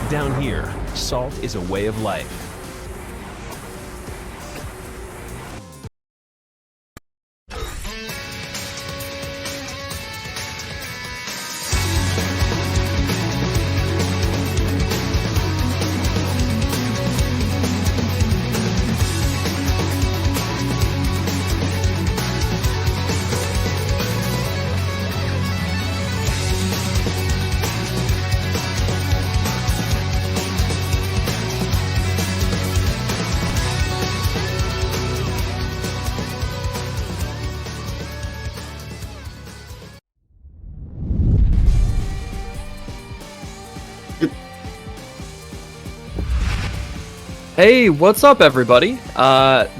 Down here, salt is a way of life. Hey, what's up everybody?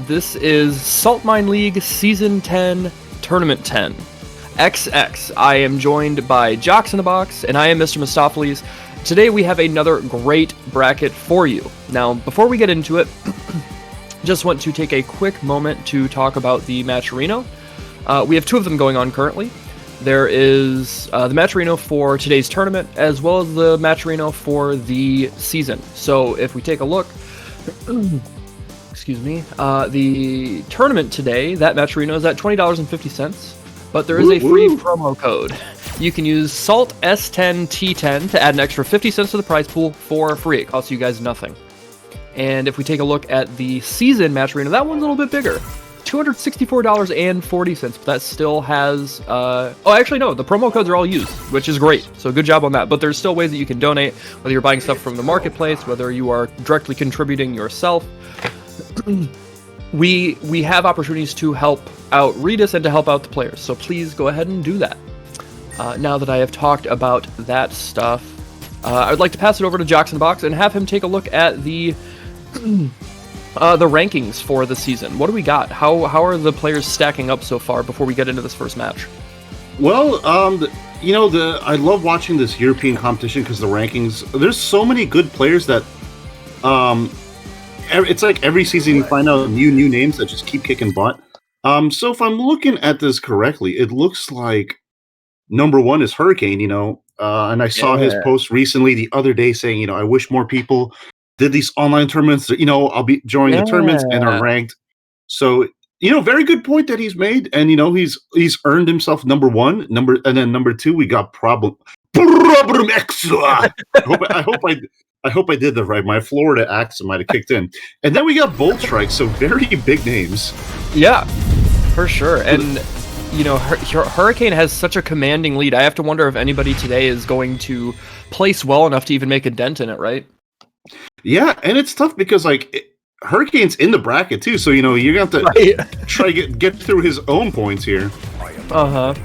This is Saltmine League Season 10, Tournament 10, XX. I am joined by Jocks in the Box, and I am MrMostafles. Today we have another great bracket for you. Now, before we get into it, just want to take a quick moment to talk about the Matcherino. We have two of them going on currently. There is the Matcherino for today's tournament, as well as the Matcherino for the season. So if we take a look, excuse me, the tournament today, that Matcherino is at $20.50, but there is a free promo code. You can use Salt S10T10 to add an extra 50 cents to the prize pool for free. It costs you guys nothing. And if we take a look at the season Matcherino, that one's a little bit bigger. $264.40, but that still has, oh, actually, no, the promo codes are all used, which is great, so good job on that, but there's still ways that you can donate, whether you're buying stuff from the marketplace, whether you are directly contributing yourself. We have opportunities to help out Redis and to help out the players, so please go ahead and do that. Now that I have talked about that stuff, I would like to pass it over to Jocks in the Box and have him take a look at the rankings for the season. What do we got? How are the players stacking up so far before we get into this first match? Well, I love watching this European competition because the rankings, there's so many good players that, it's like every season you find out new names that just keep kicking butt. So if I'm looking at this correctly, it looks like number one is Hurricane, and I saw his post recently the other day saying, I wish more people did these online tournaments. I'll be joining the tournaments and are ranked. So, very good point that he's made. And, he's earned himself number one, and then number two, we got Problem Extra. I hope I did that right. My Florida accent might have kicked in. And then we got Bolt Strike. So very big names. Yeah, for sure. And, Hurricane has such a commanding lead. I have to wonder if anybody today is going to place well enough to even make a dent in it, right? Yeah, and it's tough because Hurricane's in the bracket too, so you're gonna have to try to get through his own points here. Okay.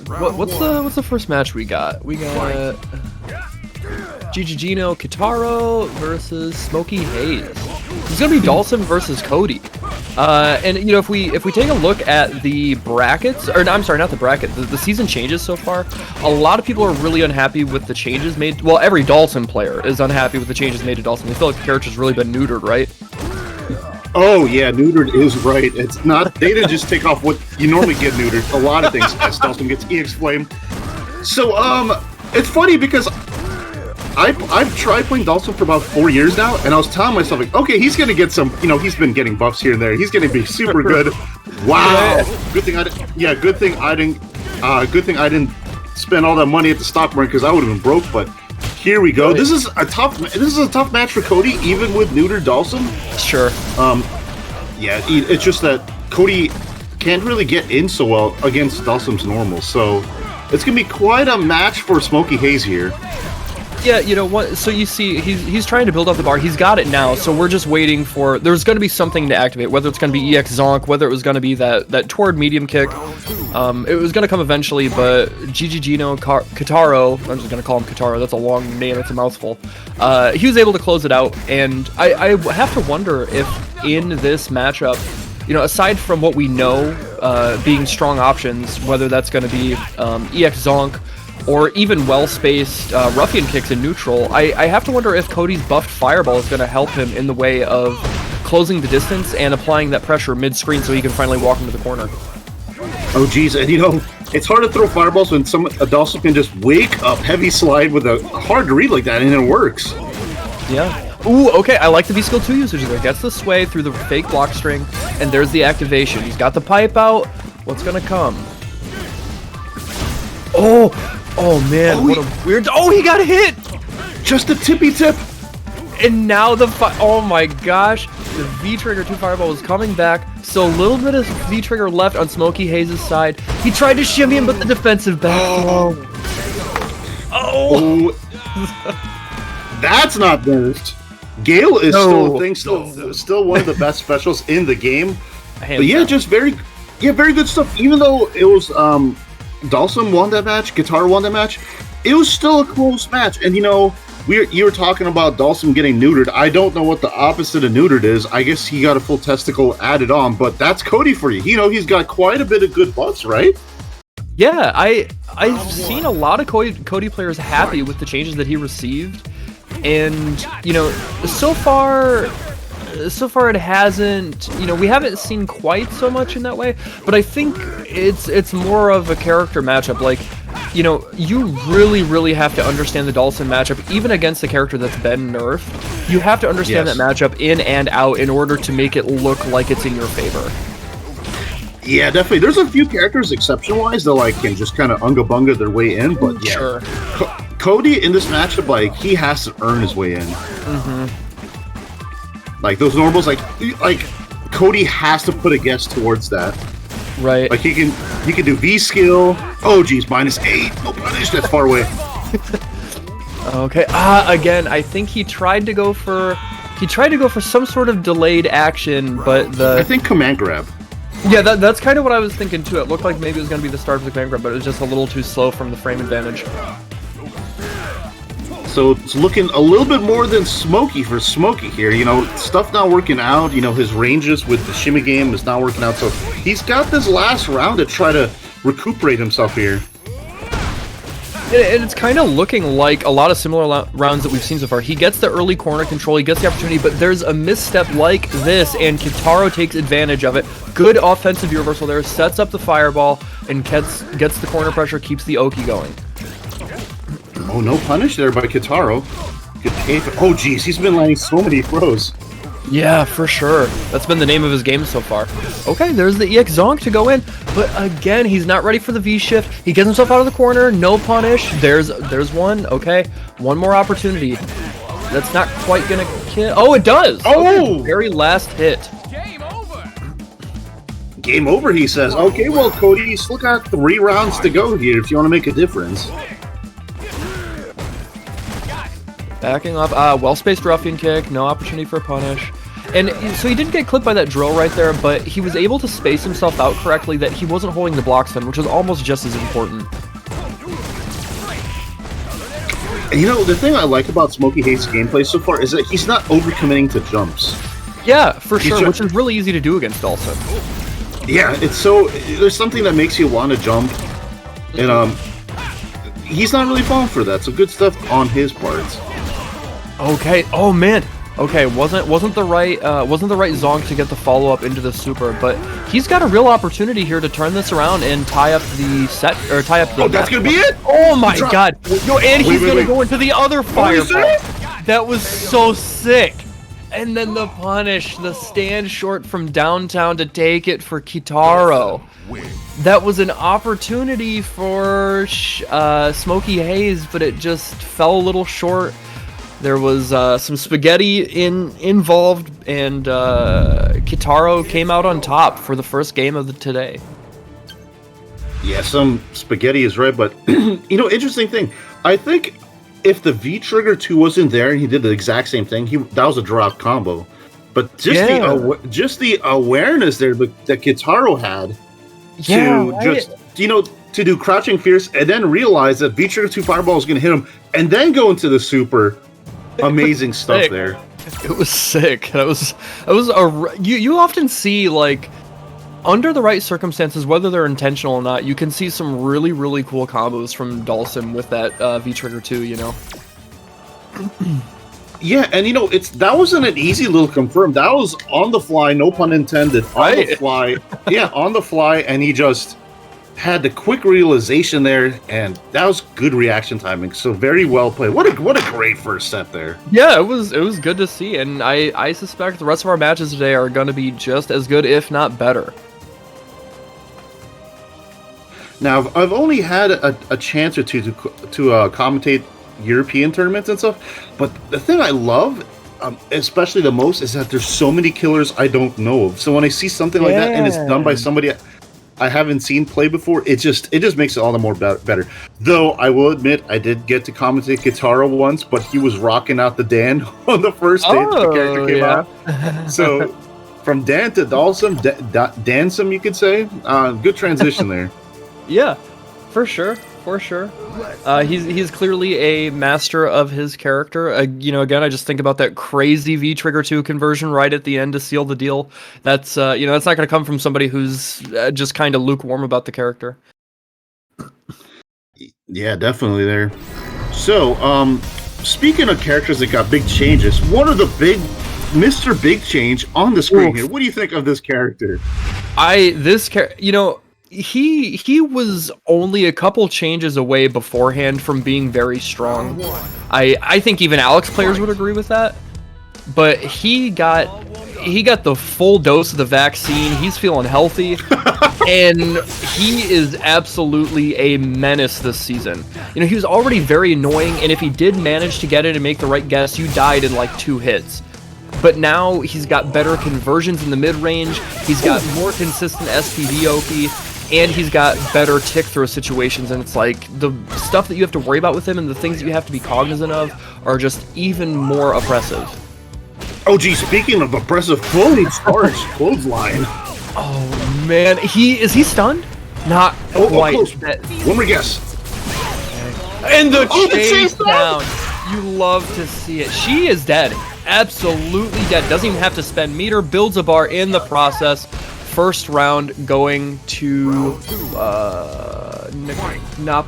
What's the first match we got? We got Gino Kitaro versus Smokey Hayes. It's gonna be Dawson versus Cody. And if we take a look at the brackets, or I'm sorry, not the bracket, the season changes so far, a lot of people are really unhappy with the changes made. Well, every Dawson player is unhappy with the changes made to Dawson. They feel like the character's really been neutered, right? Oh yeah, neutered is right. It's not, they didn't just take off what you normally get neutered. A lot of things. Dawson gets EX Flame. So it's funny because I've tried playing Dawson for about 4 years now, and I was telling myself, okay, he's gonna get some, he's been getting buffs here and there. He's gonna be super good. Wow. Good thing I didn't spend all that money at the stock market because I would have been broke. But here we go. Right. This is a tough match for Cody, even with neutered Dawson. Sure. Yeah, it's just that Cody can't really get in so well against Dawson's normal, so it's gonna be quite a match for Smokey Hayes here. Yeah, what? So you see, he's trying to build up the bar. He's got it now, so we're just waiting for. There's going to be something to activate, whether it's going to be EX Zonk, whether it was going to be that toward medium kick. It was going to come eventually, but Gino Kitaro, I'm just going to call him Kitaro. That's a long name. It's a mouthful. He was able to close it out, and I have to wonder if in this matchup, aside from what we know being strong options, whether that's going to be EX Zonk, or even well-spaced ruffian kicks in neutral, I have to wonder if Cody's buffed Fireball is going to help him in the way of closing the distance and applying that pressure mid-screen so he can finally walk into the corner. Oh geez, and it's hard to throw fireballs when a Dawson can just wake up heavy slide with a hard to read like that, and it works. Yeah. Ooh, okay, I like the V-Skill 2 usage there. Gets the sway through the fake block string, and there's the activation. He's got the pipe out. What's gonna come? Oh man, what a weird... Oh, he got hit! Just a tippy tip! And now oh my gosh, the V-Trigger 2 Fireball was coming back, so a little bit of V-Trigger left on Smokey Hayes' side. He tried to shimmy him, but the defensive back throw. Oh! That's not nerfed. Gale is still a thing, still one of the best specials in the game. But yeah, just very good stuff. Even though it was Dawson won that match, Guitar won that match, it was still a close match. And you were talking about Dawson getting neutered. I don't know what the opposite of neutered is. I guess he got a full testicle added on, but that's Cody for you. He's got quite a bit of good buffs, right? Yeah, I've seen a lot of Cody players happy with the changes that he received. And so far it hasn't, we haven't seen quite so much in that way, but I think it's more of a character matchup. Like, you really have to understand the Dawson matchup, even against a character that's been nerfed. You have to understand that matchup in and out in order to make it look like it's in your favor. Yeah, definitely. There's a few characters, exception-wise, that can just kind of unga-bunga their way in, but yeah. Sure. Cody in this matchup, he has to earn his way in. Mm-hmm. Like those normals, like Cody has to put a guess towards that. Right. Like he can do V skill. Oh geez, -8. No punish. That's far away. Okay. Again, I think he tried to go for some sort of delayed action, but I think command grab. Yeah, that's kind of what I was thinking too. It looked like maybe it was going to be the start of the command grab, but it was just a little too slow from the frame advantage. So it's looking a little bit more than Smokey for Smokey here. Stuff not working out. His ranges with the shimmy game is not working out. So he's got this last round to try to recuperate himself here. And it's kind of looking like a lot of similar rounds that we've seen so far. He gets the early corner control, he gets the opportunity, but there's a misstep like this, and Kitaro takes advantage of it. Good offensive reversal there, sets up the fireball, and gets the corner pressure, keeps the Oki going. Oh, no punish there by Kitaro. Oh, geez, he's been landing so many throws. Yeah, for sure. That's been the name of his game so far. Okay, there's the EX Zonk to go in, but again, he's not ready for the V-shift. He gets himself out of the corner, no punish. There's one. Okay, one more opportunity. That's not quite gonna kill. Oh, it does. Oh, okay, very last hit. Game over. Game over, he says. Okay, well, Cody, you still got 3 rounds to go here if you want to make a difference. Backing up, well-spaced ruffian kick, no opportunity for a punish. And so he didn't get clipped by that drill right there, but he was able to space himself out correctly that he wasn't holding the block stun, which was almost just as important. And the thing I like about Smokey Hayes' gameplay so far is that he's not overcommitting to jumps. Yeah, for sure, which is really easy to do against Dawson. Yeah, there's something that makes you want to jump, and he's not really falling for that, so good stuff on his part. Okay. Oh man. Okay. Wasn't the right Zonk to get the follow up into the super, but he's got a real opportunity here to turn this around and tie up the set or tie up the. Oh, that's gonna be it! Oh my god! No, and he's gonna go into the other fireball. That was so sick. And then the punish, the stand short from downtown to take it for Kitaro. That was an opportunity for Smokey Hayes, but it just fell a little short. There was some spaghetti involved, and Kitaro came out on top for the first game of today. Yeah, some spaghetti is right, but interesting thing. I think if the V Trigger 2 wasn't there and he did the exact same thing, that was a drop combo. But just the awareness there that Kitaro had to do crouching fierce and then realize that V Trigger 2 Fireball is going to hit him and then go into the super. Amazing stuff there. It was sick. You often see, like, under the right circumstances, whether they're intentional or not, you can see some really, really cool combos from Dawson with that V-Trigger 2, Yeah, and that wasn't an easy little confirm. That was on the fly, no pun intended. On the fly. Yeah, on the fly, and he just had the quick realization there, and that was good reaction timing. So very well played. What a great first set there. Yeah, it was good to see, and I suspect the rest of our matches today are going to be just as good, if not better. Now, I've only had a chance or two to commentate European tournaments and stuff, but the thing I love, especially the most, is that there's so many killers I don't know of. So when I see something like that and it's done by somebody I haven't seen play before, it just makes it all the more better. Though I will admit, I did get to commentate Kitara once, but he was rocking out the Dan on the first day the character came out. So from Dan to Dalsum, Dansum, you could say. Good transition there. Yeah, for sure. He's clearly a master of his character. Again, I just think about that crazy V Trigger 2 conversion right at the end to seal the deal. That's that's not going to come from somebody who's just kind of lukewarm about the character. Yeah, definitely there. So, speaking of characters that got big changes, one of the Mr. Big Change on the screen here. What do you think of this character? He was only a couple changes away beforehand from being very strong. I think even Alex players would agree with that. But he got the full dose of the vaccine. He's feeling healthy, and he is absolutely a menace this season. He was already very annoying, and if he did manage to get it and make the right guess, you died in like 2 hits. But now he's got better conversions in the mid-range, he's got more consistent SPV OP, and he's got better tick-throw situations, and it's like the stuff that you have to worry about with him and the things that you have to be cognizant of are just even more oppressive. Oh, gee, speaking of oppressive, clothesline. Oh, man. Is he stunned? Not quite. Close. One more guess. And the chase down. You love to see it. She is dead. Absolutely dead. Doesn't even have to spend meter. Builds a bar in the process. First round going to Napam.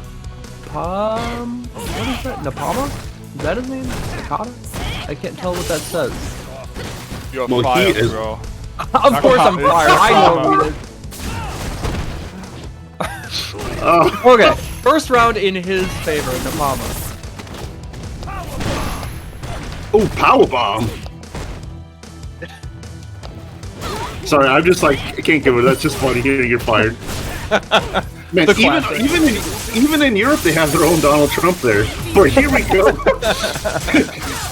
What is that? Napama? Is that his name? Nakata? I can't tell what that says. You're fired, bro. Of course I'm fired. I know who it is. Okay, first round in his favor, Napama. Oh, powerbomb. Sorry, I'm just like, I can't give it. That's just funny hearing you're fired. Man, even in Europe, they have their own Donald Trump there. But here we go.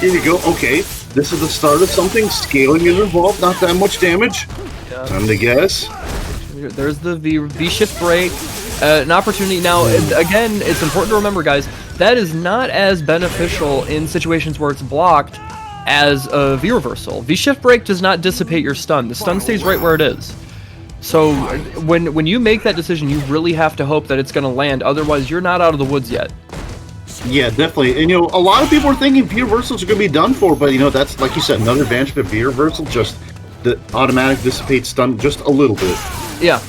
Here we go. Okay, this is the start of something. Scaling is involved. Not that much damage. Yeah. Time to guess. There's the V-shift break. An opportunity. Now, again, it's important to remember, guys, that is not as beneficial in situations where it's blocked as a V-reversal. V-shift break does not dissipate your stun. The stun stays right where it is. So when you make that decision, you really have to hope that it's going to land. Otherwise, you're not out of the woods yet. Yeah, definitely. And, a lot of people are thinking V-reversals are going to be done for, but, that's, like you said, another advantage of V-reversal, just the automatic dissipates stun just a little bit. Yeah.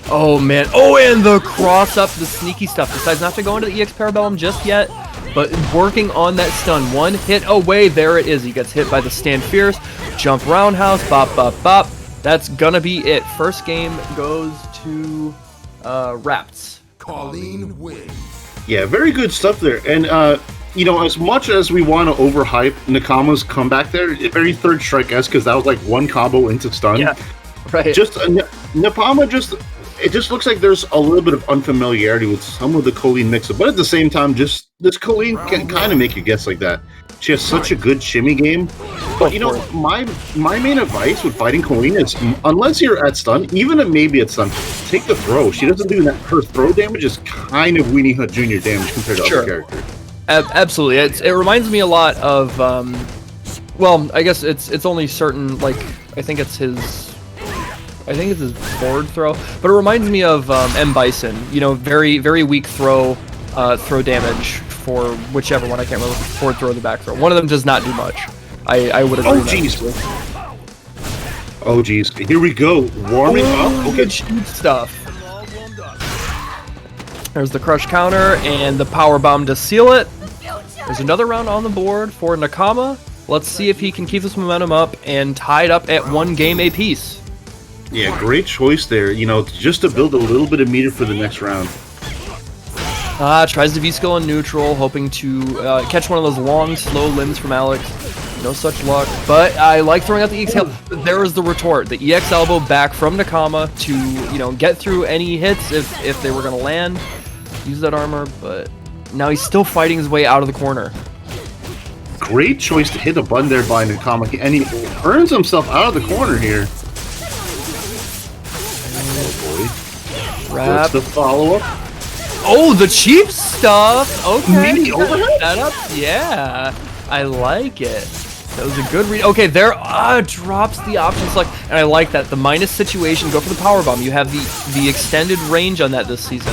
Oh, man. Oh, and the cross-up, the sneaky stuff. Decides not to go into the EX Parabellum just yet, but working on that stun. One hit away. There it is. He gets hit by the Stand Fierce. Jump roundhouse. Bop, bop, bop. That's gonna be it. First game goes to Raps. Colleen wins. Yeah, very good stuff there. And, as much as we want to overhype Nakama's comeback there, very third strike-esque, because that was like one combo into stun. Yeah, right. Just, Nakama it just looks like there's a little bit of unfamiliarity with some of the Colleen mix-up. But at the same time, just this Colleen can kind of make you guess like that. She has such a good shimmy game. But, my main advice with fighting Colleen is, unless you're at stun, even if maybe at stun, take the throw. She doesn't do that. Her throw damage is kind of Weenie Hut Jr. damage compared to other characters. Absolutely. It reminds me a lot of, well, I guess it's only certain, like, I think it's his forward throw, but it reminds me of M. Bison. Very, very weak throw damage for whichever one. I can't remember if it's forward throw or the back throw. One of them does not do much. I would agree. Oh, jeez. Oh, jeez. Here we go. Warming up. Okay. Stuff. There's the crush counter and the power bomb to seal it. There's another round on the board for Nakama. Let's see if he can keep this momentum up and tie it up at 1 game apiece. Yeah, great choice there. You know, just to build a little bit of meter for the next round. Tries to V-skill on neutral, hoping to catch one of those long, slow limbs from Alex. No such luck. But I like throwing out the EX elbow. There is the retort. The EX elbow back from Nakama to, you know, get through any hits if they were going to land. Use that armor, but now he's still fighting his way out of the corner. Great choice to hit a button there by Nakama, and he earns himself out of the corner here. Oh boy. Wrap. That's the follow-up. Oh, the cheap stuff! Okay. Mini overhead? Setup? Yeah. I like it. That was a good read. Okay, there drops the option select, and I like that. The minus situation, go for the power bomb. You have the extended range on that this season.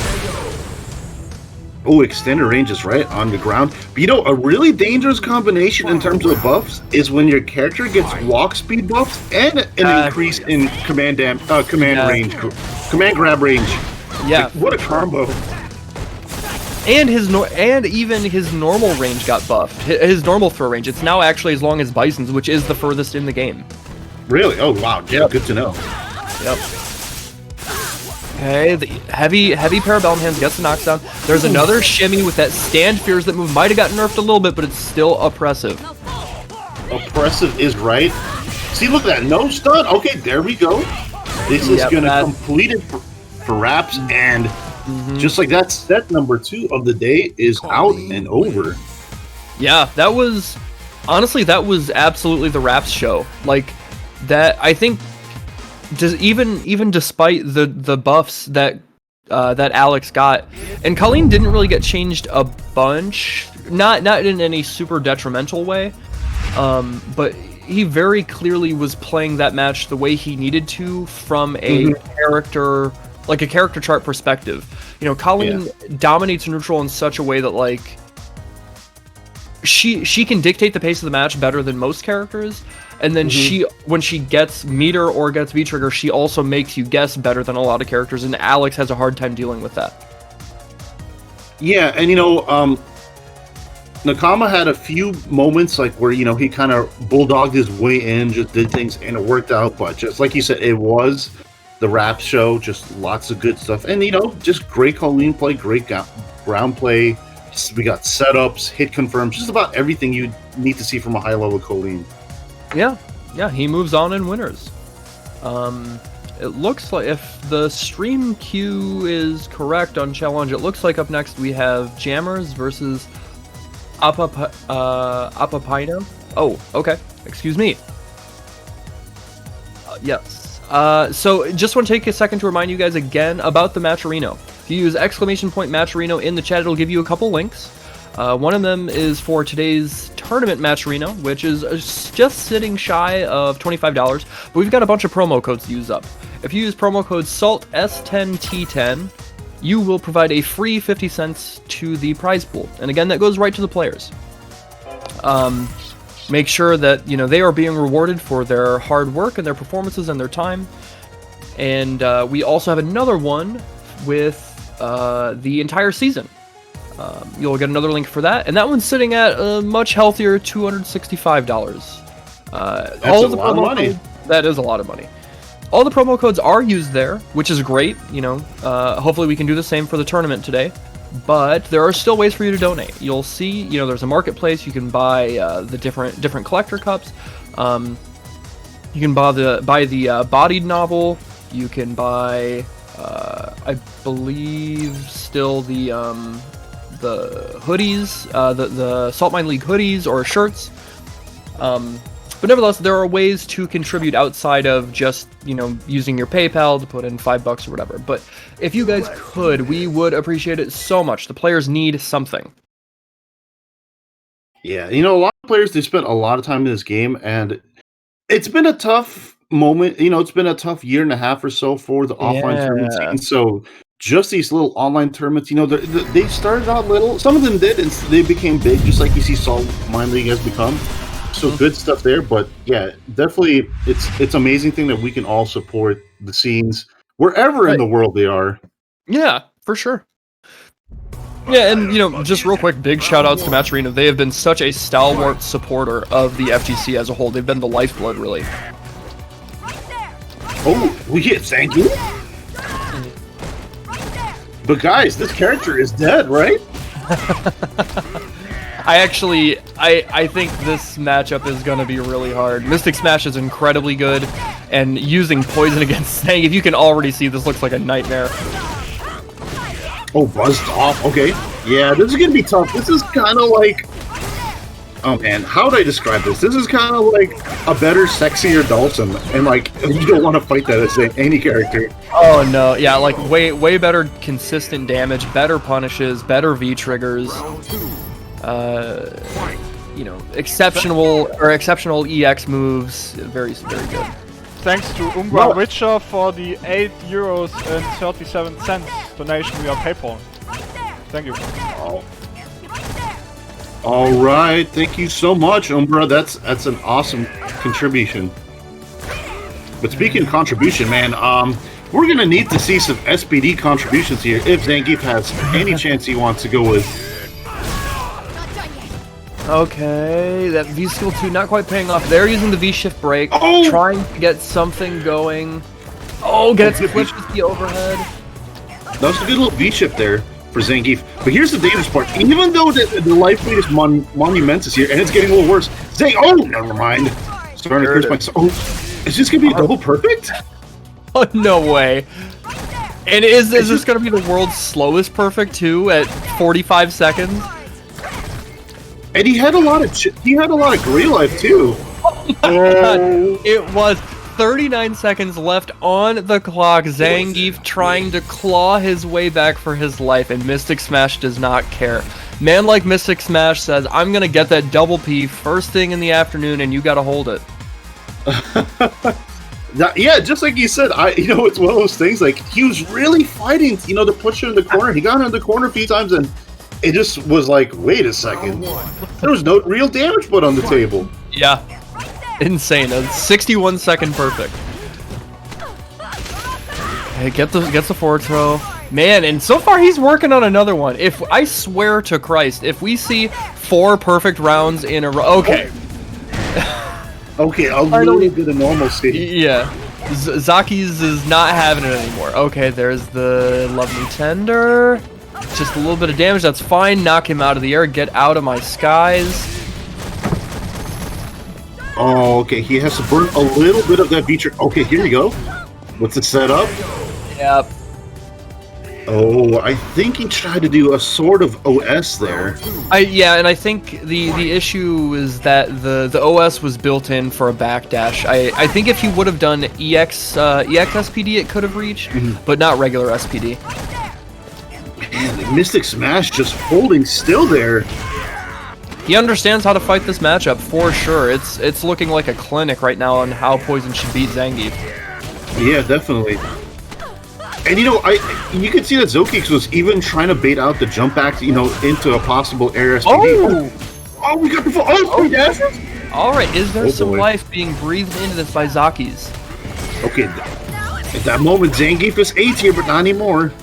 Oh, extended range is right on the ground. But you know, a really dangerous combination in terms of buffs is when your character gets walk speed buffs and an increase in command range, command grab range. Yeah. Like, what a combo. And even his normal range got buffed. His normal throw range. It's now actually as long as Bison's, which is the furthest in the game. Really? Oh wow, yeah, good to know. Yep. Okay, the heavy Parabellum hands gets the knockdown. There's another shimmy with that stand fears that move. Might have gotten nerfed a little bit, but it's still oppressive. Oppressive is right. See, look at that. No stun. Okay, there we go. This is going to complete it for Raps, and just like that, set number 2 of the day is out and over. Yeah, that was... Honestly, that was absolutely the Raps show. Like, that... I think... Even despite the buffs that Alex got, and Colleen didn't really get changed a bunch, not in any super detrimental way, but he very clearly was playing that match the way he needed to from a character, like a character chart perspective. You know, Colleen dominates neutral in such a way that like she can dictate the pace of the match better than most characters. And then when she gets meter or gets V-trigger, she also makes you guess better than a lot of characters, and Alex has a hard time dealing with that. Yeah, and you know, Nakama had a few moments like where, you know, he kind of bulldogged his way in, just did things, and it worked out. But just like you said, it was the rap show, just lots of good stuff. And, you know, just great Colleen play, great ground play. We got setups, hit confirms, just about everything you need to see from a high-level Colleen. Yeah, he moves on in winners. It looks like, if the stream queue is correct on challenge, it looks like up next we have Jammers versus Apapino. Oh, okay. Excuse me. Yes. So just want to take a second to remind you guys again about the Matcherino. If you use !Matcherino in the chat, it'll give you a couple links. One of them is for today's tournament Matcherino, which is just sitting shy of $25, but we've got a bunch of promo codes to use up. If you use promo code SALT10T10, you will provide a free 50 cents to the prize pool. And again, that goes right to the players. Make sure that, you know, they are being rewarded for their hard work and their performances and their time. And we also have another one with the entire season. You'll get another link for that, and that one's sitting at a much healthier $265. That's a lot of money. That is a lot of money. All the promo codes are used there, which is great. You know, hopefully we can do the same for the tournament today. But there are still ways for you to donate. You'll see, you know, there's a marketplace. You can buy the different collector cups. You can buy the bodied novel. You can buy, I believe, still the hoodies, the Saltmine League hoodies or shirts. But nevertheless, there are ways to contribute outside of just, you know, using your PayPal to put in $5 or whatever. But if you guys could, we would appreciate it so much. The players need something. Yeah, you know, a lot of players, they spent a lot of time in this game, and it's been a tough moment. You know, it's been a tough year and a half or so for the offline tournament scene. So just these little online tournaments, you know, they started out little. Some of them did, and they became big, just like you see Saltmine League has become. So good stuff there, but yeah, definitely, it's amazing thing that we can all support the scenes wherever in the world they are. Yeah, for sure. Yeah, and you know, just real quick, big shout outs to Matcherino. They have been such a stalwart supporter of the FGC as a whole. They've been the lifeblood, really. Oh, we hit Zangief? But guys, this character is dead, right? I think this matchup is going to be really hard. Mystic Smash is incredibly good, and using poison against Zangief, you can already see this looks like a nightmare. Oh, buzzed off. Okay. Yeah, this is going to be tough. This is kind of like... Oh man, how would I describe this? This is kind of like a better, sexier Dalton, and like, you don't want to fight that as any character. Oh no, yeah, like way better consistent damage, better punishes, better V-triggers. You know, exceptional EX moves, very good. Thanks to Umbra Witcher for the €8.37 donation via PayPal. Thank you. All right, thank you so much, Umbra. That's an awesome contribution. But speaking of contribution, man, we're gonna need to see some SPD contributions here if Zangief has any chance he wants to go with. Okay, that V skill 2 not quite paying off. They're using the V shift break, trying to get something going. Oh, gets clipped with the overhead. That was a good little V shift there for Zangief. But here's the dangerous part. Even though the life lead is monumentous here, and it's getting a little worse. Oh, never mind. Starting to curse my... Oh, is this going to be a double perfect? Oh, no way. And is this going to be the world's slowest perfect, too, at 45 seconds? And he had a lot of gray life, too. Oh. It was 39 seconds left on the clock. Zangief trying to claw his way back for his life, and Mystic Smash does not care. Man like Mystic Smash says, I'm gonna get that double P first thing in the afternoon, and you gotta hold it. Yeah, just like you said, it's one of those things, like, he was really fighting, to push her in the corner. He got her in the corner a few times, and it just was like, wait a second. There was no real damage put on the table. Yeah. Insane. A 61-second perfect. Hey, gets the forward throw. Man, and so far he's working on another one. I swear to Christ, if we see 4 perfect rounds in a row... Okay. Okay, a little bit of normalcy. Yeah. Zaki's is not having it anymore. Okay, there's the lovely tender. Just a little bit of damage, that's fine. Knock him out of the air. Get out of my skies. Oh, okay. He has to burn a little bit of that feature. Okay, here we go. What's it set up? Yep. Oh, I think he tried to do a sort of OS there. Yeah, and I think the issue is that the OS was built in for a backdash. I think if he would have done EX SPD, it could have reached, but not regular SPD. Man, the Mystic Smash just holding still there. He understands how to fight this matchup for sure. It's looking like a clinic right now on how Poison should beat Zangief. Yeah, definitely. And you can see that Zokix was even trying to bait out the jump back, into a possible air SPD. Oh, we got the full. Oh, dashes. All right, is there some life being breathed into this by Zakis? Okay, at that moment, Zangief is A tier, but not anymore.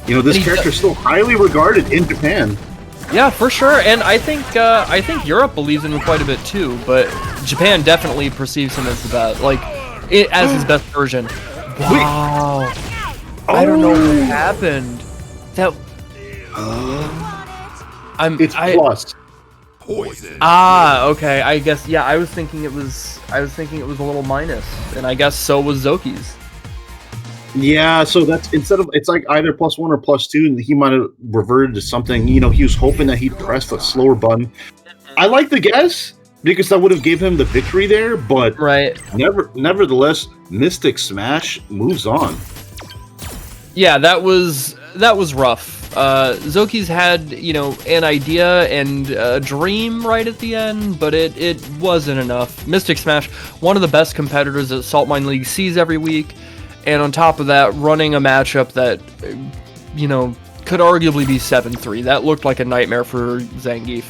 This character is still highly regarded in Japan. Yeah, for sure, and I think Europe believes in him quite a bit too, but Japan definitely perceives him as the best, as his best version. Wow. I don't know what happened. It's plus. Poison. Okay. I guess I was thinking it was a little minus, and I guess so was Zoki's. Yeah, so that's it's like either +1 or +2, and he might have reverted to something. He was hoping that he'd pressed a slower button. I like the guess because that would have gave him the victory there, but nevertheless, Mystic Smash moves on. Yeah, that was rough. Zoki's had an idea and a dream right at the end, but it wasn't enough. Mystic Smash, one of the best competitors that Saltmine League sees every week. And on top of that, running a matchup that, could arguably be 7-3. That looked like a nightmare for Zangief.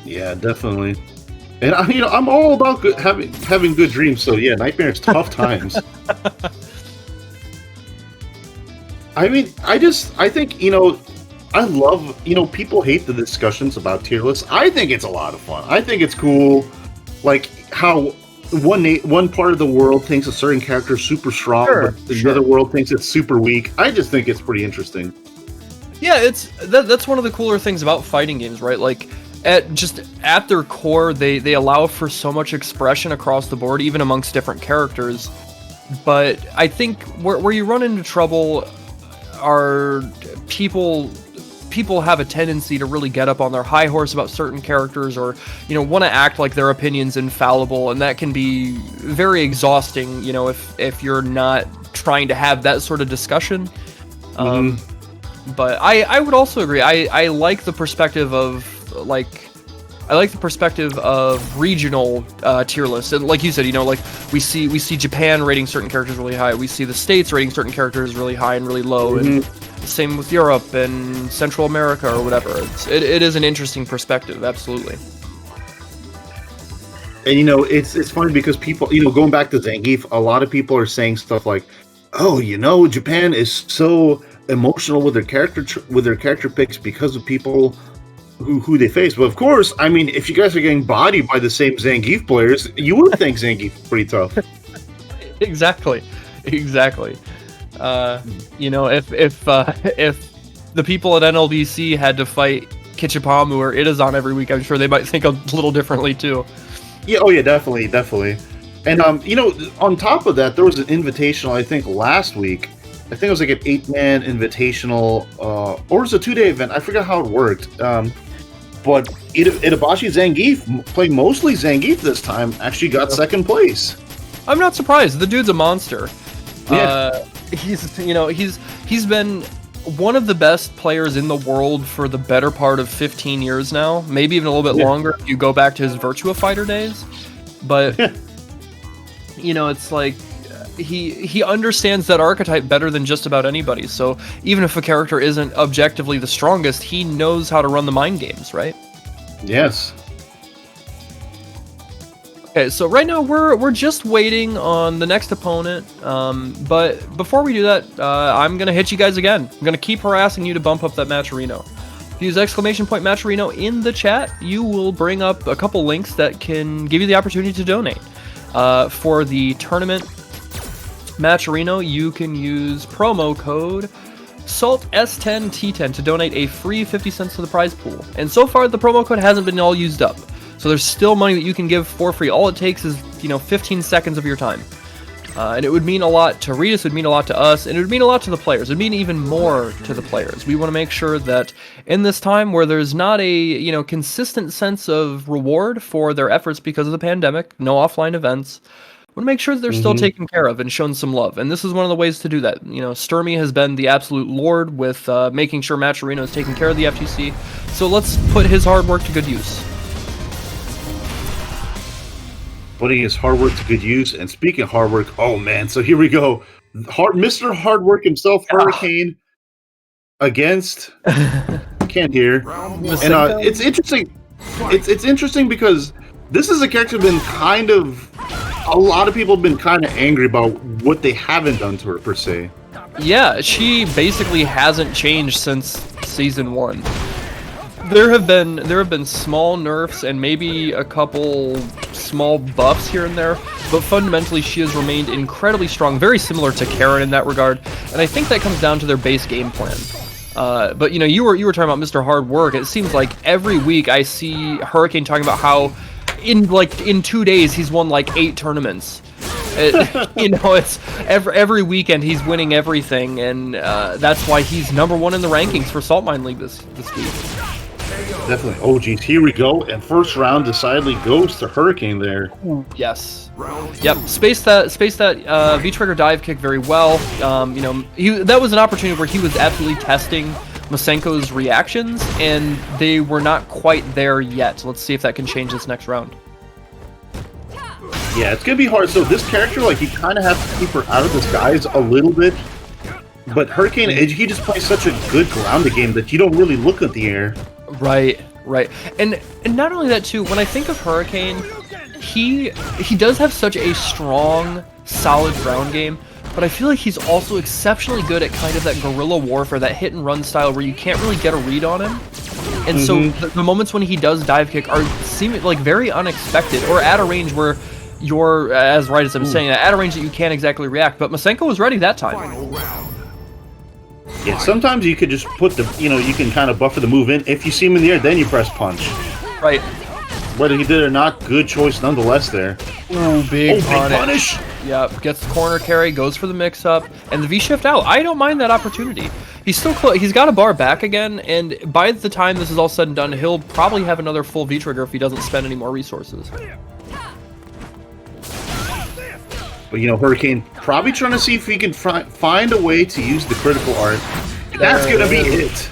Yeah, definitely. And I'm all about having good dreams. So yeah, nightmares, tough times. I think I love people hate the discussions about tier lists. I think it's a lot of fun. I think it's cool, like how one part of the world thinks a certain character is super strong, but the other world thinks it's super weak. I just think it's pretty interesting. Yeah, that's one of the cooler things about fighting games, right? Like, at their core, they allow for so much expression across the board, even amongst different characters. But I think where you run into trouble are people have a tendency to really get up on their high horse about certain characters, or want to act like their opinion's infallible, and that can be very exhausting. If you're not trying to have that sort of discussion. But I would also agree. I like the perspective of regional tier lists, and like you said, like we see Japan rating certain characters really high, we see the States rating certain characters really high and really low, and same with Europe and Central America or whatever. It is an interesting perspective, absolutely. And it's funny because people, going back to Zangief, a lot of people are saying stuff like, "Oh, Japan is so emotional with their character picks because of people who they face." But of course, I mean, if you guys are getting bodied by the same Zangief players, you would think Zangief is pretty tough. Exactly. If the people at NLBC had to fight Kichipamu or Itazan every week, I'm sure they might think a little differently too. Yeah. Oh yeah, definitely. And on top of that, there was an invitational, I think, last week. I think it was like an 8-man invitational, or it was a 2-day event. I forgot how it worked. But Itabashi Zangief, playing mostly Zangief this time, actually got second place. I'm not surprised. The dude's a monster. Yeah. He's been one of the best players in the world for the better part of 15 years now, maybe even a little bit longer if you go back to his Virtua Fighter days. But it's like he understands that archetype better than just about anybody. So even if a character isn't objectively the strongest, he knows how to run the mind games, right? Yes. Okay, so right now we're just waiting on the next opponent. But before we do that, I'm gonna hit you guys again. I'm gonna keep harassing you to bump up that Matcherino. If you use !Matcherino in the chat, you will bring up a couple links that can give you the opportunity to donate. For the tournament Matcherino, you can use promo code SALT10T10 to donate a free 50 cents to the prize pool. And so far, the promo code hasn't been all used up. So there's still money that you can give for free. All it takes is, 15 seconds of your time. And it would mean a lot to Regis, it would mean a lot to us, and it would mean a lot to the players. It would mean even more to the players. We want to make sure that in this time where there's not a, consistent sense of reward for their efforts because of the pandemic, no offline events, we want to make sure that they're still taken care of and shown some love. And this is one of the ways to do that. Sturmy has been the absolute lord with making sure Matcherino is taking care of the FGC. So let's put his hard work to good use. Putting his hard work to good use. And speaking of hard work, oh man, so here we go. Mr. Hard Work himself, Hurricane, against can't hear. And it's interesting. It's interesting because this is a character been kind of, a lot of people have been kind of angry about what they haven't done to her per se. Yeah, she basically hasn't changed since season 1. There have been small nerfs and maybe a couple small buffs here and there, but fundamentally she has remained incredibly strong, very similar to Karen in that regard, and I think that comes down to their base game plan. But you were talking about Mr. Hard Work. It seems like every week I see Hurricane talking about how in 2 days he's won like 8 tournaments. It's every weekend he's winning everything, and that's why he's number 1 in the rankings for Saltmine League this week. Definitely. Oh, geez, here we go. And first round decidedly goes to Hurricane there. Yes. Yep. Space that V-trigger dive kick very well. That was an opportunity where he was absolutely testing Masenko's reactions, and they were not quite there yet. Let's see if that can change this next round. Yeah, it's going to be hard. So this character, you kind of have to keep her out of disguise a little bit. But Hurricane, he just plays such a good grounded game that you don't really look at the air. Right. And not only that too, when I think of Hurricane, he does have such a strong, solid ground game, but I feel like he's also exceptionally good at kind of that guerrilla warfare, that hit and run style where you can't really get a read on him. And so the moments when he does dive kick are seeming like very unexpected, or at a range where you're as right as I'm saying at a range that you can't exactly react. But Masenko was ready that time. Yeah, sometimes you could just put the, you can kind of buffer the move in. If you see him in the air, then you press punch. Right. Whether he did it or not, good choice nonetheless there. Ooh, big punish. Yep, gets the corner carry, goes for the mix-up, and the V-shift out. I don't mind that opportunity. He's still close. He's got a bar back again, and by the time this is all said and done, he'll probably have another full V-trigger if he doesn't spend any more resources. But, Hurricane probably trying to see if he can find a way to use the critical art. That's going to be it.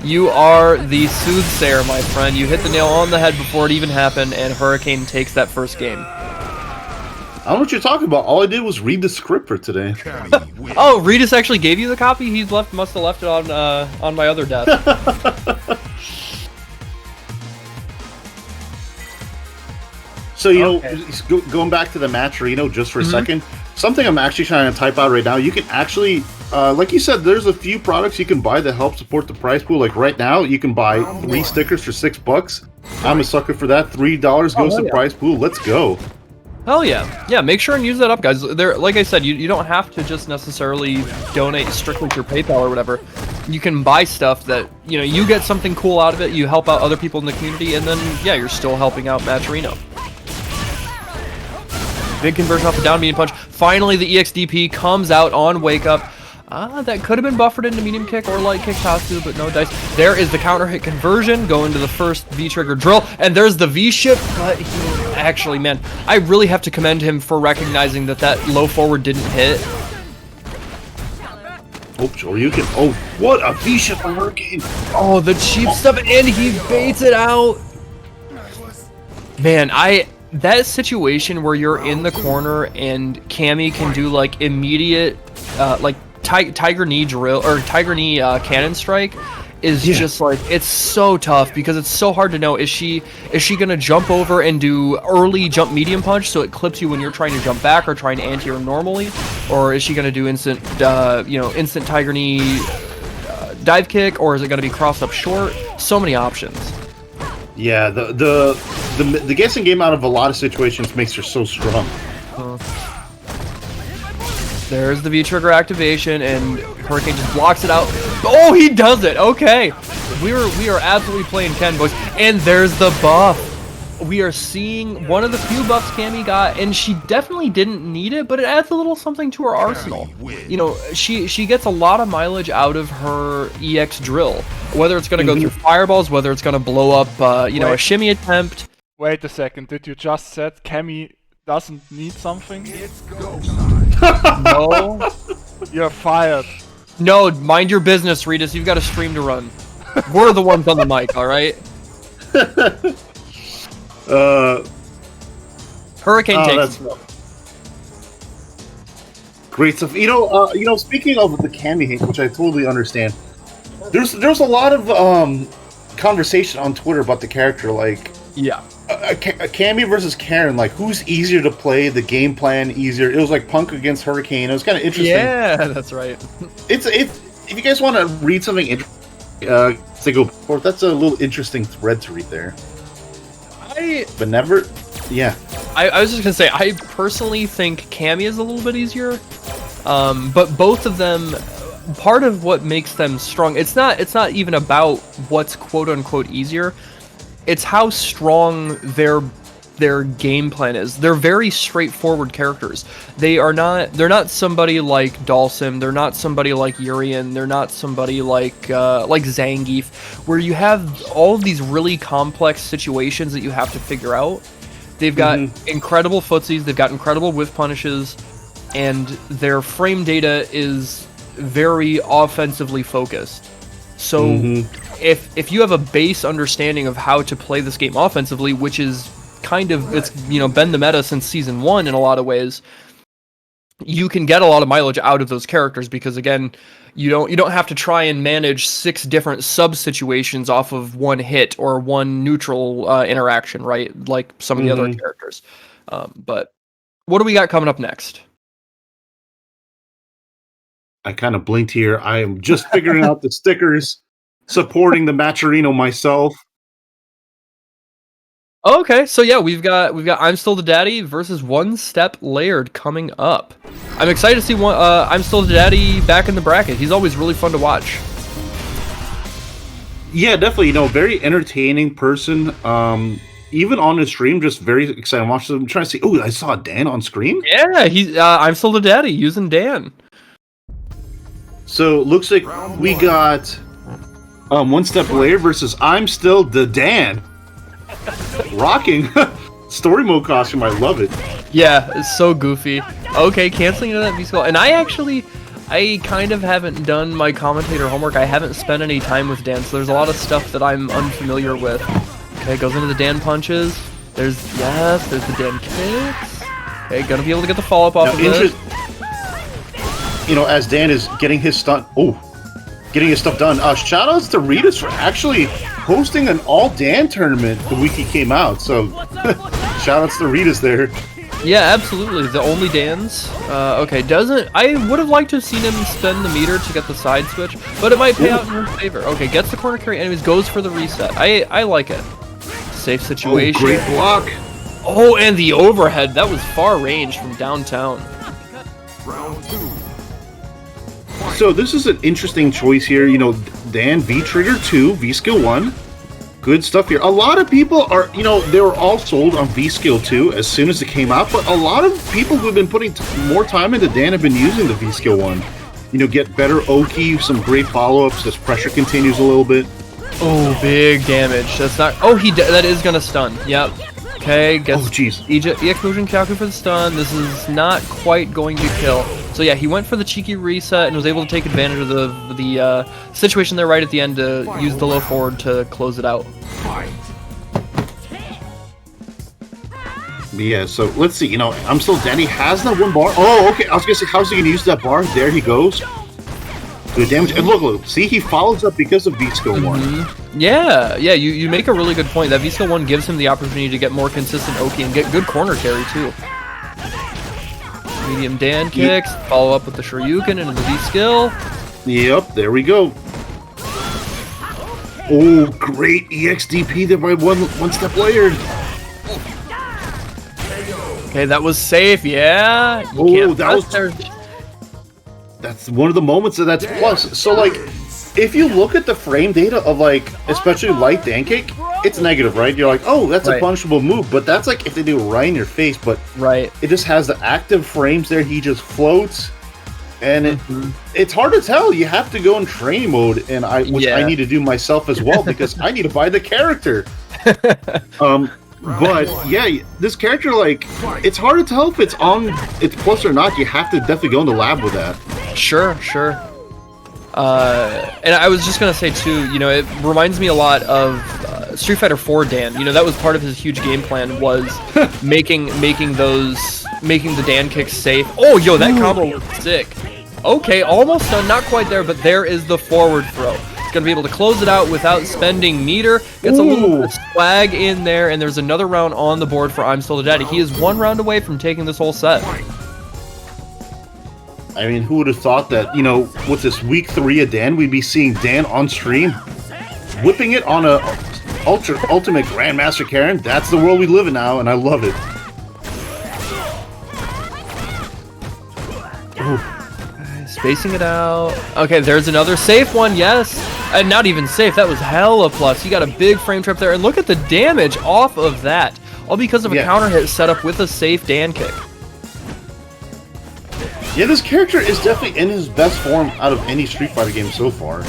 You are the soothsayer, my friend. You hit the nail on the head before it even happened, and Hurricane takes that first game. I don't know what you're talking about. All I did was read the script for today. Oh, Regis actually gave you the copy? He must have left it on my other desk. So, going back to the match arena just for a second, something I'm actually trying to type out right now, you can actually, like you said, there's a few products you can buy that help support the prize pool. Like right now, you can buy 3 stickers for $6. I'm a sucker for that. $3 goes to the prize pool. Let's go. Hell yeah. Yeah, make sure and use that up, guys. Like I said, you don't have to just necessarily donate strictly to your PayPal or whatever. You can buy stuff that, you get something cool out of it, you help out other people in the community, and then, yeah, you're still helping out Matcherino. Big conversion off the down medium punch. Finally, the EXDP comes out on Wake Up. That could have been buffered into medium kick or light kick Tatsu, but no dice. There is the counter hit conversion, going to the first V-trigger drill, and there's the V-shift, but actually, man, I really have to commend him for recognizing that low forward didn't hit. Oh, sure you can. Oh, what a V-shift on Hurricane. Oh, the cheap stuff, and he baits it out. Man, that situation where you're in the corner and Cammy can do like immediate tiger knee drill or tiger knee cannon strike is just like, it's so tough because it's so hard to know, is she gonna jump over and do early jump medium punch so it clips you when you're trying to jump back or trying to anti-air normally, or is she gonna do instant instant tiger knee dive kick, or is it gonna be cross up short? So many options. Yeah, the guessing game out of a lot of situations makes her so strong. There's the V-trigger activation, and Hurricane just blocks it out. Oh, he does it! Okay! We are absolutely playing Ken, boys. And there's the buff! We are seeing one of the few buffs Cammy got, and she definitely didn't need it, but it adds a little something to her arsenal. She gets a lot of mileage out of her EX drill. Whether it's going to go through fireballs, whether it's going to blow up, a shimmy attempt. Wait a second, did you just said Cammy doesn't need something? No. You're fired. No, mind your business, Regis. You've got a stream to run. We're the ones on the mic, alright? Hurricane takes. Great stuff. Speaking of the Cammy hate, which I totally understand, there's a lot of conversation on Twitter about the character, like Cammy versus Karen, like who's easier to play, the game plan easier. It was like Punk against Hurricane. It was kind of interesting. Yeah, that's right. It's if you guys want to read something to go forth, that's a little interesting thread to read there. But never, yeah. I was just gonna say, I personally think Cammy is a little bit easier, but both of them, part of what makes them strong, it's not even about what's quote unquote easier. It's how strong their game plan is. They're very straightforward characters. They're not somebody like Dalsim, they're not somebody like Urian, they're not somebody like Zangief, where you have all of these really complex situations that you have to figure out. They've got incredible footsies, they've got incredible whiff punishes, and their frame data is very offensively focused. So if you have a base understanding of how to play this game offensively, which is it's been the meta since season 1 in a lot of ways, you can get a lot of mileage out of those characters because, again, you don't have to try and manage 6 different sub situations off of one hit or one neutral interaction, right? Like some of the other characters. But what do we got coming up next? I kind of blinked here. I am just figuring out the stickers, supporting the Matcherino myself. Okay, so yeah, we've got I'm Still the Daddy versus One Step Layered coming up. I'm excited to see I'm Still the Daddy back in the bracket. He's always really fun to watch. Yeah, definitely. You know, very entertaining person. Even on his stream, just very excited to watch them. I'm trying to see. Oh, I saw Dan on screen. Yeah, he's I'm Still the Daddy using Dan. So looks like we got One Step Layered versus I'm Still the Dan. Rocking story mode costume. I love it. Yeah, it's so goofy. Okay, canceling into that V-Skull. And I kind of haven't done my commentator homework. I haven't spent any time with Dan, so there's a lot of stuff that I'm unfamiliar with. Okay, goes into the Dan punches. There's the Dan kicks. Okay, gonna be able to get the follow-up off of this. You know, as Dan is getting his stuff done. Shoutouts to Ritas for actually hosting an all-Dan tournament the week he came out. So, shoutouts to Ritas there. Yeah, absolutely. The only Dans. Okay, I would have liked to have seen him spend the meter to get the side switch, but it might pay out in his favor. Okay, gets the corner carry enemies, goes for the reset. I like it. Safe situation. Oh, great block. Oh, and the overhead. That was far range from downtown. So this is an interesting choice here. You know, Dan V-Trigger 2, V-Skill 1. Good stuff here. A lot of people are, you know, they were all sold on V-Skill 2 as soon as it came out, but a lot of people who've been putting more time into Dan have been using the V-Skill 1. You know, get better Oki, some great follow-ups as pressure continues a little bit. Oh, big damage. That's not... Oh, that is going to stun. Yep. Okay, gets... Oh, jeez. EX motion calculator for the stun. This is not quite going to kill. So yeah, he went for the cheeky reset and was able to take advantage of the situation there right at the end to use the low forward to close it out. Yeah, so let's see. You know, I'm Still Daddy has that one bar. Oh, okay. I was gonna say, how's he gonna use that bar? There he goes. Good damage. And look, see, he follows up because of V-Skill 1. Yeah, you make a really good point. That V-Skill 1 gives him the opportunity to get more consistent Oki and get good corner carry too. Medium Dan kicks, follow up with the Shoryuken into the V-Skill. Yep, there we go. Oh, great EXDP there by one step layered. Okay, that was safe, yeah. That's one of the moments that's plus. So, like, if you look at the frame data of, like, especially light Dan kick, it's negative, right? You're like, oh, that's a punishable move, but that's like if they do it right in your face, but it just has the active frames there. He just floats, and it's hard to tell. You have to go in training mode, and I need to do myself as well because I need to buy the character. But yeah, this character, like, it's hard to tell if it's plus or not. You have to definitely go in the lab with that. Sure. And I was just gonna say too, you know, it reminds me a lot of Street Fighter 4 Dan. You know, that was part of his huge game plan was making the Dan kicks safe. Oh, yo, that combo was sick. Okay, almost done, not quite there, but there is the forward throw. It's gonna be able to close it out without spending meter. Gets a little bit of swag in there, and there's another round on the board for I'm Still the Daddy. He is one round away from taking this whole set. I mean, who would have thought that, you know, with this week 3 of Dan, we'd be seeing Dan on stream, whipping it on a ultimate Grandmaster Karen. That's the world we live in now, and I love it. Spacing it out. Okay, there's another safe one, yes. And not even safe, that was hella plus. You got a big frame trap there, and look at the damage off of that. All because of a counter hit set up with a safe Dan kick. Yeah, this character is definitely in his best form out of any Street Fighter game so far.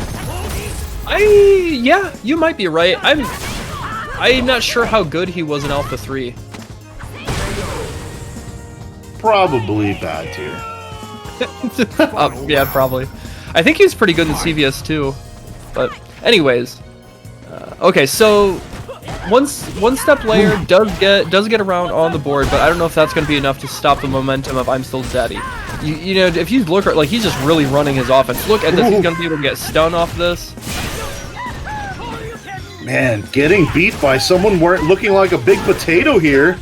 Yeah, you might be right. I'm not sure how good he was in Alpha 3. Probably bad tier. Yeah, probably. I think he's pretty good in CVS too. But anyways, okay, so one step layer does get around on the board, but I don't know if that's going to be enough to stop the momentum of I'm Still Daddy. You know, if you look, like, he's just really running his offense. Look at this, he's going to be able to get stun off this. Man, getting beat by someone looking like a big potato here.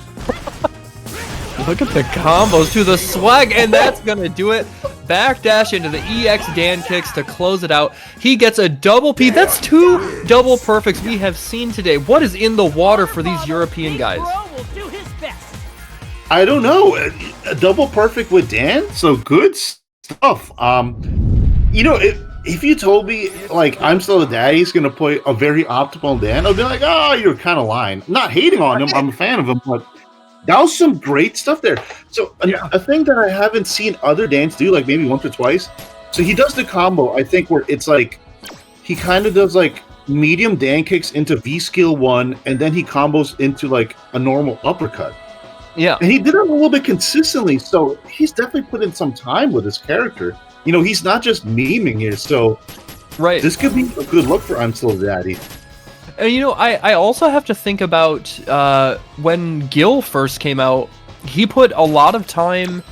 Look at the combos to the swag, and that's going to do it. backdash into the EX Dan kicks to close it out. He gets a double P. That's 2 double perfects we have seen today. What is in the water for these European guys? I don't know. A double perfect with Dan? So good stuff. You know, if you told me, like, I'm Still a Daddy's going to play a very optimal Dan, I'd be like, oh, you're kind of lying. Not hating on him. I'm a fan of him, but that was some great stuff there. So a thing that I haven't seen other Dans do, like maybe once or twice. So he does the combo, I think, where it's like, he kind of does like medium Dan kicks into V skill 1, and then he combos into like a normal uppercut. Yeah. And he did it a little bit consistently, so he's definitely put in some time with his character. You know, he's not just memeing here, so this could be a good look for I'm Still a Daddy. And you know, I also have to think about when Gil first came out, he put a lot of time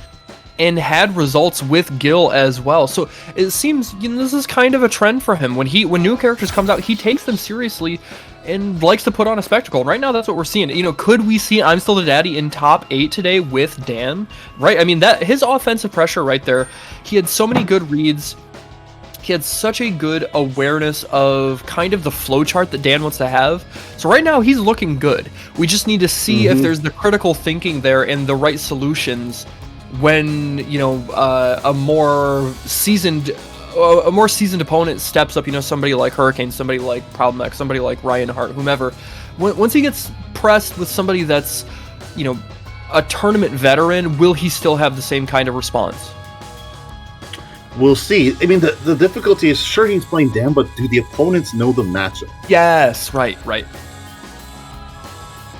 and had results with Gil as well. So it seems, you know, this is kind of a trend for him. When new characters comes out, he takes them seriously and likes to put on a spectacle. Right now, that's what we're seeing. You know, could we see I'm Still the Daddy in top 8 today with Dan? Right? I mean, that his offensive pressure right there. He had so many good reads. He had such a good awareness of kind of the flowchart that Dan wants to have. So right now, he's looking good. We just need to see if there's the critical thinking there and the right solutions when, you know, a more seasoned opponent steps up, you know, somebody like Hurricane, somebody like Problem X, somebody like Reinhardt, whomever. Once he gets pressed with somebody that's, you know, a tournament veteran, will he still have the same kind of response? We'll see. I mean, the difficulty is, sure, he's playing Dan, but do the opponents know the matchup? Yes, right.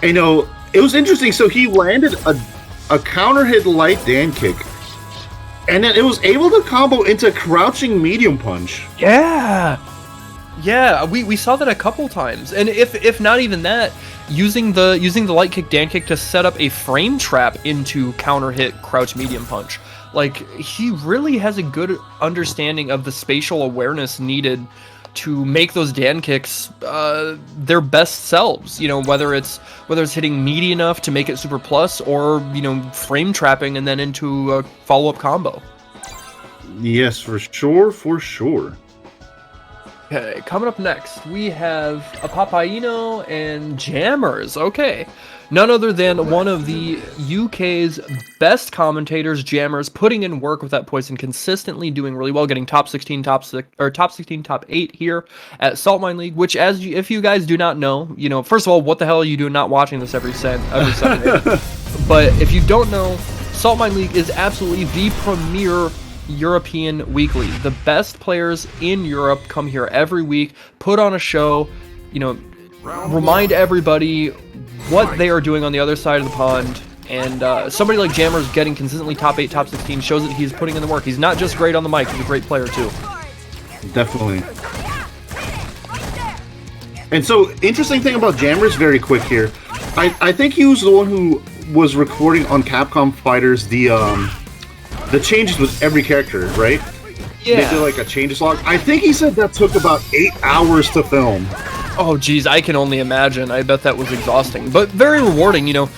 You know, it was interesting. So he landed a counter hit light Dan kick, and then it was able to combo into crouching medium punch. Yeah, we saw that a couple times, and if not even that, using the light kick Dan kick to set up a frame trap into counter hit crouch medium punch. Like, he really has a good understanding of the spatial awareness needed to make those Dan kicks their best selves. You know, whether it's hitting meaty enough to make it super plus, or, you know, frame trapping and then into a follow-up combo. Yes, for sure. Okay, coming up next, we have a Papaino and Jammers. Okay. None other than one of the UK's best commentators, Jammers, putting in work with that Poison, consistently doing really well, getting top 16, top 8 here at Saltmine League, which, if you guys do not know, you know, first of all, what the hell are you doing not watching this every Sunday? But if you don't know, Saltmine League is absolutely the premier European weekly. The best players in Europe come here every week, put on a show, you know, remind everybody what they are doing on the other side of the pond, and somebody like Jammers getting consistently top 8, top 16 shows that he's putting in the work. He's not just great on the mic, he's a great player too. Definitely. And so, interesting thing about Jammers, very quick here, I think he was the one who was recording on Capcom Fighters the changes with every character, right? Yeah. They did like a changes log. I think he said that took about 8 hours to film. Oh geez, I can only imagine. I bet that was exhausting, but very rewarding. You know,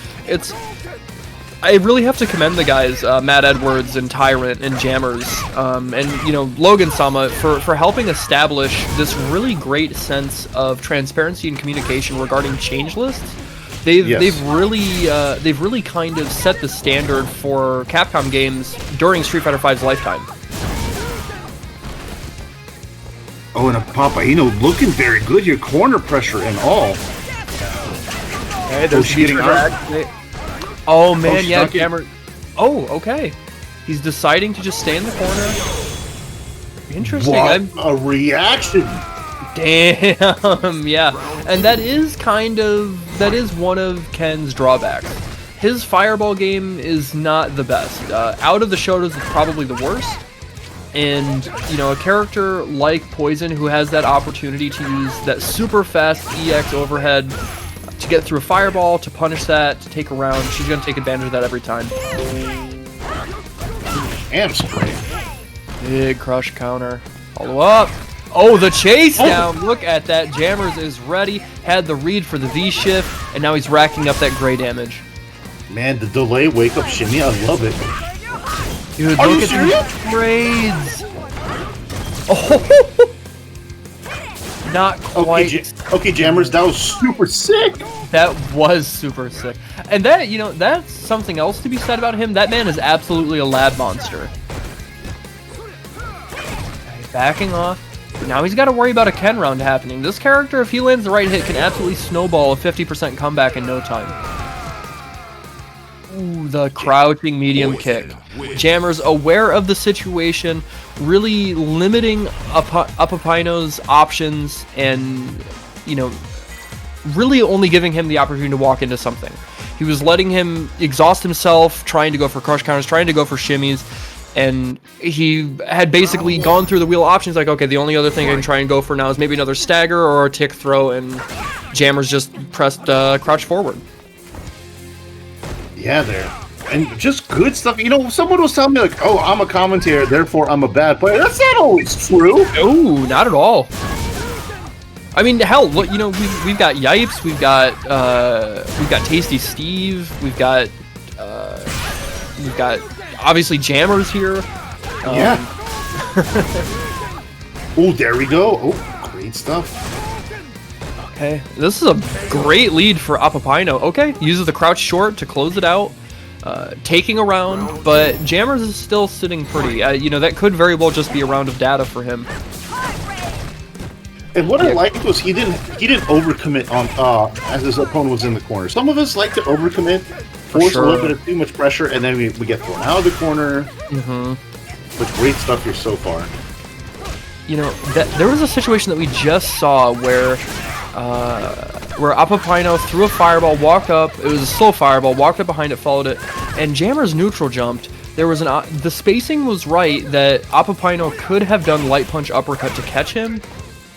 I really have to commend the guys, Matt Edwards and Tyrant and Jammers, and, you know, Logan Sama for helping establish this really great sense of transparency and communication regarding change lists. They've really kind of set the standard for Capcom games during Street Fighter V's lifetime. Oh, and a Papaino looking very good here, corner pressure and all. Okay, there's getting out. Oh man, yeah, Jammer. Oh, okay. He's deciding to just stay in the corner. Interesting. What a reaction! Damn, yeah. And that is one of Ken's drawbacks. His fireball game is not the best. Out of the Shotos, it's probably the worst. And, you know, a character like Poison, who has that opportunity to use that super fast EX overhead to get through a fireball, to punish that, to take a round, she's going to take advantage of that every time. And spray. Big crush counter. Follow up. Oh, the chase down. Look at that. Jammers is ready. Had the read for the V-shift, and now he's racking up that gray damage. Man, the delay wake-up shimmy, I love it. Dude, Are look you at serious? these trades. Oh, not quite. Okay, Jammers, that was super sick. That was super sick. And that, that's something else to be said about him. That man is absolutely a lab monster. Okay, backing off. Now he's got to worry about a Ken round happening. This character, if he lands the right hit, can absolutely snowball a 50% comeback in no time. Ooh, the crouching medium kick. Jammers aware of the situation, really limiting Apopino's options and, really only giving him the opportunity to walk into something. He was letting him exhaust himself, trying to go for crush counters, trying to go for shimmies, and he had basically gone through the wheel of options like, okay, the only other thing I can try and go for now is maybe another stagger or a tick throw, and Jammers just pressed crouch forward. Yeah, there. And just good stuff. Someone was telling me, like, oh, I'm a commentator, therefore I'm a bad player. That's not always true. No, not at all. I mean, hell, look, we've got Yipes, we've got Tasty Steve, we've got obviously Jammers here. Yeah. Oh, there we go. Oh, great stuff. Okay, this is a great lead for Apopino. Okay, uses the crouch short to close it out, taking a round, but Jammers is still sitting pretty. That could very well just be a round of data for him. And what I liked was he didn't overcommit on as his opponent was in the corner. Some of us like to overcommit, force a little bit of too much pressure, and then we get thrown out of the corner. Mm-hmm. But great stuff here so far. There was a situation that we just saw where Apopino threw a fireball, walked up. It was a slow fireball, walked up behind it, followed it, and Jammers neutral jumped. There was the spacing was right that Apopino could have done light punch uppercut to catch him.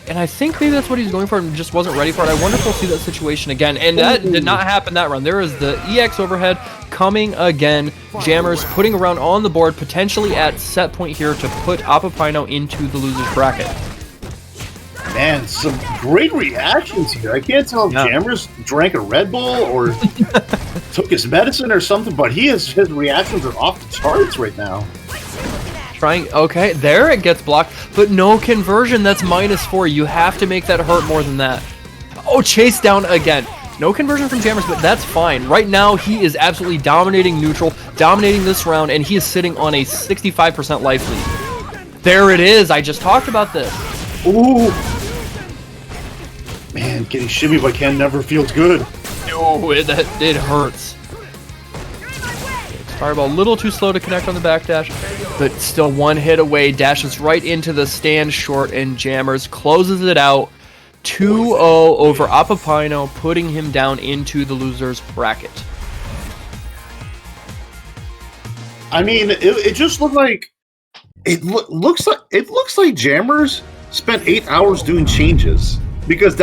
And I think maybe that's what he's going for and just wasn't ready for it. I wonder if we'll see that situation again. And that did not happen that round. There is the EX overhead coming again. Jammers putting a round on the board, potentially at set point here to put Apopino into the loser's bracket. Man, some great reactions here. I can't tell if Jammers drank a Red Bull or took his medicine or something, but his reactions are off the charts right now. Okay, there it gets blocked, but no conversion. That's -4. You have to make that hurt more than that. Oh, chase down again. No conversion from Jammers, but that's fine. Right now, he is absolutely dominating neutral, dominating this round, and he is sitting on a 65% life lead. There it is. I just talked about this. Ooh. Man, getting shimmy by Ken never feels good. No, it hurts. Fireball a little too slow to connect on the backdash, but still one hit away, dashes right into the stand short, and Jammers closes it out 2-0 over Apopino, putting him down into the loser's bracket. I mean, it just looked like looks like Jammers spent 8 hours doing changes, because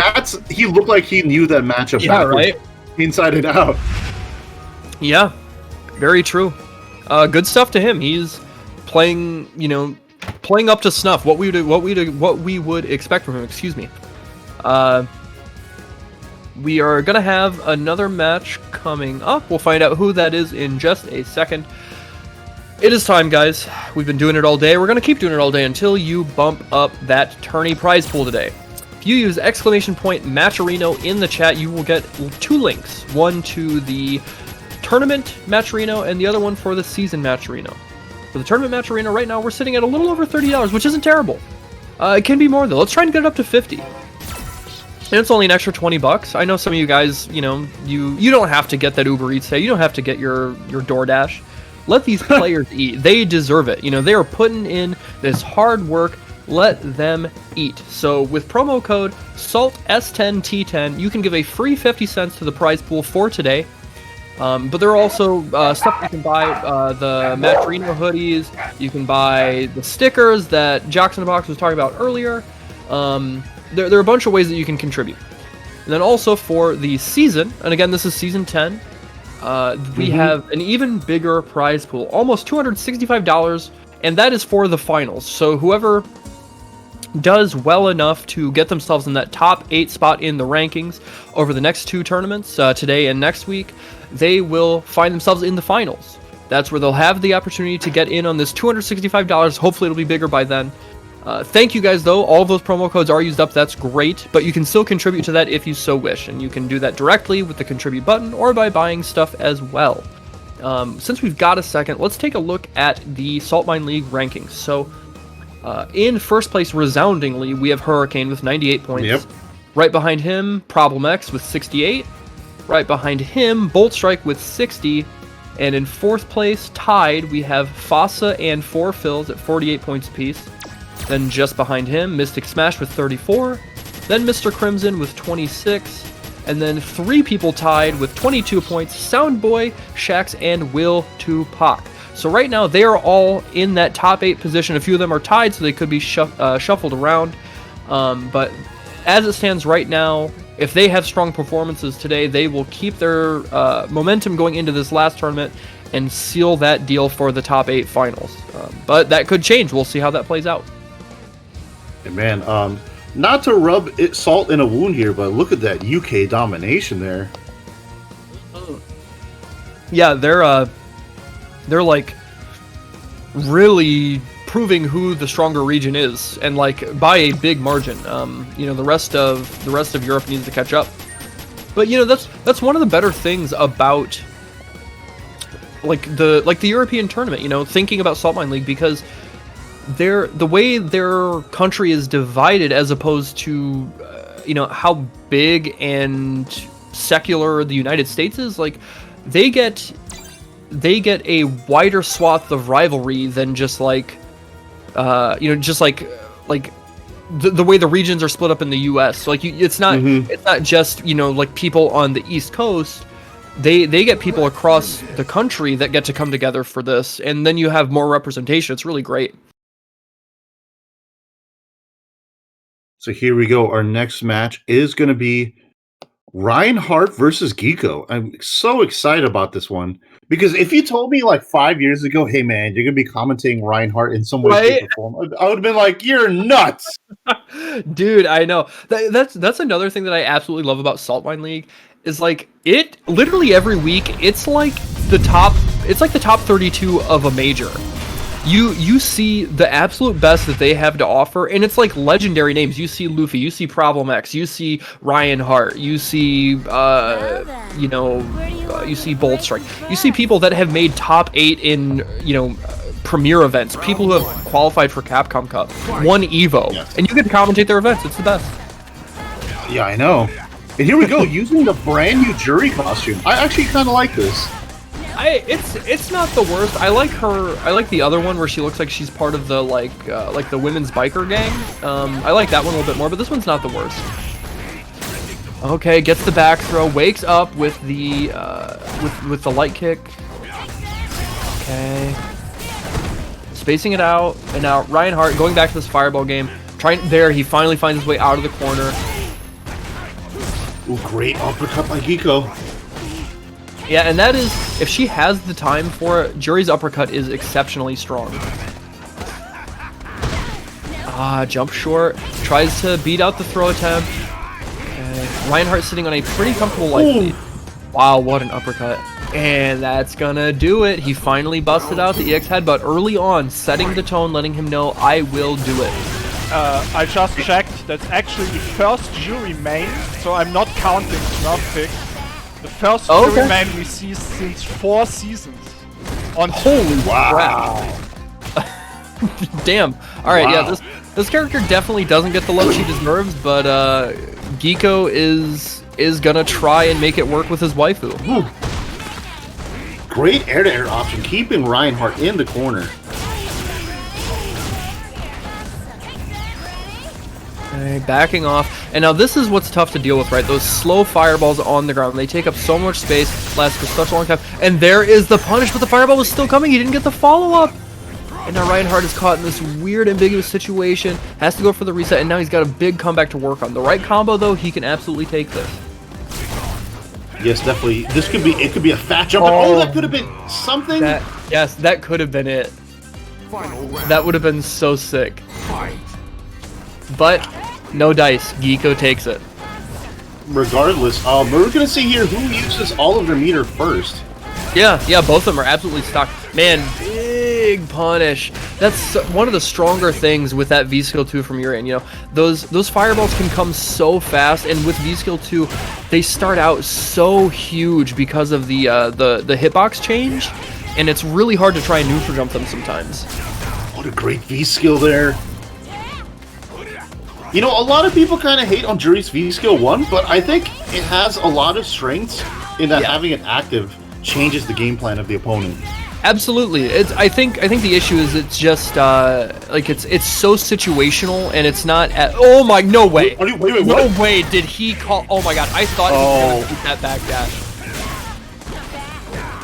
he looked like he knew that matchup backwards, inside and out. Yeah. Very true. Good stuff to him. He's playing, playing up to snuff. What we would expect from him. Excuse me. We are gonna have another match coming up. We'll find out who that is in just a second. It is time, guys. We've been doing it all day. We're gonna keep doing it all day until you bump up that tourney prize pool today. If you use !Matcherino in the chat, you will get 2 links. One to the tournament Matcherino and the other one for the season Matcherino. For the tournament Matcherino, right now we're sitting at a little over $30, which isn't terrible. It can be more though. Let's try and get it up to 50. And it's only an extra $20. I know some of you guys, you don't have to get that Uber Eats today. You don't have to get your DoorDash. Let these players eat. They deserve it. They are putting in this hard work. Let them eat. So with promo code SALT10T10, you can give a free 50 cents to the prize pool for today. But there are also stuff you can buy, the Matcherino hoodies, you can buy the stickers that Jocks in the Box was talking about earlier. There are a bunch of ways that you can contribute. And then also for the season, and again, this is season 10, we have an even bigger prize pool, almost $265, and that is for the finals. So whoever does well enough to get themselves in that top 8 spot in the rankings over the next 2 tournaments, today and next week, they will find themselves in the finals. That's where they'll have the opportunity to get in on this $265. Hopefully it'll be bigger by then. Thank you guys, though. All of those promo codes are used up. That's great. But you can still contribute to that if you so wish. And you can do that directly with the contribute button or by buying stuff as well. Since we've got a second, let's take a look at the Saltmine League rankings. So, in first place, resoundingly, we have Hurricane with 98 points. Yep. Right behind him, Problem X with 68. Right behind him, Bolt Strike with 60. And in fourth place, tied, we have Fossa and 4 Fills at 48 points apiece. Then just behind him, Mystic Smash with 34. Then Mr. Crimson with 26. And then 3 people tied with 22 points, Soundboy, Shax, and Will Tupac. So right now, they are all in that top 8 position. A few of them are tied, so they could be shuffled around. But as it stands right now, if they have strong performances today, they will keep their momentum going into this last tournament and seal that deal for the top 8 finals. But that could change. We'll see how that plays out. And man, not to rub salt in a wound here, but look at that UK domination there. Yeah, they're like really proving who the stronger region is, and like by a big margin. You know, the rest of Europe needs to catch up. But you know, that's one of the better things about like the European tournament. You know, thinking about Saltmine League, because the way their country is divided, as opposed to you know, how big and secular the United States is, like they get a wider swath of rivalry than just like you know, just like the way the regions are split up in the U.S. So like it's not just, you know, like people on the East Coast. They get people across the country that get to come together for this, and then you have more representation. It's really great. So here we go. Our next match is going to be Reinhardt versus Geeko. I'm so excited about this one, because if you told me like 5 years ago, hey man, you're going to be commentating Reinhardt in some way, shape, or form, I would have been like, you're nuts. Dude, I know. That's another thing that I absolutely love about Saltmine League, is like it literally every week it's like the top 32 of a major. You see the absolute best that they have to offer, and it's like legendary names. You see Luffy, you see Problem X, you see Reinhardt, you see you know, you see Bolt Strike. You see people that have made top 8 in, you know, premier events, people who have qualified for Capcom Cup, won Evo, and you get to commentate their events. It's the best. Yeah, I know. And here we go, using the brand new jury costume. I actually kind of like this. It's not the worst. I like her. I like the other one where she looks like she's part of the like the women's biker gang. I like that one a little bit more, but this one's not the worst. Okay, gets the back throw, wakes up with the with the light kick. Okay, spacing it out, and now Reinhardt going back to this fireball game. He finally finds his way out of the corner. Ooh, great uppercut by Geeko. Yeah, and that is, if she has the time for it, Jury's uppercut is exceptionally strong. Jump short, tries to beat out the throw attempt. Okay. Reinhardt sitting on a pretty comfortable life lead. Wow, what an uppercut. And that's gonna do it. He finally busted out the EX headbutt early on, setting the tone, letting him know, I will do it. I just checked, that's actually the first jury main, so I'm not counting Smurf pick. The first jury main we see since 4 seasons. Holy crap. Damn. Alright, yeah, this character definitely doesn't get the love she deserves, but Geeko is gonna try and make it work with his waifu. Ooh. Great air-to-air option, keeping Reinhardt in the corner. Okay, backing off. And now this is what's tough to deal with, right? Those slow fireballs on the ground. They take up so much space, last for such a long time. And there is the punish, but the fireball was still coming. He didn't get the follow-up. And now Reinhardt is caught in this weird, ambiguous situation. Has to go for the reset, and now he's got a big comeback to work on. The right combo, though, he can absolutely take this. Yes, definitely. This could be, it could be a fat jump. Oh, that could have been something. Yes, that could have been it. That would have been so sick. But no dice. Geeko takes it. Regardless, we're going to see here who uses all of their meter first. Yeah, both of them are absolutely stocked. Man, big punish. That's one of the stronger things with that V-Skill 2 from Urian. You know, those fireballs can come so fast, and with V-Skill 2, they start out so huge because of the hitbox change, and it's really hard to try and neutral jump them sometimes. What a great V-Skill there. You know, a lot of people kind of hate on Juri's V-Skill 1, but I think it has a lot of strengths in that having it active changes the game plan of the opponent. Absolutely. I think the issue is it's just like it's so situational, and it's not at oh my no way. Wait, no what? way did he call oh my god, I thought he was gonna shoot that back dash.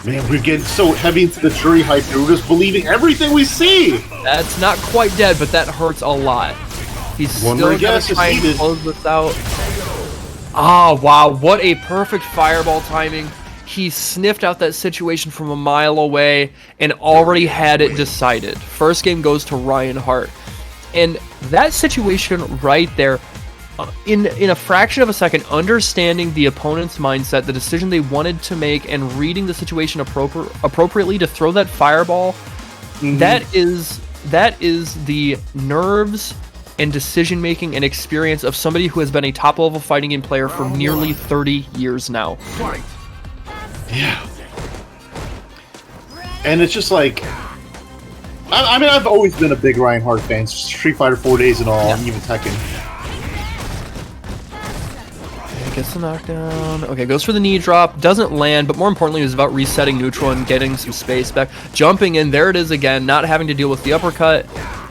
Man, we're getting so heavy into the Juri hype, we're just believing everything we see. That's not quite dead, but that hurts a lot. He's still gonna try and close this out. Ah, wow, what a perfect fireball timing. He sniffed out that situation from a mile away and already had it decided. First game goes to Reinhardt. And that situation right there, in a fraction of a second, understanding the opponent's mindset, the decision they wanted to make, and reading the situation appropriately to throw that fireball, that is the nerves and decision-making and experience of somebody who has been a top-level fighting game player for nearly 30 years now. Yeah. And it's just like... I mean, I've always been a big Reinhardt fan. Street Fighter 4 Days and all, and even Tekken. Okay, gets the knockdown. Okay, goes for the knee drop. Doesn't land, but more importantly, it was about resetting neutral and getting some space back. Jumping in, there it is again, not having to deal with the uppercut.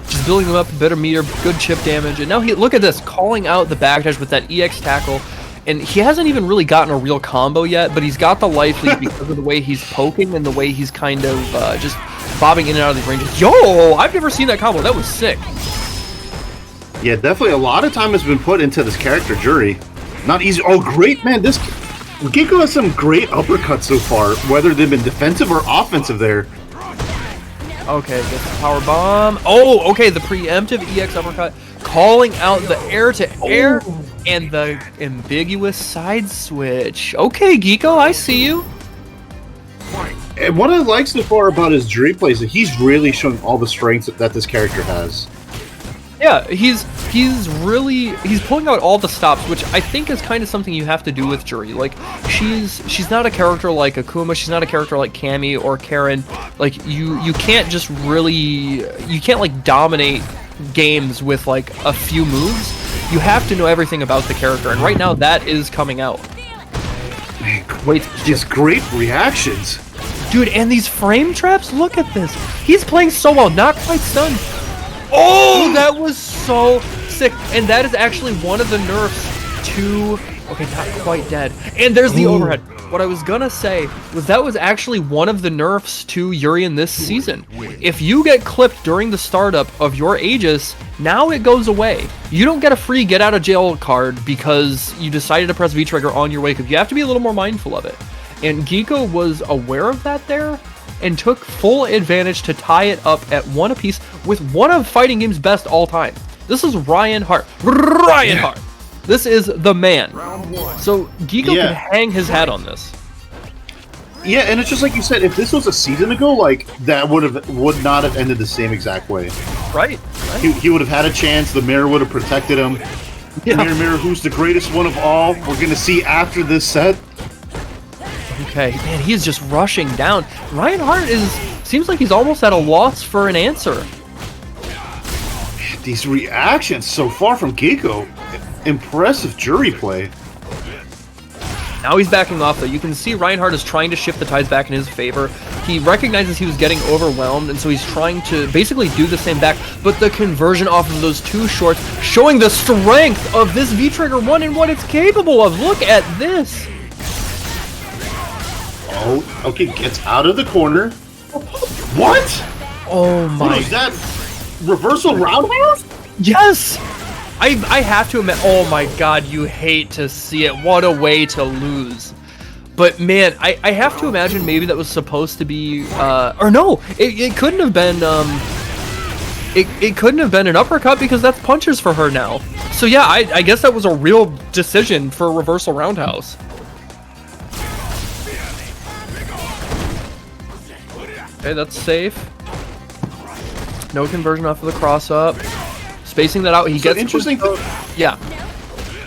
Just building them up, better meter, good chip damage. And now look at this, calling out the backdash with that EX tackle. And he hasn't even really gotten a real combo yet, but he's got the life lead because of the way he's poking and the way he's kind of just bobbing in and out of these ranges. Yo, I've never seen that combo. That was sick. Yeah, definitely a lot of time has been put into this character, Juri. Not easy. Oh, great, man. This Geeko has some great uppercuts so far, whether they've been defensive or offensive there. Okay, gets the power bomb. Oh, okay, the preemptive EX uppercut. Calling out the air-to-air and the ambiguous side switch. Okay, Geeko, I see you. And what I like so far about his Juri play is that he's really showing all the strengths that this character has. Yeah, he's pulling out all the stops, which I think is kind of something you have to do with Juri. Like, she's not a character like Akuma, she's not a character like Cammy or Karen. Like, you can't just really, you can't like dominate games with like a few moves. You have to know everything about the character, and right now that is coming out. Man, wait, just great reactions. Dude, and these frame traps, look at this. He's playing so well, not quite stunned. Oh, that was so sick. And that is actually one of the nerfs to... Okay, not quite dead. And there's the overhead. What I was gonna say was that was actually one of the nerfs to Urian this season. If you get clipped during the startup of your Aegis, now it goes away. You don't get a free get out of jail card because you decided to press V-Trigger on your wake up. You have to be a little more mindful of it. And Geeko was aware of that there, and took full advantage to tie it up at one apiece with one of fighting game's best all time. This is Reinhardt. Reinhardt! This is the man. So Geeko can hang his hat on this. Yeah, and it's just like you said, if this was a season ago, like, that would not have ended the same exact way. Right. He would have had a chance, the mirror would have protected him. Yeah. Mirror, who's the greatest one of all, we're gonna see after this set. Okay, man, he is just rushing down. Reinhardt seems like he's almost at a loss for an answer. Man, these reactions so far from Geeko, impressive Juri play. Now he's backing off, though. You can see Reinhardt is trying to shift the tides back in his favor. He recognizes he was getting overwhelmed, and so he's trying to basically do the same back, but the conversion off of those two shorts, showing the strength of this V-Trigger 1 and what it's capable of. Look at this. Oh, okay, gets out of the corner. What? Oh my... What is that? Reversal roundhouse? Yes! I have to admit, oh my god, you hate to see it. What a way to lose. But man, I have to imagine maybe that was supposed to be, or no, it couldn't have been, it couldn't have been an uppercut because that's punches for her now. So yeah, I guess that was a real decision for a reversal roundhouse. Okay, that's safe. No conversion off of the cross up. Spacing that out. He gets interesting. Yeah.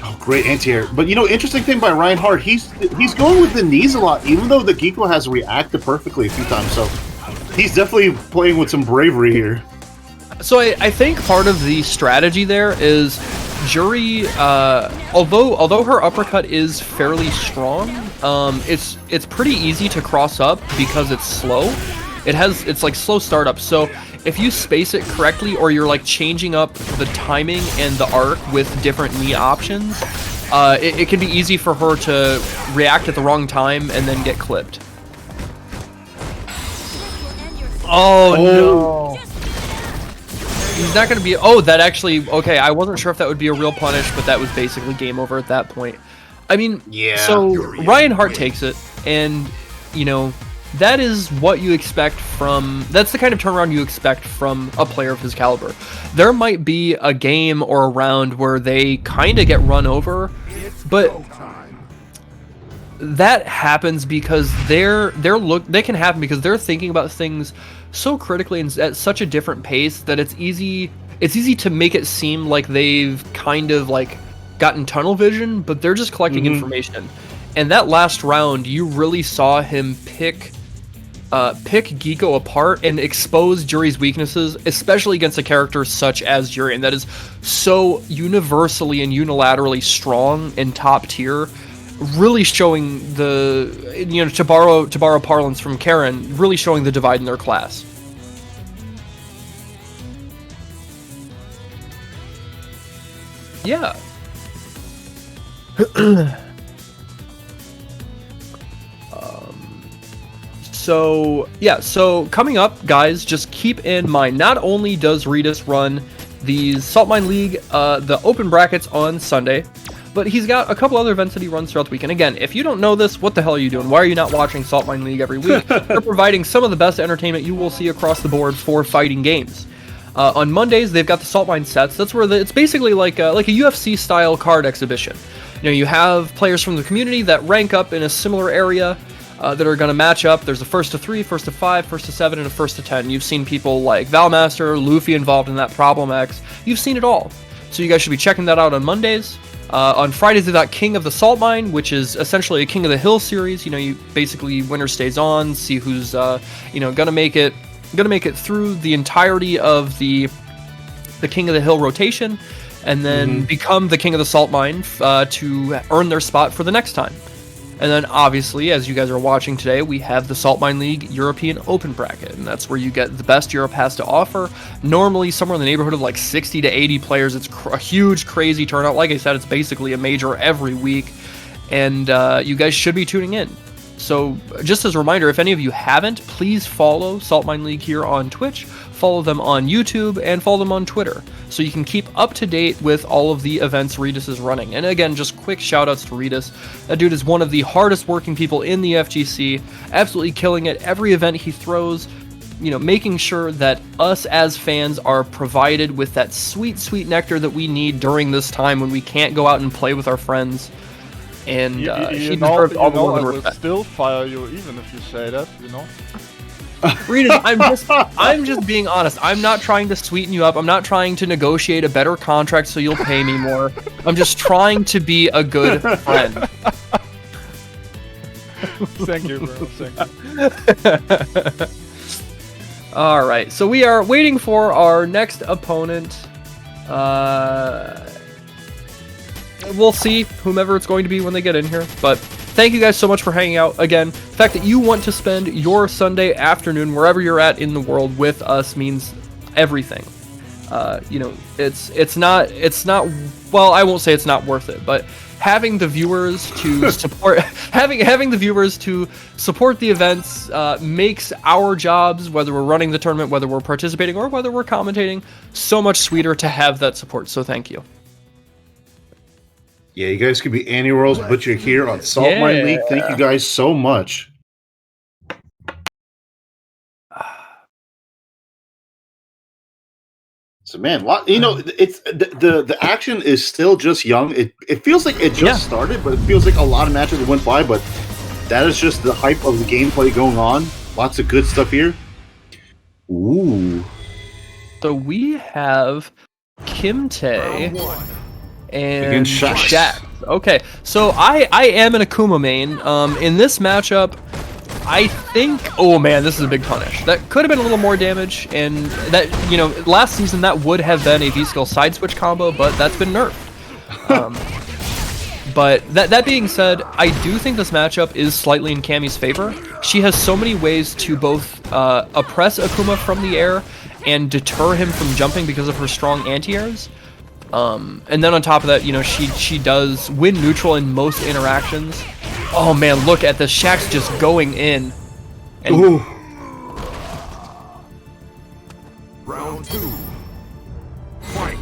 Oh, great anti-air. But interesting thing by Reinhardt, he's going with the knees a lot, even though the Geeko has reacted perfectly a few times. So he's definitely playing with some bravery here. So I think part of the strategy there is Jury, although her uppercut is fairly strong, it's pretty easy to cross up because it's slow. It's like slow startup. So if you space it correctly, or you're like changing up the timing and the arc with different knee options, it can be easy for her to react at the wrong time and then get clipped. Oh no. He's not going to be... Oh, that actually... Okay, I wasn't sure if that would be a real punish, but that was basically game over at that point. I mean, yeah. So Reinhardt takes it, and, that is what you expect from... That's the kind of turnaround you expect from a player of his caliber. There might be a game or a round where they kind of get run over, but... That happens because they can happen because they're thinking about things so critically and at such a different pace that it's easy to make it seem like they've kind of like gotten tunnel vision, but they're just collecting information. And that last round, you really saw him pick Geeko apart and expose Jury's weaknesses, especially against a character such as Jury, and that is so universally and unilaterally strong and top tier. Really showing the, to borrow parlance from Karen, really showing the divide in their class. Yeah. So coming up, guys, just keep in mind, not only does Redis run the Saltmine League, the open brackets on Sunday, but he's got a couple other events that he runs throughout the weekend. Again, if you don't know this, what the hell are you doing? Why are you not watching Saltmine League every week? They're providing some of the best entertainment you will see across the board for fighting games. On Mondays, they've got the Saltmine sets. That's where it's basically like a UFC-style card exhibition. You have players from the community that rank up in a similar area that are going to match up. There's a first to 3, first to 5, first to 7, and a first to 10. You've seen people like Valmaster, Luffy involved in that, Problem X. You've seen it all. So you guys should be checking that out on Mondays. On Fridays, they've got King of the Saltmine, which is essentially a King of the Hill series. You basically winner stays on, see who's gonna make it through the entirety of the King of the Hill rotation, and then become the King of the Saltmine to earn their spot for the next time. And then, obviously, as you guys are watching today, we have the Saltmine League European Open Bracket, and that's where you get the best Europe has to offer. Normally, somewhere in the neighborhood of like 60 to 80 players. It's a huge, crazy turnout. Like I said, it's basically a major every week, and you guys should be tuning in. So, just as a reminder, if any of you haven't, please follow Saltmine League here on Twitch, follow them on YouTube, and follow them on Twitter, so you can keep up to date with all of the events Redis is running. And again, just quick shoutouts to Redis. That dude is one of the hardest working people in the FGC, absolutely killing it every event he throws, making sure that us as fans are provided with that sweet, sweet nectar that we need during this time when we can't go out and play with our friends. And he deserves all the love and respect. I will still fire you even if you say that, Redis, I'm just being honest. I'm not trying to sweeten you up. I'm not trying to negotiate a better contract so you'll pay me more. I'm just trying to be a good friend. Thank you, bro. Thank you. All right, so we are waiting for our next opponent. We'll see whomever it's going to be when they get in here, but thank you guys so much for hanging out. Again, the fact that you want to spend your Sunday afternoon wherever you're at in the world with us means everything. It's not well, I won't say it's not worth it, but having the viewers to support having the viewers to support the events makes our jobs, whether we're running the tournament, whether we're participating, or whether we're commentating, so much sweeter to have that support. So thank you. Yeah, you guys could be Annie Rolls, but you're here on Saltmine League. Thank you guys so much. So, man, it's the action is still just young. It feels like it just started, but it feels like a lot of matches went by. But that is just the hype of the gameplay going on. Lots of good stuff here. Ooh. So we have Kimte and Against Shax. Shax. Okay, so I am an Akuma main. In this matchup, I think, oh man, this is a big punish. That could have been a little more damage, and that, you know, last season that would have been a V-skill side switch combo, but that's been nerfed. But that being said, I do think this matchup is slightly in Cammy's favor. She has so many ways to both oppress Akuma from the air and deter him from jumping because of her strong anti-airs. And then on top of that, you know, she does win neutral in most interactions. Oh man, look at this. Shax just going in. And Ooh. Round 2. Fight.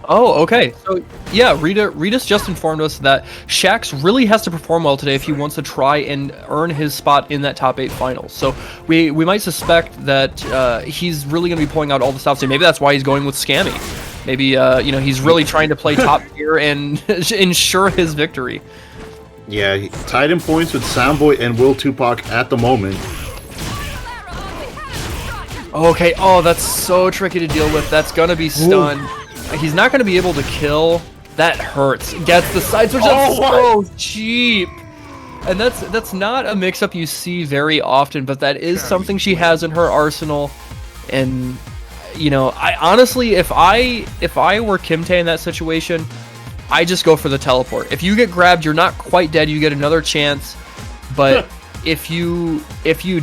oh, okay. So yeah, Rita's just informed us that Shax really has to perform well today if he wants to try and earn his spot in that top 8 finals. So we might suspect that he's really going to be pulling out all the stops. So maybe that's why he's going with Scammy. Maybe you know, he's really trying to play top tier and ensure his victory. Yeah, tied in points with Soundboy and Will Tupac at the moment. Okay, oh, that's so tricky to deal with. That's gonna be stun. Ooh. He's not gonna be able to kill. That hurts. Gets the side switch. That's so cheap. And that's not a mix-up you see very often, but that is something she has in her arsenal. And you know, I honestly, if I were Kimte in that situation, I just go for the teleport. If you get grabbed, you're not quite dead. You get another chance, but if you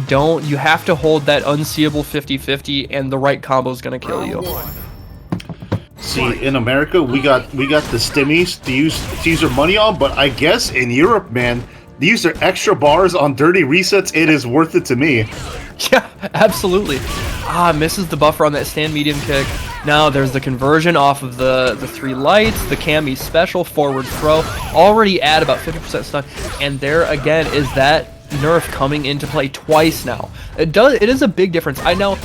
don't, you have to hold that unseeable 50-50, and the right combo is gonna kill you. See, in America, we got the stimmies to use their money on, but I guess in Europe, man, they use their extra bars on dirty resets. It is worth it to me. Yeah, absolutely. Misses the buffer on that stand medium kick. Now there's the conversion off of the 3 lights, the Cammy special, forward throw, already at about 50% stun, and there again is that nerf coming into play twice now. It is a big difference. I know,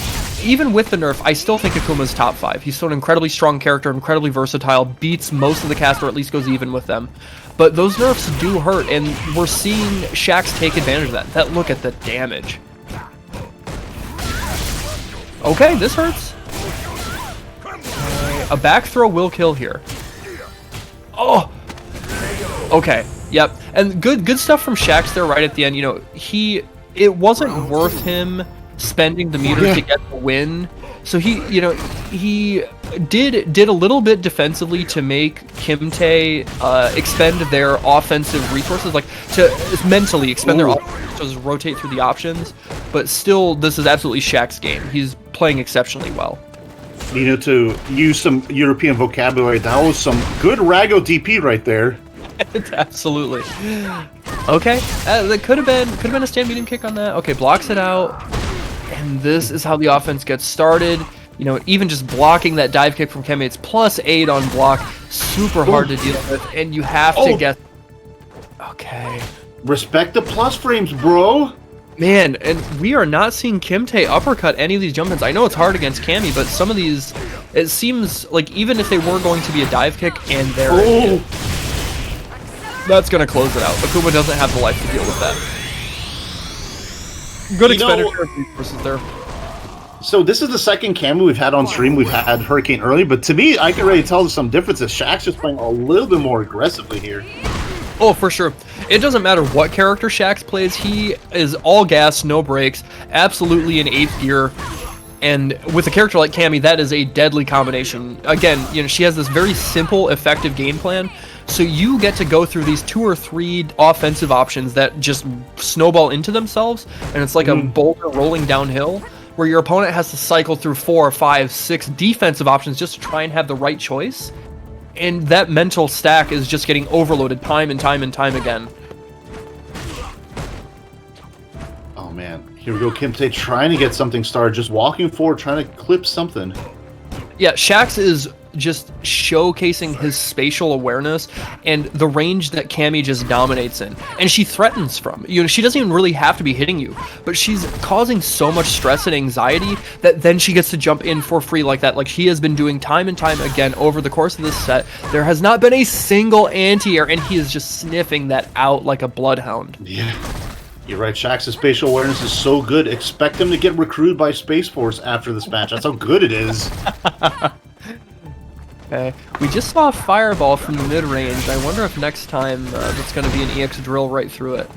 even with the nerf, I still think Akuma's top 5. He's still an incredibly strong character, incredibly versatile, beats most of the cast, or at least goes even with them. But those nerfs do hurt, and we're seeing Shax take advantage of that. Look at the damage. Okay, this hurts. A back throw will kill here. Oh! Okay, yep. And good stuff from Shax there right at the end. You know, it wasn't worth him spending the meter to get the win. So he did a little bit defensively to make Kimte expend their offensive resources, like to mentally expend their offensive resources, rotate through the options. But still, this is absolutely Shaq's game. He's playing exceptionally well. You know, to use some European vocabulary, that was some good Rago DP right there. Absolutely. Okay, that could have been a stand medium kick on that. Okay, blocks it out, and this is how the offense gets started. You know, even just blocking that dive kick from Kemi, it's +8 on block, super hard to deal with, and you have to get. Okay. Respect the plus frames, bro. Man, and we are not seeing Kimte uppercut any of these jump ins. I know it's hard against Cammy, but some of these, it seems like even if they were going to be a dive kick and they're that's going to close it out. Akuma doesn't have the life to deal with that. Good expenditure of resources there. So this is the second Cammy we've had on stream. We've had Hurricane early, but to me, I can already tell there's some differences. Shaq's just playing a little bit more aggressively here. Oh, for sure. It doesn't matter what character Shax plays. He is all gas, no brakes, absolutely in 8th gear. And with a character like Cammy, that is a deadly combination. Again, you know, she has this very simple, effective game plan. So you get to go through these 2 or 3 offensive options that just snowball into themselves. And it's like a boulder rolling downhill, where your opponent has to cycle through 4, 5, 6 defensive options just to try and have the right choice. And that mental stack is just getting overloaded time and time and time again. Oh man, here we go. Kimte trying to get something started, just walking forward, trying to clip something. Yeah, Shax is just showcasing his spatial awareness and the range that Cammy just dominates in. And she threatens from. You know, she doesn't even really have to be hitting you, but she's causing so much stress and anxiety that then she gets to jump in for free like that, like she has been doing time and time again over the course of this set. There has not been a single anti-air, and he is just sniffing that out like a bloodhound. Yeah. You're right, Shax's spatial awareness is so good. Expect him to get recruited by Space Force after this match. That's how good it is. Okay, we just saw a fireball from the mid-range. I wonder if next time that's going to be an EX drill right through it.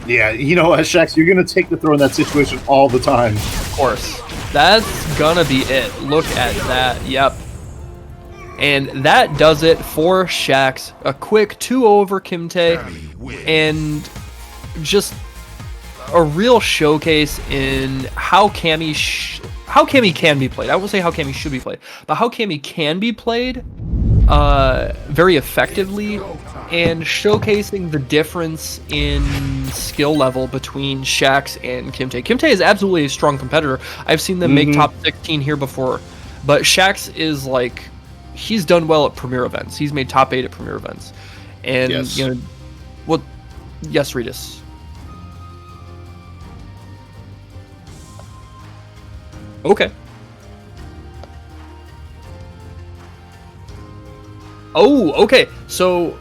Yeah, you know, as Shax, you're going to take the throw in that situation all the time. Of course. That's gonna be it. Look at that. Yep. And that does it for Shax. A quick 2 over Kimte. And just a real showcase in how Cammy can be played. I won't say how Cammy should be played, but how Cammy can be played very effectively, and showcasing the difference in skill level between Shax and Kimte. Kimte is absolutely a strong competitor. I've seen them make top 16 here before, but Shax is like, he's done well at premier events. He's made top 8 at premier events. And, yes. You know, well, yes, Regis. Okay. Oh, okay. So,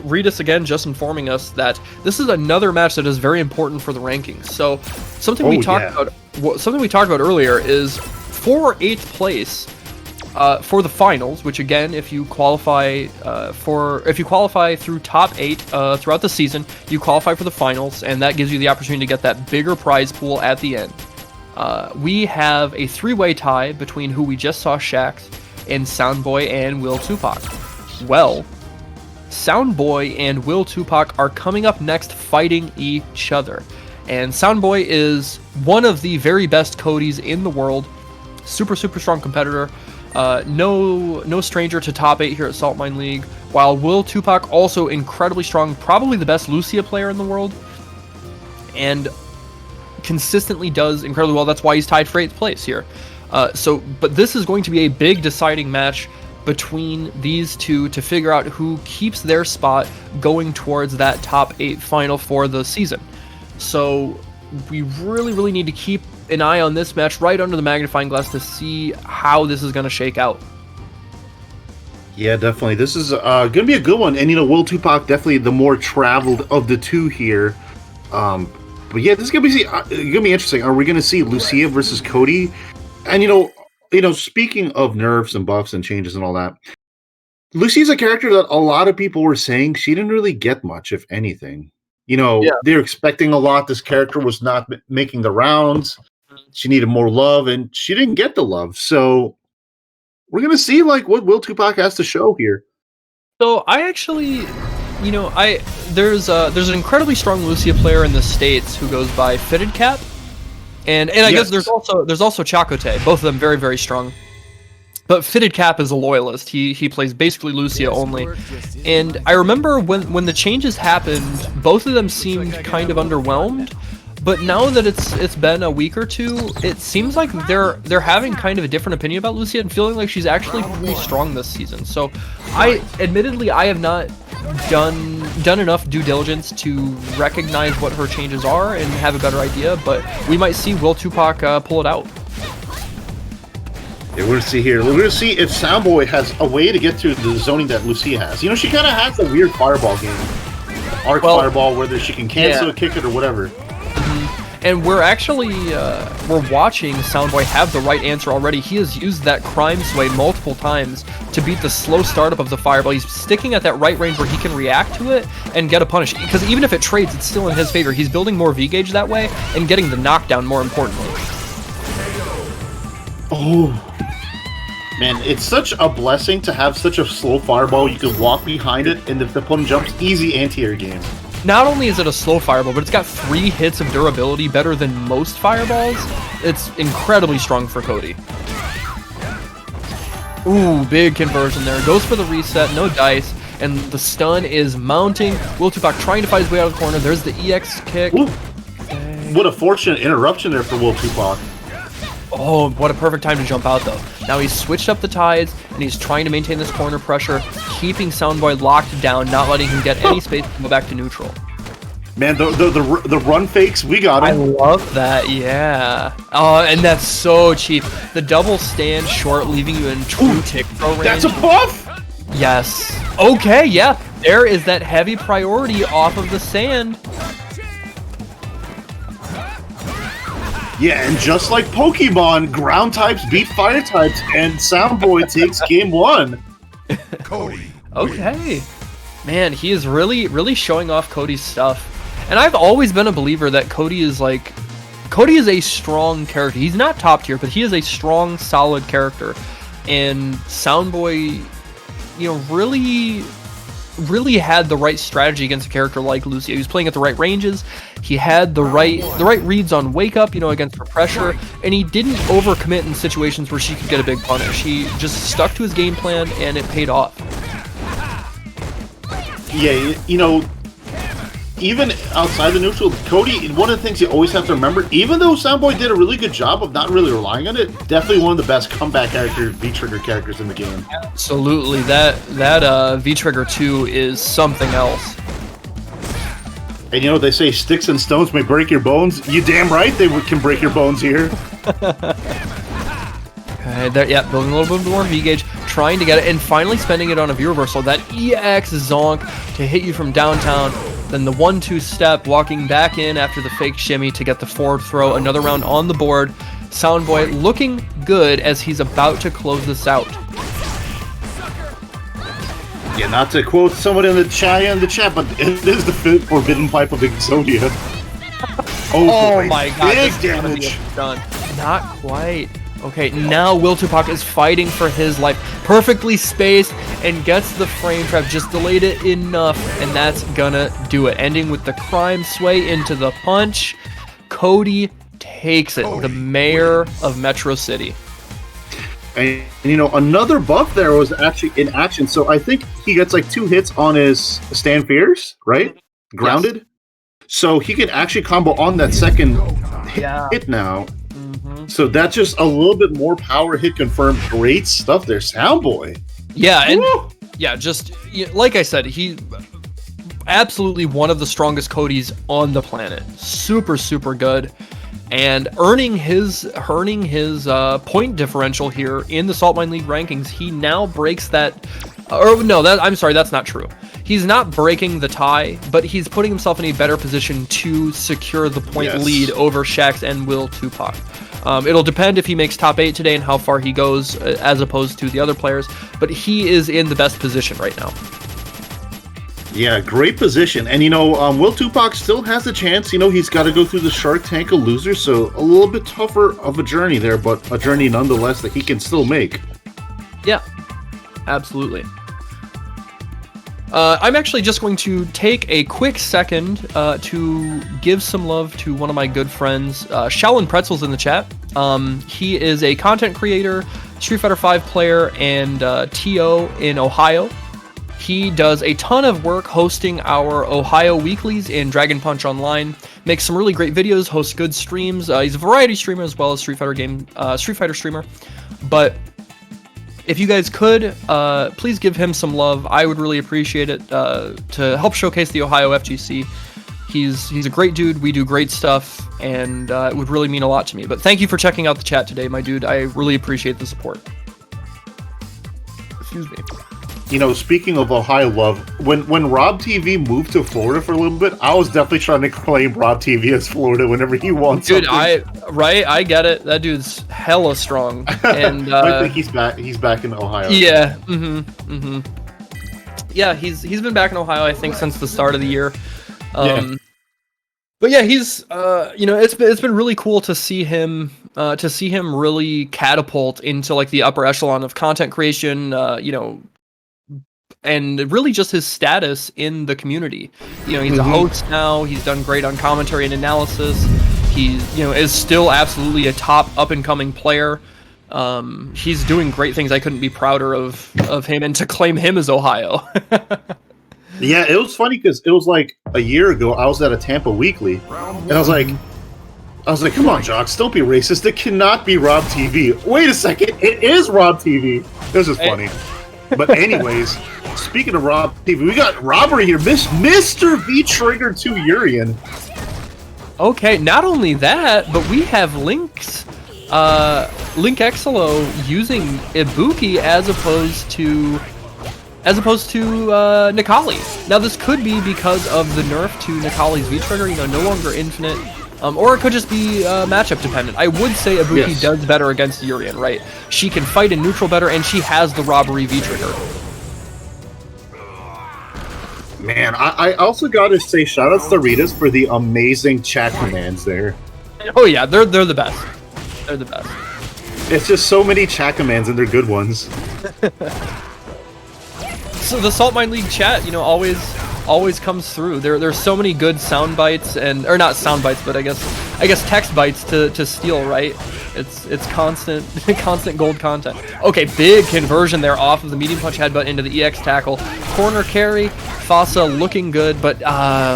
read us again, just informing us that this is another match that is very important for the rankings. So, something we talked about earlier is for 8th place for the finals. Which again, if you qualify through top 8 throughout the season, you qualify for the finals, and that gives you the opportunity to get that bigger prize pool at the end. We have a 3-way tie between who we just saw, Shax, and Soundboy and Will Tupac. Well, Soundboy and Will Tupac are coming up next fighting each other. And Soundboy is one of the very best Codys in the world. Super strong competitor. No stranger to top 8 here at Saltmine League. While Will Tupac, also incredibly strong, probably the best Lucia player in the world. And consistently does incredibly well. That's why he's tied for 8th place here. But this is going to be a big deciding match between these two to figure out who keeps their spot going towards that top 8 final for the season. So we really need to keep an eye on this match right under the magnifying glass to see how this is going to shake out. Yeah, definitely. This is going to be a good one. And, you know, Will Tupac definitely the more traveled of the two here. But yeah, this is gonna be interesting. Are we gonna see Lucia versus Cody? And you know, speaking of nerfs and buffs and changes and all that, Lucia's a character that a lot of people were saying she didn't really get much, if anything. You know, they're expecting a lot. This character was not making the rounds. She needed more love, and she didn't get the love. So we're gonna see like what Will Tupac has to show here. So I actually, you know, there's an incredibly strong Lucia player in the States who goes by Fitted Cap, and I guess there's also Chacote. Both of them very strong. But Fitted Cap is a loyalist. He plays basically Lucia only. And I remember when the changes happened, both of them seemed kind of underwhelmed. But now that it's been a week or two, it seems like they're having kind of a different opinion about Lucia and feeling like she's actually pretty strong this season. So I have not done enough due diligence to recognize what her changes are and have a better idea, but we might see Will Tupac pull it out. Yeah, we're going to see here. We're going to see if Soundboy has a way to get through the zoning that Lucia has. You know, she kind of has a weird fireball game. Arc fireball, whether she can cancel it, kick it, or whatever. And we're actually, we're watching Soundboy have the right answer already. He has used that crime sway multiple times to beat the slow startup of the fireball. He's sticking at that right range where he can react to it and get a punish. Because even if it trades, it's still in his favor. He's building more V-gauge that way and getting the knockdown more importantly. Oh. Man, it's such a blessing to have such a slow fireball. You can walk behind it and if the opponent jumps, easy anti-air game. Not only is it a slow fireball, but it's got 3 hits of durability, better than most fireballs. It's incredibly strong for Cody. Ooh, big conversion there. Goes for the reset, no dice, and the stun is mounting. Will Tupac trying to fight his way out of the corner. There's the EX kick. Ooh. What a fortunate interruption there for Will Tupac. Oh, what a perfect time to jump out, though. Now he's switched up the tides, and he's trying to maintain this corner pressure, keeping Soundboy locked down, not letting him get any space to go back to neutral. Man, the run fakes, we got him. I love that, yeah. And that's so cheap. The double stand short, leaving you in true tick throw range. That's a buff! Yes. Okay, yeah. There is that heavy priority off of the sand. Yeah, and just like Pokemon, ground types beat fire types, and Soundboy takes game 1. Cody. Okay. Man, he is really showing off Cody's stuff. And I've always been a believer that Cody is a strong character. He's not top tier, but he is a strong, solid character. And Soundboy, you know, really had the right strategy against a character like Lucio. He was playing at the right ranges. He had the right reads on wake up, you know, against her pressure, and he didn't overcommit in situations where she could get a big punish. He just stuck to his game plan, and it paid off. Yeah, you know, even outside the neutral, Cody, one of the things you always have to remember, even though Soundboy did a really good job of not really relying on it, definitely one of the best comeback characters, V-Trigger characters in the game. Absolutely. That V-Trigger 2 is something else. And you know, they say sticks and stones may break your bones. You damn right they can break your bones here. Okay, there, yeah, building a little bit more V-Gauge, trying to get it, and finally spending it on a V-Reversal. That EX Zonk to hit you from downtown. Then the 1-2 step, walking back in after the fake shimmy to get the forward throw. Another round on the board. Soundboy looking good as he's about to close this out. Yeah, not to quote someone in the chat, but it is the forbidden pipe of Exodia. Oh my god, big this is gonna be damage. done. Not quite. Okay, now Will Tupac is fighting for his life. Perfectly spaced and gets the frame trap. Just delayed it enough, and that's gonna do it. Ending with the crime sway into the punch. Cody takes it. The mayor of Metro City. And you know, another buff there was actually in action. So I think he gets like 2 hits on his Stand Fierce, right? Grounded. Yes. So he can actually combo on that second hit now. So that's just a little bit more power hit confirmed. Great stuff there, Soundboy. Yeah, and yeah, just like I said, he absolutely one of the strongest Codys on the planet. Super good, and earning his point differential here in the Saltmine League rankings. He now breaks that. Or no, I'm sorry, that's not true. He's not breaking the tie, but he's putting himself in a better position to secure the point lead over Shax and Will Tupac. It'll depend if he makes top 8 today and how far he goes as opposed to the other players, but he is in the best position right now. Yeah, great position. And you know, Will Tupac still has a chance. You know, he's got to go through the Shark Tank of losers, so a little bit tougher of a journey there, but a journey nonetheless that he can still make. Yeah, absolutely. I'm actually just going to take a quick second to give some love to one of my good friends, Shaolin Pretzels in the chat. He is a content creator, Street Fighter V player, and TO in Ohio. He does a ton of work hosting our Ohio weeklies in Dragon Punch Online, makes some really great videos, hosts good streams. He's a variety streamer as well as Street Fighter streamer. But if you guys could, please give him some love. I would really appreciate it to help showcase the Ohio FGC. He's a great dude. We do great stuff, and it would really mean a lot to me. But thank you for checking out the chat today, my dude. I really appreciate the support. Excuse me. You know, speaking of Ohio love, when Rob TV moved to Florida for a little bit, I was definitely trying to claim Rob TV as Florida whenever he wants dude, something. I get it. That dude's hella strong. And I think he's back in Ohio. Yeah. Yeah, he's been back in Ohio, I think, since the start of the year. But yeah, he's you know, it's been really cool to see him really catapult into like the upper echelon of content creation, you know, and really just his status in the community. You know, he's a host now. He's done great on commentary and analysis. He, you know, is still absolutely a top up-and-coming player. He's doing great things. I couldn't be prouder of him, and to claim him as Ohio. Yeah, it was funny because it was like a year ago. I was at a Tampa Weekly, and I was like, come on, Jocks, don't be racist. It cannot be Rob TV. Wait a second, it is Rob TV. This is funny. But anyways, speaking of Rob TV, we got Robbery here, Mr. V-Trigger 2 Urian. Okay, not only that, but we have Link Exilo using Ibuki as opposed to Nikali. Now this could be because of the nerf to Nikali's V-Trigger, you know, no longer infinite. Or it could just be matchup dependent. I would say Ibuki does better against Urian, right? She can fight in neutral better, and she has the robbery V-trigger. Man, I also gotta say, shoutouts to Ritas for the amazing chat commands there. Oh yeah, they're the best. They're the best. It's just so many chat commands, and they're good ones. So the Saltmine League chat, you know, always comes through. There's so many good sound bites or not sound bites, but I guess text bites to steal, right? It's constant gold content. Okay, big conversion there off of the medium punch headbutt into the EX tackle. Corner carry, Fasa looking good, but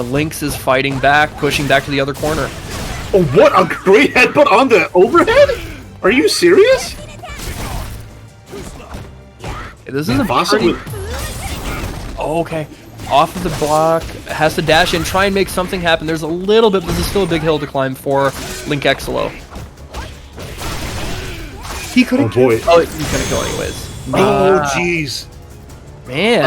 Lynx is fighting back, pushing back to the other corner. Oh, what a great headbutt on the overhead! Are you serious? Okay, this is a pretty... Oh, okay. Off of the block, has to dash in, try and make something happen. There's a little bit, but this is still a big hill to climb for Link Exolo. He couldn't kill. Oh, he couldn't kill anyways. Oh, jeez. Man.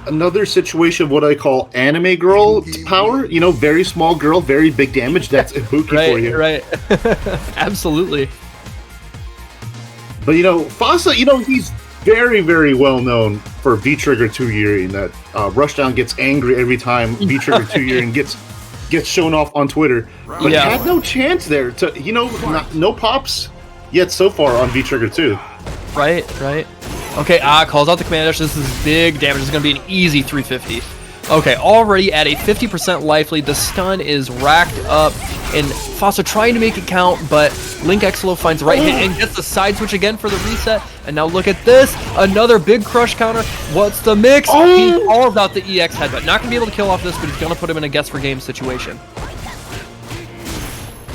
Another situation, what I call anime girl power. You know, very small girl, very big damage. That's Ibuki for you. Right. Absolutely. But, you know, Fasa, you know, he's very, very well known for V-Trigger 2 Urian. That Rushdown gets angry every time V-Trigger 2 Urian gets shown off on Twitter. But he had no chance there to, you know, no pops yet so far on V-Trigger 2. Right. Okay, calls out the command dash. This is big damage. This is going to be an easy 350. Okay, already at a 50% life lead. The stun is racked up, and Fasa trying to make it count, but Link Exolo finds the right hit and gets the side switch again for the reset. And now look at this, another big crush counter. What's the mix? He calls out the EX headbutt. Not going to be able to kill off this, but he's going to put him in a guess for game situation.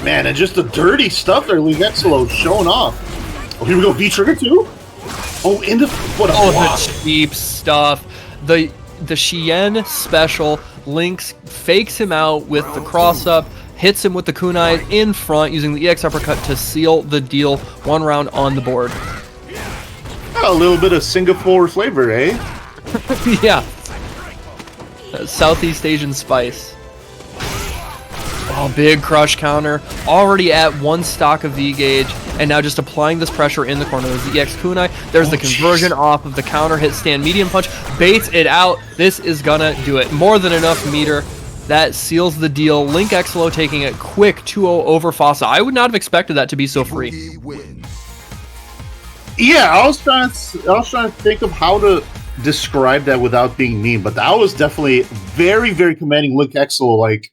Man, and just the dirty stuff there, Link Exolo showing off. Oh, here we go, V-Trigger 2? Oh, into what a block. The cheap stuff. The Shien special, Lynx fakes him out with the cross-up, hits him with the kunai in front using the EX uppercut to seal the deal. 1 round on the board. A little bit of Singapore flavor, eh? Yeah. Southeast Asian spice. Oh, big crush counter. Already at 1 stock of V-gauge, and now just applying this pressure in the corner. There's the EX kunai. There's the conversion off of the counter hit stand medium punch. Baits it out. This is gonna do it. More than enough meter. That seals the deal. Link Exolo taking it quick 2-0 over Fasa. I would not have expected that to be so free. Yeah, I was trying to think of how to describe that without being mean, but that was definitely very, very commanding. Link Exolo, like,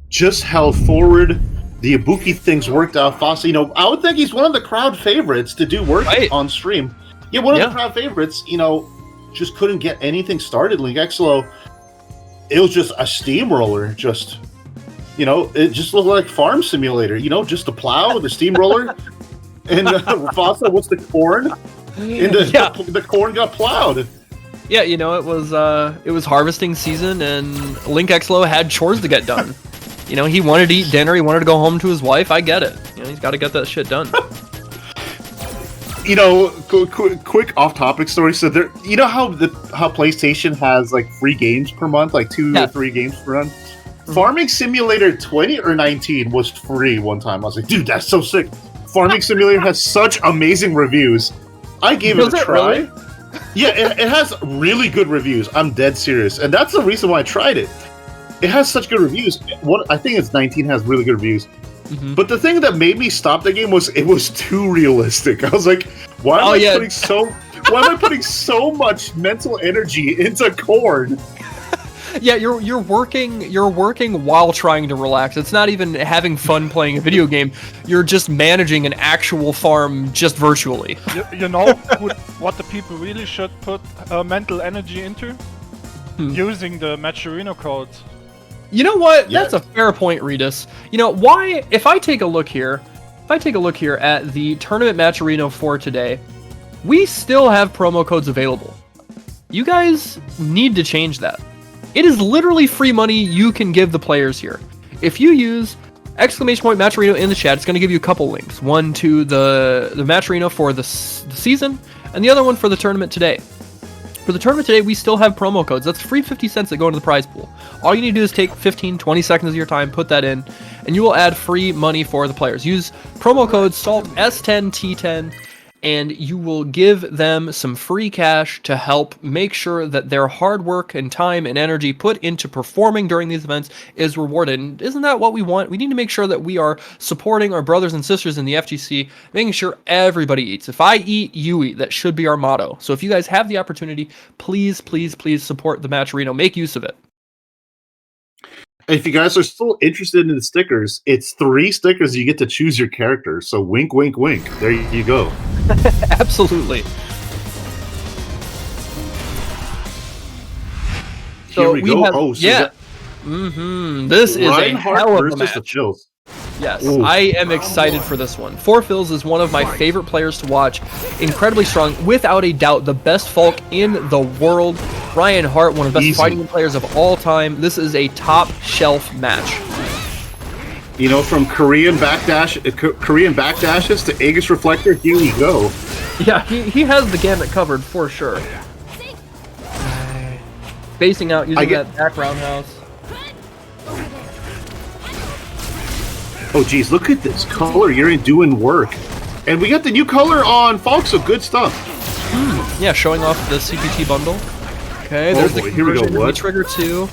just held forward. The Ibuki things worked out. Fasa, you know, I would think he's one of the crowd favorites to do work on stream. Yeah, one of the crowd favorites, you know, just couldn't get anything started. Link Exolo, it was just a steamroller. Just, you know, it just looked like Farm Simulator. You know, just the plow, the steamroller, and Fasa, what's the corn? And the corn got plowed. Yeah, you know, it was harvesting season, and Link Exolo had chores to get done. You know, he wanted to eat dinner. He wanted to go home to his wife. I get it. You know, he's got to get that shit done. You know, quick off-topic story. So there, you know how PlayStation has like free games per month, like 2 or 3 games per month. Farming Simulator 20 or 19 was free one time. I was like, dude, that's so sick. Farming Simulator has such amazing reviews. I gave it a try. Really? Yeah, it has really good reviews. I'm dead serious, and that's the reason why I tried it. It has such good reviews. I think it's 19 has really good reviews. But the thing that made me stop the game was it was too realistic. I was like, why am I putting so much mental energy into corn? Yeah, you're working while trying to relax. It's not even having fun playing a video game. You're just managing an actual farm just virtually. You know what the people really should put mental energy into? Using the Matcherino code. You know what? Yeah. That's a fair point, Redis. You know, why, if I take a look here at the tournament Matcherino for today, we still have promo codes available. You guys need to change that. It is literally free money you can give the players here. If you use !Matcherino in the chat, it's going to give you a couple links. One to the Matcherino for the season, and the other one for the tournament today. For the tournament today, we still have promo codes. That's free 50 cents that go into the prize pool. All you need to do is take 15, 20 seconds of your time, put that in, and you will add free money for the players. Use promo code SALT10T10, and you will give them some free cash to help make sure that their hard work and time and energy put into performing during these events is rewarded. And isn't that what we want? We need to make sure that we are supporting our brothers and sisters in the FGC, making sure everybody eats. If I eat, you eat. That should be our motto. So if you guys have the opportunity, please, please, please support the Match Reno. Make use of it. If you guys are still interested in the stickers, it's 3 stickers. You get to choose your character. So wink, wink, wink. There you go. Absolutely. Here we go. Have, oh, so yeah. This is Reinhardt a hell of a versus match. the Chills. Yes, Ooh. I am excited for this one. Four Fills is one of my favorite players to watch. Incredibly strong, without a doubt, the best Falk in the world. Reinhardt, one of the best fighting players of all time. This is a top shelf match. You know, from Korean backdashes to Aegis Reflector, here we go. Yeah, he has the gamut covered for sure. Spacing out using that back roundhouse. Oh geez, look at this color. You're doing work. And we got the new color on Falk, so good stuff. Yeah, showing off the CPT bundle. Okay, there's the here we go. What? Trigger 2.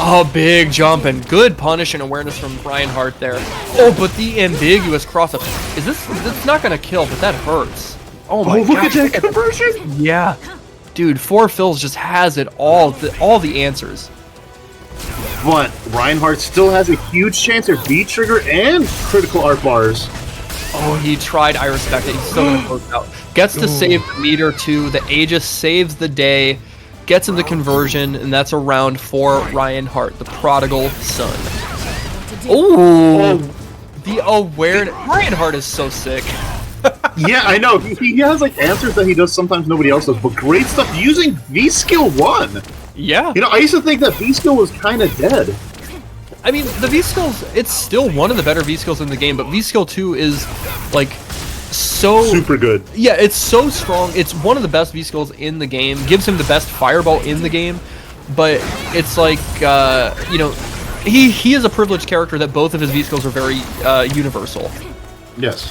Oh, big jump and good punish and awareness from Reinhardt there. Oh, but the ambiguous cross-up. Is this... It's not going to kill, but that hurts. Oh my god. Look at that conversion! Yeah. Dude, Four Fills just has it all the answers. But Reinhardt still has a huge chance at V-Trigger and critical art bars. Oh, he tried. I respect it. He's still going to close out. Gets to save the meter, too. The Aegis saves the day. Gets him the conversion, and that's a round for Reinhardt, the prodigal son. Oh, the awareness. Reinhardt is so sick. Yeah, I know. He has like answers that he does sometimes nobody else does, but great stuff using V-Skill 1. Yeah. You know, I used to think that V-Skill was kind of dead. I mean, the V-Skills, it's still one of the better V-Skills in the game, but V-Skill 2 is, like, so... super good. Yeah, it's so strong. It's one of the best V-Skills in the game. Gives him the best fireball in the game, but it's like, you know, he is a privileged character that both of his V-Skills are very universal. Yes.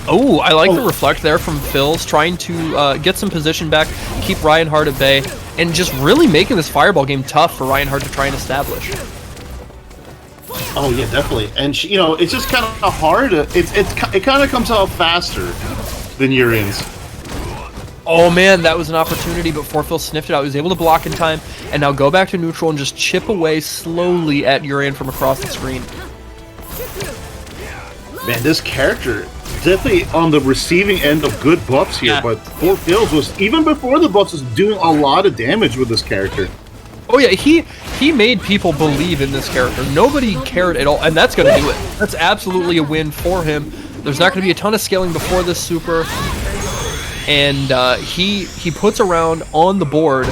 Oh, I like the reflect there from Phil's, trying to get some position back, keep Reinhardt at bay, and just really making this fireball game tough for Reinhardt to try and establish. Oh yeah, definitely. And you know, it's just kind of hard. It kind of comes out faster than Urian's. Oh man, that was an opportunity, but Phil sniffed it out. He was able to block in time, and now go back to neutral and just chip away slowly at Urian from across the screen. Man, this character definitely on the receiving end of good buffs here, but Four Fills was, even before the buffs, was doing a lot of damage with this character. Oh yeah, he made people believe in this character. Nobody cared at all, and that's going to do it. That's absolutely a win for him. There's not going to be a ton of scaling before this super, and he puts a round on the board,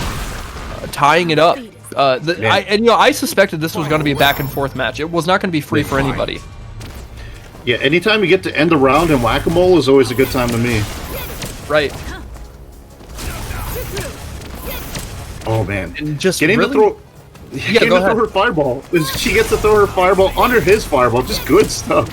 tying it up. I suspected this was going to be a back and forth match. It was not going to be free for anybody. Yeah, anytime you get to end the round in Whack-A-Mole is always a good time to me. Right. Oh man, and just getting really... to throw, getting to throw her fireball. She gets to throw her fireball under his fireball. Just good stuff.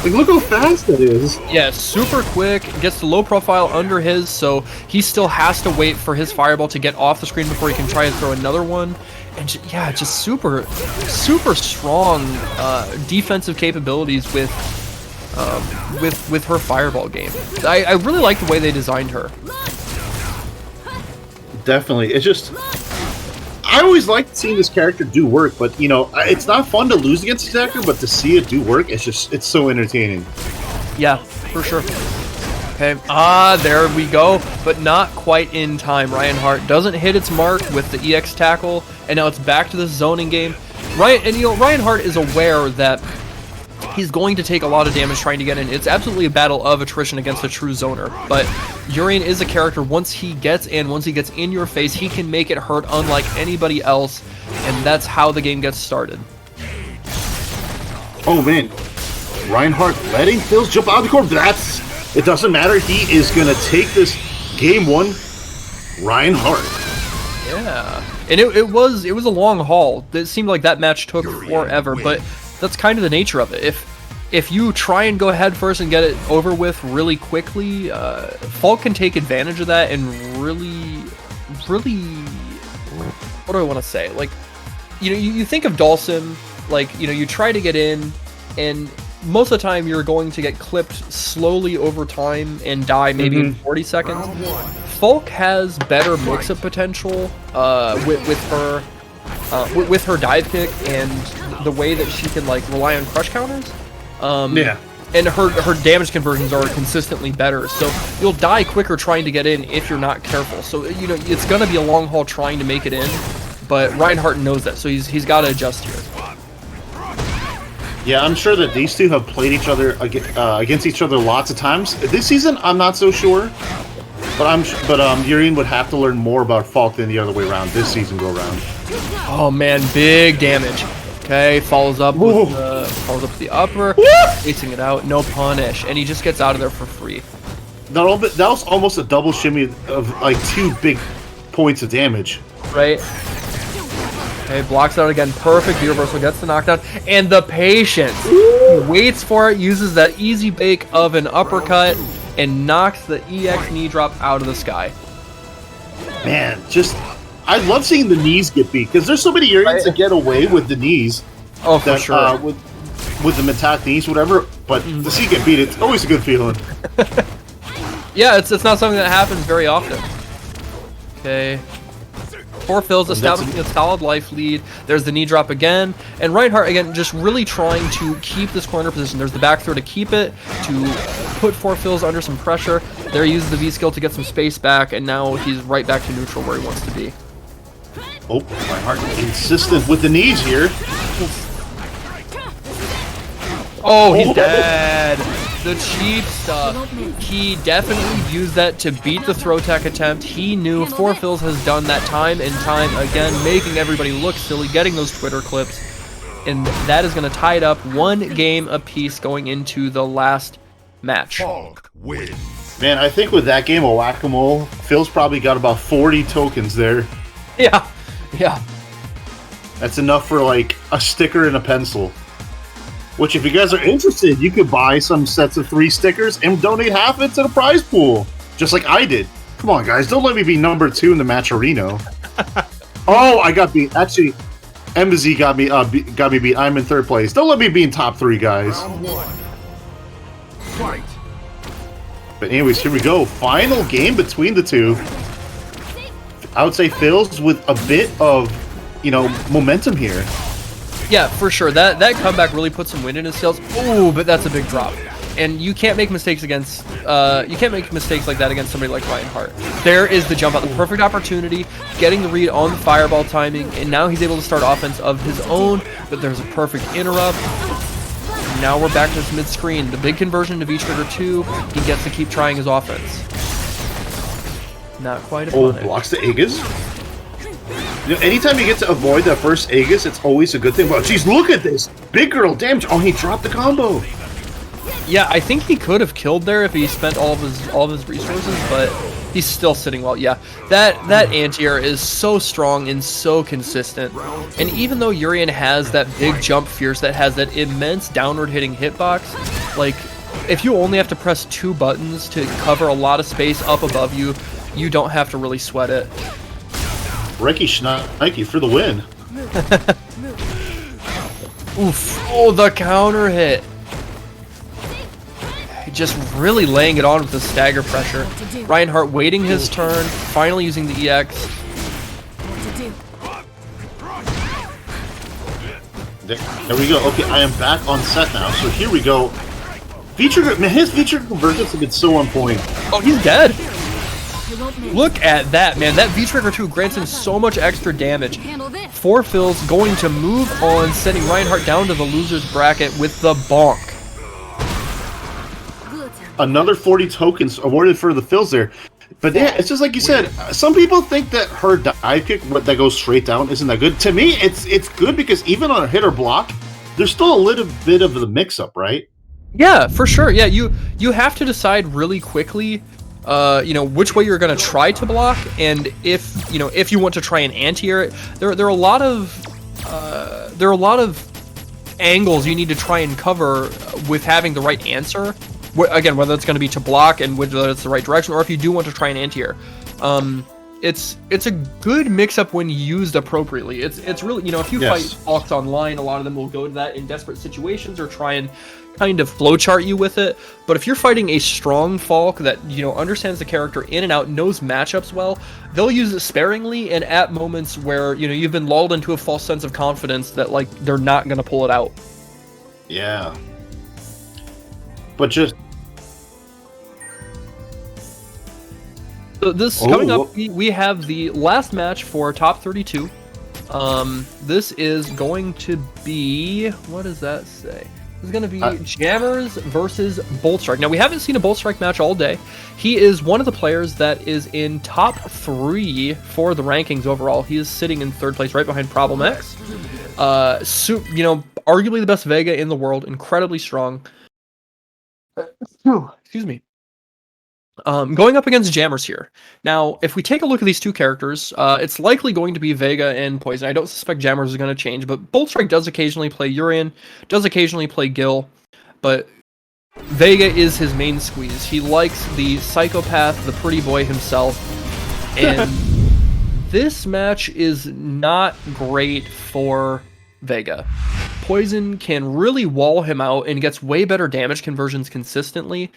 Like, look how fast it is. Yeah, super quick. Gets the low profile under his, so he still has to wait for his fireball to get off the screen before he can try and throw another one. And yeah, just super strong defensive capabilities with her fireball game. I really like the way they designed her. Definitely, it's just, I always liked seeing this character do work, but you know, it's not fun to lose against this character, but to see it do work, it's so entertaining. Yeah, for sure. Okay, there we go, but not quite in time. Reinhardt doesn't hit its mark with the EX tackle, and now it's back to the zoning game. Reinhardt is aware that he's going to take a lot of damage trying to get in. It's absolutely a battle of attrition against a true zoner, but Urian is a character, once he gets in your face, he can make it hurt unlike anybody else, and that's how the game gets started. Oh man, Reinhardt letting Phils jump out of the corner. It doesn't matter. He is going to take this game one. Reinhardt. Yeah. And it was a long haul. It seemed like that match took forever, but that's kind of the nature of it. If you try and go ahead first and get it over with really quickly, Falk can take advantage of that and really, what do I want to say? Like, you think of Dawson, like, you try to get in, and most of the time you're going to get clipped slowly over time and die maybe in 40 seconds. Falk has better mix-up potential with her dive kick and the way that she can like rely on crush counters. And her damage conversions are consistently better, so you'll die quicker trying to get in if you're not careful. So it's gonna be a long haul trying to make it in, but Reinhardt knows that, so he's got to adjust here. Yeah, I'm sure that these two have played each other against each other lots of times. This season, I'm not so sure, but Urian would have to learn more about Falk than the other way around this season go around. Oh man, big damage. Okay, follows up with the upper, facing it out, no punish, and he just gets out of there for free. That was almost a double shimmy of like 2 big points of damage. Right. Okay, blocks out again, perfect V reversal, gets the knockdown, and the patience. He waits for it, uses that easy bake of an uppercut, and knocks the EX knee drop out of the sky. Man, I love seeing the knees get beat, because there's so many Urians that get away with the knees. Oh, for sure. With the attack knees, whatever, but to see get beat, it's always a good feeling. Yeah, it's not something that happens very often. Okay. 4 fills, establishing a solid life lead. There's the knee drop again. And Reinhardt, again, just really trying to keep this corner position. There's the back throw to keep it, to put 4 fills under some pressure. There he uses the V skill to get some space back, and now he's right back to neutral where he wants to be. Oh, Reinhardt insistent with the knees here. Oh, he's dead. The cheap stuff. He definitely used that to beat the throw tech attempt. He knew 4 fills has done that time and time again, making everybody look silly, getting those Twitter clips. And that is going to tie it up 1 game apiece going into the last match. Man, I think with that game of Whack-A-Mole, Phil's probably got about 40 tokens there. Yeah. That's enough for like a sticker and a pencil. Which, if you guys are interested, you could buy some sets of 3 stickers and donate half it to the prize pool, just like I did. Come on, guys, don't let me be number 2 in the Matcherino. Oh, I got beat. Actually, Embassy got me beat. I'm in 3rd place. Don't let me be in top 3, guys. Fight. But anyways, here we go. Final game between the two. I would say Phil's with a bit of, momentum here. Yeah, for sure. That comeback really put some wind in his sails. Ooh, but that's a big drop. And you can't make mistakes against like that against somebody like Reinhardt. There is the jump out, the perfect opportunity, getting the read on the fireball timing, and now he's able to start offense of his own, but there's a perfect interrupt. Now we're back to this mid-screen. The big conversion to V-Trigger 2, he gets to keep trying his offense. Not quite a punish. Blocks the Aegis. Anytime you get to avoid that first Aegis, it's always a good thing. But geez, look at this! Big girl damage! Oh, he dropped the combo! Yeah, I think he could have killed there if he spent all of his resources, but he's still sitting well. Yeah, that anti-air is so strong and so consistent. And even though Urian has that big jump fierce that has that immense downward hitting hitbox, like, if you only have to press 2 buttons to cover a lot of space up above you, you don't have to really sweat it. Reiki Schneike for the win. Oof. Oh, the counter hit. Just really laying it on with the stagger pressure. Reinhardt waiting his turn, finally using the EX. There we go. Okay, I am back on set now. So here we go. His V-Trigger conversions have been so on point. Oh, he's dead. Look at that, man. That V-Trigger 2 grants him so much extra damage. 4 fills going to move on, sending Reinhardt down to the loser's bracket with the bonk. Another 40 tokens awarded for the fills there. But yeah, it's just like you said. Some people think that her dive kick that goes straight down isn't that good. To me, it's good because even on a hit or block, there's still a little bit of the mix-up, right? Yeah, for sure. Yeah, you have to decide really quickly you know, which way you're going to try to block, and if you want to try and anti-air it. There are a lot of angles you need to try and cover with having the right answer. Again, whether it's going to be to block and whether it's the right direction, or if you do want to try and anti-air. It's a good mix-up when used appropriately. It's really, you know, if you fight Falks online, a lot of them will go to that in desperate situations or try and kind of flowchart you with it. But if you're fighting a strong Falk that, you know, understands the character in and out, knows matchups well, they'll use it sparingly and at moments where, you know, you've been lulled into a false sense of confidence that, like, they're not going to pull it out. Yeah. But just... So this coming up, we have the last match for top 32. This is going to be, what does that say? This is going to be Jammers versus Boltstrike. Now, we haven't seen a Boltstrike match all day. He is one of the players that is in top 3 for the rankings overall. He is sitting in 3rd place right behind Problem X. You know, arguably the best Vega in the world, incredibly strong. Excuse me. Going up against Jammers here. Now, if we take a look at these two characters, it's likely going to be Vega and Poison. I don't suspect Jammers is going to change, but Boltstrike does occasionally play Urian, does occasionally play Gil, but Vega is his main squeeze. He likes the psychopath, the pretty boy himself, and this match is not great for Vega. Poison can really wall him out and gets way better damage conversions consistently.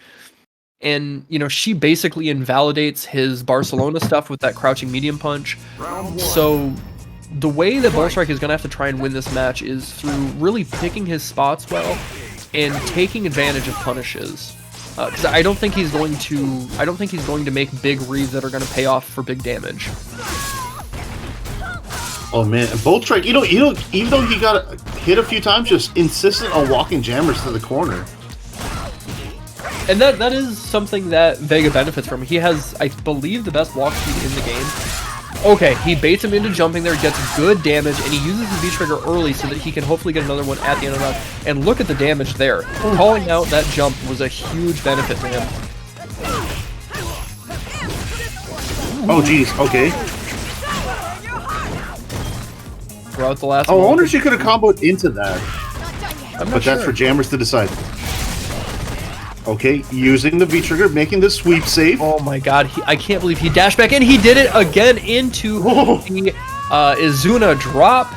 And, you know, she basically invalidates his Barcelona stuff with that crouching medium punch. So the way that Boltstrike is going to have to try and win this match is through really picking his spots well and taking advantage of punishes. Because I don't think he's going to make big reads that are going to pay off for big damage. Oh man, Boltstrike, even though he got hit a few times, just insistent on walking Jammers to the corner. And that is something that Vega benefits from. He has, I believe, the best walk speed in the game. Okay, he baits him into jumping there, gets good damage, and he uses the V-trigger early so that he can hopefully get another one at the end of the round. And look at the damage there. Calling out that jump was a huge benefit to him. Oh geez, okay. Throughout the last I wonder if she could have comboed into that. But that's for Jammers to decide. Okay, using the V-trigger, making the sweep safe. Oh my god, I can't believe he dashed back in. He did it again into the Izuna drop.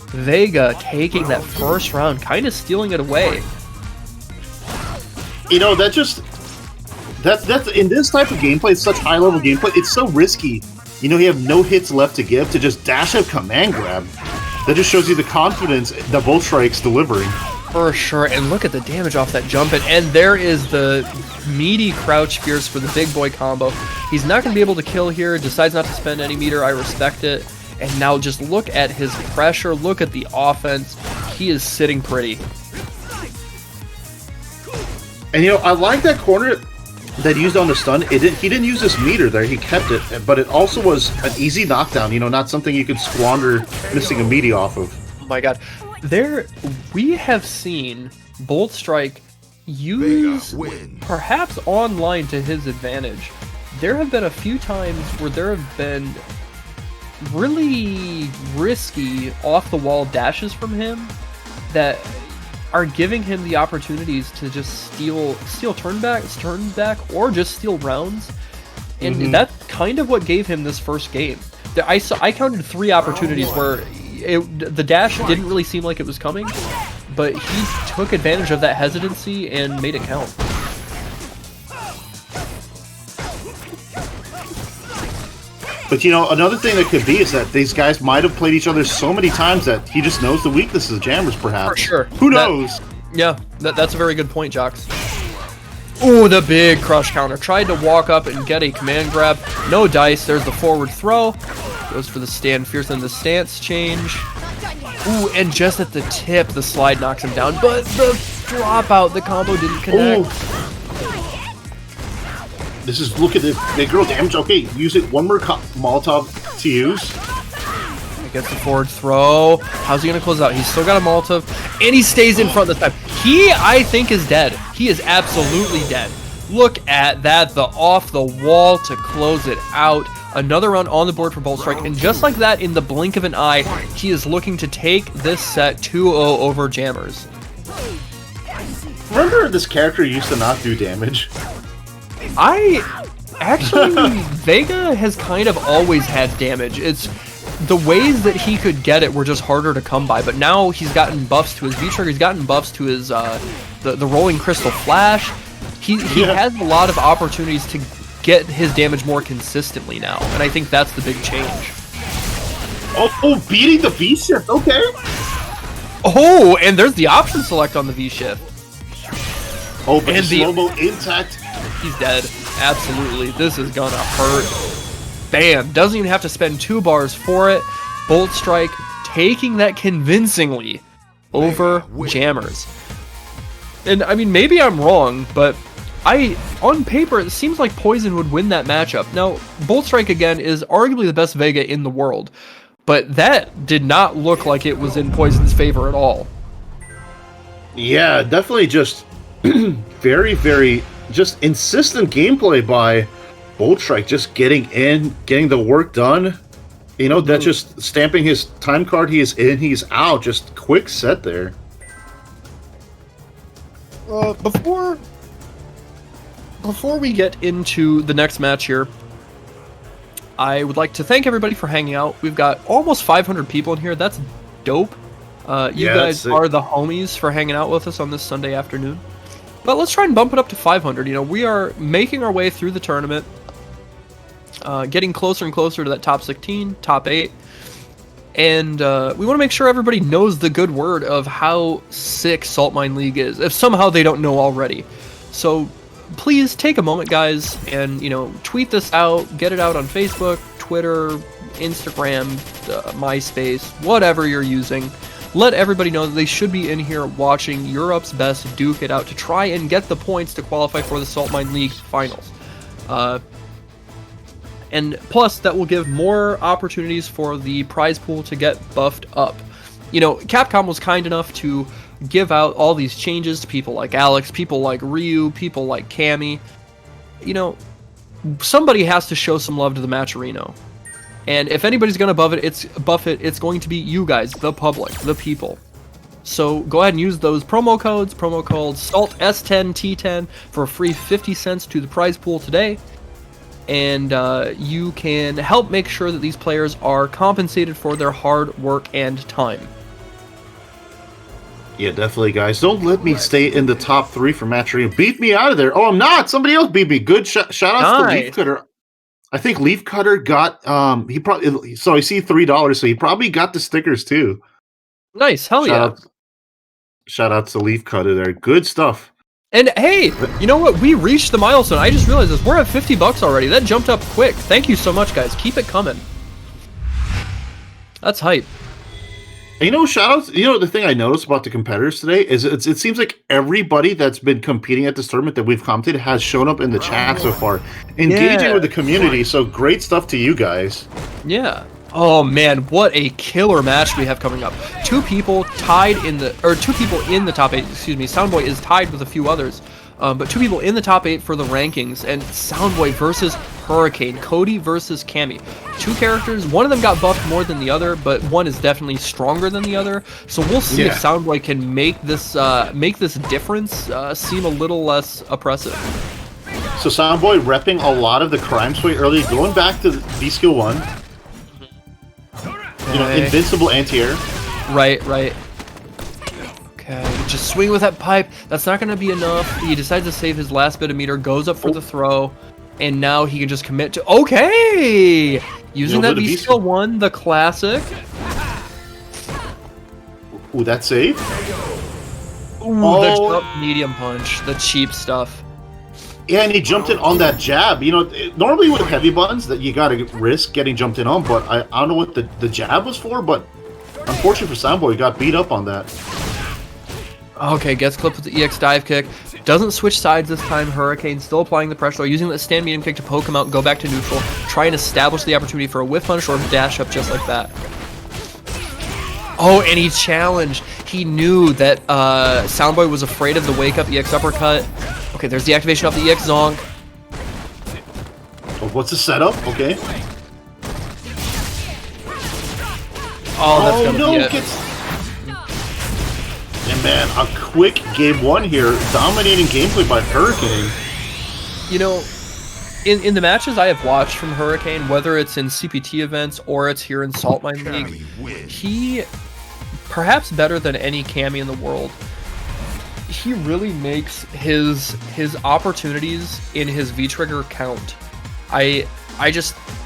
Vega taking that first round, kind of stealing it away. You know, that's in this type of gameplay, it's such high-level gameplay, it's so risky. You know, you have no hits left to give to just dash a command grab. That just shows you the confidence that Boltstrike's delivering. For sure, and look at the damage off that jump, and there is the meaty crouch fierce for the big boy combo. He's not going to be able to kill here, decides not to spend any meter, I respect it. And now just look at his pressure, look at the offense, he is sitting pretty. And you know, I like that corner that he used on the stun. He didn't use his meter there, he kept it, but it also was an easy knockdown, you know, not something you could squander missing a meaty off of. Oh my god. We have seen Boltstrike use, perhaps online to his advantage. There have been a few times where there have been really risky off-the-wall dashes from him that are giving him the opportunities to just steal turn back, or just steal rounds. And that's kind of what gave him this first game. I counted 3 opportunities where the dash didn't really seem like it was coming, but he took advantage of that hesitancy and made it count. But you know, another thing that could be is that these guys might have played each other so many times that he just knows the weaknesses of Jammers, perhaps. For sure. Who knows? Yeah, that's a very good point, Jocks. Ooh, the big crush counter. Tried to walk up and get a command grab. No dice. There's the forward throw. Goes for the stand fierce and the stance change. Ooh, and just at the tip, the slide knocks him down. But the dropout, the combo didn't connect. Ooh. This is, look at the big girl damage. Okay, use it. One more Molotov to use. He gets the forward throw. How's he going to close out? He's still got a Molotov. And he stays in front this time. He, I think, is dead. He is absolutely dead. Look at that, the off the wall to close it out. Another round on the board for Bolt Strike, and just like that, in the blink of an eye, he is looking to take this set 2-0 over Jammers. Remember this character used to not do damage? Actually, Vega has kind of always had damage. It's the ways that he could get it were just harder to come by, but now he's gotten buffs to his V-Trigger, he's gotten buffs to his the rolling crystal flash. He has a lot of opportunities to get his damage more consistently now, and I think that's the big change. Oh, beating the V-Shift, okay. Oh, and there's the option select on the V-Shift. Oh, but the slow-mo intact. He's dead. Absolutely. This is gonna hurt. Bam. Doesn't even have to spend 2 bars for it. Bolt Strike taking that convincingly over Jammers. And, I mean, maybe I'm wrong, but on paper, it seems like Poison would win that matchup. Now, Bolt Strike, again, is arguably the best Vega in the world, but that did not look like it was in Poison's favor at all. Yeah, definitely just very, very just insistent gameplay by Bolt Strike, just getting in, getting the work done. You know, that's just stamping his time card. He is in, he's out. Just quick set there. Before we get into the next match here, I would like to thank everybody for hanging out. We've got almost 500 people in here. That's dope. You guys are the homies for hanging out with us on this Sunday afternoon. But let's try and bump it up to 500. You know, we are making our way through the tournament, getting closer and closer to that top 16, top 8. And we want to make sure everybody knows the good word of how sick Saltmine League is, if somehow they don't know already. So please take a moment, guys, and, you know, tweet this out, get it out on Facebook, Twitter, Instagram, MySpace, whatever you're using. Let everybody know that they should be in here watching Europe's best duke it out to try and get the points to qualify for the Saltmine League finals. And plus, that will give more opportunities for the prize pool to get buffed up. You know, Capcom was kind enough to give out all these changes to people like Alex, people like Ryu, people like Cammy. You know, somebody has to show some love to the Matcherino. And if anybody's going to buff it, it's going to be you guys, the public, the people. So go ahead and use those promo codes, promo code SALT10T10 for a free 50 cents to the prize pool today. And you can help make sure that these players are compensated for their hard work and time. Yeah, definitely, guys. Don't let me stay in the top 3 for Matcherino. Beat me out of there. Oh, I'm not. Somebody else beat me. Good shout out to Leaf Cutter. I think Leaf Cutter got he probably, so I see $3, so he probably got the stickers too. Nice, hell yeah. Shout out to Leaf Cutter there. Good stuff. And hey, you know what? We reached the milestone. I just realized this. We're at $50 already. That jumped up quick. Thank you so much, guys. Keep it coming. That's hype. You know, shoutouts. You know, the thing I noticed about the competitors today is it seems like everybody that's been competing at this tournament that we've commented has shown up in the chat so far, engaging with the community. So great stuff to you guys. Yeah. Oh man, what a killer match we have coming up. Two people in the top 8. Excuse me. Soundboy is tied with a few others, but 2 people in the top 8 for the rankings. And Soundboy versus Hurricane, Cody versus Cammy. 2 characters. One of them got buffed more than the other, but one is definitely stronger than the other. So we'll see if Soundboy can make this difference seem a little less oppressive. So Soundboy repping a lot of the crime sway early, going back to V-Skill 1. You know, invincible anti-air. Right. Okay, just swing with that pipe. That's not going to be enough. He decides to save his last bit of meter, goes up for the throw, and now he can just commit to... Okay! Using that V-Skill 1, the classic. Ooh, that save? Ooh, the jump medium punch. The cheap stuff. Yeah, and he jumped in on that jab. You know, normally with heavy buttons that you gotta risk getting jumped in on, but I don't know what the jab was for, but unfortunately for Soundboy, he got beat up on that. Okay, gets clipped with the EX dive kick. Doesn't switch sides this time. Hurricane still applying the pressure, using that stand medium kick to poke him out and go back to neutral. Try and establish the opportunity for a whiff punish or a dash up just like that. Oh, and he challenged. He knew that Soundboy was afraid of the wake up EX uppercut. Okay, there's the activation of the EX Zonk. Oh, what's the setup? Okay. Oh, that's gonna no! be it. And man, a quick game 1 here, dominating gameplay by Hurricane. You know, in the matches I have watched from Hurricane, whether it's in CPT events or it's here in Saltmine League, he, perhaps better than any Cammy in the world, he really makes his opportunities in his V-Trigger count.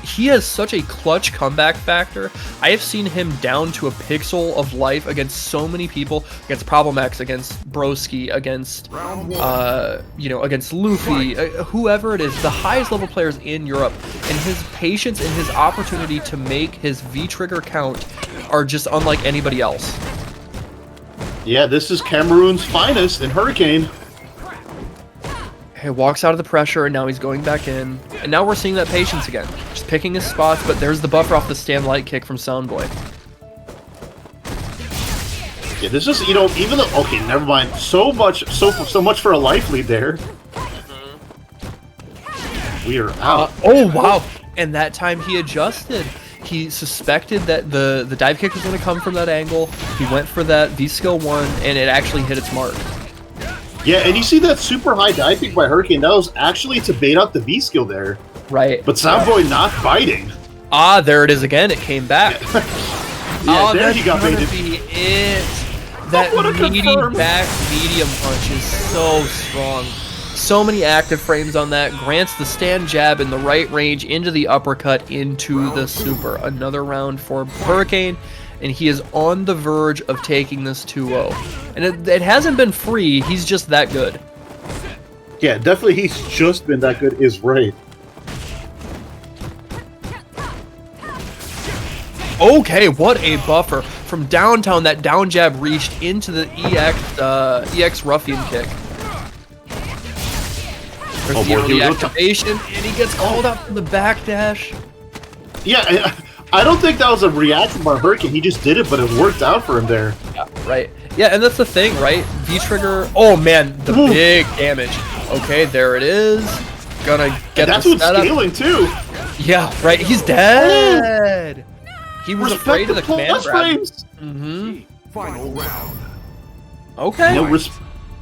He has such a clutch comeback factor. I have seen him down to a pixel of life against so many people, against Problem X, against Broski, against against Luffy, whoever it is, the highest level players in Europe, and his patience and his opportunity to make his V-Trigger count are just unlike anybody else. Yeah, this is Cameroon's finest in Hurricane. He walks out of the pressure, and now he's going back in. And now we're seeing that patience again. Just picking his spots, but there's the buffer off the stand light kick from Soundboy. Yeah, this is, even though... Okay, never mind. So much for a life lead there. We are out. Oh, wow. And that time he adjusted. He suspected that the dive kick was going to come from that angle. He went for that V-Skill 1, and it actually hit its mark. Yeah, and you see that super high dive kick by Hurricane. That was actually to bait out the V-Skill there. Right. But Soundboy not biting. Ah, there it is again. It came back. Yeah, there he got baited. Be it. That meaty back medium punch is so strong. So many active frames on that. Grants the stand jab in the right range into the uppercut into the super. Another round for Hurricane, and he is on the verge of taking this 2-0. And it hasn't been free, he's just that good. Yeah, definitely he's just been that good is right. Okay, what a buffer. From downtown, that down jab reached into the EX Ruffian kick. There's the early activation, and he gets called out for the backdash. Yeah, I don't think that was a reaction by Hurricane. He just did it, but it worked out for him there. Yeah, right. Yeah, and that's the thing, right? V-Trigger. Oh, man, the big damage. Okay, there it is. Gonna get that's the what's setup. scaling, too. Yeah, right. He's dead. He was afraid of the command grab. Frames. Final round. Okay.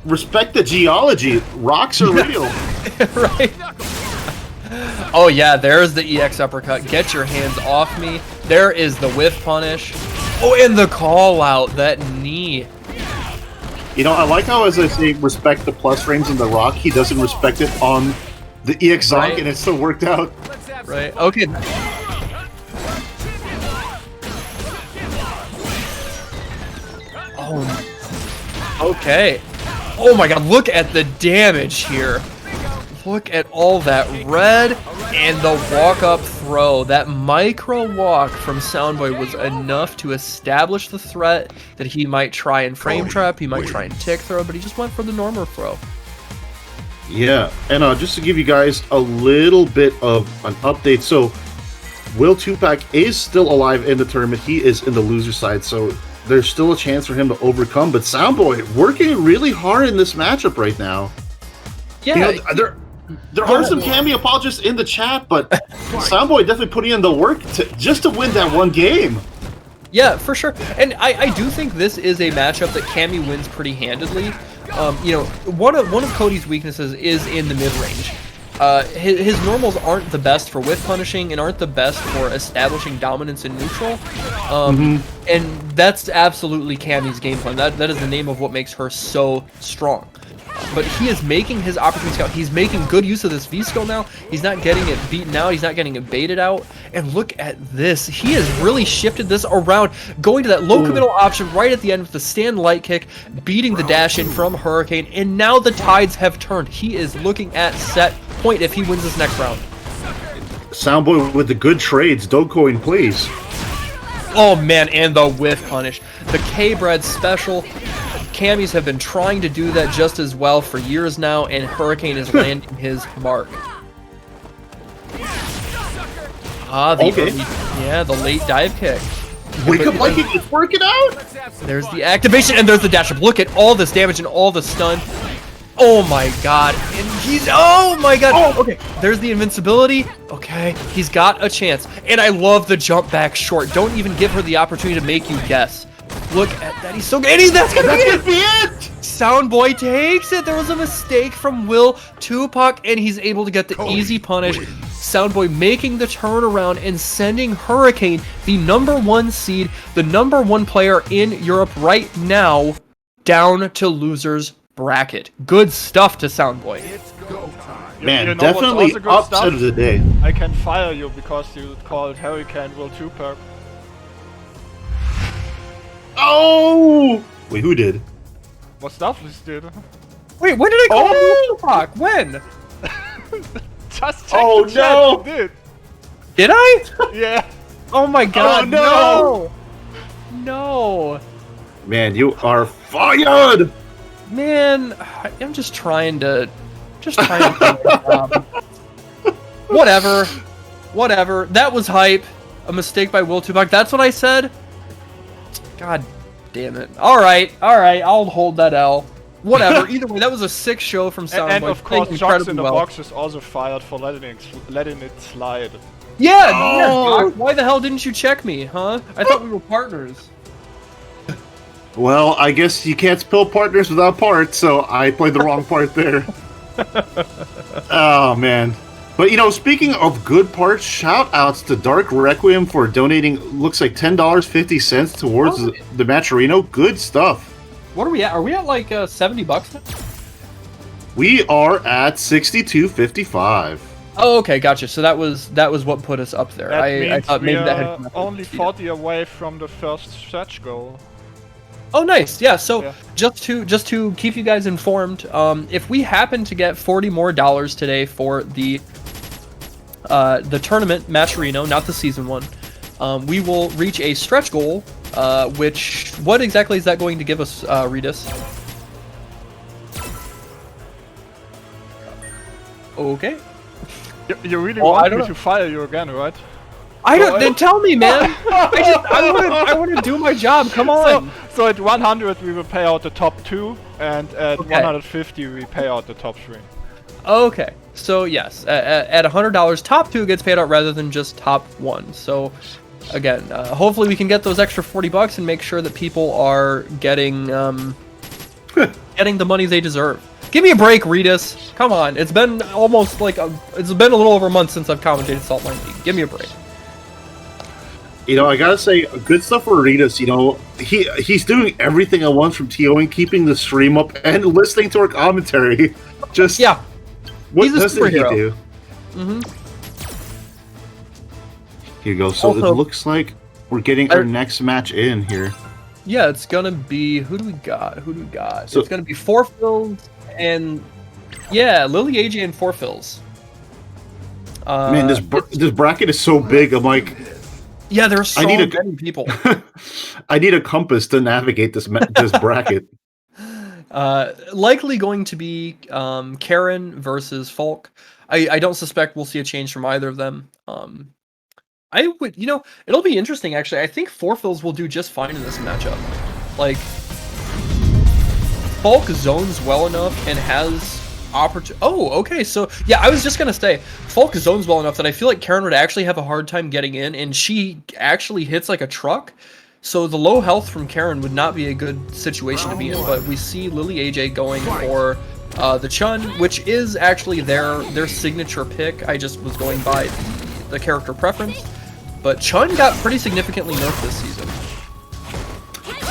Respect the geology. Rocks are real. Right. Oh yeah, there's the EX uppercut. Get your hands off me. There is the whiff punish. Oh, and the call out, that knee. I like how, as I say, respect the plus frames in the rock, he doesn't respect it on the EX Zonk, right. And it still worked out. Right, okay. Oh, okay. Oh my god, look at the damage here. Look at all that red and the walk-up throw. That micro walk from Soundboy was enough to establish the threat that he might try and frame trap, he might try and tick throw, but he just went for the normal throw. Yeah, and just to give you guys a little bit of an update, so Will Tupac is still alive in the tournament. He is in the loser side, so there's still a chance for him to overcome, but Soundboy working really hard in this matchup right now. Yeah, there are some Cammy apologists in the chat, but Soundboy definitely putting in the work just to win that one game. Yeah, for sure. And I do think this is a matchup that Cammy wins pretty handedly. One of Cody's weaknesses is in the mid-range. His normals aren't the best for whiff punishing and aren't the best for establishing dominance in neutral. And that's absolutely Cammy's game plan. That is the name of what makes her so strong. But he is making his opportunities count. He's making good use of this V-Skill now. He's not getting it beaten out. He's not getting it baited out. And look at this. He has really shifted this around, going to that low committal option right at the end with the stand light kick, beating the dash in from Hurricane. And now the tides have turned. He is looking at set point if he wins this next round. Soundboy with the good trades. Dogecoin, please. Oh, man, and the whiff punish. The K-Bread special. Cammies have been trying to do that just as well for years now, and Hurricane is landing his mark. The late dive kick. Wake up like it's working out. There's the activation, and there's the dash up. Look at all this damage and all the stun. Oh my god. And he's... Oh my god. Okay, there's the invincibility. Okay, he's got a chance. And I love the jump back short. Don't even give her the opportunity to make you guess. Look at that. He's so good. And that's gonna be it! Soundboy takes it. There was a mistake from Will Tupac, and he's able to get the easy punish. Soundboy making the turnaround and sending Hurricane, the #1 seed, the #1 player in Europe right now, down to losers bracket. Good stuff to Soundboy. Man, you know definitely what's also good upset stuff? of the day. I can fire you because you called Hurricane Will Tupac. Oh! Wait, who did? MrMostafles did. Wait, when did I call Will Tupac? When? Just check Oh, the chat, no. you did. Did I? Yeah. Oh my god, no. No! Man, you are fired! Man, I'm just trying to do my job. Whatever. That was hype. A mistake by Will Tupac. That's what I said? God damn it. Alright, I'll hold that L. Whatever, either way, that was a sick show from Soundboy. And of course, Played Jocks in the incredibly well. Box is also fired for letting it slide. Yeah, Oh. Doc, why the hell didn't you check me, huh? I thought we were partners. Well, I guess you can't spill partners without parts, so I played the wrong part there. Oh, man. But, you know, speaking of good parts, shout-outs to Dark Requiem for donating, looks like $10.50 towards the Matcherino. Good stuff. What are we at? Are we at like $70 now? We are at $62.55. Oh, okay, gotcha. So that was what put us up there. That I means thought we maybe that are had only 40 away from the first stretch goal. Oh, nice. Yeah. So Yeah. just to keep you guys informed, if we happen to get $40 more today for the tournament Matcherino, not the season one, we will reach a stretch goal. What exactly is that going to give us, Redis? Okay. You really Oh, I want don't me know. to fire you again, right? I don't. Then tell me, man. I want to do my job. Come on. So at 100 we will pay out the top 2, and at Okay. 150 we pay out the top 3. Okay. So yes, at $100, top 2 gets paid out rather than just top 1. So again, hopefully we can get those extra $40 and make sure that people are getting getting the money they deserve. Give me a break, Redis. Come on. It's been almost like it's been a little over a month since I've commentated Saltmine League. Give me a break. You know, I gotta say, good stuff for Ritas. You know, he's doing everything I want from TOing, keeping the stream up, and listening to our commentary. Just Yeah. what he's a doesn't he superhero. do? Mm-hmm. Here you go. So Also- it looks like we're getting our next match in here. Yeah, it's gonna be who do we got? So- It's gonna be Forfills and Lily AJ and Forfills. Man, this bracket is so big. I'm like, Yeah, there's so need a- many people. I need a compass to navigate this bracket. Likely going to be Karen versus Falk. I don't suspect we'll see a change from either of them. I would, it'll be interesting actually. I think Forfills will do just fine in this matchup. Like, Falk zones well enough and has opportunity. Oh, okay. So yeah, I was just gonna say Falk zones well enough that I feel like Karen would actually have a hard time getting in, and she actually hits like a truck. So the low health from Karen would not be a good situation to be in. But we see Lily AJ going for the Chun, which is actually their signature pick. I just was going by the character preference. But Chun got pretty significantly nerfed this season.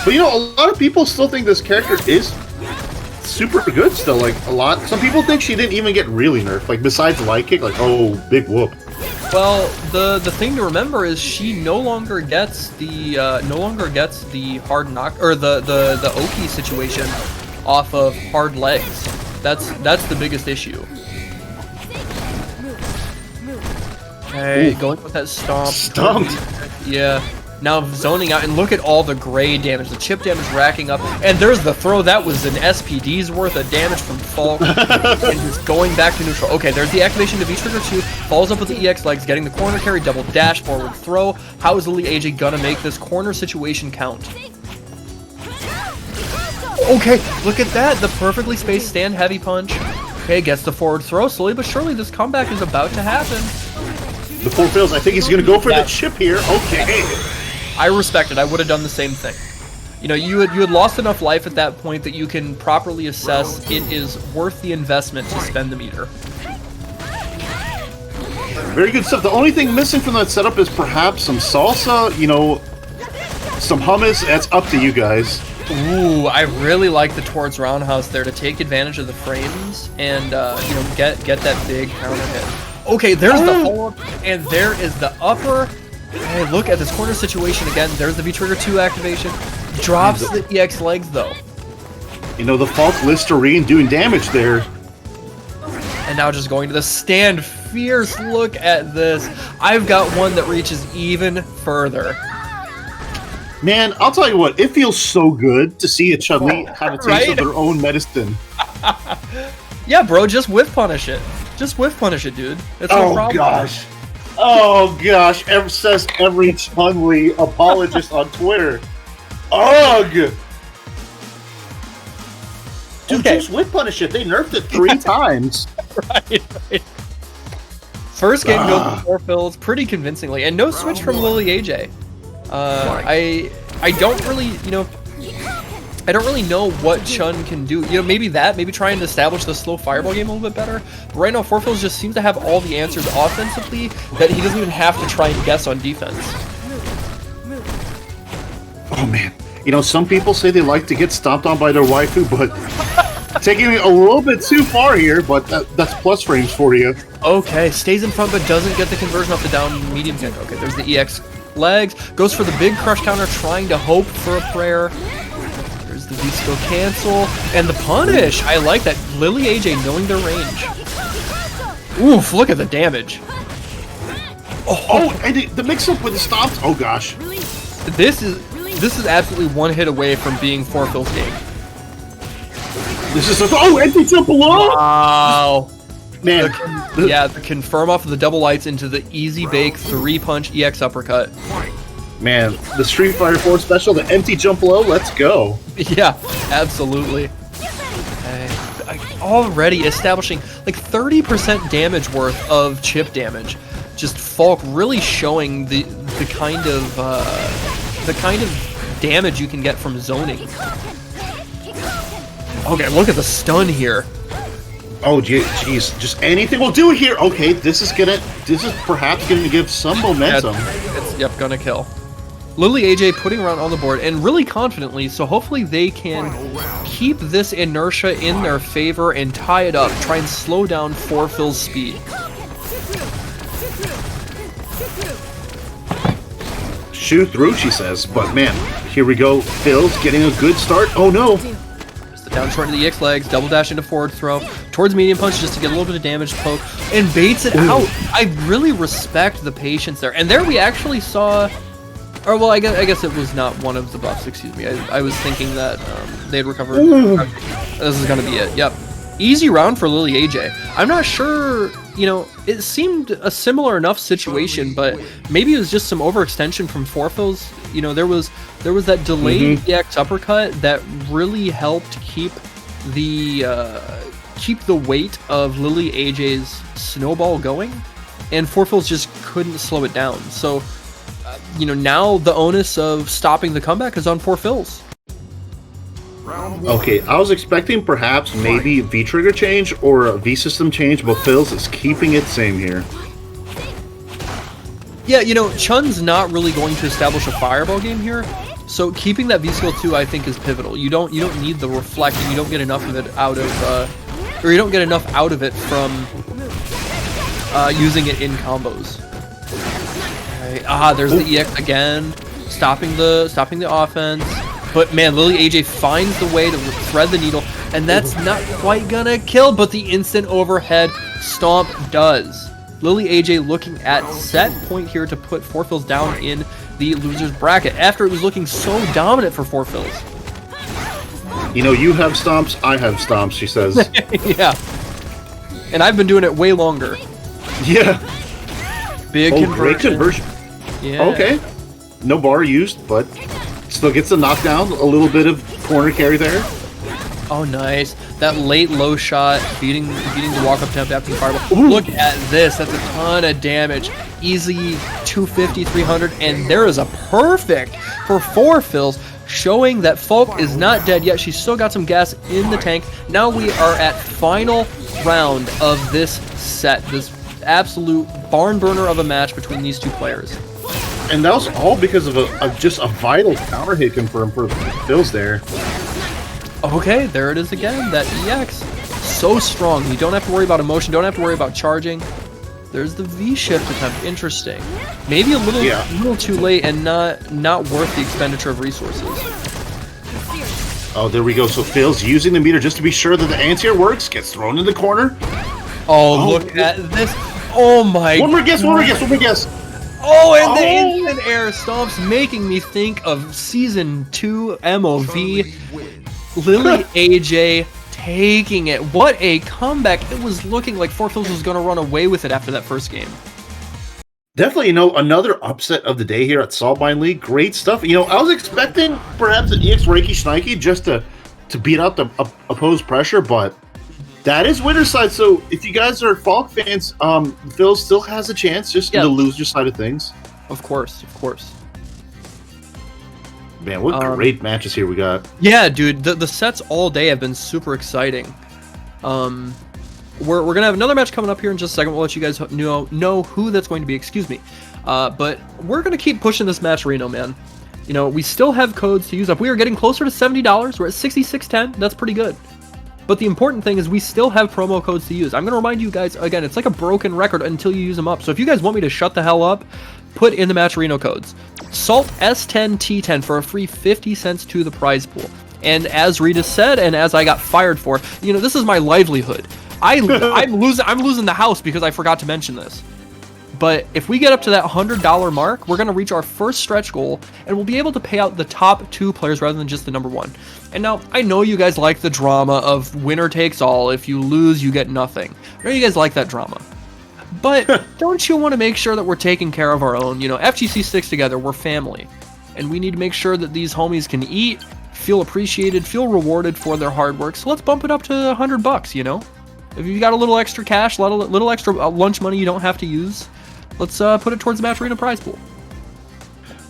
But you know, a lot of people still think this character is super good still. Like, some people think she didn't even get really nerfed. Like, besides light kick, like, oh, big whoop. Well, the thing to remember is she no longer gets the hard knock or the Oki situation off of hard legs. That's the biggest issue. Okay, going with that stomp. Stumped. Yeah. Now zoning out, and look at all the gray damage, the chip damage racking up, and there's the throw. That was an SPD's worth of damage from Falk, and just going back to neutral. Okay, there's the activation to V-Trigger 2, follows up with the EX legs, getting the corner carry, double dash, forward throw. How is Lily AJ gonna make this corner situation count? Okay, look at that. The perfectly spaced stand heavy punch. Okay, gets the forward throw. Slowly but surely, this comeback is about to happen. The Four Fails, I think he's going to go for the chip here. Okay. I respect it. I would have done the same thing. You know, you had lost enough life at that point that you can properly assess it is worth the investment to spend the meter. Very good stuff. The only thing missing from that setup is perhaps some salsa, you know, some hummus. That's up to you guys. Ooh, I really like the towards roundhouse there to take advantage of the frames and, you know, get that big counter hit. Okay, there's the follow-up, and there is the upper. Hey, look at this corner situation again. There's the V-Trigger 2 activation. Drops the EX legs, though. You know, the Falk Listerine doing damage there. And now just going to the stand. Fierce look at this. I've got one that reaches even further. Man, I'll tell you what, it feels so good to see a Chun-Li have a taste of their own medicine. Yeah, bro, just whiff punish it. Just whiff punish it, dude. It's no problem. Gosh. Oh gosh, says every Chun-Li apologist on Twitter. Ugh! Dude, just whip punish it. They nerfed it 3 times. Right. First game goes to 4 fills pretty convincingly, and no switch from Lily AJ. I don't really, you know, I don't really know what Chun can do. You know, maybe try and establish the slow fireball game a little bit better. But right now, 4 fills just seems to have all the answers offensively that he doesn't even have to try and guess on defense. Oh man. You know, some people say they like to get stomped on by their waifu, but taking it a little bit too far here, but that's plus frames for you. Okay, stays in front but doesn't get the conversion off the down medium kick. Okay, there's the EX legs. Goes for the big crush counter, trying to hope for a prayer. There's the V-skill cancel. And the punish! I like that. Lily AJ knowing their range. Oof, look at the damage. Oh, and the mix-up with the stomps. Oh gosh. This is absolutely one hit away from being 4 fills game. This is empty jump below. Wow. Man. The confirm off of the double lights into the easy bake 3-punch EX uppercut. Man, the Street Fighter 4 special, the empty jump low, let's go. Yeah, absolutely. Already establishing like 30% damage worth of chip damage. Just Falk really showing the kind of damage you can get from zoning. Okay, look at the stun here. Oh jeez, just anything will do it here. Okay, this is perhaps gonna give some momentum. It's gonna kill. Lily AJ putting around on the board and really confidently, so hopefully they can keep this inertia in their favor and tie it up, try and slow down 4 fills speed. Shoot through, she says, but man, here we go. Phil's getting a good start. Oh no! Just the down short into the EX legs, double dash into forward throw, towards medium punch just to get a little bit of damage poke, and baits it out. I really respect the patience there. And there we actually saw, or well, I guess it was not one of the buffs, excuse me. I was thinking that they'd recovered. This is gonna be it, yep. Easy round for Lily AJ. I'm not sure, you know, it seemed a similar enough situation, but maybe it was just some overextension from 4 fills. You know, there was that delayed EX uppercut that really helped keep the weight of Lily AJ's snowball going, and 4 fills just couldn't slow it down. So, you know, now the onus of stopping the comeback is on 4 fills. Okay, I was expecting perhaps maybe V-trigger change or a V-system change, but Phil's is keeping it same here. Yeah, you know, Chun's not really going to establish a fireball game here, so keeping that V-skill 2 I think is pivotal. You don't need the reflect, and you don't get enough of it out of, or you don't get enough out of it from using it in combos. Okay. There's the EX again, stopping the offense. But man, Lily AJ finds the way to thread the needle, and that's not quite gonna kill, but the instant overhead stomp does. Lily AJ looking at set point here to put 4 fills down in the loser's bracket after it was looking so dominant for 4 fills. You know, you have stomps, I have stomps, she says. Yeah. And I've been doing it way longer. Yeah. Big conversion. Great conversion. Yeah. Okay. No bar used, but still gets a knockdown, a little bit of corner carry there. Oh, nice. That late low shot, beating the walk-up temp after the fireball. Look at this. That's a ton of damage. Easy 250, 300, and there is a perfect for 4 fills, showing that Falk is not dead yet. She's still got some gas in the tank. Now we are at final round of this set. This absolute barn burner of a match between these two players. And that was all because of just a vital counter hit confirmed for Phil's there. Okay, there it is again. That EX, so strong. You don't have to worry about emotion. Don't have to worry about charging. There's the V shift attempt. Interesting. Maybe a little too late and not worth the expenditure of resources. Oh, there we go. So Phil's using the meter just to be sure that the anti-air works. Gets thrown in the corner. Oh, look at this. Oh my. One more guess. One more guess. Oh, and the instant air stomps, making me think of Season 2 MOV. Lily AJ taking it. What a comeback. It was looking like 4Fills was going to run away with it after that first game. Definitely, another upset of the day here at Saltmine League. Great stuff. I was expecting perhaps an EX Reiki Schneike just to beat out the opposed pressure, but that is winner's side. So if you guys are Falk fans, Phil still has a chance just in the loser side of things. Of course. Man, what great matches here we got. Yeah, dude, the sets all day have been super exciting. We're gonna have another match coming up here in just a second. We'll let you guys know who that's going to be. Excuse me, but we're gonna keep pushing this match, Reno, man. We still have codes to use up. We are getting closer to $70. We're at $66.10. That's pretty good. But the important thing is we still have promo codes to use. I'm gonna remind you guys again. It's like a broken record until you use them up. So if you guys want me to shut the hell up, put in the match Reno codes. Salt S10 T10 for a free 50 cents to the prize pool. And as Rita said, and as I got fired for, this is my livelihood. I'm losing the house because I forgot to mention this. But if we get up to that $100 mark, we're going to reach our first stretch goal, and we'll be able to pay out the top 2 players rather than just the number 1. And now, I know you guys like the drama of winner takes all. If you lose, you get nothing. I know you guys like that drama. But don't you want to make sure that we're taking care of our own? FGC sticks together. We're family. And we need to make sure that these homies can eat, feel appreciated, feel rewarded for their hard work. So let's bump it up to $100, If you got a little extra cash, a little extra lunch money you don't have to use, let's put it towards the Match Arena prize pool.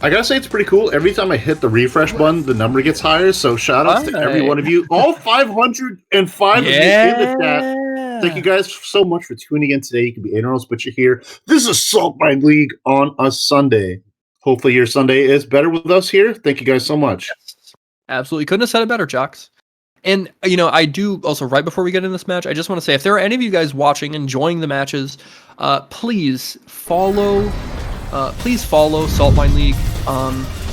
I gotta say, it's pretty cool. Every time I hit the refresh button, the number gets higher. So shout outs to every one of you. All 505 of you in the chat. Thank you guys so much for tuning in today. You can be anywhere else, but you're here. This is Saltmine League on a Sunday. Hopefully your Sunday is better with us here. Thank you guys so much. Absolutely. Couldn't have said it better, Jocks. And, I do also, right before we get in this match, I just want to say, if there are any of you guys watching, enjoying the matches, please follow Saltmine League.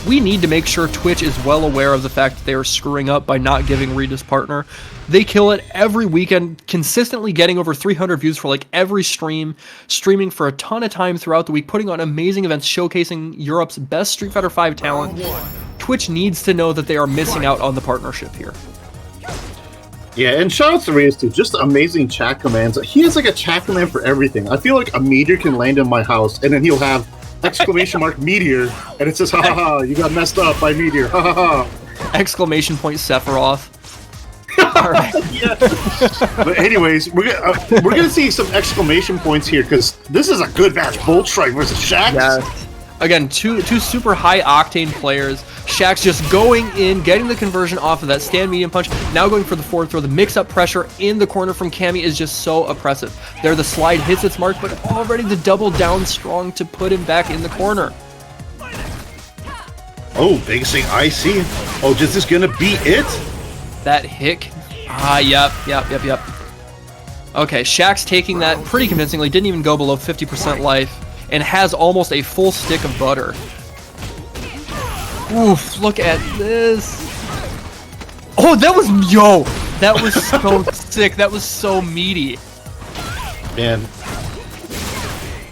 We need to make sure Twitch is well aware of the fact that they are screwing up by not giving Rita's partner. They kill it every weekend, consistently getting over 300 views for every stream, streaming for a ton of time throughout the week, putting on amazing events showcasing Europe's best Street Fighter V talent. Twitch needs to know that they are missing out on the partnership here. Yeah, and shout out to Reyes too. Just amazing chat commands. He has a chat command for everything. I feel like a meteor can land in my house, and then he'll have exclamation mark meteor, and it says, ha ha ha, you got messed up by meteor, ha ha ha. Exclamation point Sephiroth. All right. Yeah. But anyways, we're gonna see some exclamation points here, because this is a good match. Bolt Strike versus Shax. Yes. Again, two super high octane players. Shax just going in, getting the conversion off of that stand medium punch. Now going for the forward throw. The mix-up pressure in the corner from Cammy is just so oppressive. There, the slide hits its mark, but already the double down strong to put him back in the corner. Oh, big thing I see. Oh, is this gonna be it? That hick. Yep. Okay, Shax taking that pretty convincingly. Didn't even go below 50% life. And has almost a full stick of butter. Oof, look at this. Oh, that was so sick. That was so meaty. Man.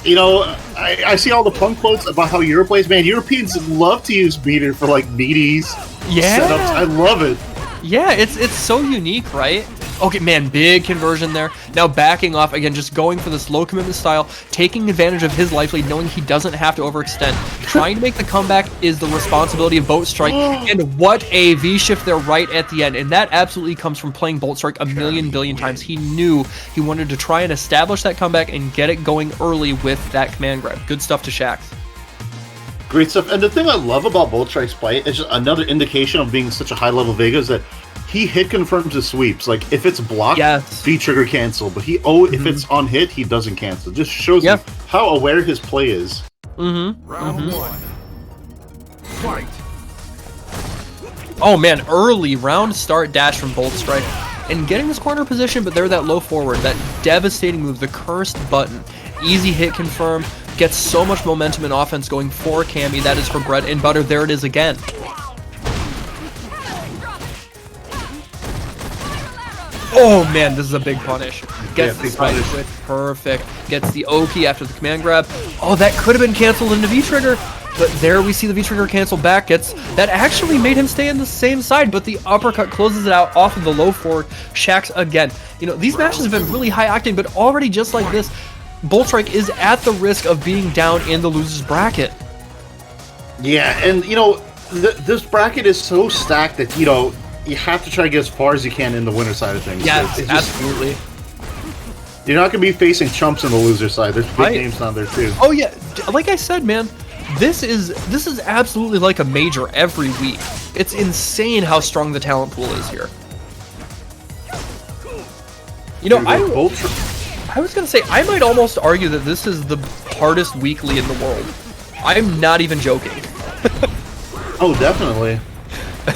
I see all the punk quotes about how Europe plays. Man, Europeans love to use meter for meaties setups. I love it. Yeah, it's so unique, right? Okay, man, big conversion there. Now backing off, again, just going for this low commitment style, taking advantage of his life lead, knowing he doesn't have to overextend. Trying to make the comeback is the responsibility of Bolt Strike, and what a V-shift there right at the end. And that absolutely comes from playing Bolt Strike a million billion times. He knew he wanted to try and establish that comeback and get it going early with that command grab. Good stuff to Shax. Great stuff. And the thing I love about Bolt Strike's play is just another indication of being such a high-level Vega is that he hit confirms his sweeps. Like, if it's blocked, V-trigger cancel. But if it's on hit, he doesn't cancel. Just shows you how aware his play is. Round one. Fight. Oh, man, early round start dash from Bolt Strike. And getting this corner position, but they're that low forward. That devastating move, the cursed button. Easy hit confirm. Gets so much momentum in offense going for Cammy. That is for bread and butter. There it is again. Oh man, this is a big punish. Gets the side switch, perfect. Gets the Oki after the command grab. Oh, that could have been canceled into V-trigger, but there we see the V-trigger cancel back. That actually made him stay on the same side, but the uppercut closes it out off of the low forward. Shax again. You know, these matches have been really high octane, but already just like this, Bolt Strike is at the risk of being down in the loser's bracket. Yeah, and you know, this bracket is so stacked that, you know, you have to try to get as far as you can in the winner side of things. Yeah, absolutely. You're not going to be facing chumps on the loser side. There's big names down there too. Oh yeah, like I said, man, this is absolutely like a major every week. It's insane how strong the talent pool is here. You know, I was gonna say I might almost argue that this is the hardest weekly in the world. I'm not even joking. Oh, definitely.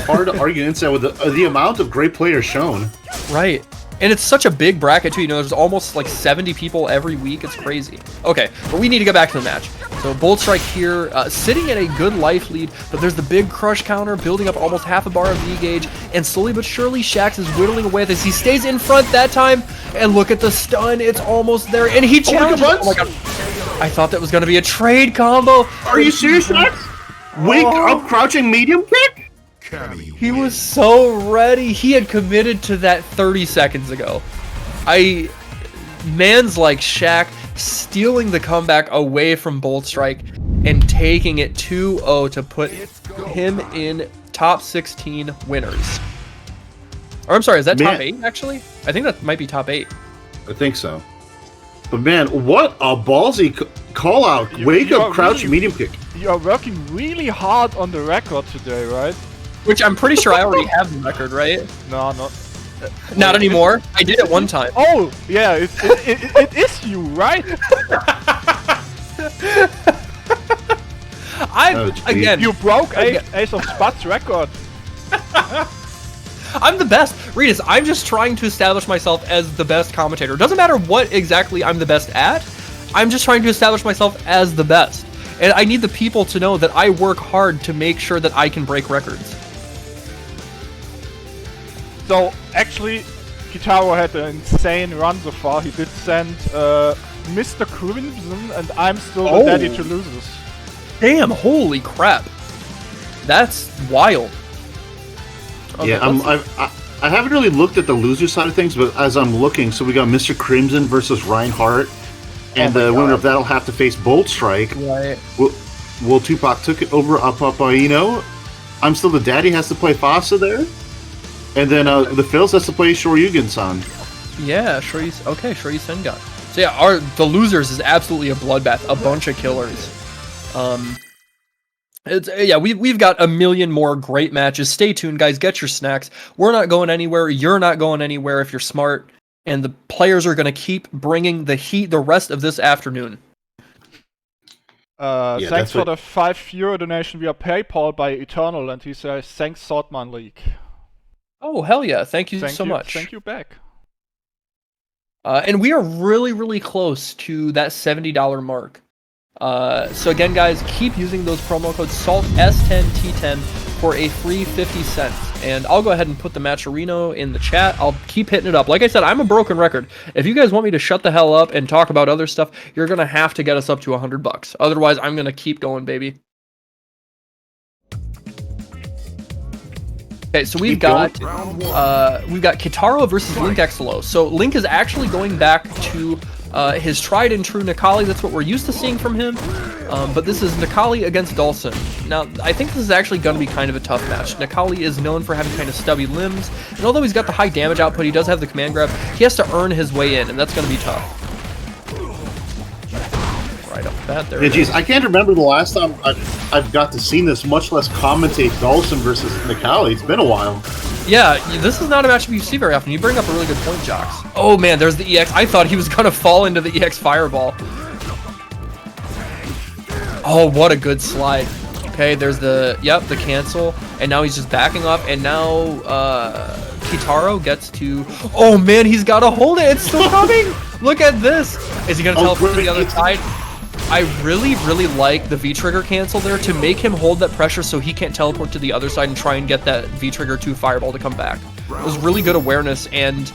Hard to argue inside with the amount of great players shown. Right. And it's such a big bracket too, you know, there's almost like 70 people every week, it's crazy. Okay, but we need to get back to the match. So Bolt Strike here, sitting in a good life lead, but there's the big crush counter, building up almost half a bar of V-gauge, and slowly but surely Shax is whittling away at this. He stays in front that time, and look at the stun, it's almost there, and he challenges. Oh my god, I thought that was going to be a trade combo. Are you serious, Shax? Wake up, crouching medium kick? He was so ready. He had committed to that 30 seconds ago. Man's like Shaq stealing the comeback away from Bolt Strike and taking it 2-0 to put him in top 16 winners. Or I'm sorry, is that top 8 actually? I think that might be top 8. I think so. But man, what a ballsy call out. Wake up, crouch, medium kick. You're working really hard on the record today, right? Which I'm pretty sure I already have the record, right? No, not anymore. I did it one time. Oh, yeah, it is you, right? Again, you broke Ace of Spades record. I'm the best. Regis, I'm just trying to establish myself as the best commentator. It doesn't matter what exactly I'm the best at. I'm just trying to establish myself as the best. And I need the people to know that I work hard to make sure that I can break records. So, actually, Kitaro had an insane run so far. He did send Mr. Crimson, and I'm still the daddy to losers. Damn, holy crap. That's wild. Okay, yeah, I haven't really looked at the loser side of things, but as I'm looking, so we got Mr. Crimson versus Reinhardt, and the winner of that will have to face Bolt Strike. Right. Will Tupac took it over you know? I'm still the daddy, has to play Fasa there. And then the Phils has to play Shoryugen-san. Yeah, Shoryu Sengun. So yeah, the losers is absolutely a bloodbath, a bunch of killers. We've got a million more great matches. Stay tuned, guys. Get your snacks. We're not going anywhere. You're not going anywhere if you're smart. And the players are going to keep bringing the heat the rest of this afternoon. Thanks for the €5 donation via PayPal by Eternal, and he says, thanks Saltmine League. Oh, hell yeah. Thank you so much. Thank you back. And we are really, really close to that $70 mark. So again, guys, keep using those promo codes SALT S10 T10 for a free 50 cents. And I'll go ahead and put the Matcherino in the chat. I'll keep hitting it up. Like I said, I'm a broken record. If you guys want me to shut the hell up and talk about other stuff, you're going to have to get us up to $100. Otherwise, I'm going to keep going, baby. Okay, so we've got Kitaro versus Link Exilo. So Link is actually going back to his tried and true Necalli. That's what we're used to seeing from him. But this is Necalli against Dhalsim. Now, I think this is actually going to be kind of a tough match. Necalli is known for having kind of stubby limbs, and although he's got the high damage output, he does have the command grab. He has to earn his way in, and that's going to be tough. Right off the bat there. Yeah, geez, I can't remember the last time I've got to see this, much less commentate Dhalsim versus Necalli. It's been a while. Yeah, this is not a matchup you see very often. You bring up a really good point, Jocks. Oh man, there's the EX. I thought he was going to fall into the EX Fireball. Oh, what a good slide. Okay, there's the cancel, and now he's just backing off, and now Kitaro gets to... Oh man, he's got to hold it. It's still coming. Look at this. Is he going to teleport to the other side? I really, really like the V-Trigger cancel there to make him hold that pressure so he can't teleport to the other side and try and get that V-Trigger 2 Fireball to come back. It was really good awareness and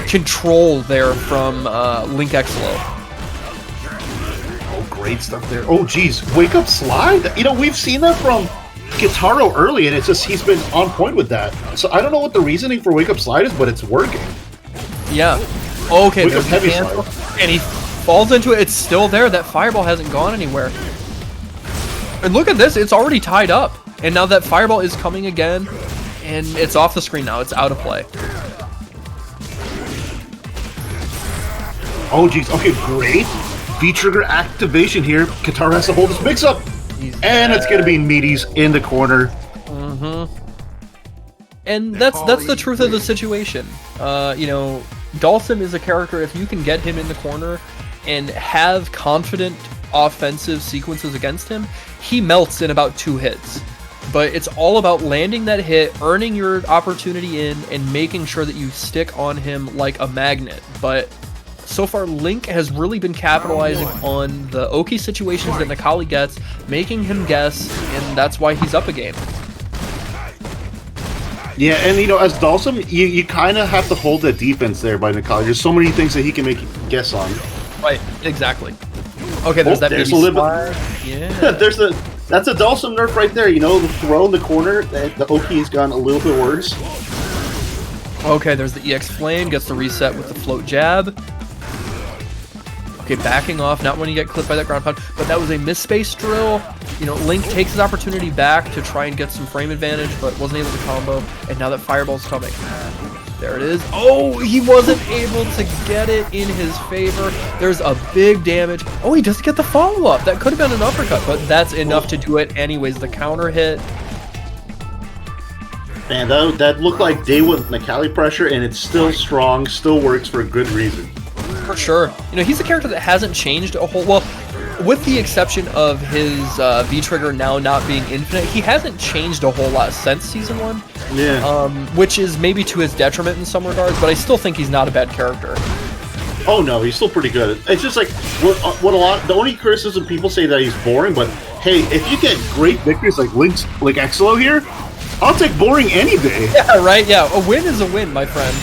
control there from Link Exilo. Oh, great stuff there. Oh, geez, wake up slide? You know, we've seen that from Kitaro early, and it's just he's been on point with that. So I don't know what the reasoning for wake up slide is, but it's working. Yeah. Okay, Wake there's up the heavy cancel, slide. and he falls into it. It's still there. That Fireball hasn't gone anywhere. And look at this. It's already tied up. And now that Fireball is coming again, and it's off the screen now. It's out of play. Oh, geez. Okay, great. V-Trigger activation here. Kitaro has to hold his mix-up. And it's going to be Meaties in the corner. And that's the truth of the situation. You know, Dhalsim is a character, if you can get him in the corner and have confident offensive sequences against him, he melts in about 2 hits. But it's all about landing that hit, earning your opportunity in, and making sure that you stick on him like a magnet. But so far, Link has really been capitalizing on the Oki situations that Necalli gets, making him guess, and that's why he's up a game. Yeah, and you know, as Dhalsim, you kind of have to hold that defense there by Necalli. There's so many things that he can make you guess on. Right, exactly. Okay, there's that there's baby a little slide. Yeah. That's a Dhalsim nerf right there. You know, the throw in the corner, the Oki has gone a little bit worse. Okay, there's the EX Flame, gets the reset with the float jab. Okay, backing off, not when you get clipped by that ground pound, but that was a miss-space drill. You know, Link takes his opportunity back to try and get some frame advantage, but wasn't able to combo, and now that Fireball's coming. There it is. Oh, he wasn't able to get it in his favor. There's a big damage. Oh, he doesn't get the follow-up. That could have been an uppercut, but that's enough to do it anyways. The counter hit. Man, that looked like day with Necalli pressure, and it's still strong, still works for a good reason. For sure. You know, he's a character that hasn't changed a whole... Well, with the exception of his V-Trigger now not being infinite, he hasn't changed a whole lot since Season 1. Yeah. Which is maybe to his detriment in some regards, but I still think he's not a bad character. Oh no, he's still pretty good. It's just like, the only criticism people say that he's boring, but hey, if you get great victories like Exilo here, I'll take boring any day. Yeah, right? Yeah, a win is a win, my friend.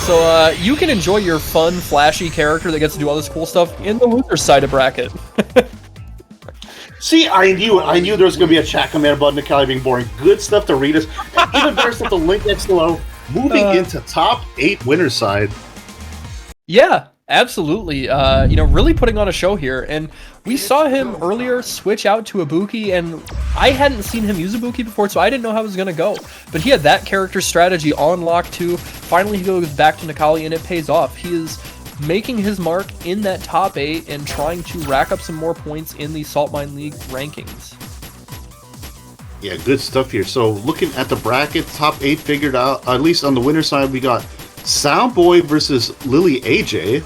So you can enjoy your fun, flashy character that gets to do all this cool stuff in the loser side of bracket. See, I knew there was going to be a chat comment about Necalli being boring. Good stuff to read us. Even better stuff to Link Exilo moving into top 8 winner side. Yeah, absolutely. You know, really putting on a show here. And we saw him earlier switch out to Ibuki, and I hadn't seen him use Ibuki before, so I didn't know how it was going to go. But he had that character strategy on lock too. Finally, he goes back to Necalli, and it pays off. He is making his mark in that top 8 and trying to rack up some more points in the Saltmine League rankings. Yeah, good stuff here. So looking at the bracket, top 8 figured out. At least on the winner side, we got Soundboy versus Lily AJ.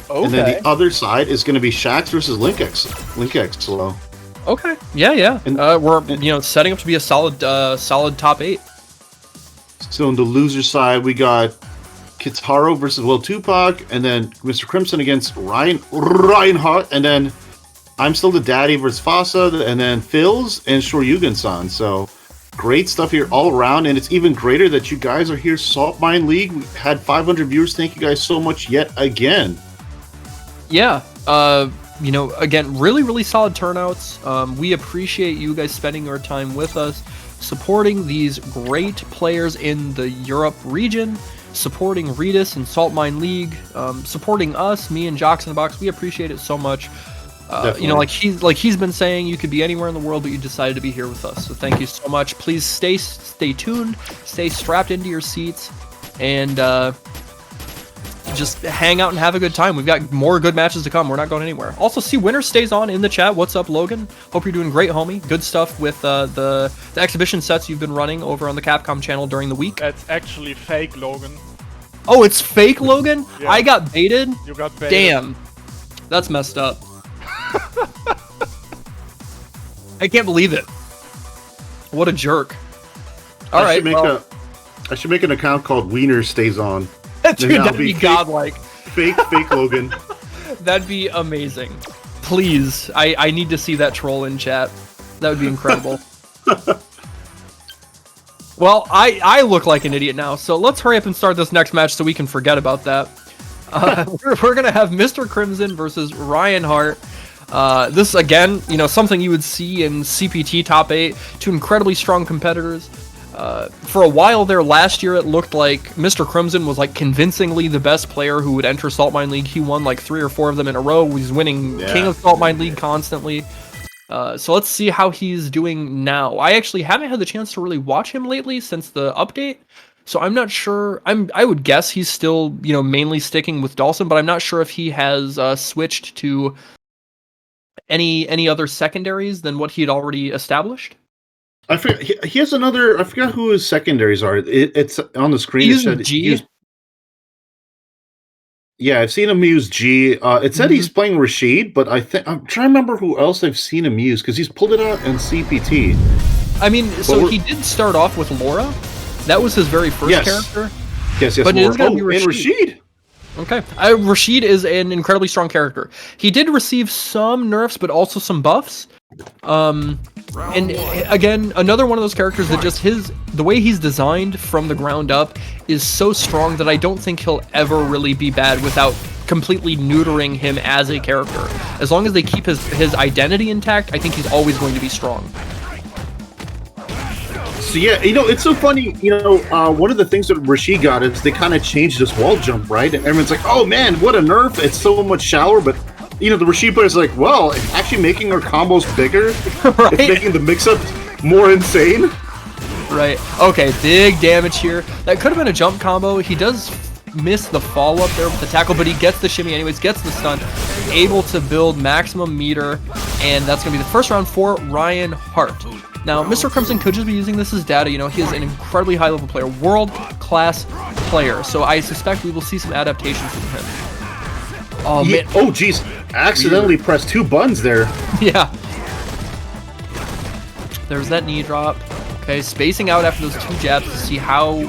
Okay. And then the other side is going to be Shax versus Link Exilo. Okay. Yeah. And we're setting up to be a solid top 8. So on the loser side, we got Kitaro versus Will Tupac, and then Mr. Crimson against Reinhardt, and then I'm Still the Daddy versus Fasa, and then Phil's and Shoryugen-san. So great stuff here all around, and it's even greater that you guys are here. Saltmine League, we had 500 viewers. Thank you guys so much yet again. Yeah. You know, again, really, really solid turnouts. We appreciate you guys spending your time with us. supporting these great players in the Europe region, supporting Redis and Saltmine League, supporting us, me and Jocks in the Box. We appreciate it so much. You know, like he's been saying, you could be anywhere in the world, but you decided to be here with us. So thank you so much. Please stay tuned, stay strapped into your seats, and just hang out and have a good time. We've got more good matches to come. We're not going anywhere. Also, see, Winner stays on in the chat. What's up, Logan? Hope you're doing great, homie. Good stuff with the exhibition sets you've been running over on the Capcom channel during the week. That's actually fake, Logan. Oh, it's fake, Logan? Yeah. I got baited? You got baited. Damn. That's messed up. I can't believe it. What a jerk. All right. I should make an account called Wiener Stays On. Dude, that'd be godlike. Fake Logan. That'd be amazing. Please, I need to see that troll in chat. That would be incredible. Well, I look like an idiot now, so let's hurry up and start this next match so we can forget about that. We're gonna have Mr. Crimson versus Reinhardt. This again, you know, something you would see in CPT top 8. Two incredibly strong competitors. For a while there last year, it looked like Mr. Crimson was like convincingly the best player who would enter Saltmine League. He won like 3 or 4 of them in a row. He's winning King of Saltmine League constantly. So let's see how he's doing now. I actually haven't had the chance to really watch him lately since the update. So I'm not sure. I would guess he's still, you know, mainly sticking with Dawson, but I'm not sure if he has switched to any other secondaries than what he had already established. I forget, he has another. I forgot who his secondaries are. It's on the screen. He uses G. Yeah, I've seen him use G. It said he's playing Rashid, but I'm trying to remember who else I've seen him use because he's pulled it out in CPT. I mean, so he did start off with Laura. That was his very first character. Yes. But Laura. it is going to be Rashid. And Rashid. Okay. Rashid is an incredibly strong character. He did receive some nerfs, but also some buffs. And again, another one of those characters that just the way he's designed from the ground up is so strong that I don't think he'll ever really be bad without completely neutering him as a character. As long as they keep his identity intact, I think he's always going to be strong. So yeah, you know, it's so funny, you know, one of the things that Rashid got is they kind of changed this wall jump, right? And everyone's like, oh man, what a nerf, it's so much shallower, but you know, the Rashid player's like, well, it's actually making our combos bigger. Right? It's making the mix-up more insane. Right. Okay, big damage here. That could have been a jump combo. He does miss the follow-up there with the tackle, but he gets the shimmy anyways, gets the stun, able to build maximum meter, and that's going to be the first round for Reinhardt. Now, Mr. Crimson could just be using this as data. You know, he is an incredibly high-level player, world-class player, so I suspect we will see some adaptations from him. Oh, man. Oh, jeez. Accidentally pressed 2 buttons there. Yeah. There's that knee drop. Okay, spacing out after those 2 jabs to see how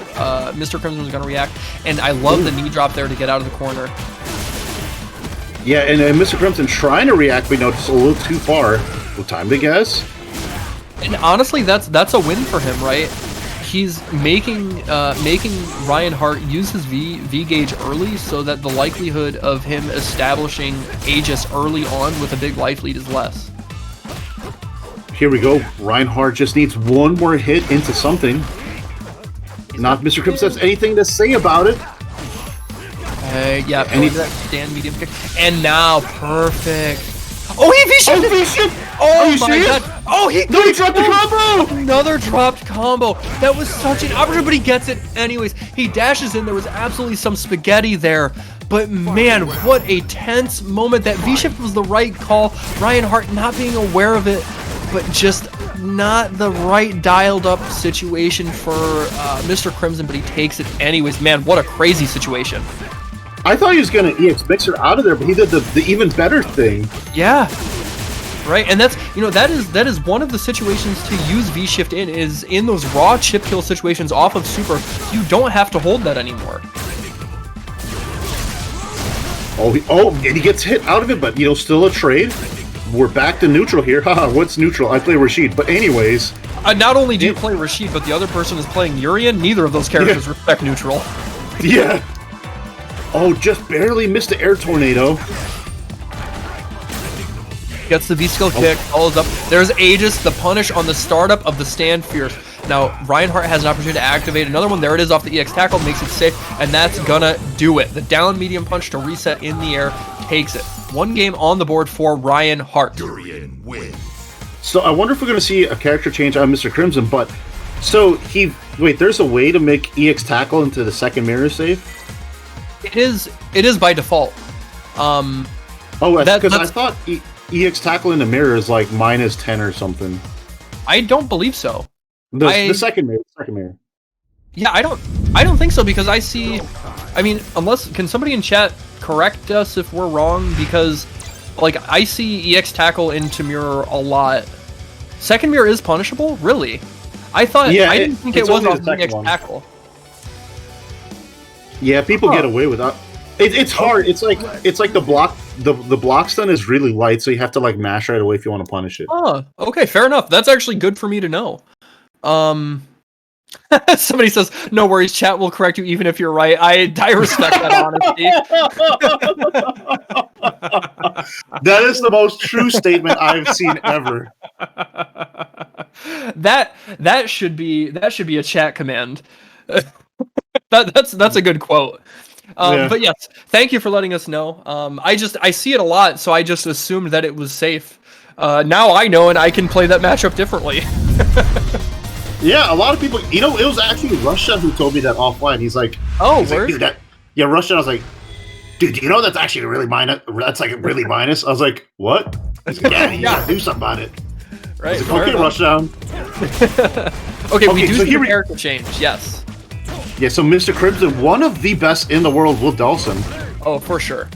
Mr. Crimson is going to react. And I love the knee drop there to get out of the corner. Yeah, and Mr. Crimson trying to react, but no, just a little too far. Well, time to guess. And honestly, that's a win for him, right? He's making Reinhardt use his V gauge early so that the likelihood of him establishing Aegis early on with a big life lead is less. Here we go. Reinhardt just needs one more hit into something. Not Mr. Crimson has anything to say about it. Yeah, that stand medium kick. And now, perfect. Oh, he V-shifted! Oh my god! Oh, he dropped the combo! Another dropped combo. That was such an opportunity, but he gets it anyways. He dashes in. There was absolutely some spaghetti there. But man, what a tense moment. That V-shift was the right call. Reinhardt not being aware of it, but just not the right dialed up situation for Mr. Crimson, but he takes it anyways. Man, what a crazy situation. I thought he was going to EX Mixer out of there, but he did the even better thing. Yeah. Right, and that's, you know, that is one of the situations to use V-Shift is in those raw chip kill situations off of Super. You don't have to hold that anymore. Oh, and he gets hit out of it, but, you know, still a trade. We're back to neutral here. Haha, what's neutral? I play Rashid, but anyways. Not only do you play Rashid, but the other person is playing Urian. Neither of those characters respect neutral. Yeah. Oh, just barely missed the air tornado. Gets the V-skill kick, follows up. There's Aegis, the punish on the startup of the stand fierce. Now, Reinhardt has an opportunity to activate another one. There it is off the EX tackle, makes it safe, and that's gonna do it. The down medium punch to reset in the air takes it. 1 game on the board for Reinhardt. Durian wins. So I wonder if we're going to see a character change on Mr. Crimson, but so wait, there's a way to make EX tackle into the second mirror save? It is by default. Oh, because I thought EX tackle in the mirror is like -10 or something. I don't believe so. The second mirror. Yeah, I don't think so, because I see, I mean, can somebody in chat correct us if we're wrong, because like I see EX tackle into mirror a lot. Second mirror is punishable? Really? I didn't think it was off EX tackle. Yeah, people get away with that. It's hard. It's like the block stun is really light, so you have to like mash right away if you want to punish it. Oh, okay, fair enough. That's actually good for me to know. Somebody says, no worries, chat will correct you even if you're right. I respect that honesty. That is the most true statement I've seen ever. That should be a chat command. That's a good quote. But yes, thank you for letting us know. I see it a lot, so I just assumed that it was safe. Now I know, and I can play that matchup differently. Yeah, a lot of people. You know, it was actually Russia who told me that offline. He's like, "Oh, word." Like, yeah, Russia. I was like, "Dude, do you know that's actually really minus? That's like really minus." I was like, "What?" He's like, "Yeah, you gotta do something about it." Right. Like, okay, Russia. okay, we do see a character change. Yes. Yeah. So, Mr. Crimson, one of the best in the world, will Dawson. Oh, for sure.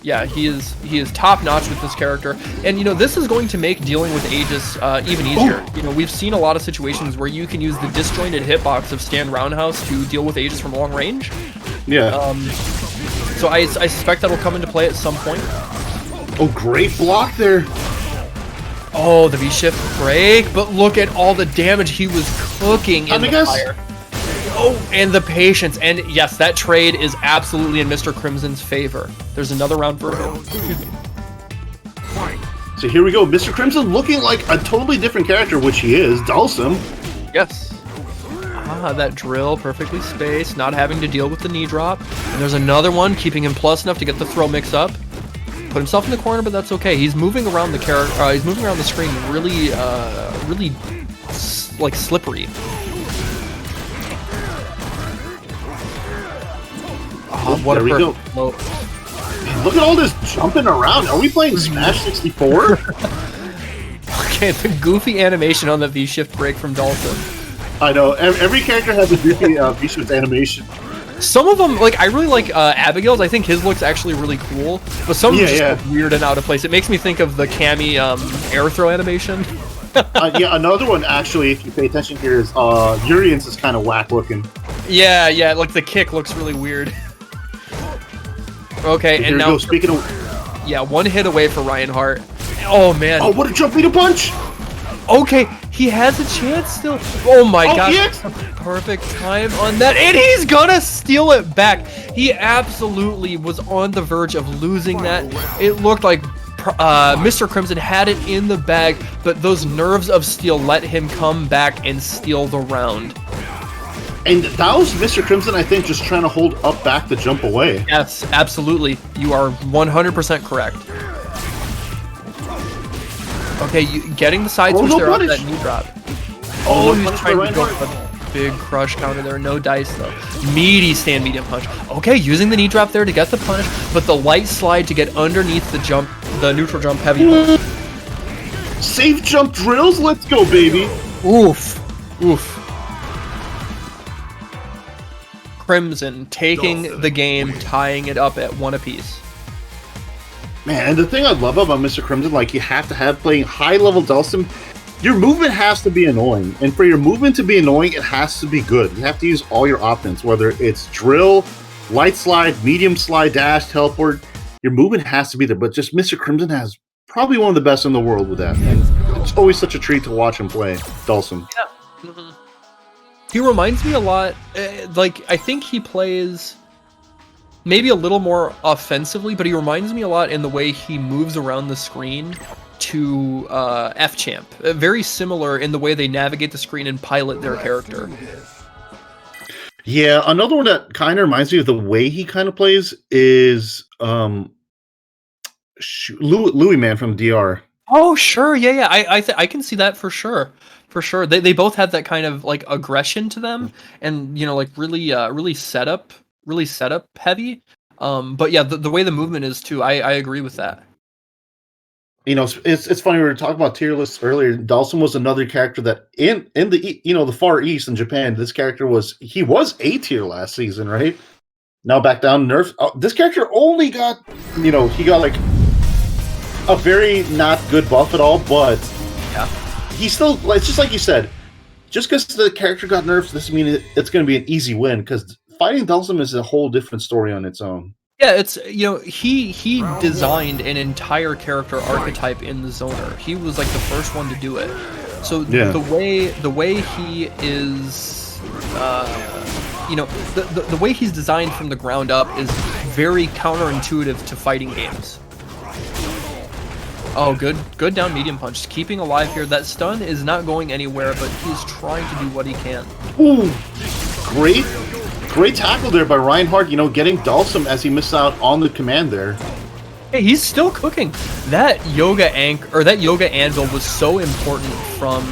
Yeah, he is top notch with this character, and you know this is going to make dealing with Aegis even easier. You know, we've seen a lot of situations where you can use the disjointed hitbox of Stand Roundhouse to deal with Aegis from long range. Yeah. So I suspect that will come into play at some point. Oh, great block there. Oh, the V-shift break, but look at all the damage he was cooking in the fire. Oh, and the patience, and yes, that trade is absolutely in Mr. Crimson's favor. There's another round for him. So here we go, Mr. Crimson looking like a totally different character, which he is, Dulcim. Yes. Ah, that drill, perfectly spaced, not having to deal with the knee drop. And there's another one, keeping him plus enough to get the throw mix up. Put himself in the corner, but that's okay. He's moving around the he's moving around the screen really, like slippery. Oh, what there we go. Look at all this jumping around. Are we playing Smash 64? Okay, the goofy animation on the V-shift break from Dalton. I know. Every character has a goofy V-shift animation. Some of them, like, I really like Abigail's. I think his looks actually really cool. But some of them just look weird and out of place. It makes me think of the Cammy air throw animation. Yeah, another one, actually, if you pay attention here, is Urian's is kind of whack looking. Yeah, like the kick looks really weird. Okay, and now speaking of, yeah, one hit away for Reinhardt. Oh man! Oh, what a jump lead punch! Okay, he has a chance still. Oh my god! Yes. Perfect time on that, and he's gonna steal it back. He absolutely was on the verge of losing that. It looked like Mr. Crimson had it in the bag, but those nerves of steel let him come back and steal the round. And that was Mr. Crimson, I think, just trying to hold up back to jump away. Yes, absolutely. You are 100% correct. Okay, getting the side switch there off that knee drop. Oh, he's trying to go for a big crush counter there. No dice, though. Meaty stand medium punch. Okay, using the knee drop there to get the punish, but the light slide to get underneath the jump, the neutral jump heavy. Safe jump drills? Let's go, baby. Oof. Crimson taking the game, tying it up at 1 apiece. Man, and the thing I love about Mr. Crimson, like, you have to have playing high-level Dulcim, your movement has to be annoying. And for your movement to be annoying, it has to be good. You have to use all your options, whether it's drill, light slide, medium slide, dash, teleport. Your movement has to be there. But just Mr. Crimson has probably one of the best in the world with that. And it's always such a treat to watch him play Dulcim. Yeah. Mm-hmm. He reminds me a lot, like, I think he plays maybe a little more offensively, but he reminds me a lot in the way he moves around the screen to F-Champ. Very similar in the way they navigate the screen and pilot their character. Yeah, another one that kind of reminds me of the way he kind of plays is Louis Man from DR. Oh, sure. Yeah. I can see that for sure. For sure. They both had that kind of like aggression to them and, you know, like really setup heavy. But yeah, the way the movement is too, I agree with that. You know, it's funny, we were talking about tier lists earlier. Dhalsim was another character that in the, you know, the Far East in Japan, this character was A tier last season, right? Now back down nerf. This character only got, you know, he got like a very not good buff at all, but yeah, he's still, it's just like you said, just because the character got nerfed doesn't mean it's going to be an easy win, because fighting Dhalsim is a whole different story on its own. Yeah, it's, you know, he designed an entire character archetype in the Zoner. He was like the first one to do it. So yeah, the way he is, you know, the way he's designed from the ground up is very counterintuitive to fighting games. Oh, good down medium punch. Keeping alive here. That stun is not going anywhere, but he's trying to do what he can. Ooh, great tackle there by Reinhardt, you know, getting Dhalsim as he missed out on the command there. Hey, he's still cooking. That yoga anvil was so important from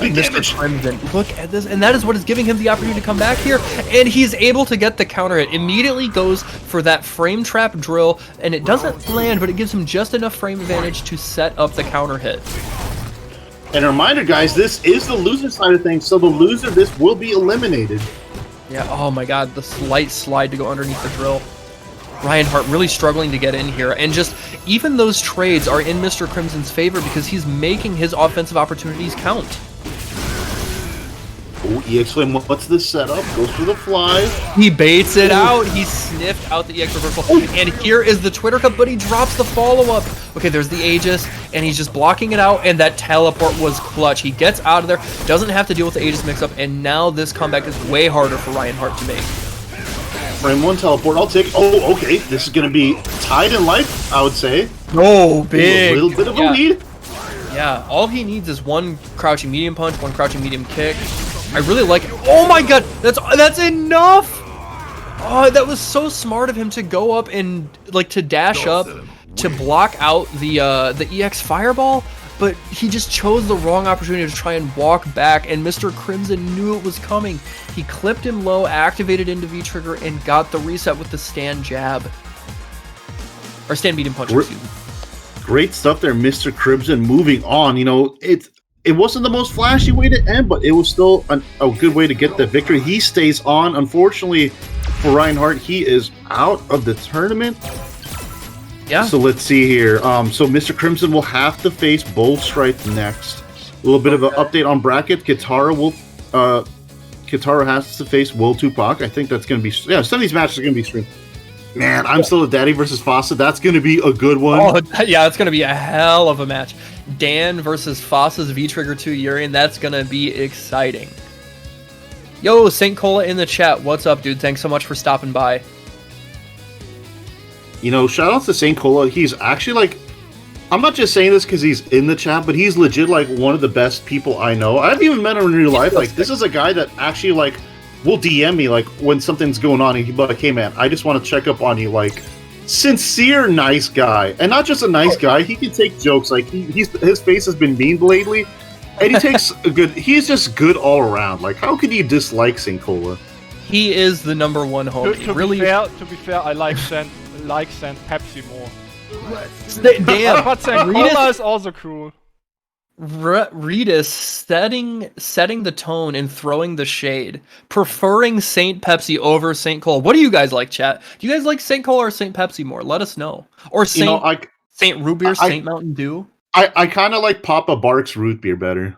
Mr. Crimson. Look at this, and that is what is giving him the opportunity to come back here, and he's able to get the counter hit. Immediately goes for that frame trap drill, and it doesn't land, but it gives him just enough frame advantage to set up the counter hit. And a reminder, guys, this is the loser side of things, so the loser of this will be eliminated. Yeah, oh my god, the slight slide to go underneath the drill. Reinhardt really struggling to get in here, and just even those trades are in Mr. Crimson's favor because he's making his offensive opportunities count. Oh, EX Flame, what's this setup? Goes for the fly. He baits it out. He sniffed out the EX reversal. And here is the Twitter cup, but he drops the follow-up. Okay, there's the Aegis, and he's just blocking it out, and that teleport was clutch. He gets out of there, doesn't have to deal with the Aegis mix-up, and now this comeback is way harder for Reinhardt to make. Frame 1 teleport, I'll take. Oh, okay, this is going to be tied in life, I would say. Oh, big. A little bit of a lead. Yeah, all he needs is one crouching medium punch, one crouching medium kick. I really like it. Oh my god, that's enough! Oh, that was so smart of him to go up and, like, to dash up, to block out the EX fireball, but he just chose the wrong opportunity to try and walk back, and Mr. Crimson knew it was coming. He clipped him low, activated into V-trigger, and got the reset with the stand jab. Or stand medium punch, excuse me. Great stuff there, Mr. Crimson. Moving on, you know, it wasn't the most flashy way to end, but it was still a good way to get the victory. He stays on. Unfortunately for Reinhardt, he is out of the tournament. Yeah. So let's see here. So Mr. Crimson will have to face Bullstripe next. A little bit of an update on bracket. Kitara has to face Will Tupac. I think that's going to be... Yeah, some of these matches are going to be streamed. Man, I'm still a Daddy versus Fossa. That's going to be a good one. Oh, yeah, it's going to be a hell of a match. Dan versus Fossa's V-Trigger 2 Urian. That's going to be exciting. Yo, St. Cola in the chat. What's up, dude? Thanks so much for stopping by. You know, shout out to St. Cola. He's actually, like... I'm not just saying this because he's in the chat, but he's legit, like, one of the best people I know. I haven't even met him in real life. Like, this is a guy that actually, like... will DM me, like, when something's going on, and he'll be like, hey, man, I just want to check up on you, like, sincere nice guy. And not just a nice guy, he can take jokes, like, his face has been mean lately, and he takes he's just good all around. Like, how could you dislike St. Cola? He is the number one homie. To be fair, I like Saint Pepsi more. Damn, but Saint Cola is also cool. Redis setting the tone and throwing the shade, preferring Saint Pepsi over Saint Cola. What do you guys like, chat? Do you guys like Saint Cola or Saint Pepsi more? Let us know. Or Saint Root Beer, Saint Mountain Dew. I kind of like Papa Barks root beer better.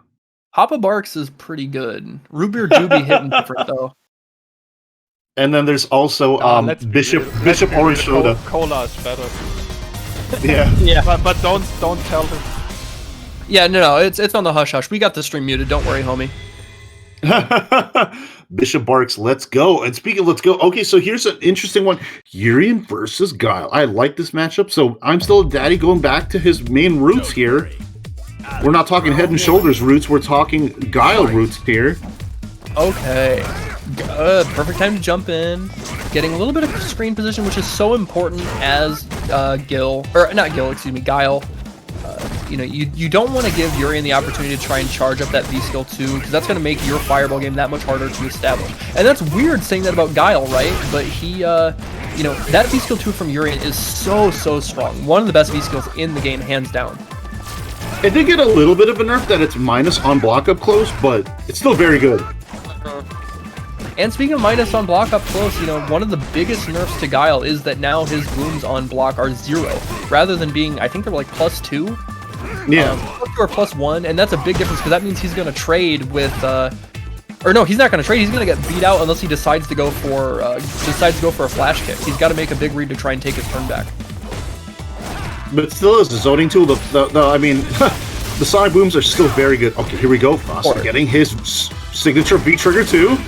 Papa Barks is pretty good. Root beer do be hitting different though. And then there's also Bishop Orange Soda. Cola is better. Yeah. But don't tell him. Yeah, no, it's on the hush hush. We got the stream muted. Don't worry, homie. Bishop barks, let's go. And speaking of let's go, okay, so here's an interesting one. Urien versus Guile. I like this matchup. So I'm still a daddy going back to his main roots here. We're not talking Head and Shoulders roots. We're talking Guile roots here. Okay. Good. Perfect time to jump in. Getting a little bit of screen position, which is so important as Guile. You know, you don't want to give Urien the opportunity to try and charge up that V-skill too, because that's going to make your fireball game that much harder to establish. And that's weird saying that about Guile, right? But he, you know, that V-skill 2 from Urien is so strong. One of the best V-skills in the game, hands down. It did get a little bit of a nerf that it's minus on block up close, but it's still very good. And speaking of minus on block up close, you know, one of the biggest nerfs to Guile is that now his booms on block are 0, rather than being, I think they're like +2. Yeah. +2 or +1, and that's a big difference because that means he's going to trade with, or no, he's not going to trade. He's going to get beat out unless he decides to go for a flash kick. He's got to make a big read to try and take his turn back. But still, as a zoning tool, I mean, the sonic booms are still very good. Okay, here we go. Foster getting his signature V trigger too.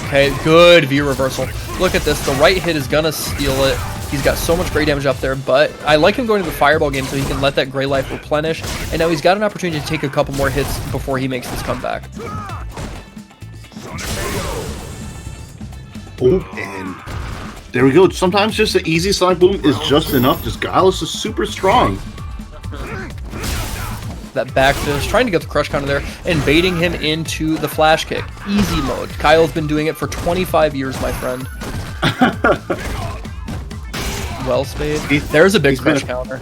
Okay, good V reversal. Look at this. The right hit is gonna steal it. He's got so much gray damage up there, but I like him going to the fireball game so he can let that gray life replenish. And now he's got an opportunity to take a couple more hits before he makes this comeback. Oh, and there we go. Sometimes just an easy sonic boom is just enough. Just Guile is just super strong. That back fish, trying to get the crush counter there, and baiting him into the flash kick. Easy mode. Kyle's been doing it for 25 years, my friend. Well, Spade. There's a big crush counter.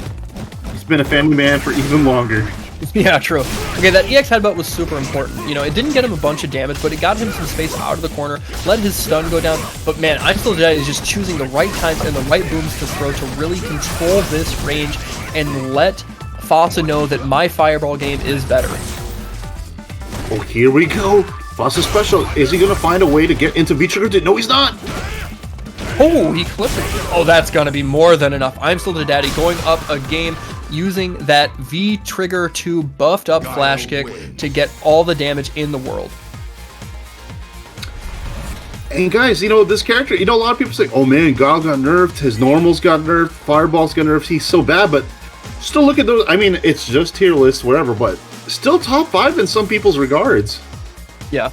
He's been a family man for even longer. Yeah, true. Okay, that EX headbutt was super important. You know, it didn't get him a bunch of damage, but it got him some space out of the corner, let his stun go down. But man, Untitled Chapter is just choosing the right times and the right booms to throw to really control this range and let Fossa know that my fireball game is better. Oh, here we go. Fossa special. Is he going to find a way to get into V-Trigger? No, he's not. Oh, he clipped it. Oh, that's going to be more than enough. I'm still the daddy going up a game using that V-Trigger 2 buffed up flash kick to get all the damage in the world. And guys, you know, this character, you know, a lot of people say, oh man, Guile got nerfed, his normals got nerfed, fireballs got nerfed, he's so bad, but still look at those. I mean, it's just tier list, whatever, but still top 5 in some people's regards. Yeah.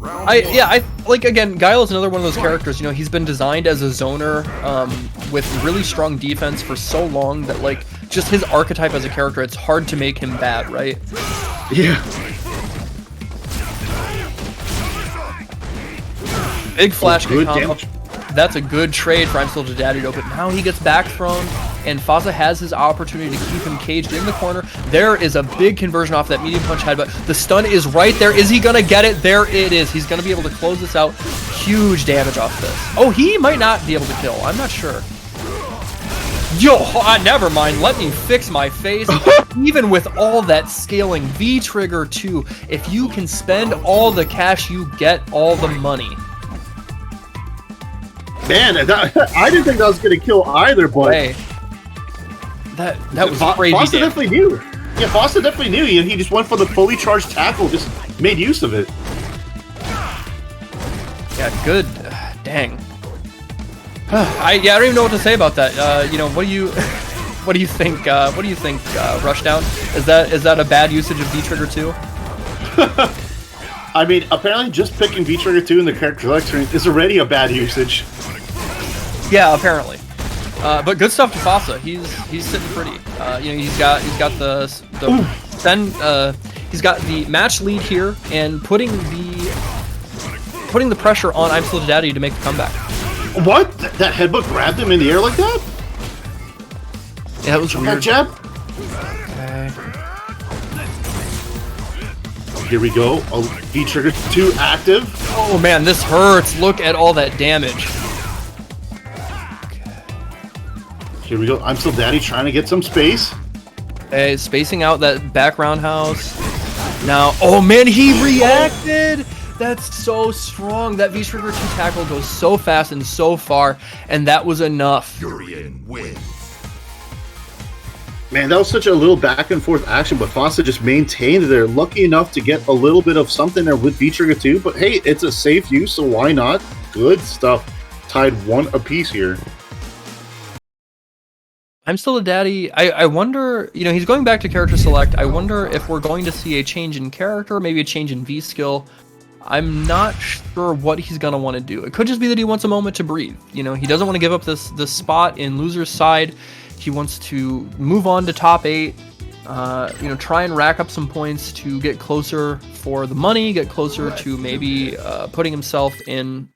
I like, again, Guile is another one of those characters, you know, he's been designed as a zoner with really strong defense for so long that, like, just his archetype as a character, it's hard to make him bad, right? Yeah. Big flash kick combo. That's a good trade for I'm Still the Daddy, but now he gets back thrown, and Fossa has his opportunity to keep him caged in the corner. There is a big conversion off that medium punch headbutt. The stun is right there. Is he going to get it? There it is. He's going to be able to close this out. Huge damage off this. Oh, he might not be able to kill. I'm not sure. Yo, never mind. Let me fix my face. Even with all that scaling, V-Trigger 2, if you can spend all the cash, you get all the money. Man, I didn't think that was going to kill either, but... Hey, that was crazy. Fossa definitely knew. Yeah, Fossa definitely knew. He just went for the fully charged tackle, just made use of it. Yeah, good. Dang. I don't even know what to say about that. You know, what do you think? What do you think? Rushdown? Is that a bad usage of V-Trigger 2? I mean, apparently, just picking V-Trigger 2 in the character selection is already a bad usage. Yeah, apparently. But good stuff to Fossa. He's sitting pretty. You know, he's got the match lead here and putting the pressure on I'm Still the Daddy to make the comeback. What? That headbutt grabbed him in the air like that? Yeah, that was weird. That jab? Okay. Here we go. V-Trigger 2 active. Oh man, this hurts. Look at all that damage. Here we go. I'm Still Daddy trying to get some space. Hey, spacing out that back roundhouse. Now, oh man, he reacted! That's so strong. That V-Trigger 2 tackle goes so fast and so far, and that was enough. Urien wins. Man, that was such a little back and forth action, but Fossa just maintained there. Lucky enough to get a little bit of something there with V-Trigger too, but hey, it's a safe use, so why not? Good stuff. Tied 1 apiece here. I'm still a daddy. I wonder, you know, he's going back to character select. I wonder if we're going to see a change in character, maybe a change in V skill. I'm not sure what he's going to want to do. It could just be that he wants a moment to breathe. You know, he doesn't want to give up this spot in loser's side. He wants to move on to top 8, you know, try and rack up some points to get closer for the money, get closer to maybe putting himself in,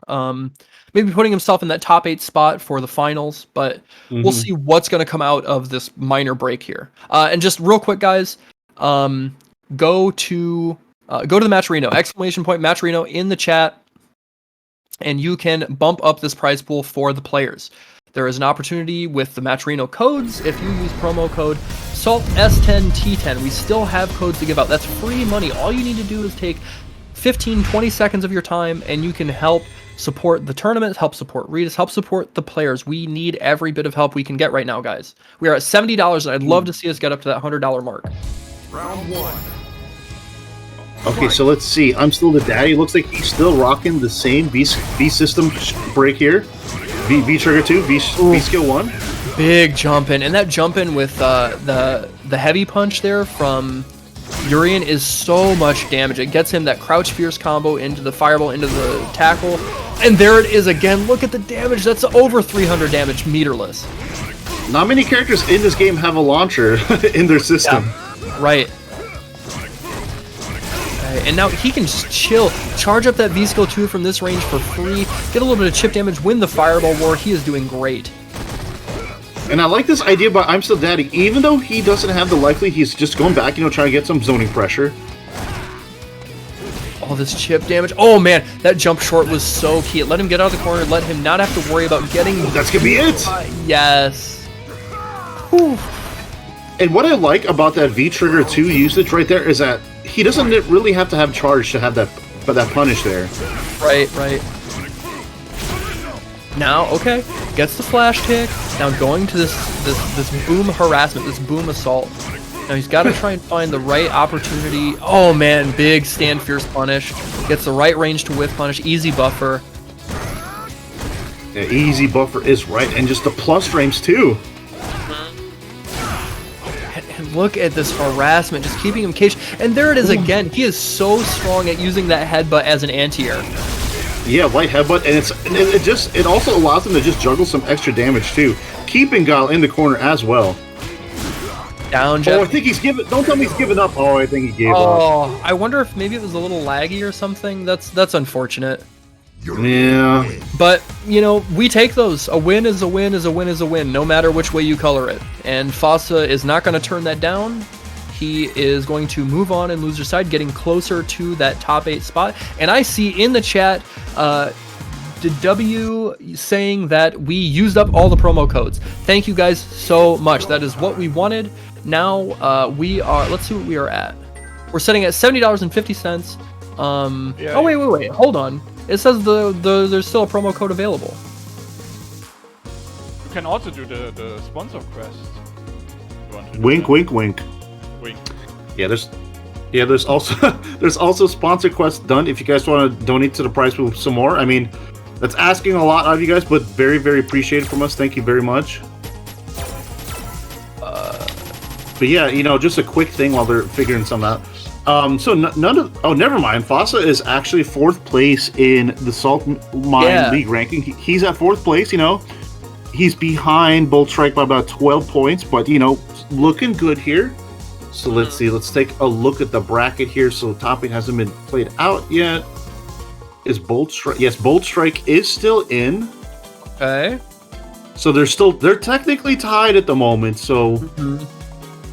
maybe putting himself in that top 8 spot for the finals. But we'll see what's going to come out of this minor break here. And just real quick, guys, go to the Matcherino, !Matcherino in the chat, and you can bump up this prize pool for the players. There is an opportunity with the Matcherino codes. If you use promo code SALT10T10, we still have codes to give out. That's free money. All you need to do is take 15-20 seconds of your time, and you can help support the tournament, help support Regis, help support the players. We need every bit of help we can get right now, guys. We are at $70, and I'd love to see us get up to that $100 mark. Round 1. Okay, so let's see. I'm still the daddy. Looks like he's still rocking the same V system break here. V trigger 2, V skill 1. Big jump in, and that jump in with the heavy punch there from Urian is so much damage. It gets him that crouch fierce combo into the fireball, into the tackle, and there it is again. Look at the damage. That's over 300 damage, meterless. Not many characters in this game have a launcher in their system. Yeah. Right. And now he can just chill, charge up that V-Skill 2 from this range for free, get a little bit of chip damage, win the Fireball War. He is doing great. And I like this idea about I'm Still Daddy. Even though he doesn't have the likely, he's just going back, you know, trying to get some zoning pressure. All this chip damage. Oh, man, that jump short was so key. It let him get out of the corner, let him not have to worry about getting... That's going to be it! Yes. Whew. And what I like about that V-Trigger 2 usage right there is that he doesn't really have to have charge to have that punish there. Right. Now, okay, gets the flash kick. Now going to this boom harassment, this boom assault. Now he's got to try and find the right opportunity. Oh man, big stand fierce punish. Gets the right range to whiff punish. Easy buffer. Yeah, easy buffer is right, and just the plus frames too. And look at this harassment, just keeping him caged. And there it is again. He is so strong at using that headbutt as an anti-air. Yeah, light headbutt, and it also allows him to just juggle some extra damage too, keeping Guile in the corner as well. Down, Jeff. Oh, I think he's given. Don't tell me he's given up. Oh, I think he gave up. Oh, I wonder if maybe it was a little laggy or something. That's unfortunate. Yeah. But, you know, we take those. A win is a win is a win is a win, no matter which way you color it. And Fossa is not going to turn that down. He is going to move on and loser side, getting closer to that top 8 spot. And I see in the chat, W saying that we used up all the promo codes. Thank you guys so much. That is what we wanted. Now we are, let's see what we are at. We're sitting at $70.50. Yeah, oh, wait. Hold on. It says there's still a promo code available. You can also do the sponsor quest. Wink, wink, wink. Wink. Yeah, there's also sponsor quests done. If you guys want to donate to the prize pool some more, I mean, that's asking a lot out of you guys, but very, very appreciated from us. Thank you very much. But yeah, you know, just a quick thing while they're figuring some out. So never mind. Fossa is actually 4th place in the Saltmine League ranking. He's at 4th place, you know. He's behind Bolt Strike by about 12 points, but, you know, looking good here. So let's see. Let's take a look at the bracket here. So top 8 hasn't been played out yet. Is Bolt Strike? Yes, Bolt Strike is still in. Okay. So they're technically tied at the moment. So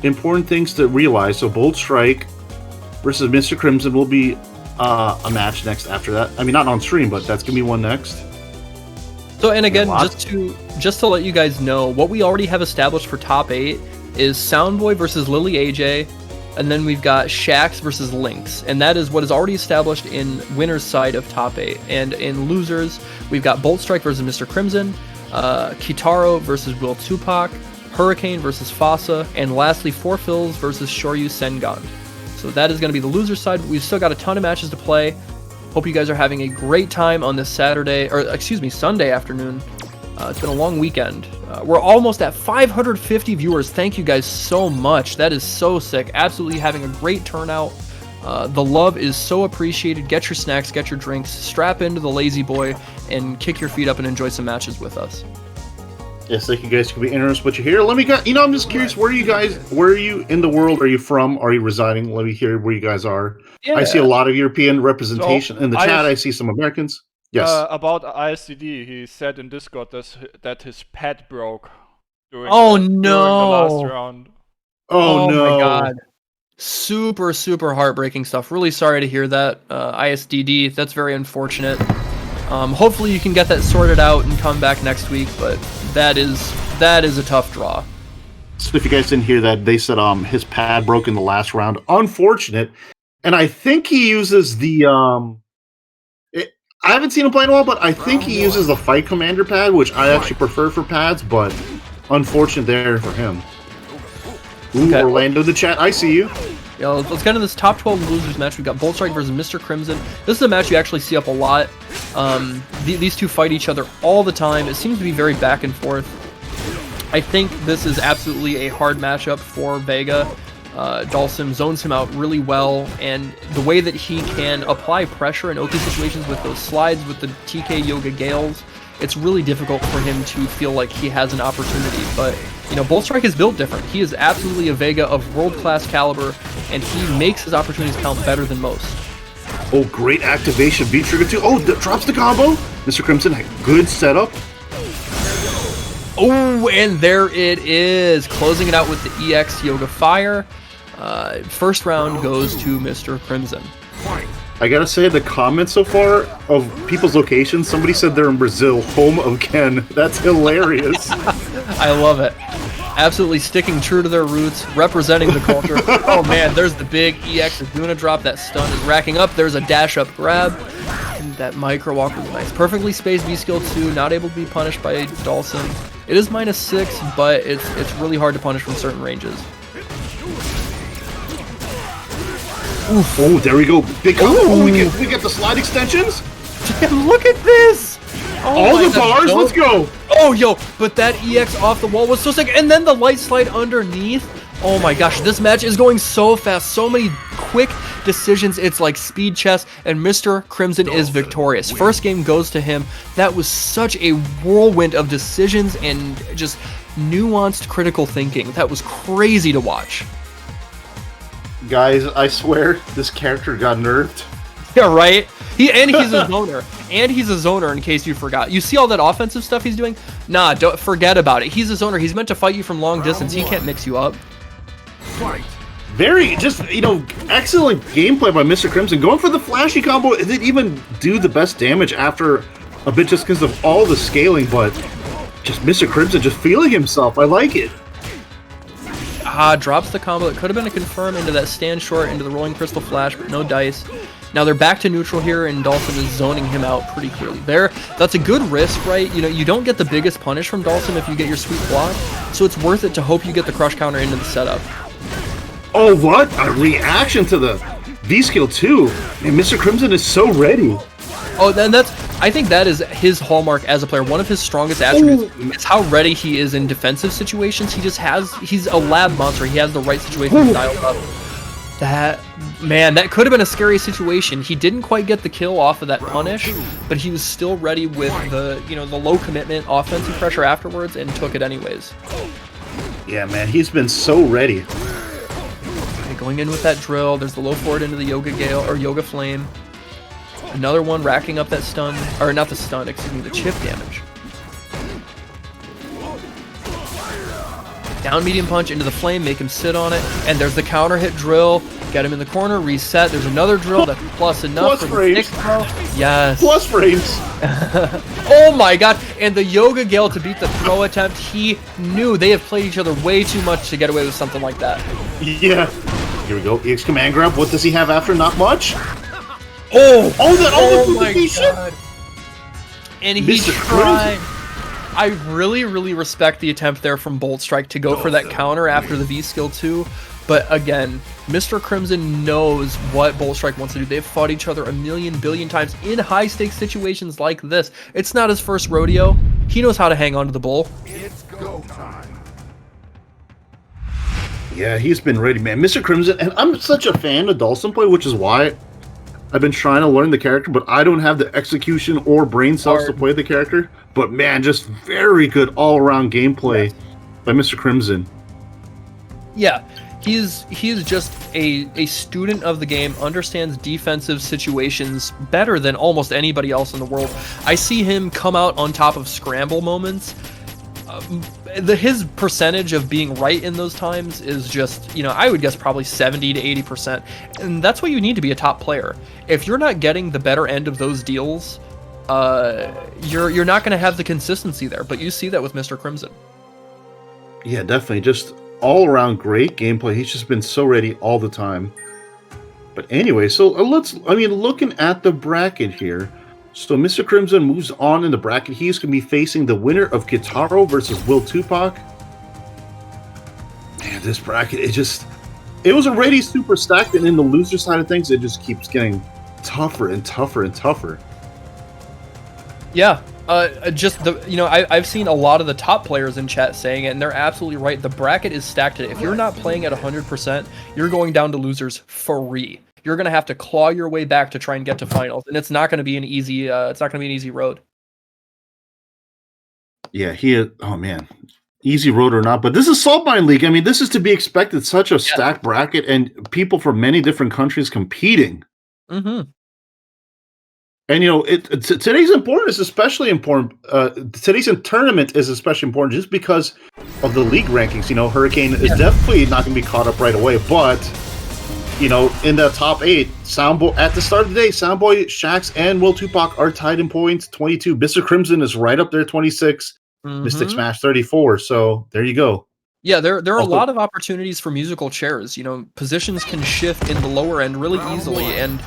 important things to realize. So Bolt Strike versus Mr. Crimson will be a match next after that. I mean, not on stream, but that's gonna be one next. So, and again, just to let you guys know, what we already have established for top 8 is Soundboy versus Lily AJ, and then we've got Shax versus Lynx, and that is what is already established in winner's side of top 8. And in losers, we've got Bolt Strike versus Mr. Crimson, Kitaro versus Will Tupac, Hurricane versus Fasa, and lastly 4 fills versus Shoryu Sengon. So that is going to be the loser side, but we've still got a ton of matches to play. Hope you guys are having a great time on this Sunday afternoon. It's been a long weekend. We're almost at 550 viewers. Thank you guys so much. That is so sick. Absolutely having a great turnout. The love is so appreciated. Get your snacks, get your drinks, strap into the lazy boy, and kick your feet up and enjoy some matches with us. Yes, thank you guys. Could be interested what you hear. Let me go. I'm just curious. Where are you in the world? Are you from? Are you residing? Let me hear where you guys are. Yeah. I see a lot of European representation in the chat. I see some Americans. Yes. About ISDD, he said in Discord that his pad broke during the last round. Oh no! My God. Super, super heartbreaking stuff. Really sorry to hear that, ISDD. That's very unfortunate. Hopefully you can get that sorted out and come back next week, but that is a tough draw. So if you guys didn't hear that, they said his pad broke in the last round. Unfortunate. And I think he uses the I haven't seen him play in a while, but I think he uses the Fight Commander pad, which I actually prefer for pads, but unfortunate there for him. Ooh, okay. Orlando in the chat, I see you. Yeah, let's get into this top 12 losers match. We've got Boltstrike versus Mr. Crimson. This is a match you actually see up a lot. These two fight each other all the time. It seems to be very back and forth. I think this is absolutely a hard matchup for Vega. Dalsim zones him out really well, and the way that he can apply pressure in Oki situations with those slides with the TK Yoga Gales, it's really difficult for him to feel like he has an opportunity. But Boltstrike is built different. He is absolutely a Vega of world-class caliber, and he makes his opportunities count better than most. Oh, great activation. V-Trigger 2. Oh, drops the combo. Mr. Crimson, good setup. Oh, and there it is. Closing it out with the EX Yoga Fire. First round goes to Mr. Crimson. I gotta say, the comments so far of people's locations, somebody said they're in Brazil, home of Ken. That's hilarious. I love it. Absolutely sticking true to their roots, representing the culture. Oh man, there's the big EX Aguna drop. That stun is racking up. There's a dash up grab. And that micro walk was nice. Perfectly spaced V skill 2, not able to be punished by Dalsim. It is -6, but it's really hard to punish from certain ranges. Oof. Oh, there we go. Big oh, we get the slide extensions. Damn, look at this. All the bars, let's go. Oh, yo, but that EX off the wall was so sick. And then the light slide underneath. Oh my gosh, this match is going so fast. So many quick decisions. It's like speed chess, and Mr. Crimson is victorious. First game goes to him. That was such a whirlwind of decisions and just nuanced critical thinking. That was crazy to watch. Guys, I swear this character got nerfed. Yeah, right? He's a zoner. And he's a zoner, in case you forgot. You see all that offensive stuff he's doing? Nah, don't forget about it. He's a zoner. He's meant to fight you from long distance. He can't mix you up. Very, excellent gameplay by Mr. Crimson. Going for the flashy combo. It didn't even do the best damage after a bit just because of all the scaling, but just Mr. Crimson just feeling himself. I like it. Drops the combo. It could have been a confirm into that stand short, into the rolling crystal flash, but no dice. Now they're back to neutral here, and Dalsim is zoning him out pretty clearly. That's a good risk, right? You don't get the biggest punish from Dalsim if you get your sweet block, so it's worth it to hope you get the crush counter into the setup. Oh, what a reaction to the V-skill too. And Mr. Crimson is so ready. Oh, then I think that is his hallmark as a player. One of his strongest attributes is how ready he is in defensive situations. He's a lab monster. He has the right situations dialed up. That could have been a scary situation. He didn't quite get the kill off of that punish, but he was still ready with the low commitment offensive pressure afterwards and took it anyways. Yeah, man, he's been so ready. Okay, going in with that drill. There's the low forward into the Yoga Gale or Yoga Flame. Another one racking up that stun, or not the stun, excuse me, the chip damage. Down medium punch into the flame, make him sit on it, and there's the counter hit drill. Get him in the corner, reset. There's another drill that's plus enough for the next throw. Yes. Plus frames. Oh my god! And the Yoga Gale to beat the throw attempt. He knew they have played each other way too much to get away with something like that. Yeah. Here we go. EX command grab. What does he have after? Not much. Oh my god! And he tried. I really, really respect the attempt there from Bolt Strike to go for that counter after the V skill too. But again, Mr. Crimson knows what Bolt Strike wants to do. They've fought each other a million billion times in high stakes situations like this. It's not his first rodeo. He knows how to hang on to the bull. It's go time. Yeah, he's been ready, man. Mr. Crimson, and I'm such a fan of Dhalsim play, which is why I've been trying to learn the character, but I don't have the execution or brain cells to play the character. But man, just very good all-around gameplay by Mr. Crimson. Yeah, he is just a student of the game, understands defensive situations better than almost anybody else in the world. I see him come out on top of scramble moments. His percentage of being right in those times is just, I would guess probably 70 to 80%. And that's what you need to be a top player. If you're not getting the better end of those deals, you're not going to have the consistency there. But you see that with Mr. Crimson. Yeah, definitely. Just all around great gameplay. He's just been so ready all the time. But anyway, so looking at the bracket here. So Mr. Crimson moves on in the bracket. He's going to be facing the winner of Kitaro versus Will Tupac. Man, this bracket, it was already super stacked, and in the loser side of things, it just keeps getting tougher and tougher and tougher. Yeah, I've seen a lot of the top players in chat saying it, and they're absolutely right. The bracket is stacked. If you're not playing at 100%, you're going down to losers free. You're going to have to claw your way back to try and get to finals, and it's not going to be an easy. It's not going to be an easy road. Yeah, oh man, easy road or not, but this is Saltmine League. I mean, this is to be expected. Such a stacked bracket, and people from many different countries competing. Mm-hmm. And today's important is especially important. Today's tournament is especially important just because of the league rankings. Hurricane is definitely not going to be caught up right away, but. In the top 8, Soundboy at the start of the day, Soundboy, Shax, and Will Tupac are tied in points, 22. Mr. Crimson is right up there, 26. Mystic Smash, 34. So there you go. Yeah, there are a lot of opportunities for musical chairs. Positions can shift in the lower end really easily, and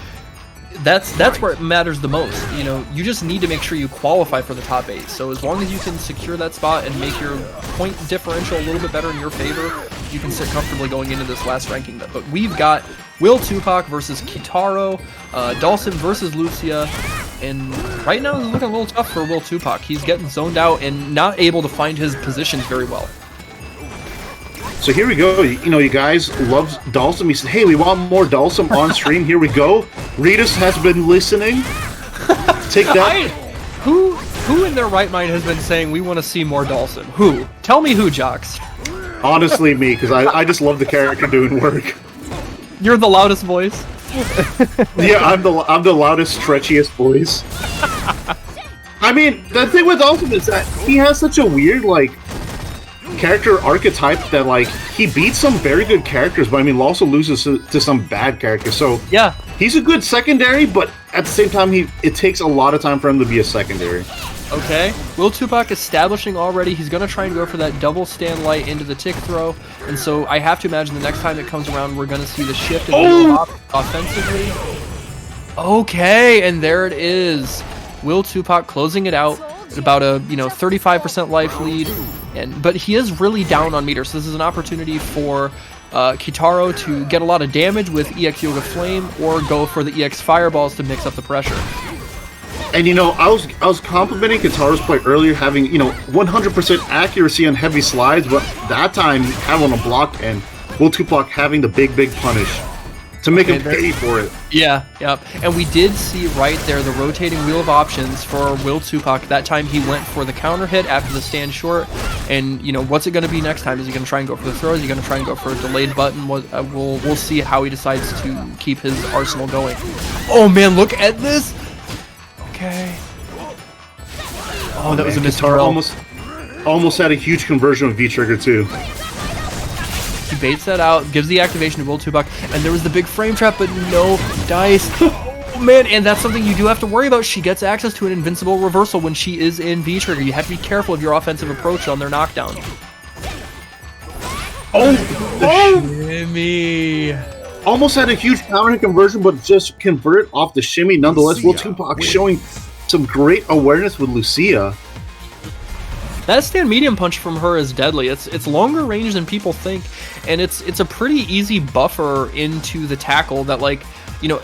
that's where it matters the most. You just need to make sure you qualify for the top 8. So as long as you can secure that spot and make your point differential a little bit better in your favor, you can sit comfortably going into this last ranking. But we've got Will Tupac versus Kitaro, Dhalsim versus Lucia, and right now it's looking a little tough for Will Tupac. He's getting zoned out and not able to find his positions very well. So here we go. You guys love Dhalsim. He said, hey, we want more Dhalsim on stream. Here we go. Ritas has been listening. Take that. Who in their right mind has been saying we want to see more Dhalsim? Who? Tell me who, Jocks. Honestly, me, because I just love the character doing work. You're the loudest voice. Yeah, I'm the loudest, stretchiest voice. I mean, the thing with Dhalsim is that he has such a weird, character archetype that, he beats some very good characters, but also loses to some bad characters. So, yeah, he's a good secondary, but at the same time, it takes a lot of time for him to be a secondary. Okay, Will Tupac establishing already. He's going to try and go for that double stand light into the tick throw. And so I have to imagine the next time it comes around, we're going to see the shift in the offensively. Okay, and there it is. Will Tupac closing it out at about a 35% life lead. But he is really down on meter, so this is an opportunity for Kitaro to get a lot of damage with EX Yoga Flame or go for the EX Fireballs to mix up the pressure. And I was complimenting Kitaro's play earlier, having 100% accuracy on heavy slides, but that time having a block and Will Tupac having the big punish to make him pay for it. Yeah, yep. And we did see right there the rotating wheel of options for Will Tupac. That time he went for the counter hit after the stand short. And what's it going to be next time? Is he going to try and go for the throw? Is he going to try and go for a delayed button? We'll see how he decides to keep his arsenal going. Oh man, look at this. Okay. Oh, that was a misthrow. Almost had a huge conversion with V-Trigger too. He baits that out, gives the activation to Will Tupac, and there was the big frame trap, but no dice. Oh man, and that's something you do have to worry about. She gets access to an invincible reversal when she is in V-Trigger. You have to be careful of your offensive approach on their knockdown. Oh! Shimmy. Almost had a huge counter hit conversion, but just converted off the shimmy. Nonetheless, Will Tupac showing some great awareness with Lucia. That stand medium punch from her is deadly. It's longer range than people think, and it's a pretty easy buffer into the tackle that, like, you know,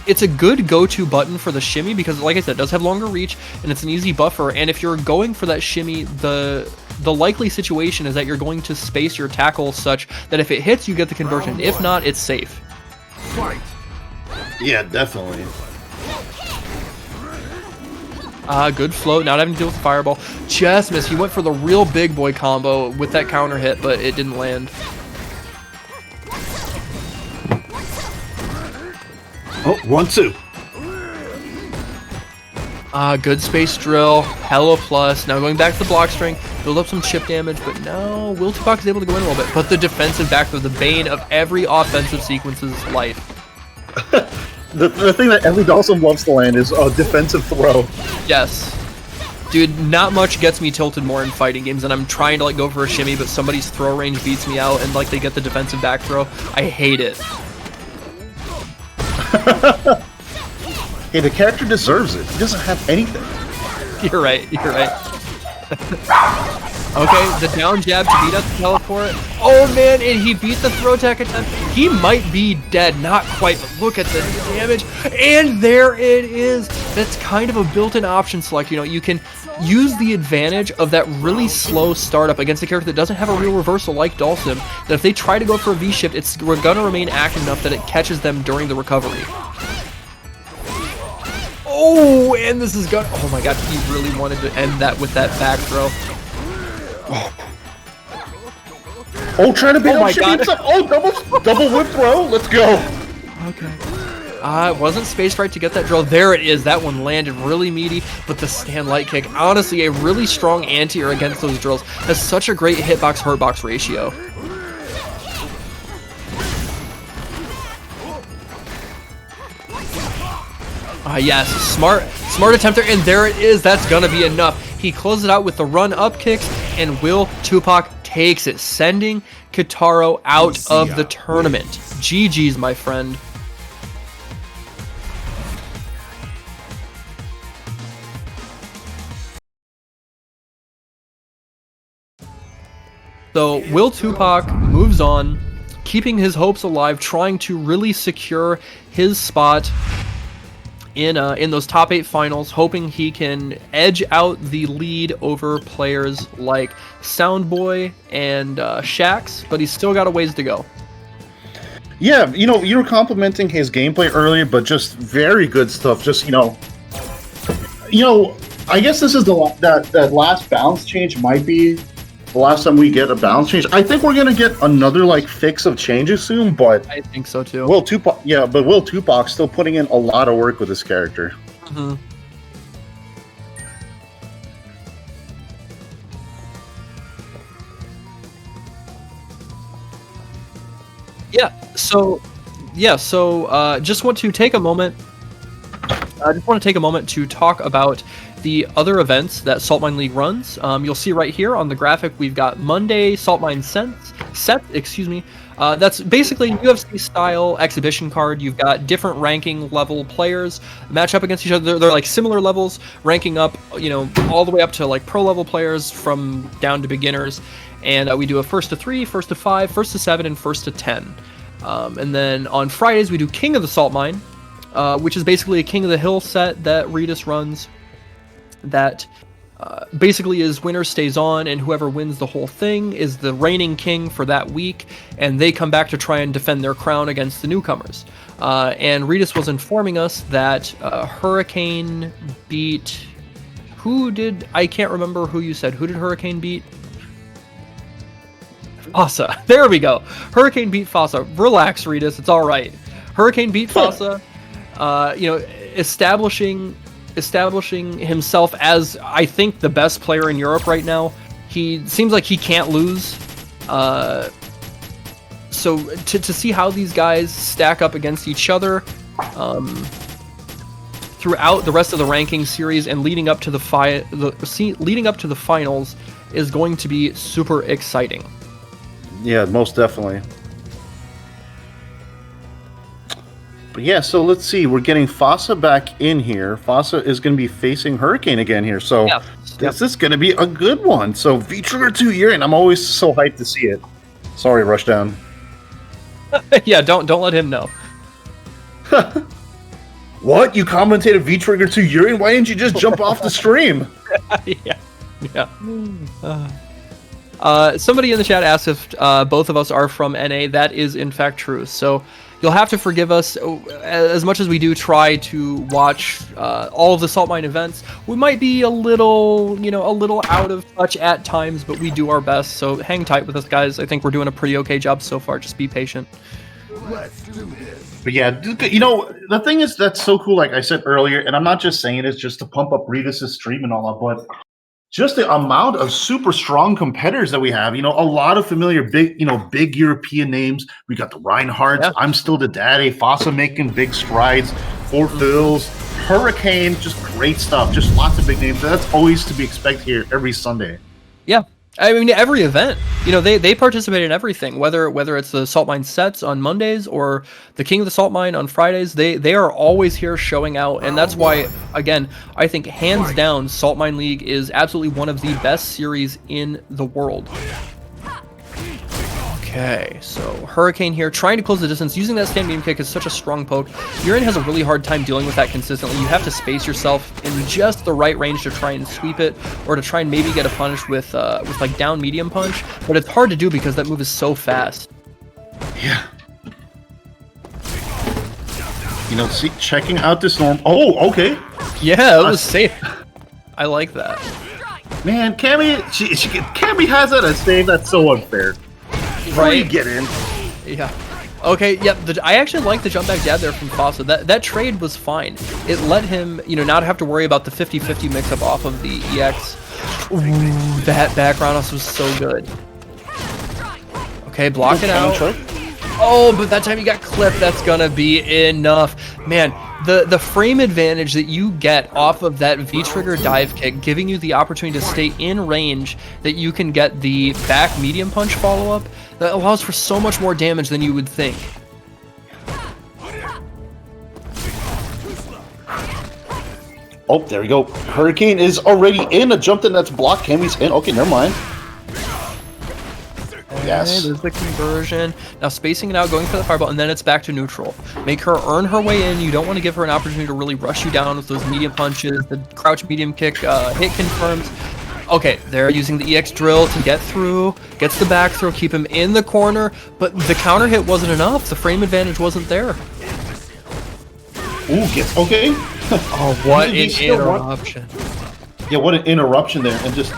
it's a good go-to button for the shimmy because, like I said, it does have longer reach and it's an easy buffer. And if you're going for that shimmy, the likely situation is that you're going to space your tackle such that if it hits, you get the conversion. If not, it's safe. Fight. Yeah, definitely. Good float, not having to deal with the fireball. Just missed. He went for the real big boy combo with that counter hit, but it didn't land. Oh, 1-2. Good space drill, hella plus. Now going back to the block strength, build up some chip damage, but now Will Tupac is able to go in a little bit. But the defensive back throw, the bane of every offensive sequence's life. The thing that every Dawson loves to land is a defensive throw. Yes. Dude, not much gets me tilted more in fighting games, and I'm trying to like go for a shimmy, but somebody's throw range beats me out, and like they get the defensive back throw. I hate it. Hey, the character deserves it. He doesn't have anything. You're right, you're right. Okay, the down jab to beat up the teleport. Oh man, and he beat the throw tech attempt. He might be dead, not quite, but look at the damage. And there it is. That's kind of a built-in option select. You know, you can use the advantage of that really slow startup against a character that doesn't have a real reversal like Dhalsim, that if they try to go for a V-shift, we're gonna remain active enough that it catches them during the recovery. Oh, and this is gonna... Oh my god, he really wanted to end that with that back throw. Oh, trying to beat Oh my god. Oh, double whip throw. Let's go. Okay. It wasn't spaced right to get that drill. There it is. That one landed really meaty, but the stand light kick, honestly, a really strong anti-air against those drills. Has such a great hitbox-hurtbox ratio. Yes, smart attempt there, and there it is. That's gonna be enough. He closes it out with the run-up kicks, and Will Tupac takes it, sending Kitaro out of the tournament. GG's, my friend. So Will Tupac moves on, keeping his hopes alive, trying to really secure his spot in those top 8 finals, hoping he can edge out the lead over players like Soundboy and Shax, but he's still got a ways to go. Yeah, you know, you were complimenting his gameplay earlier, but just very good stuff. Just, you know, I guess this is that last balance change might be the last time we get a balance change. I think we're gonna get another like fix of changes soon, but I think so too. Will Tupac still putting in a lot of work with this character. Mm-hmm. Just want to take a moment. I just want to take a moment to talk about the other events that Saltmine League runs. You'll see right here on the graphic, we've got Monday Saltmine set. That's basically an UFC style exhibition card. You've got different ranking level players match up against each other. They're like similar levels, ranking up, you know, all the way up to like pro level players from down to beginners. And we do a 1st to 3, 1st to 5, 1st to 7, and 1st to 10. And then on Fridays we do King of the Saltmine, which is basically a King of the Hill set that Regis runs. That basically is winner stays on, and whoever wins the whole thing is the reigning king for that week, and they come back to try and defend their crown against the newcomers. And Regis was informing us that Hurricane beat... I can't remember who you said. Who did Hurricane beat? Fasa. There we go. Hurricane beat Fasa. Relax, Regis. It's all right. Hurricane beat Fasa. Establishing himself as, I think, the best player in Europe right now. He seems like he can't lose. So to see how these guys stack up against each other throughout the rest of the ranking series and leading up to the finals is going to be super exciting. Yeah, most definitely. But yeah, so let's see. We're getting Fasa back in here. Fasa is going to be facing Hurricane again here. So yeah. This is going to be a good one. So V-Trigger 2 Urine, I'm always so hyped to see it. Sorry, Rushdown. Yeah, don't let him know. What? You commentated V-Trigger 2 Urine? Why didn't you just jump off the stream? Yeah. Somebody in the chat asked if both of us are from NA. That is in fact true. So you'll have to forgive us. As much as we do try to watch all of the Saltmine events, we might be a little out of touch at times, but we do our best. So hang tight with us, guys. I think we're doing a pretty okay job so far. Just be patient. Let's do this. But yeah, the thing is that's so cool, like I said earlier, and I'm not just saying it just to pump up Reedus' stream and all that, but just the amount of super strong competitors that we have, a lot of familiar big European names. We got the Reinhardt, Yeah. I'm Still the Daddy, Fossa making big strides, Four Phils, Hurricane, just great stuff. Just lots of big names. That's always to be expected here every Sunday. Yeah. I mean, every event, they participate in everything, whether it's the Saltmine sets on Mondays or the King of the Saltmine on Fridays, they are always here showing out. And that's why, again, I think hands down, Saltmine League is absolutely one of the best series in the world. Okay, so Hurricane here, trying to close the distance, using that stand medium kick is such a strong poke. Urine has a really hard time dealing with that consistently. You have to space yourself in just the right range to try and sweep it, or to try and maybe get a punish with like down medium punch, but it's hard to do because that move is so fast. Yeah. See, checking out this norm. Oh, okay. Yeah, it was safe. I like that. Man, Cammy, Cammy has that as save. That's so unfair. Right. Get in. Yeah. Okay, yep. I actually like the jump back jab there from Fossa. That trade was fine. It let him, not have to worry about the 50-50 mix-up off of the EX. Ooh, that background us was so good. Okay, block it out. Oh, but that time he got clipped. That's gonna be enough. Man, the frame advantage that you get off of that V-trigger dive kick, giving you the opportunity to stay in range, that you can get the back medium punch follow-up, that allows for so much more damage than you would think. Oh, there we go. Hurricane is already in. A jump in that's blocked. Cammy's in. Okay, never mind. Yes. Okay, there's the conversion. Now spacing it out, going for the fireball, and then it's back to neutral. Make her earn her way in. You don't want to give her an opportunity to really rush you down with those medium punches. The crouch medium kick hit confirms. Okay, they're using the EX drill to get through. Gets the back throw, keep him in the corner, but the counter hit wasn't enough. The frame advantage wasn't there. Ooh, gets okay. Oh, what an interruption. Yeah, what an interruption there. And just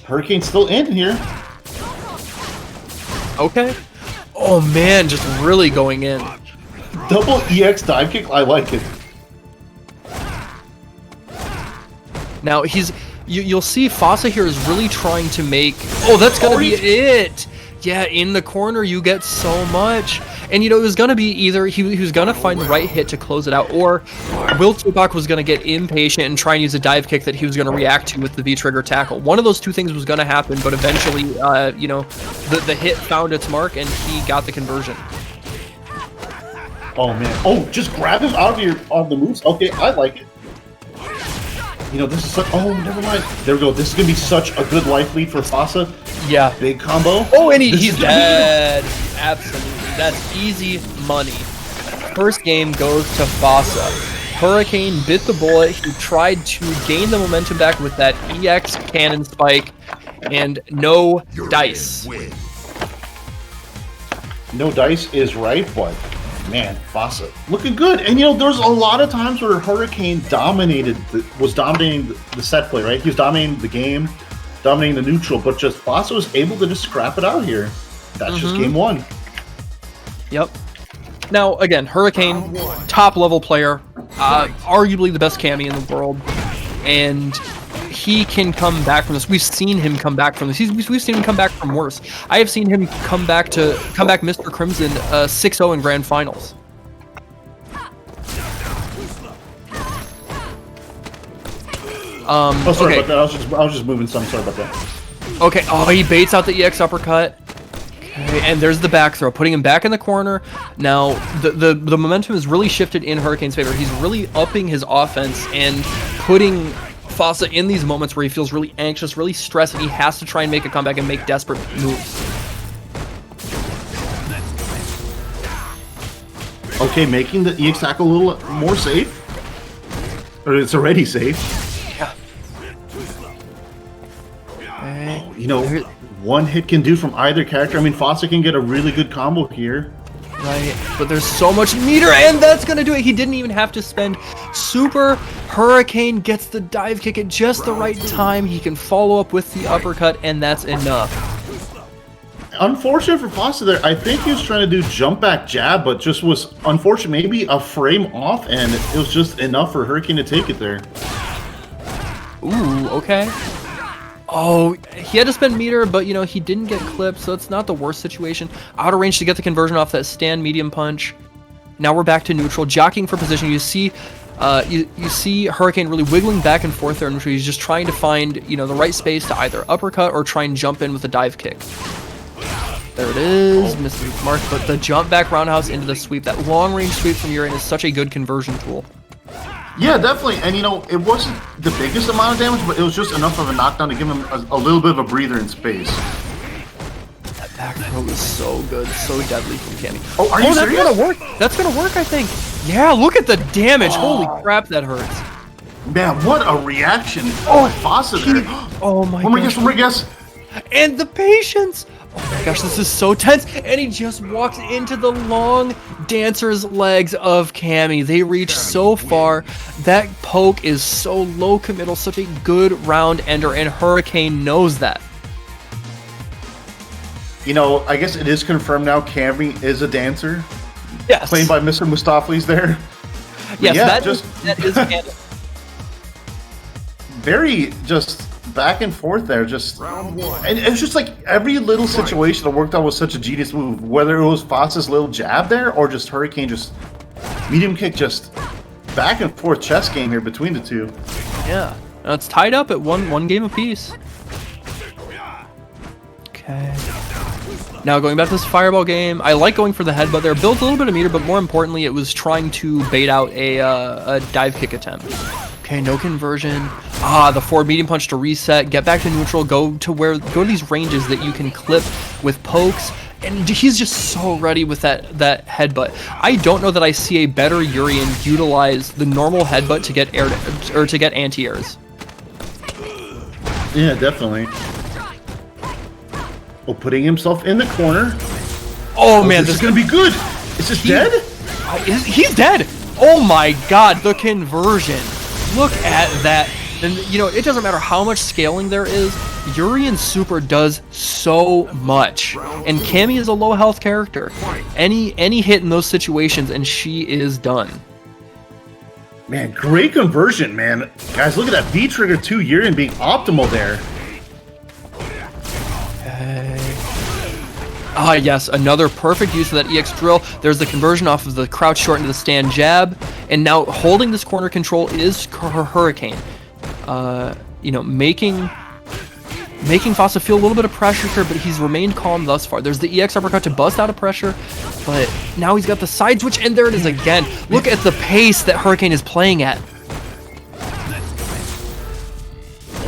Hurricane's still in here. Okay. Oh man, just really going in. Double EX dive kick, I like it. Now you'll see Fossa here is really trying to make. Oh, that's gonna be it. Yeah, in the corner you get so much. And it was gonna be either he was gonna find the right hit to close it out, or Will Tupac was gonna get impatient and try and use a dive kick that he was gonna react to with the V-trigger tackle. One of those two things was gonna happen, but eventually, the hit found its mark and he got the conversion. Oh man! Oh, just grab him out of the moves. Okay, I like it. This is such. Oh, never mind. There we go. This is gonna be such a good life lead for Fossa. Yeah. Big combo. Oh, and he's dead. Absolutely. That's easy money. First game goes to Fossa. Hurricane bit the bullet. He tried to gain the momentum back with that EX cannon spike, and no dice. No dice is right, but man, Fossa looking good. And there's a lot of times where Hurricane was dominating the set play, right? He was dominating the game, dominating the neutral, but just Fossa was able to just scrap it out here. That's just game one. Yep. Now, again, Hurricane, top level player, arguably the best Cammy in the world, and he can come back from this. We've seen him come back from this. We've seen him come back from worse. I have seen him come back Mr. Crimson 6-0 in grand finals. Sorry okay. about that. I was just moving some. Sorry about that. Okay. Oh, he baits out the EX uppercut. Okay, and there's the back throw, putting him back in the corner. Now, the momentum is really shifted in Hurricane's favor. He's really upping his offense and putting Fossa in these moments where he feels really anxious, really stressed, and he has to try and make a comeback and make desperate moves. Okay, making the EX tackle a little more safe. Or it's already safe. Yeah. Oh, you know, one hit can do from either character. I mean, Fossa can get a really good combo here. Right, but there's so much meter, and that's gonna do it. He didn't even have to spend super. Hurricane gets the dive kick at just the right time. He can follow up with the uppercut, and that's enough. Unfortunate for Fossa there. I think he was trying to do jump back jab, but just was unfortunate. Maybe a frame off, and it was just enough for Hurricane to take it there. Ooh, okay. Oh, he had to spend meter, but, you know, he didn't get clipped, so it's not the worst situation. Out of range to get the conversion off that stand medium punch. Now we're back to neutral, jockeying for position. You see you see Hurricane really wiggling back and forth there in neutral. He's just trying to find, you know, the right space to either uppercut or try and jump in with a dive kick. There it is, missed the mark, but the jump back roundhouse into the sweep, that long range sweep from Urian is such a good conversion tool. Yeah, definitely. And, you know, it wasn't the biggest amount of damage, but it was just enough of a knockdown to give him a little bit of a breather in space. That back throw is so good, so deadly from Cammy. Oh, are you serious? That's gonna work. That's gonna work, I think. Yeah, look at the damage. Holy crap, that hurts. Man, what a reaction. Oh, Fossa there. Oh my gosh. One more guess. And the patience. Oh my gosh, this is so tense. And he just walks into the long dancer's legs of Cammy. They reach so far. That poke is so low committal, such a good round ender, and Hurricane knows that. You know, I guess it is confirmed now Cammy is a dancer. Yes. Played by MrMostafles there. Yes, yeah, that is canon. Very just back and forth there, just and it's just like every little situation that worked out was such a genius move, whether it was Fossa's little jab there or just Hurricane just medium kick, just back and forth chess game here between the two. Yeah, now it's tied up at one game apiece. Okay. Now going back to this fireball game, I like going for the headbutt there. Built a little bit of meter, but more importantly, it was trying to bait out a dive kick attempt. Okay, no conversion. The forward medium punch to reset, get back to neutral, go to these ranges that you can clip with pokes, and he's just so ready with that headbutt. I don't know that I see a better Urian utilize the normal headbutt to get air or to get anti-airs. Yeah, definitely. Oh, putting himself in the corner. Oh man, this is gonna be good. Is this dead? He's dead. Oh my god, the conversion. Look at that. And, you know, it doesn't matter how much scaling there is, Urian Super does so much. And Cammy is a low health character. Any hit in those situations and she is done. Man, great conversion, man. Guys, look at that V trigger 2 Urian being optimal there. Yes, another perfect use of that EX drill. There's the conversion off of the crouch short into the stand jab. And now holding this corner control is Hurricane. You know, making Fossa feel a little bit of pressure here, but he's remained calm thus far. There's the EX uppercut to bust out of pressure, but now he's got the side switch, and there it is again. Look at the pace that Hurricane is playing at.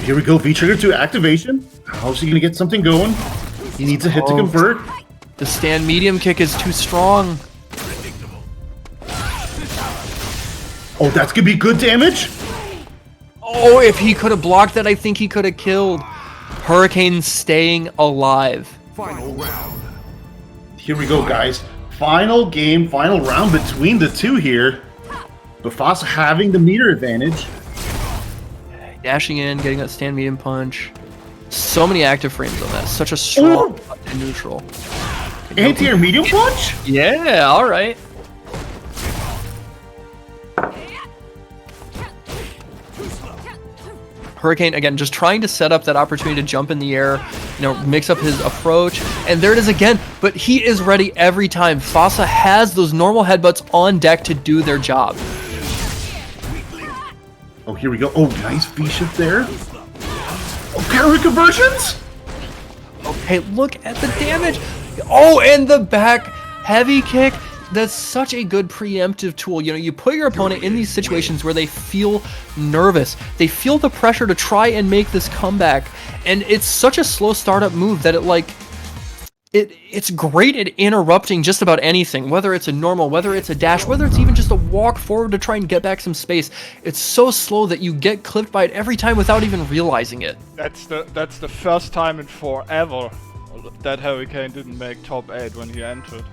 Here we go, V-trigger 2 activation. How's he gonna get something going? He needs a hit to convert. The stand medium kick is too strong. Oh, that's gonna be good damage. Oh, if he could have blocked that, I think he could have killed. Hurricane staying alive. Final round. Here we go, guys. Final game, final round between the two here. But Fossa having the meter advantage. Dashing in, getting that stand medium punch. So many active frames on that. Such a strong neutral. Anti-air medium punch? Yeah, alright. Hurricane, again, just trying to set up that opportunity to jump in the air, you know, mix up his approach, and there it is again, but he is ready every time. Fossa has those normal headbutts on deck to do their job. Oh, here we go. Oh, nice V-shift there. Oh, parry conversions? Okay, look at the damage. Oh, and the back heavy kick. that's such a good preemptive tool. You know, you put your opponent in these situations where they feel nervous. They feel the pressure to try and make this comeback. And it's such a slow startup move that it's great at interrupting just about anything, whether it's a normal, whether it's a dash, whether it's even just a walk forward to try and get back some space. It's so slow that you get clipped by it every time without even realizing it. That's the first time in forever that Hurricane didn't make top 8 when he entered.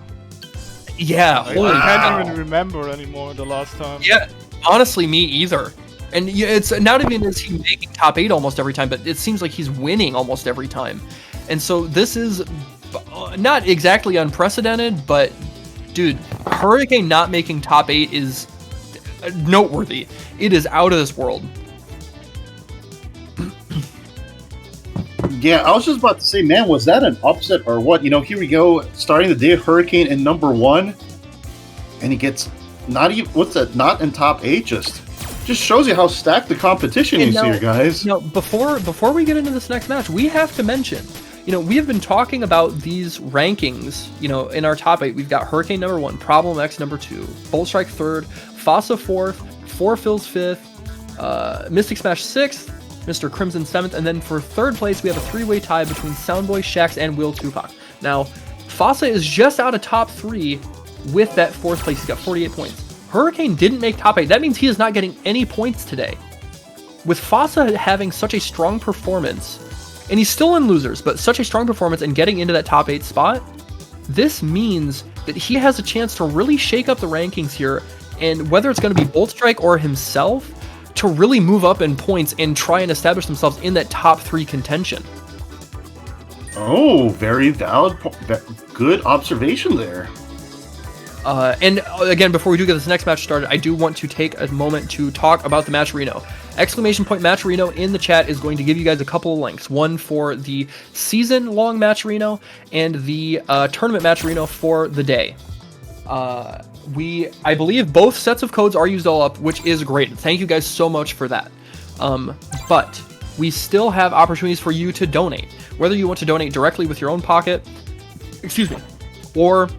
Yeah, I can't even remember anymore the last time. Yeah, honestly, me either. And it's not even is he making top 8 almost every time, but it seems like he's winning almost every time. And so this is not exactly unprecedented, but dude, Hurricane not making top 8 is noteworthy. It is out of this world. Yeah, I was just about to say, man, was that an upset or what? You know, here we go, starting the day of Hurricane in number 1, and he gets not even, what's that, not in top 8, just shows you how stacked the competition is here, guys. Now, before we get into this next match, we have to mention, you know, we have been talking about these rankings, you know, in our top 8. We've got Hurricane number 1, Problem X number 2, Bolt Strike 3rd, Fossa 4th, 4Fills 5th, Mystic Smash 6th, Mr. Crimson 7th, and then for 3rd place, we have a 3-way tie between Soundboy, Shax, and Will Tupac. Now, Fossa is just out of top 3 with that 4th place. He's got 48 points. Hurricane didn't make top 8. That means he is not getting any points today. With Fossa having such a strong performance, and he's still in losers, but such a strong performance and getting into that top 8 spot, this means that he has a chance to really shake up the rankings here, and whether it's going to be Bolt Strike or himself, to really move up in points and try and establish themselves in that top 3 contention. Oh, very valid, good observation there. And again, before we do get this next match started, I do want to take a moment to talk about the Match Reno. Exclamation point Match Reno in the chat is going to give you guys a couple of links. One for the season-long Match Reno and the tournament Match Reno for the day. I believe both sets of codes are used all up, which is great. Thank you guys so much for that. But we still have opportunities for you to donate. Whether you want to donate directly with your own pocket, or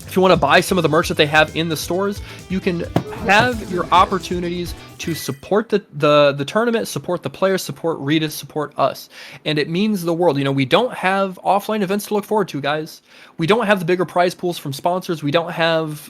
if you want to buy some of the merch that they have in the stores, you can have your opportunities to support the tournament, support the players, support Rita, support us. And it means the world. You know, we don't have offline events to look forward to, guys. We don't have the bigger prize pools from sponsors. We don't have,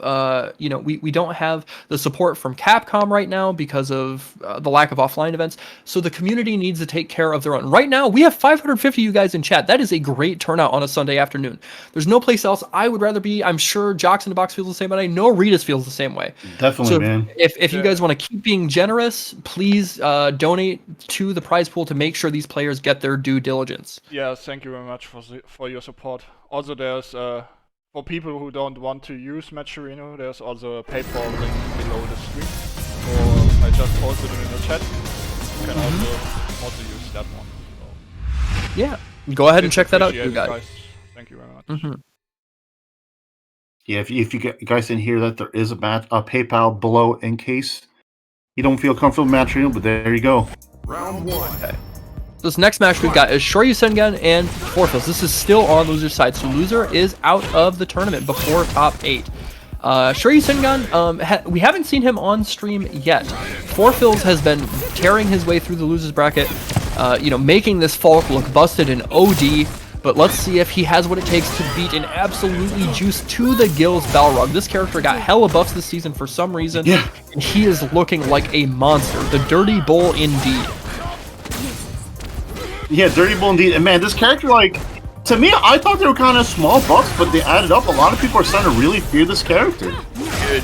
we don't have the support from Capcom right now because of the lack of offline events. So the community needs to take care of their own. Right now, we have 550 of you guys in chat. That is a great turnout on a Sunday afternoon. There's no place else I would rather be. I'm sure Jocks in the Box feels the same, but I know Rita's feels the same way. Definitely, so man. If you guys want to keep being generous, please donate to the prize pool to make sure these players get their due diligence. Yeah, thank you very much for your support. Also, there's for people who don't want to use Matcherino, there's also a PayPal link below the stream. Or I just posted it in the chat. You can also use that one. So. Yeah, go ahead and check that out, you guys. Thank you very much. Yeah, if you guys didn't hear that, there is a PayPal below in case you don't feel comfortable matching, but there you go. Round 1. Okay. This next match we've got is Shoryu Sengun and 4Fills. This is still on loser's side, so loser is out of the tournament before top 8. Shoryu Sengun, we haven't seen him on stream yet. 4Fills has been tearing his way through the loser's bracket, making this Falk look busted in OD. But let's see if he has what it takes to beat an absolutely juiced to the gills Balrog. This character got hella buffs this season for some reason, and he is looking like a monster. The Dirty Bull indeed. Yeah, Dirty Bull indeed. And man, this character, like, to me, I thought they were kind of small buffs, but they added up. A lot of people are starting to really fear this character. Dude,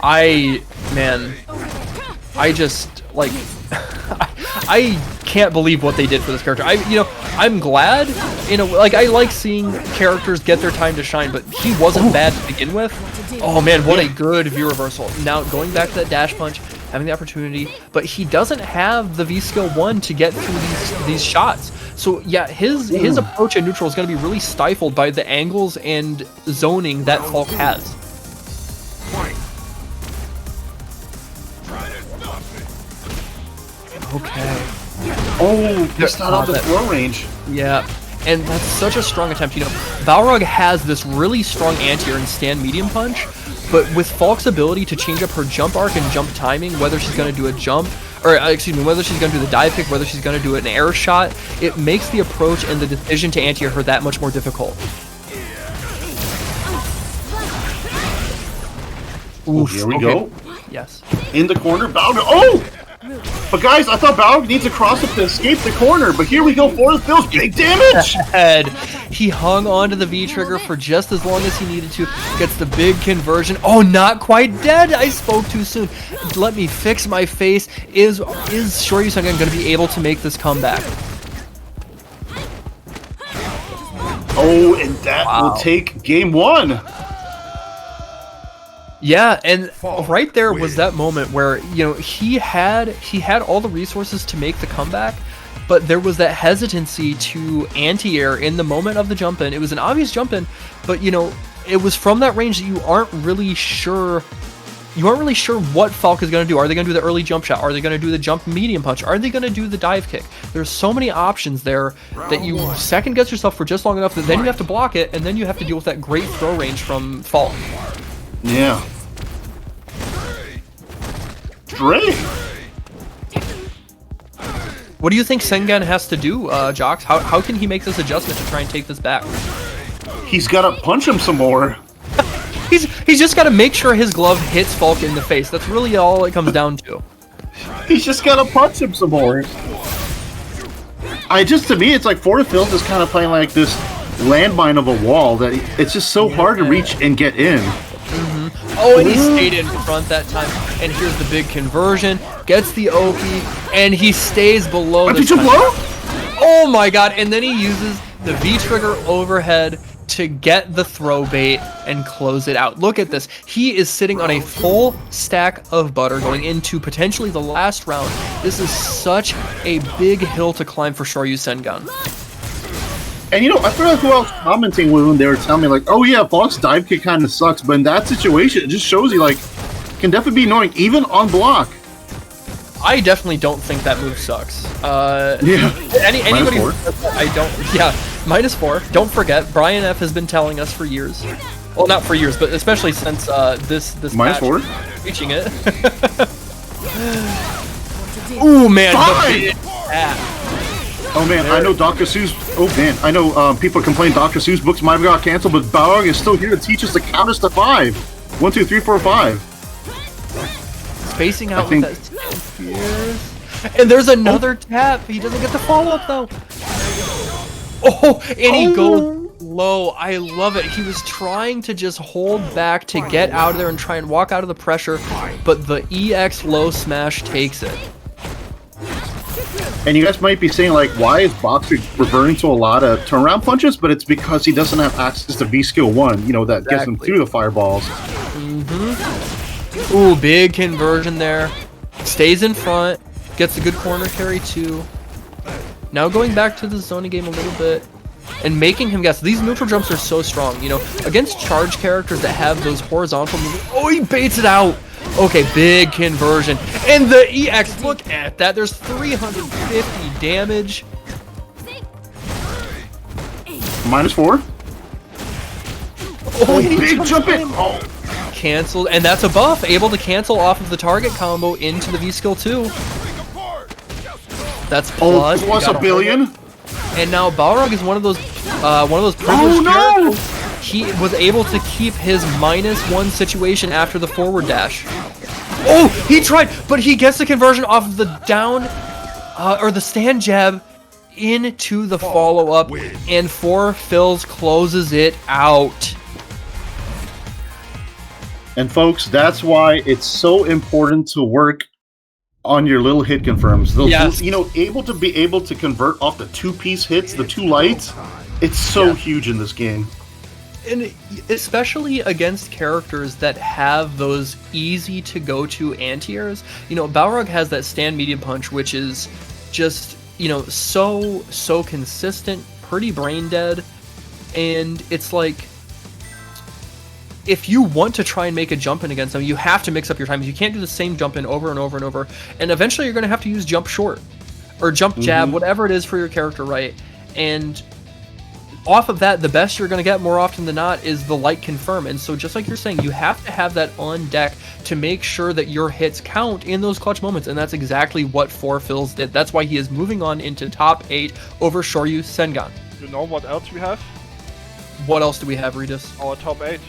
I just, like, I can't believe what they did for this character. I'm glad, I like seeing characters get their time to shine, but he wasn't bad to begin with. Oh man, what a good view reversal. Now, going back to that dash punch, having the opportunity, but he doesn't have the V-Skill 1 to get through these shots. So yeah, his approach at neutral is going to be really stifled by the angles and zoning that Falk has. Okay. Oh, just not on the throw range. Yeah, and that's such a strong attempt. Balrog has this really strong anti-air and stand medium punch, but with Falk's ability to change up her jump arc and jump timing, whether she's going to do a jump, or excuse me, whether she's going to do the dive kick, whether she's going to do an air shot, it makes the approach and the decision to anti-air her that much more difficult. Ooh, here we go. Yes. In the corner, Balrog. Oh! But guys, I thought Balrog needs to cross up to escape the corner, but here we go for the Phil's big damage! Head. He hung onto the V trigger for just as long as he needed to, gets the big conversion. Oh, not quite dead! I spoke too soon. Let me fix my face. Is Shoryu Sengun going to be able to make this comeback? Oh, and that will take game 1. Yeah, and right there was that moment where, you know, he had all the resources to make the comeback, but there was that hesitancy to anti-air in the moment of the jump in. It was an obvious jump in, but you know, it was from that range that you aren't really sure what Falk is going to do. Are they going to do the early jump shot? Are they going to do the jump medium punch? Are they going to do the dive kick? There's so many options there that you second guess yourself for just long enough that then you have to block it, and then you have to deal with that great throw range from Falk. Yeah. Straight. What do you think Sengun has to do, Jox? How can he make this adjustment to try and take this back? He's got to punch him some more. He's just got to make sure his glove hits Falk in the face. That's really all it comes down to. He's just got to punch him some more. To me, it's like Phil's is kind of playing like this landmine of a wall that it's just so hard to reach and get in. Oh, and he stayed in front that time. And here's the big conversion. Gets the OP, and he stays below the time. Oh my god, and then he uses the V-trigger overhead to get the throw bait and close it out. Look at this. He is sitting on a full stack of butter going into potentially the last round. This is such a big hill to climb for Shoryu Sengun. And you know, I forgot who else commenting when they were telling me like, oh yeah, Falk's dive kick kind of sucks, but in that situation, it just shows you like, can definitely be annoying even on block. I definitely don't think that move sucks. Yeah. Anybody? I don't. Yeah, -4. Don't forget, Brian F has been telling us for years. Well, not for years, but especially since this -4 reaching it. Ooh man. Oh man, I know Dr. Seuss. Oh man, I know people complain Dr. Seuss books might have got canceled, but Balrog is still here to teach us to count us to 5. 1, 2, 3, 4, 5. Spacing out with that stand fierce. And there's another tap. He doesn't get the follow up though. Oh, and he goes low. I love it. He was trying to just hold back to get out of there and try and walk out of the pressure, but the EX low smash takes it. And you guys might be saying, like, why is Boxer reverting to a lot of turnaround punches? But it's because he doesn't have access to V-Skill 1, you know, that gets him through the fireballs. Ooh, big conversion there. Stays in front. Gets a good corner carry, too. Now going back to the zoning game a little bit. And making him guess. These neutral jumps are so strong, you know. Against charge characters that have those horizontal movements. Oh, he baits it out. Okay, big conversion. And the EX, look at that. There's 350 damage. -4. Oh, big jump in. Oh. Canceled. And that's a buff. Able to cancel off of the target combo into the V-Skill 2. That's plus. Oh, plus a billion. And now Balrog is one of those privileged characters. He was able to keep his -1 situation after the forward dash. Oh, he tried, but he gets the conversion off of the down, or the stand jab into the follow-up, and 4Phils closes it out. And folks, that's why it's so important to work on your little hit confirms. Those, you know, able to convert off the 2-piece hits, the 2 lights. It's so huge in this game. And especially against characters that have those easy to go to anti-airs. You know, Balrog has that stand medium punch, which is just, you know, so consistent, pretty brain dead. And it's like, if you want to try and make a jump in against them, you have to mix up your timings. You can't do the same jump in over and over and over. And eventually you're going to have to use jump short or jump jab, whatever it is for your character, right? And off of that, the best you're going to get more often than not is the light confirm. And so just like you're saying, you have to have that on deck to make sure that your hits count in those clutch moments. And that's exactly what 4Fills did. That's why he is moving on into top 8 over Shoryu Sengan. You know what else we have? What else do we have, Regis? Our top 8.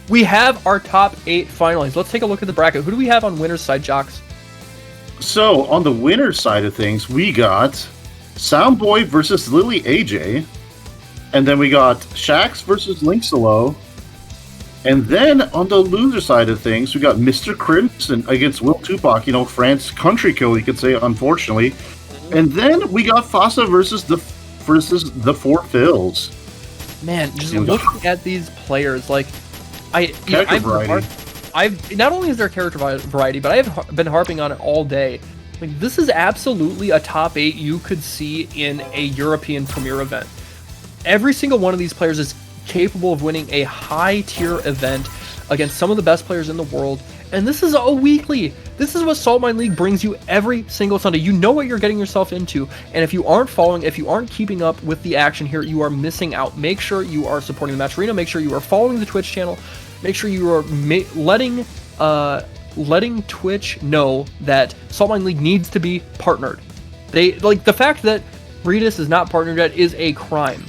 We have our top 8 finalists. Let's take a look at the bracket. Who do we have on winner's side, Jocks? So, on the winner's side of things, we got Soundboy versus Lily AJ. And then we got Shax versus Linksalo. And then on the loser side of things, we got Mr. Crimson against Will Tupac, France country kill, you could say, unfortunately. And then we got Fossa versus the 4Fills. Man, just looking at these players, like I've not only is there character variety, but I've been harping on it all day. Like, this is absolutely a top 8 you could see in a European premier event. Every single one of these players is capable of winning a high-tier event against some of the best players in the world, and this is a weekly. This is what Saltmine League brings you every single Sunday. You know what you're getting yourself into, and if you aren't following, if you aren't keeping up with the action here, you are missing out. Make sure you are supporting the Match Arena. Make sure you are following the Twitch channel. Make sure you are letting Twitch know that Saltmine League needs to be partnered. The fact that Redis is not partnered yet is a crime.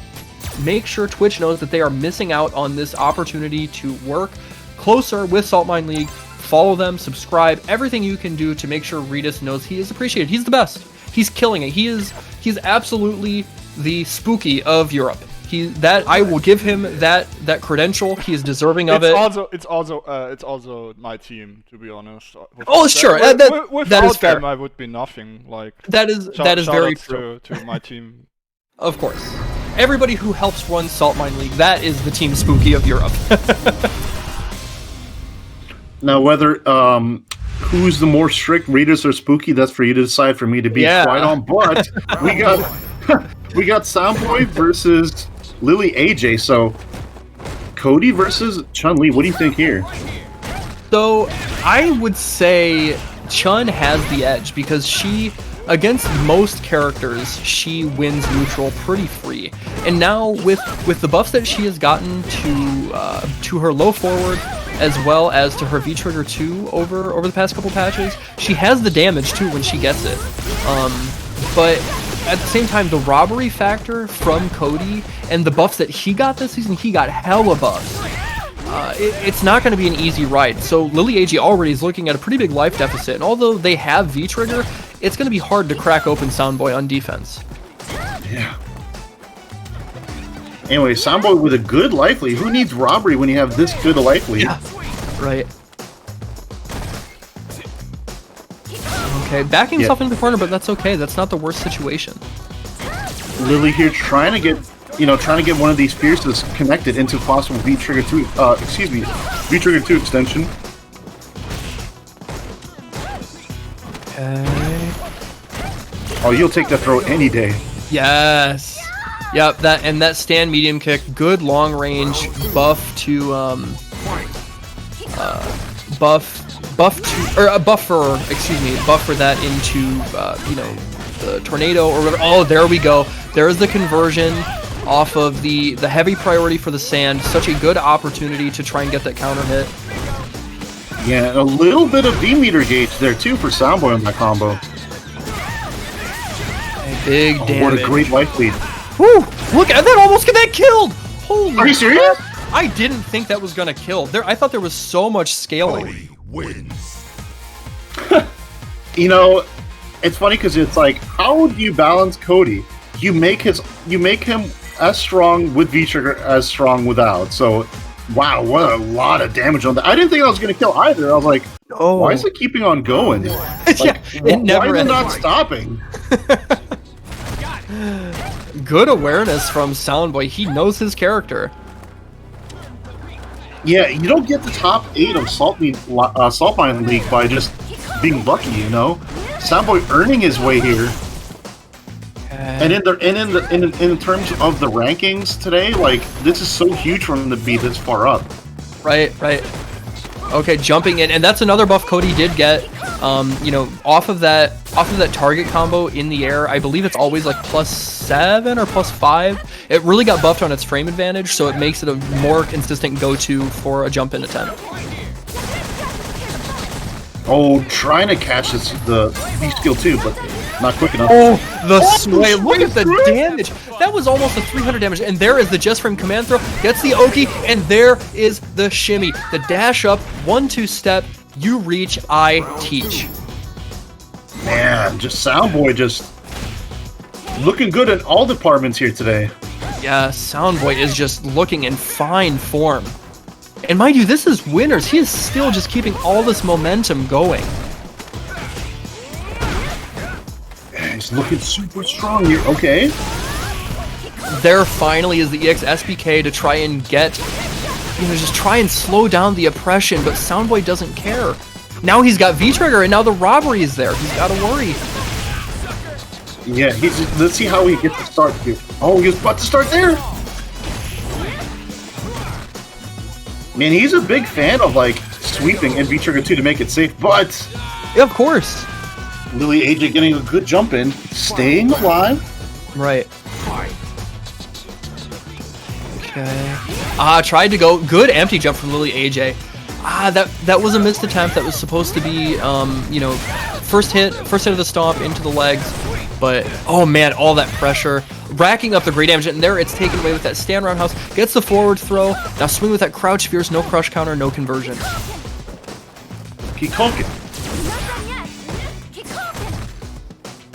Make sure Twitch knows that they are missing out on this opportunity to work closer with Saltmine League. Follow them, subscribe, everything you can do to make sure Redis knows he is appreciated. He's the best. He's killing it. He's absolutely the spooky of Europe. I will give him that credential. He is deserving of it. It's also my team, to be honest. Sure. That is fair. Them, I would be nothing. That is very true. To my team. Of course. Everybody who helps run Saltmine League, that is the team spooky of Europe. Now, whether who's the more strict, Redis or Spooky, that's for you to decide. For me to be quite on. But we got Soundboy versus Lily AJ. So Cody versus Chun-Li. What do you think here? So I would say Chun has the edge because she, against most characters, she wins neutral pretty free. And now with the buffs that she has gotten to her low forward, as well as to her V-Trigger 2 over the past couple patches, she has the damage too when she gets it. But at the same time, the robbery factor from Cody and the buffs that he got this season, he got hella buffs. It's not going to be an easy ride. So Lily AG already is looking at a pretty big life deficit, and although they have V-Trigger, it's going to be hard to crack open Soundboy on defense. Yeah. Anyway, Soundboy with a good life lead. Who needs robbery when you have this good a life lead? Yeah, right. Okay, backing himself into the corner, but that's okay. That's not the worst situation. Lily here trying to get one of these fierces connected into possible V-Trigger 2, V-Trigger 2 extension. Okay. Oh, you'll take that throw any day. Yes. Yep, that stand medium kick, good long range buff to buffer that into the tornado or whatever. Oh, there we go. There's the conversion off of the heavy priority for the sand. Such a good opportunity to try and get that counter hit. Yeah, and a little bit of V-meter gauge there too for Soundboy on that combo. Big damage. What a great life lead. Whew! Look at that! Almost get that killed! Holy Are you serious? I didn't think that was gonna kill. I thought there was so much scaling. Cody wins. It's funny because it's like, how do you balance Cody? You make him as strong with V-Trigger as strong without. So, wow, what a lot of damage on that. I didn't think I was gonna kill either. I was like, why is it keeping on going? Yeah, it never why is it ends. not stopping? Good awareness from Soundboy. He knows his character. Yeah, you don't get the top 8 of Saltmine League by just being lucky, Soundboy earning his way here. And in terms of the rankings today, this is so huge for him to be this far up. Right. Okay, jumping in, and that's another buff Cody did get. You know, off of that target combo in the air, I believe it's always like +7 or +5. It really got buffed on its frame advantage, so it makes it a more consistent go-to for a jump in attempt. Oh, trying to catch the V-skill too, but not quick enough. Oh, the sway. Look at the damage. That was almost a 300 damage. And there is the just frame command throw. Gets the Oki, and there is the shimmy. The dash up, 1-2 step. You reach, I teach. Man, just Soundboy just looking good in all departments here today. Yeah, Soundboy is just looking in fine form. And mind you, this is winners. He is still just keeping all this momentum going. He's looking super strong here. Okay. There finally is the EX SBK to try and get, you know, just try and slow down the oppression, but Soundboy doesn't care. Now he's got V-Trigger, and now the robbery is there. He's got to worry. Yeah, let's see how he gets to start here. Oh, he was about to start there. Man, he's a big fan of, like, sweeping and V-Trigger 2 to make it safe, but... Yeah, of course. Lily AJ getting a good jump in, staying alive. Right. Okay. Tried to go. Good empty jump from Lily AJ. That was a missed attempt. That was supposed to be, you know, first hit of the stomp into the legs. But, oh man, all that pressure. Racking up the great damage, and there it's taken away with that stand roundhouse. Gets the forward throw. Now swing with that crouch fierce, no crush counter, no conversion. Keep cooking.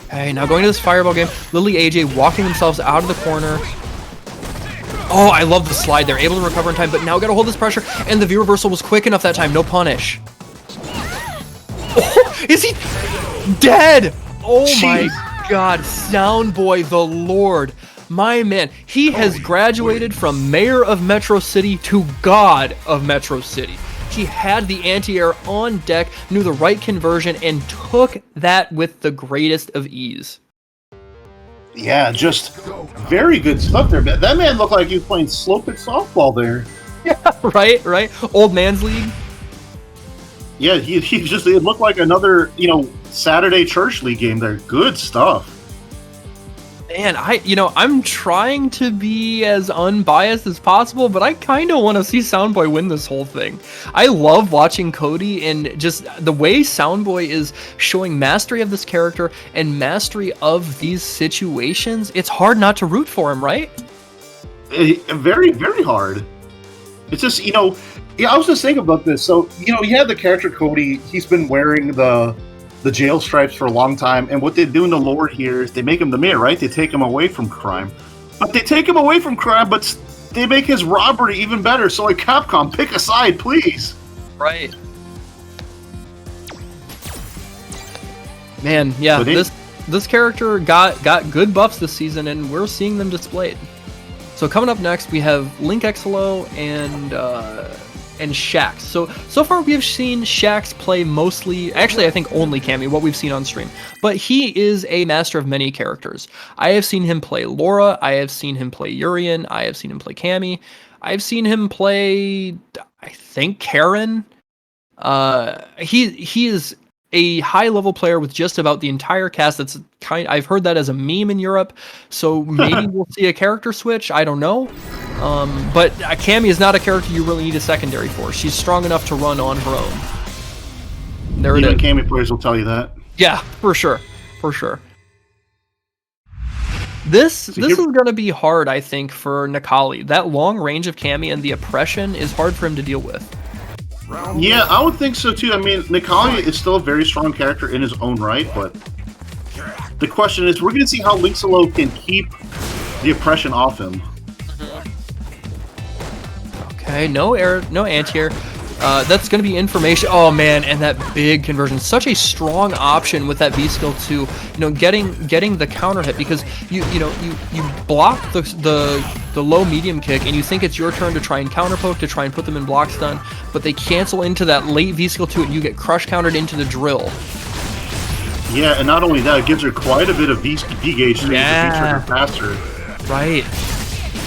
Okay, now going to this fireball game. Lily AJ walking themselves out of the corner. Oh, I love the slide. They're able to recover in time, but now gotta hold this pressure, and the V-reversal was quick enough that time. No punish. Oh, is he dead? Oh my god, Soundboy the Lord. My man, he has graduated from Mayor of Metro City to God of Metro City. He had the anti-air on deck, knew the right conversion, and took that with the greatest of ease. Yeah, just very good stuff there. That man looked like he was playing slow pitch softball there. Yeah, right. Old man's league. Yeah, he just, it looked like another, you know, Saturday church league game there. Good stuff. Man, I'm trying to be as unbiased as possible, but I kind of want to see Soundboy win this whole thing. I love watching Cody and just the way Soundboy is showing mastery of this character and mastery of these situations. It's hard not to root for him, right? Very, very hard. It's just, you know, yeah, I was just thinking about this. So, you know, you have the character Cody. He's been wearing the jail stripes for a long time, and what they do in the lore here is they make him the mayor, right? They take him away from crime. But they take him away from crime, but they make his robbery even better. So, like, Capcom, pick a side, please. Right. Man, yeah, this character got good buffs this season, and we're seeing them displayed. So coming up next, we have Link Exolo and Shax. So far we have seen Shax play mostly, actually I think only Cammy, what we've seen on stream. But he is a master of many characters. I have seen him play Laura, I have seen him play Urian, I have seen him play Cammy, I've seen him play, I think, Karen. He is a high-level player with just about the entire cast. I've heard that as a meme in Europe, so maybe we'll see a character switch. I don't know. But Cammy is not a character you really need a secondary for. She's strong enough to run on her own. There it is. Even Cammy players will tell you that. Yeah, for sure. This is going to be hard, I think, for Nikali. That long range of Cammy and the oppression is hard for him to deal with. Yeah, I would think so too. I mean, Nikali is still a very strong character in his own right, but the question is, we're going to see how Link-Solo can keep the oppression off him. Okay, no anti-air. That's going to be information. Oh man, and that big conversion, such a strong option with that V skill too. You know, getting the counter hit, because you block the low medium kick, and you think it's your turn to try and counter poke to try and put them in block stun, but they cancel into that late V skill too, and you get crush countered into the drill. Yeah, and not only that, it gives her quite a bit of V gauge to use the V-trigger faster. Right.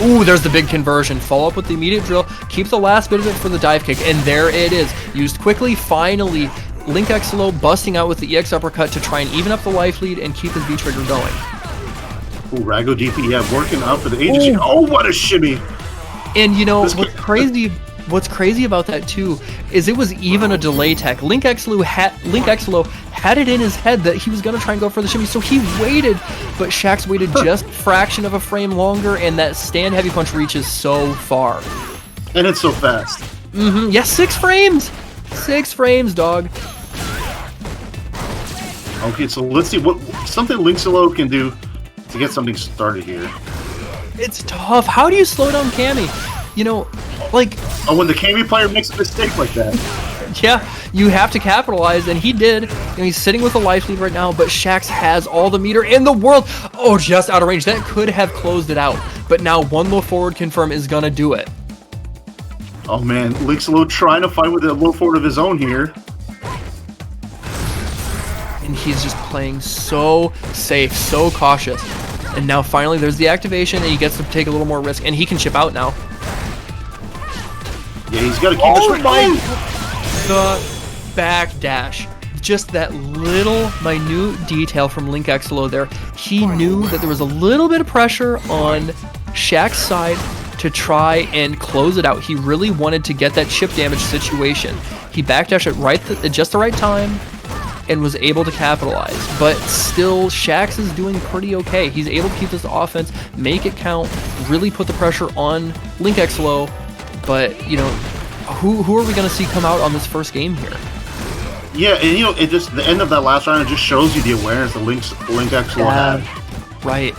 Ooh, there's the big conversion. Follow up with the immediate drill. Keep the last bit of it for the dive kick. And there it is. Used quickly. Finally, Link Exilo busting out with the EX uppercut to try and even up the life lead and keep his V-trigger going. Ooh, Rago DP, yeah, working out for the agency. Ooh. Oh, what a shimmy. And you know, what's crazy about that too is it was even a delay tech. Link Exilo had it in his head that he was going to try and go for the shimmy, so he waited, but Shaxx waited just a fraction of a frame longer, and that stand heavy punch reaches so far. And it's so fast. Mm-hmm. Yeah, 6 frames! 6 frames, dog. Okay, so let's see what something Linkzilla can do to get something started here. It's tough. How do you slow down Cammy? You know, like... Oh, when the Cammy player makes a mistake like that. Yeah, you have to capitalize, and he did. You know, he's sitting with a life lead right now, but Shaxx has all the meter in the world. Oh, just out of range. That could have closed it out. But now one low forward confirm is going to do it. Oh, man. Linkzilla trying to fight with a low forward of his own here. And he's just playing so safe, so cautious. And now finally there's the activation, and he gets to take a little more risk, and he can chip out now. Yeah, he's got to keep his range. The backdash. Just that little minute detail from Link Exilo there. He knew that there was a little bit of pressure on Shaxx's side to try and close it out. He really wanted to get that chip damage situation. He backdashed at just the right time and was able to capitalize. But still, Shaxx is doing pretty okay. He's able to keep this offense, make it count, really put the pressure on Link Exilo. But, you know, who are we going to see come out on this first game here? Yeah, and you know, it just, the end of that last round, it just shows you the awareness that Link Exilo had. Right.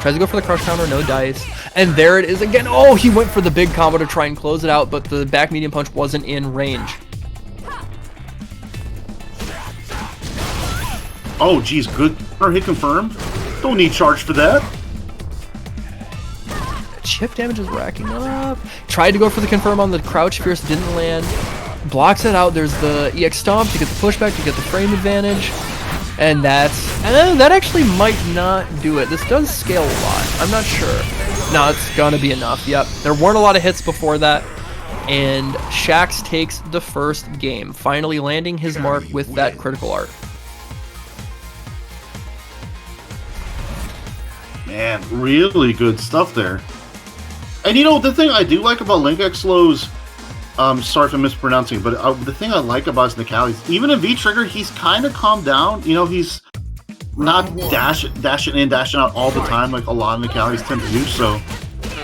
Tries to go for the crush counter, no dice. And there it is again. Oh, he went for the big combo to try and close it out, but the back medium punch wasn't in range. Oh, geez, good. Or hit confirmed. Don't need charge for that. Chip damage is racking up. Tried to go for the confirm on the crouch fierce, didn't land. Blocks it out. There's the EX stomp to get the pushback, to get the frame advantage. And that actually might not do it. This does scale a lot. I'm not sure. No, it's gonna be enough. Yep. There weren't a lot of hits before that. And Shaxx takes the first game, finally landing his mark with that critical art. Man, really good stuff there. And you know, the thing I do like about Link Exilo's, sorry for mispronouncing, but the thing I like about his Necalli is even in V-Trigger, he's kind of calmed down. You know, he's not dashing in, dashing out all the time like a lot of Necallis tend to do, so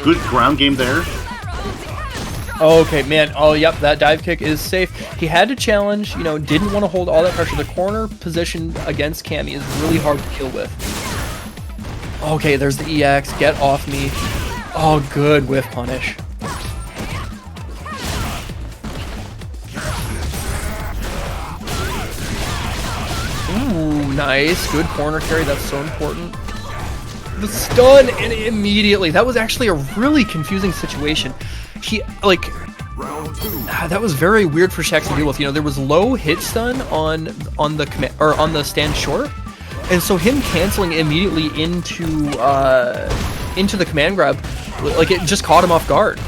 good ground game there. Okay, man. Oh, yep, that dive kick is safe. He had to challenge, you know, didn't want to hold all that pressure. The corner position against Cammy is really hard to kill with. Okay, there's the EX. Get off me. Oh, good whiff punish. Ooh, nice. Good corner carry. That's so important. The stun, and immediately. That was actually a really confusing situation. He, like, that was very weird for Shaxx to deal with. You know, there was low hit stun on the stand short. And so him canceling immediately into the command grab, like, it just caught him off guard.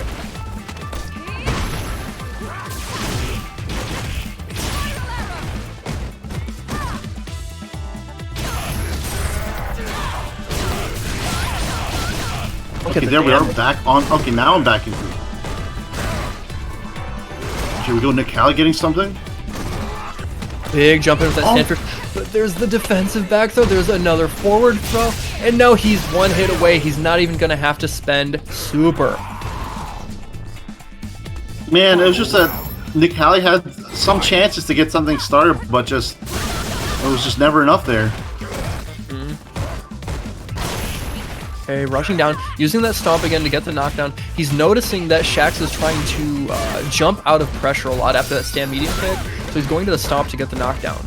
Okay, there we are back on. Okay, now I'm back into it. Here we go, Necalli getting something. Big jump in with that stand first. But there's the defensive back throw, there's another forward throw, and now he's one hit away. He's not even going to have to spend super. Man, it was just that Necalli had some chances to get something started, but it was just never enough there. Okay, rushing down, using that stomp again to get the knockdown. He's noticing that Shaxx is trying to jump out of pressure a lot after that stand medium kick, so he's going to the stomp to get the knockdown.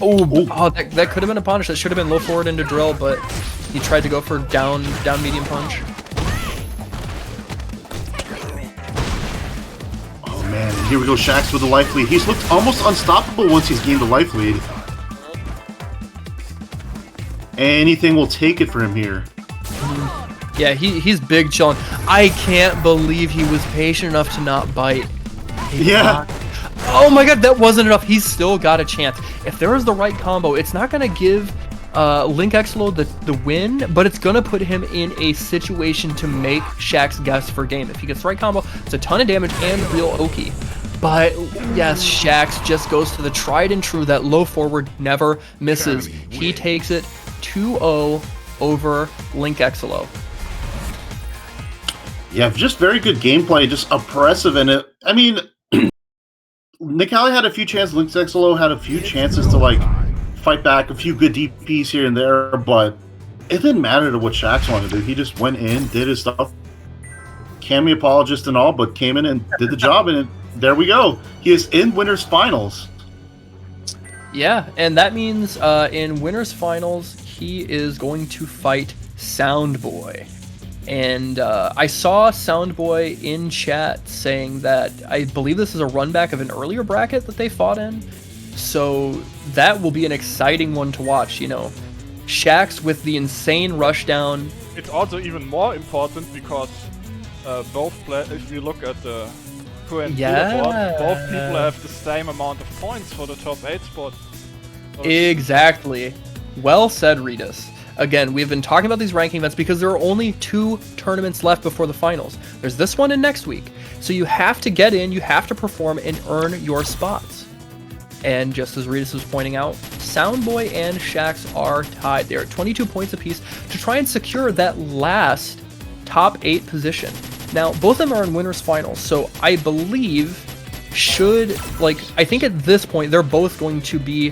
Oh, that could have been a punish. That should have been low forward into drill, but he tried to go for down medium punch. Oh man, and here we go, Shaxx with the life lead. He's looked almost unstoppable once he's gained the life lead. Anything will take it for him here. Yeah, he's big chilling. I can't believe he was patient enough to not bite. Yeah. Oh my god, that wasn't enough. He's still got a chance. If there is the right combo, it's not going to give Link Exlo the win, but it's going to put him in a situation to make Shaq's guess for game. If he gets the right combo, it's a ton of damage and real Oki. But yes, Shax just goes to the tried and true, that low forward never misses. He takes it 2-0 over Link Exlo. Yeah, just very good gameplay, just oppressive in it. I mean, Nikali had a few chances, Link Exlo had a few chances to like fight back, a few good DPs here and there, but it didn't matter to what Shax wanted to do. He just went in, did his stuff. Cammy apologist and all, but came in and did the job, and there we go. He is in winners finals. Yeah, and that means in winners finals, he is going to fight Soundboy. And I saw Soundboy in chat saying that I believe this is a run back of an earlier bracket that they fought in. So that will be an exciting one to watch, you know. Shax with the insane rushdown. It's also even more important because if you look at the current leaderboard, both people have the same amount of points for the top 8 spot. So exactly. Well said, Redis. Again, we've been talking about these ranking events because there are only 2 tournaments left before the finals. There's this one and next week. So you have to get in, you have to perform, and earn your spots. And just as Redis was pointing out, Soundboy and Shax are tied. They're at 22 points apiece to try and secure that last top 8 position. Now, both of them are in winners finals, so I believe I think at this point they're both going to be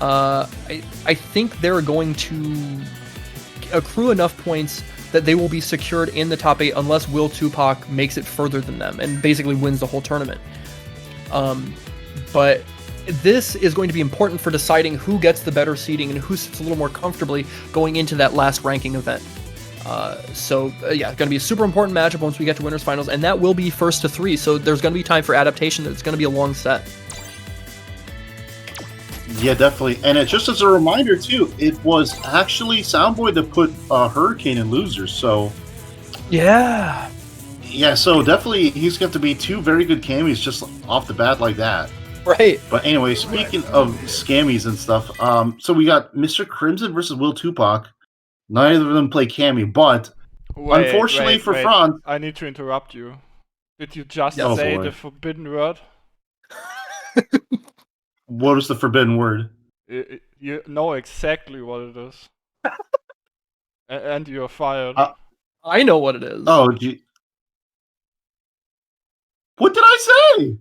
I think they're going to accrue enough points that they will be secured in the top 8 unless Will Tupac makes it further than them and basically wins the whole tournament. But this is going to be important for deciding who gets the better seeding and who sits a little more comfortably going into that last ranking event. Yeah, going to be a super important matchup once we get to winners finals, and that will be first to 3, so there's going to be time for adaptation. It's going to be a long set. Yeah, definitely. And just as a reminder, too, it was actually Soundboy that put Hurricane in losers, so... Yeah. Yeah, so definitely he's got to be 2 very good cammies just off the bat like that. Right. But anyway, speaking of scammies and stuff, so we got Mr. Crimson versus Will Tupac. Neither of them play Cammy, but unfortunately for Franz... I need to interrupt you. Did you just say the forbidden word? What was the forbidden word? You know exactly what it is. And you're fired. I know what it is. Oh, gee. What did I say?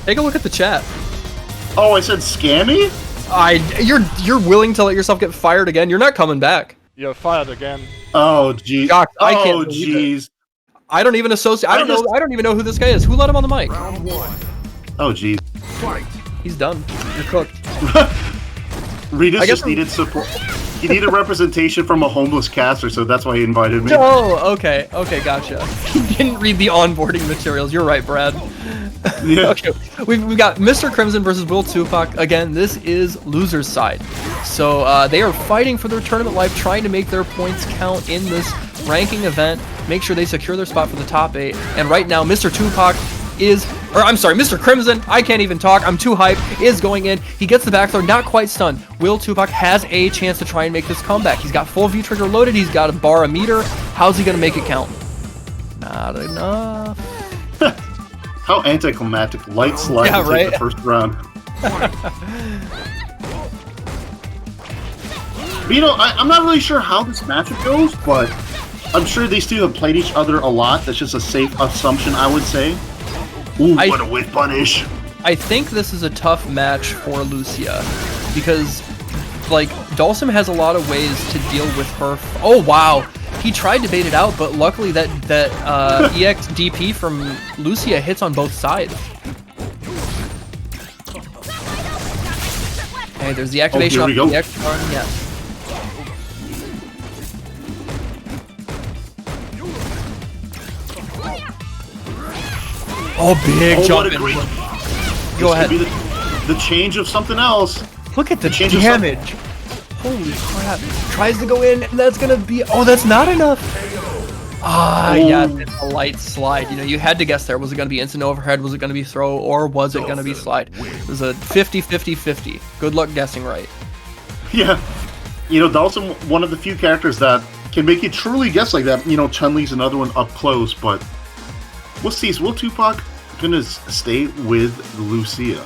Take a look at the chat. Oh, I said scammy? You're willing to let yourself get fired again? You're not coming back. You're fired again. Oh, geez. Jock, I can't oh, jeez. I don't even associate. I don't even know who this guy is. Who let him on the mic? Round 1. Oh, geez. Fight. He's done. You're cooked. Regis just needed support. He needed representation from a homeless caster, so that's why he invited me. Oh, okay. Okay, gotcha. He didn't read the onboarding materials. You're right, Brad. Yeah. Okay, we've got Mr. Crimson versus Will Tupac. Again, this is loser's side. So they are fighting for their tournament life, trying to make their points count in this ranking event, make sure they secure their spot for the top 8. And right now, Mr. Mr. Crimson, I can't even talk, I'm too hyped, is going in. He gets the back throw, not quite stunned. Will Tupac has a chance to try and make this comeback. He's got full V-trigger loaded, he's got a bar a meter. How's he going to make it count? Not enough. How anticlimactic. Light slide to take the first round. But, you know, I'm not really sure how this matchup goes, but I'm sure these two have played each other a lot. That's just a safe assumption, I would say. Ooh, what a whip punish. I think this is a tough match for Lucia because, like, Dhalsim has a lot of ways to deal with her. Oh, wow. He tried to bait it out, but luckily that EX DP from Lucia hits on both sides. Hey, there's the activation off the EX run. Yeah. Oh, big jump. Go ahead. Be the change of something else. Look at the damage. Holy crap. Tries to go in, and that's gonna be... Oh, that's not enough! Yeah, it's a light slide. You know, you had to guess there. Was it gonna be instant overhead? Was it gonna be throw? Or was it gonna be slide? It was a 50-50-50. Good luck guessing right. Yeah. You know, Dawson, one of the few characters that can make you truly guess like that. You know, Chun-Li's another one up close, but we'll see. Is Will Tupac gonna stay with Lucia?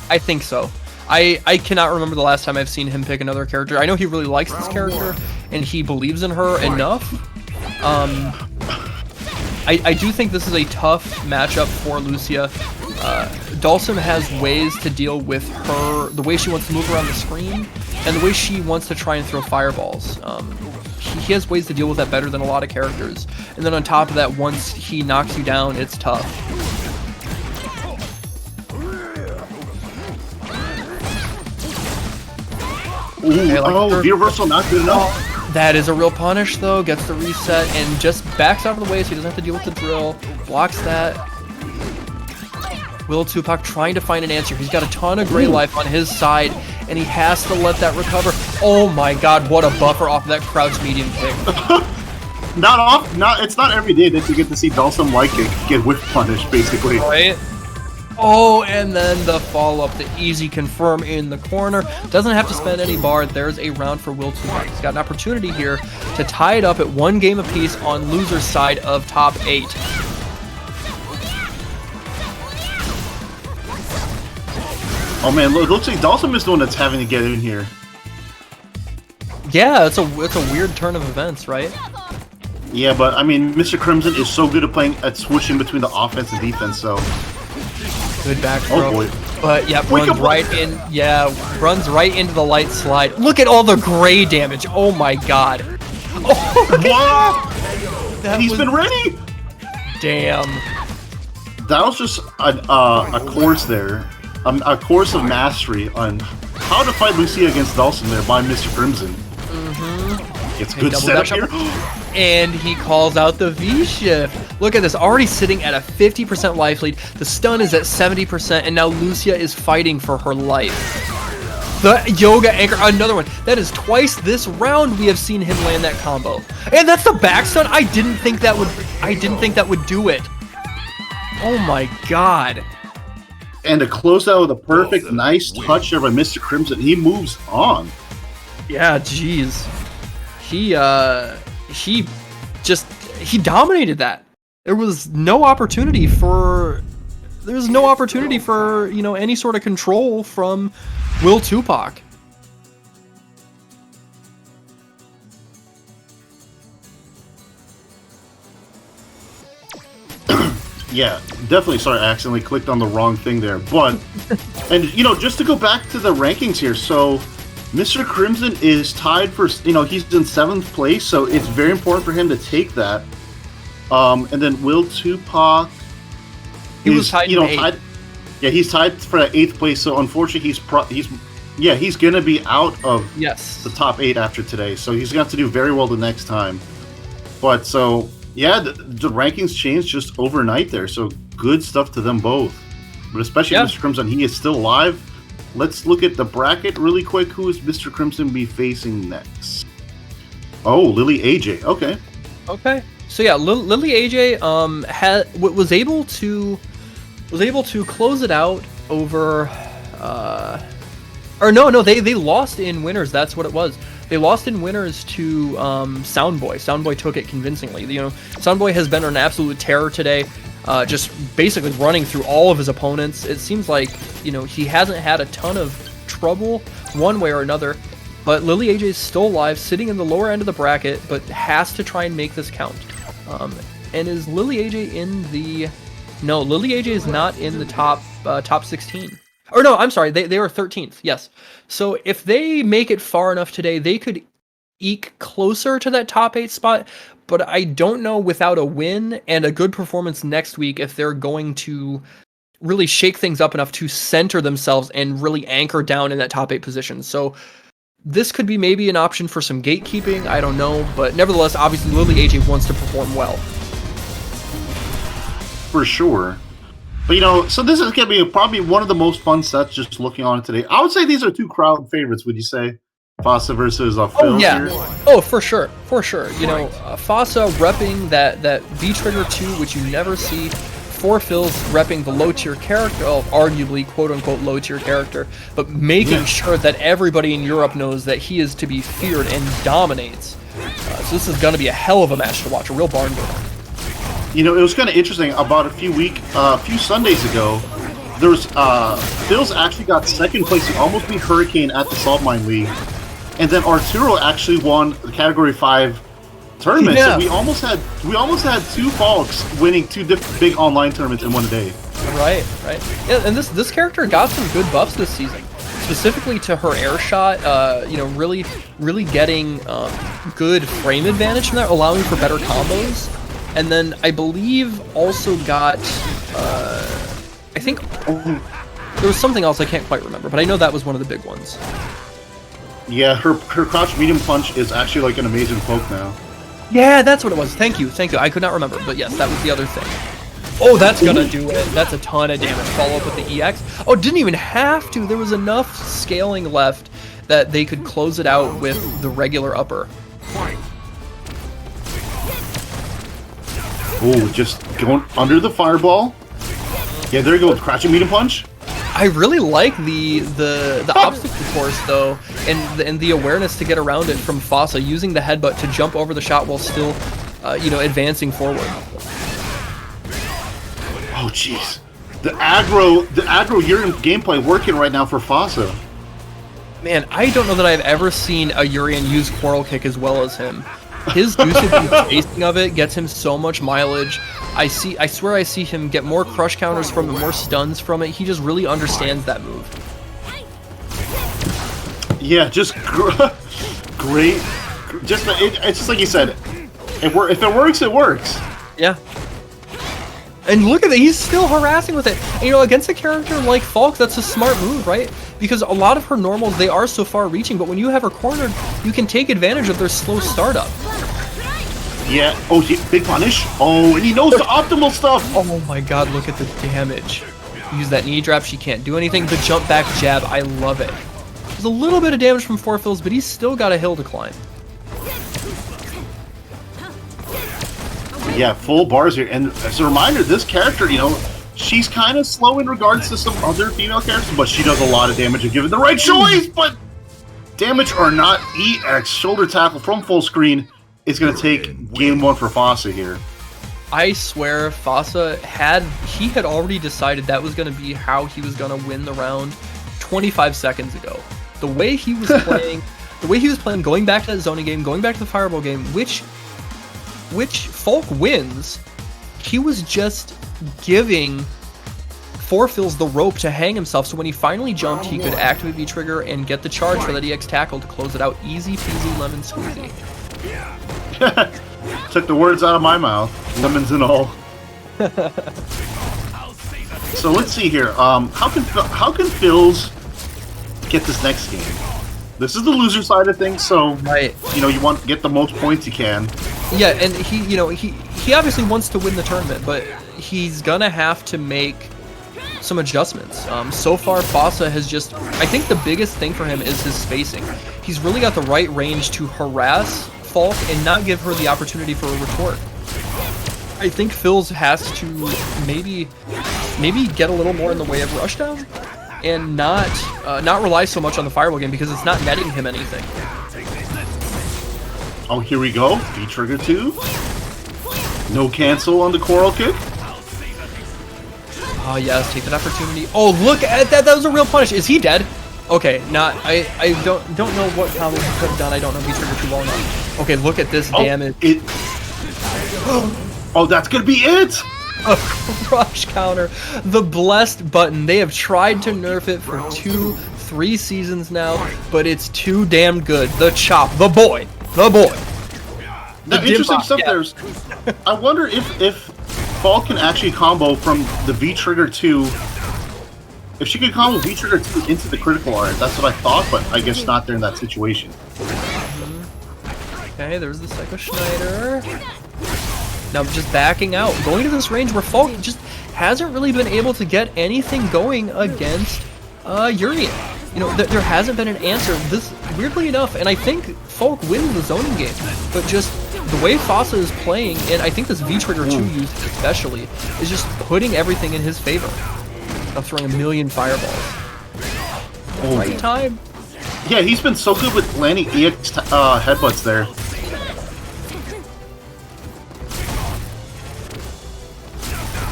I think so. I cannot remember the last time I've seen him pick another character. I know he really likes this character, and he believes in her enough. I do think this is a tough matchup for Lucia. Dawson has ways to deal with her, the way she wants to move around the screen, and the way she wants to try and throw fireballs. He has ways to deal with that better than a lot of characters. And then on top of that, once he knocks you down, it's tough. Ooh, the reversal not good enough. That is a real punish, though. Gets the reset and just backs out of the way so he doesn't have to deal with the drill. Blocks that. Will Tupac trying to find an answer. He's got a ton of gray life on his side, and he has to let that recover. Oh my god, what a buffer off of that crouch medium kick. It's not every day that you get to see Dawson light kick get whiff punish, basically. Right? Oh, and then the follow-up, the easy confirm in the corner. Doesn't have to spend any bar. There's a round for Will Tupac. He's got an opportunity here to tie it up at 1 game apiece on loser's side of top 8. Oh man, it looks like Dawson is the one that's having to get in here. Yeah, it's a weird turn of events, right? Yeah, but I mean, Mr. Crimson is so good at switching between the offense and defense, so... Good back throw. Oh boy. But yeah, runs right in. Yeah, runs right into the light slide. Look at all the gray damage. Oh my god. Oh, wow! He's been ready. Damn. That was just a course there, a course of mastery on how to fight Lucia against Dawson there by Mr. Crimson. It's good setup here. And he calls out the V-shift. Look at this, already sitting at a 50% life lead. The stun is at 70%, and now Lucia is fighting for her life. The yoga anchor, another one. That is twice this round we have seen him land that combo. And that's the back stun. I didn't think that would do it. Oh my god. And to close out with a perfect, nice touch there by Mr. Crimson, he moves on. Yeah, jeez. He dominated that. There was no opportunity for, you know, any sort of control from Will Tupac. Yeah, definitely. Sorry, I accidentally clicked on the wrong thing there. But, and you know, just to go back to the rankings here, so Mr. Crimson is tied for, you know, he's in 7th place, so it's very important for him to take that. And then Will Tupac, he was tied, you know, tied. Yeah, he's tied for that 8th place. So unfortunately, he's gonna be out of the top 8 after today. So he's gonna have to do very well the next time. But so yeah, the rankings changed just overnight there. So good stuff to them both. But especially Mr. Crimson, he is still alive. Let's look at the bracket really quick. Who is Mr. Crimson be facing next? Oh, Lily AJ. Okay. Okay. So yeah, Lily AJ was able to close it out over they lost in winners. That's what it was. They lost in winners to Soundboy. Soundboy took it convincingly. You know, Soundboy has been an absolute terror today. Just basically running through all of his opponents. It seems like, you know, he hasn't had a ton of trouble one way or another, but Lily AJ is still alive, sitting in the lower end of the bracket, but has to try and make this count. And is Lily AJ in the... No, Lily AJ is not in the top 16. Or no, I'm sorry, they were 13th, yes. So if they make it far enough today, they could eke closer to that top 8 spot, but I don't know without a win and a good performance next week if they're going to really shake things up enough to center themselves and really anchor down in that top 8 position. So this could be maybe an option for some gatekeeping, I don't know, but nevertheless, obviously Lily AJ wants to perform well. For sure. But you know, so this is going to be probably one of the most fun sets just looking on it today. I would say these are 2 crowd favorites, would you say? Fossa versus Oh Phil yeah. here? Oh, for sure, for sure. You know, Fossa repping that V Trigger 2, which you never see. For Phil's repping the low tier character, well, arguably quote unquote low tier character, but making sure that everybody in Europe knows that he is to be feared and dominates. So this is going to be a hell of a match to watch, a real barn burner. You know, it was kind of interesting. About a few Sundays ago, there was Phil's actually got second place. He almost beat Hurricane at the Saltmine League, and then Arturo actually won the Category 5 tournament. Yeah. So we almost had two folks winning two big online tournaments in one day. Right. Yeah, and this character got some good buffs this season, specifically to her air shot. You know, really getting good frame advantage from that, allowing for better combos. And then I believe also got, I think there was something else I can't quite remember, but I know that was one of the big ones. Yeah, her crouch medium punch is actually like an amazing poke now. Yeah, that's what it was. Thank you. I could not remember, but yes, that was the other thing. Oh, that's gonna do it. That's a ton of damage. Follow up with the EX. Oh, didn't even have to. There was enough scaling left that they could close it out with the regular upper. Oh, just going under the fireball. Yeah, there you go. Crouching medium punch. I really like the obstacle course though, and the awareness to get around it from Fossa, using the headbutt to jump over the shot while still, you know, advancing forward. Oh jeez, the aggro Urian gameplay working right now for Fossa. Man, I don't know that I've ever seen a Urian use Quarrel Kick as well as him. His usage and chasing of it gets him so much mileage. I swear I see him get more crush counters from it, more stuns from it. He just really understands that move. Yeah, just great. Just it's just like you said. If it works, it works. Yeah. And look at that, he's still harassing with it. And, you know, against a character like Falk, that's a smart move, right? Because a lot of her normals, they are so far reaching, but when you have her cornered, you can take advantage of their slow startup. Yeah. Oh, big punish. Oh, and he knows the optimal stuff. Oh my god, look at the damage. Use that knee drop, she can't do anything. The jump back jab, I love it. There's a little bit of damage from Forfills, but he's still got a hill to climb. Yeah, full bars here. And as a reminder, this character, you know, she's kind of slow in regards to some other female characters, but she does a lot of damage if given the right choice. But damage or not, EX shoulder tackle from full screen is going to take game one for Fossa here. I swear Fossa had already decided that was going to be how he was going to win the round 25 seconds ago. The way he was playing, going back to that zoning game, going back to the fireball game, which Falk wins, he was just giving Forfills the rope to hang himself, so when he finally jumped, he could activate V-Trigger and get the charge for that EX tackle to close it out. Easy peasy lemon squeezy. Took the words out of my mouth, lemons and all. So let's see here. How can Phils get this next game? This is the loser side of things, so Right. you know you want to get the most points you can. Yeah, and he obviously wants to win the tournament, but he's gonna have to make some adjustments. So far, Fossa has just, I think the biggest thing for him is his spacing. He's really got the right range to harass Falk and not give her the opportunity for a retort. I think Phils has to maybe get a little more in the way of rushdown and not rely so much on the fireball game because it's not netting him anything. Oh, here we go. V-Trigger 2. No cancel on the Quarrel Kick. Oh yes, take that opportunity. Oh, look at that! That was a real punish. Is he dead? Okay, not. I don't know what combo he could have done. I don't know V-Trigger too well enough. Okay, look at this damage. Oh, that's gonna be it. A crush counter. The blessed button. They have tried to nerf it for 2-3 seasons now, but it's too damn good. The chop. The boy. Now, interesting stuff there. I wonder if Falk can actually combo from the V-Trigger 2. If she could combo V-Trigger 2 into the critical art, that's what I thought, but I guess not there in that situation. Okay, there's the Psycho Schneider. Now just backing out, going to this range where Falk just hasn't really been able to get anything going against Urian. You know, there hasn't been an answer. weirdly enough, and I think Folk wins the zoning game, but just the way Fossa is playing, and I think this V-Trigger 2 used especially, is just putting everything in his favor. I'm throwing a million fireballs. Right time. Yeah, he's been so good with landing EX headbutts there.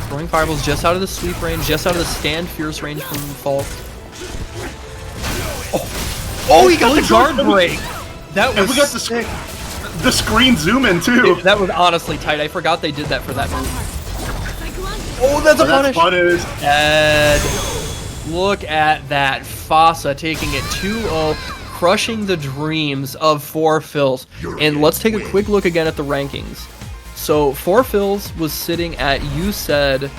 Throwing fireballs just out of the sweep range, just out of the stand fierce range from Falk. Oh, he got the guard break! That was we got sick. The screen zoom in too. That was honestly tight. I forgot they did that for that move. Oh, that's a punish! And look at that. Fossa taking it 2-0, crushing the dreams of 4Fills. And let's take a quick look again at the rankings. So 4Fills was sitting at, you said,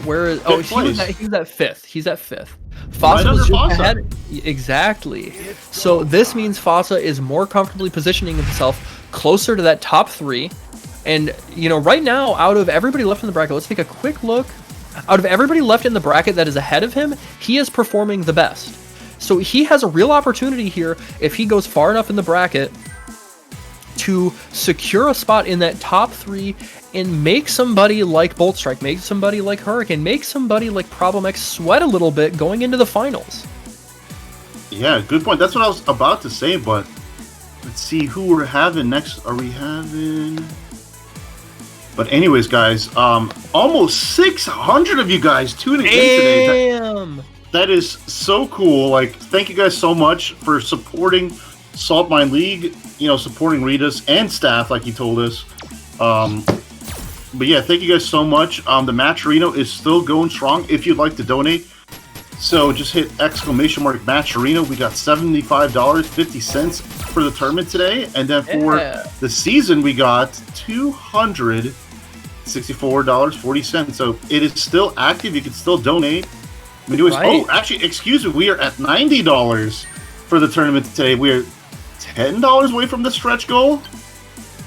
where is? Oh, he's at 5th. He's at 5th. Fossa was just ahead. Exactly. So this means Fossa is more comfortably positioning himself closer to that top 3. And, you know, right now, out of everybody left in the bracket, let's take a quick look. Out of everybody left in the bracket that is ahead of him, he is performing the best. So he has a real opportunity here, if he goes far enough in the bracket, to secure a spot in that top 3 and make somebody like Bolt Strike, make somebody like Hurricane, make somebody like Problem X sweat a little bit going into the finals. Yeah, good point. That's what I was about to say, but let's see who we're having next. Are we having... But anyways, guys, almost 600 of you guys tuning in today. That is so cool. Like, thank you guys so much for supporting Saltmine League, you know, supporting Ritas and staff, like he told us. But yeah, thank you guys so much. The Matcherino is still going strong if you'd like to donate. So just hit ! Matcherino. We got $75.50 for the tournament today. And then for the season, we got $264.40. So it is still active. You can still donate. Anyways, oh, actually, excuse me. We are at $90 for the tournament today. We are $10 away from the stretch goal.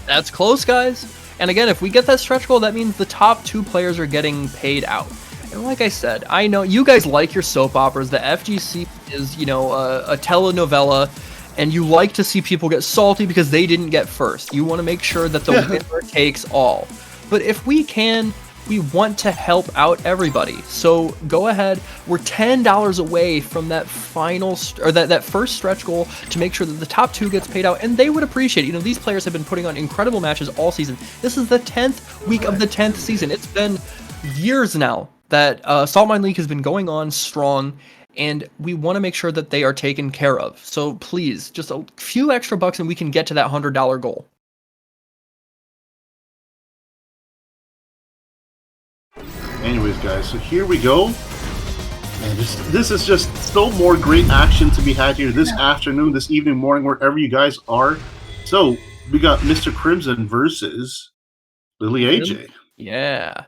That's close, guys. And again, if we get that stretch goal, that means the top 2 players are getting paid out. And like I said, I know you guys like your soap operas. The FGC is, you know, a telenovela, and you like to see people get salty because they didn't get first. You want to make sure that the winner takes all. But if we can, we want to help out everybody. So go ahead. We're $10 away from that final that first stretch goal to make sure that the top 2 gets paid out, and they would appreciate it. You know, these players have been putting on incredible matches all season. This is the 10th week of the 10th season. It's been years now that Saltmine League has been going on strong, and we want to make sure that they are taken care of. So please, just a few extra bucks and we can get to that $100 goal. Anyways, guys, so here we go. And this is just still more great action to be had here this afternoon, this evening, morning, wherever you guys are. So we got Mr. Crimson versus Lily AJ. Yeah.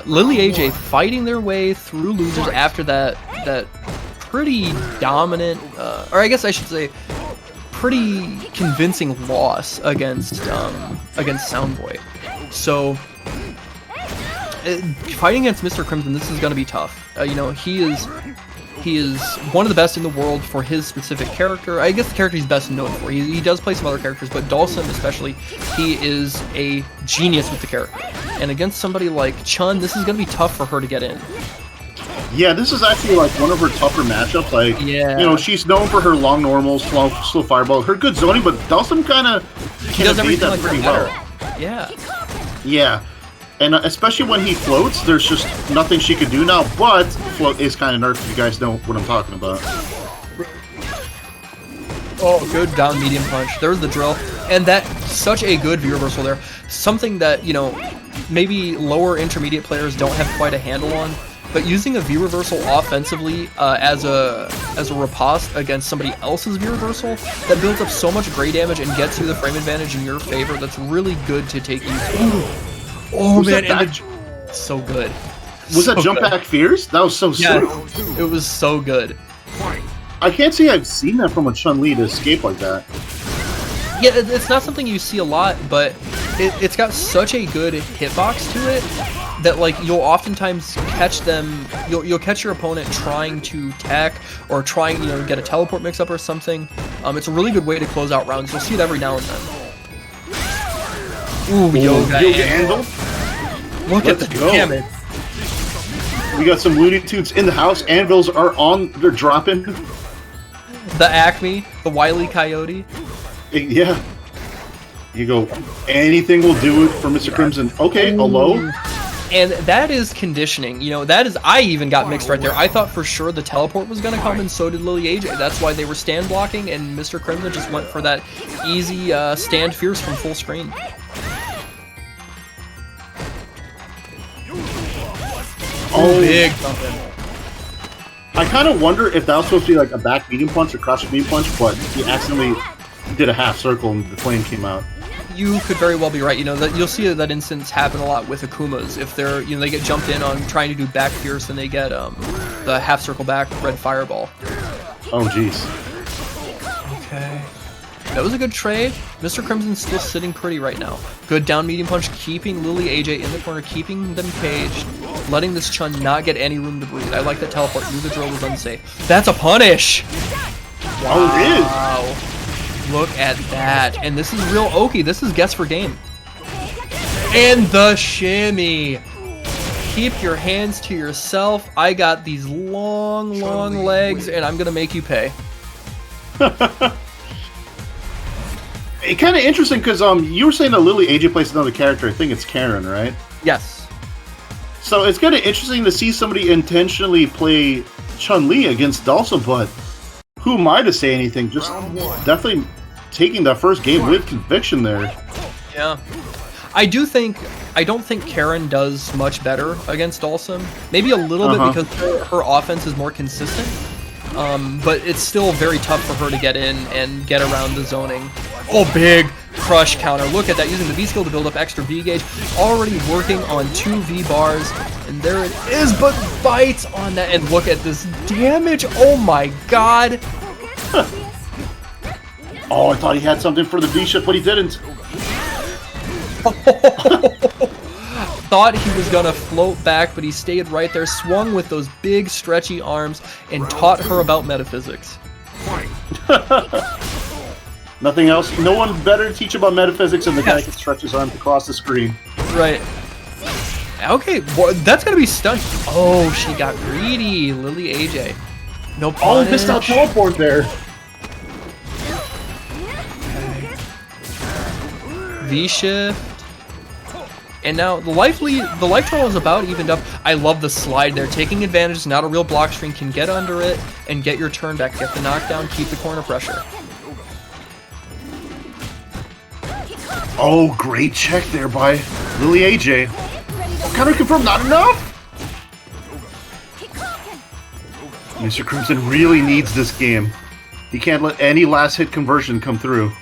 Lily AJ fighting their way through losers after that pretty dominant, or I guess I should say, pretty convincing loss against Soundboy. So fighting against Mr. Crimson, this is going to be tough. You know, he is one of the best in the world for his specific character. I guess the character he's best known for. He does play some other characters, but Dawson especially, he is a genius with the character. And against somebody like Chun, this is going to be tough for her to get in. Yeah, this is actually like one of her tougher matchups. Like, you know, she's known for her long normals, slow fireball, her good zoning, but Dawson kind of evade that pretty well. Yeah. Yeah. And especially when he floats, there's just nothing she could do now, but float is kind of nerfed, if you guys know what I'm talking about. Oh, good down medium punch. There's the drill. And that's such a good V-reversal there. Something that, you know, maybe lower intermediate players don't have quite a handle on, but using a V-reversal offensively as a riposte against somebody else's V-reversal, that builds up so much gray damage and gets you the frame advantage in your favor. That's really good to take you to. Oh man, so good. Was that jump back fierce? That was so sick. It was so good. I can't say I've seen that from a Chun-Li to escape like that. Yeah, it's not something you see a lot, but it's got such a good hitbox to it that like you'll oftentimes catch them. You'll catch your opponent trying to tech or trying get a teleport mix up or something. It's a really good way to close out rounds. You'll see it every now and then. Ooh, Yoga Anvil. Look at the damage. We got some Looney Tunes in the house. Anvils are on. They're dropping. The Acme, the Wile E. Coyote. Yeah. You go. Anything will do it for Mr. Crimson. Okay, a low. And that is conditioning. That is. I even got mixed right there. I thought for sure the teleport was going to come, and so did Lily AJ. That's why they were stand blocking, and Mr. Crimson just went for that easy stand fierce from full screen. Oh, big something. I kind of wonder if that was supposed to be like a back medium punch or cross medium punch, but he accidentally did a half circle and the flame came out. You could very well be right. That you'll see that instance happen a lot with Akumas. If they're, they get jumped in on trying to do back fierce and they get the half circle back red fireball. Oh, jeez. Okay. That was a good trade. Mr. Crimson's still sitting pretty right now. Good down medium punch, keeping Lily AJ in the corner, keeping them caged, letting this Chun not get any room to breathe. I like that teleport. Knew the drill was unsafe. That's a punish! Wow. Oh, it is! Wow. Look at that. And this is real Oki. This is guess for game. And the shimmy. Keep your hands to yourself. I got these long legs, and I'm going to make you pay. It's kind of interesting because you were saying that Lily AJ plays another character. I think it's Karen, right? Yes. So it's kind of interesting to see somebody intentionally play Chun-Li against Dalsum, but who am I to say anything? Just definitely taking that first game with conviction there. Yeah. I don't think Karen does much better against Dalsum. Maybe a little bit because her offense is more consistent. But it's still very tough for her to get in and get around the zoning. Oh, big crush counter. Look at that, using the V skill to build up extra V gauge. Already working on 2 V bars. And there it is, but bites on that. And look at this damage. Oh my god. Oh, I thought he had something for the V shift, but he didn't. Thought he was gonna float back, but he stayed right there, swung with those big stretchy arms, and taught her about metaphysics. Nothing else. No one better to teach about metaphysics than the guy that stretches his arms across the screen. Right. Okay, well, that's gonna be stunned. Oh, she got greedy. Lily AJ. No punish. Oh, missed out teleport there. V shift. And now the life total is about evened up. I love the slide there, taking advantage. Not a real block string, can get under it and get your turn back, get the knockdown, keep the corner pressure. Oh, great check there by Lily AJ. Counter confirmed, not enough. Mr. Crimson really needs this game. He can't let any last hit conversion come through.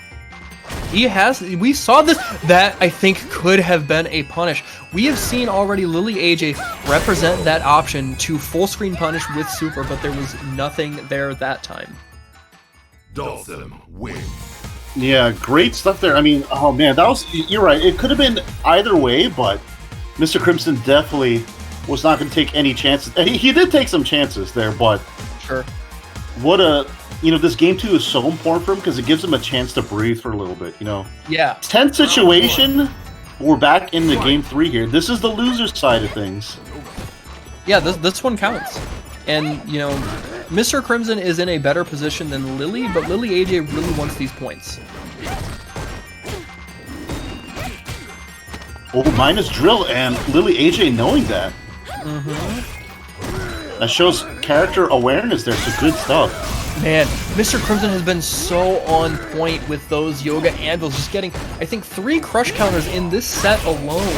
We saw this. That, I think, could have been a punish. We have seen already Lily AJ represent that option to full screen punish with super, but there was nothing there that time. Dalsum win. Yeah, great stuff there. I mean, oh man, you're right. It could have been either way, but Mr. Crimson definitely was not going to take any chances. He did take some chances there, but sure. This game 2 is so important for him because it gives him a chance to breathe for a little bit, Yeah. Tense situation. We're back in the game 3 here. This is the loser side of things. Yeah, this one counts. And, Mr. Crimson is in a better position than Lily, but Lily AJ really wants these points. Oh, minus drill, and Lily AJ knowing that. That shows character awareness there, so good stuff. Man, Mr. Crimson has been so on point with those Yoga Anvils, just getting, I think, 3 crush counters in this set alone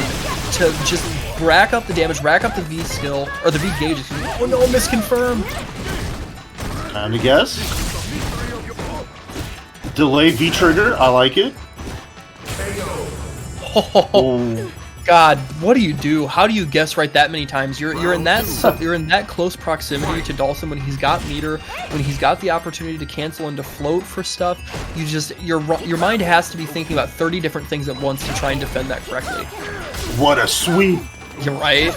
to just rack up the damage, rack up the V skill, or the V gauge. Oh no, misconfirmed! Time to guess. Delay V trigger, I like it. Oh. God, what do you do? How do you guess right that many times? You're in that close proximity to Dalsum when he's got meter, when he's got the opportunity to cancel and to float for stuff. Your mind has to be thinking about 30 different things at once to try and defend that correctly. What a sweep! You're right.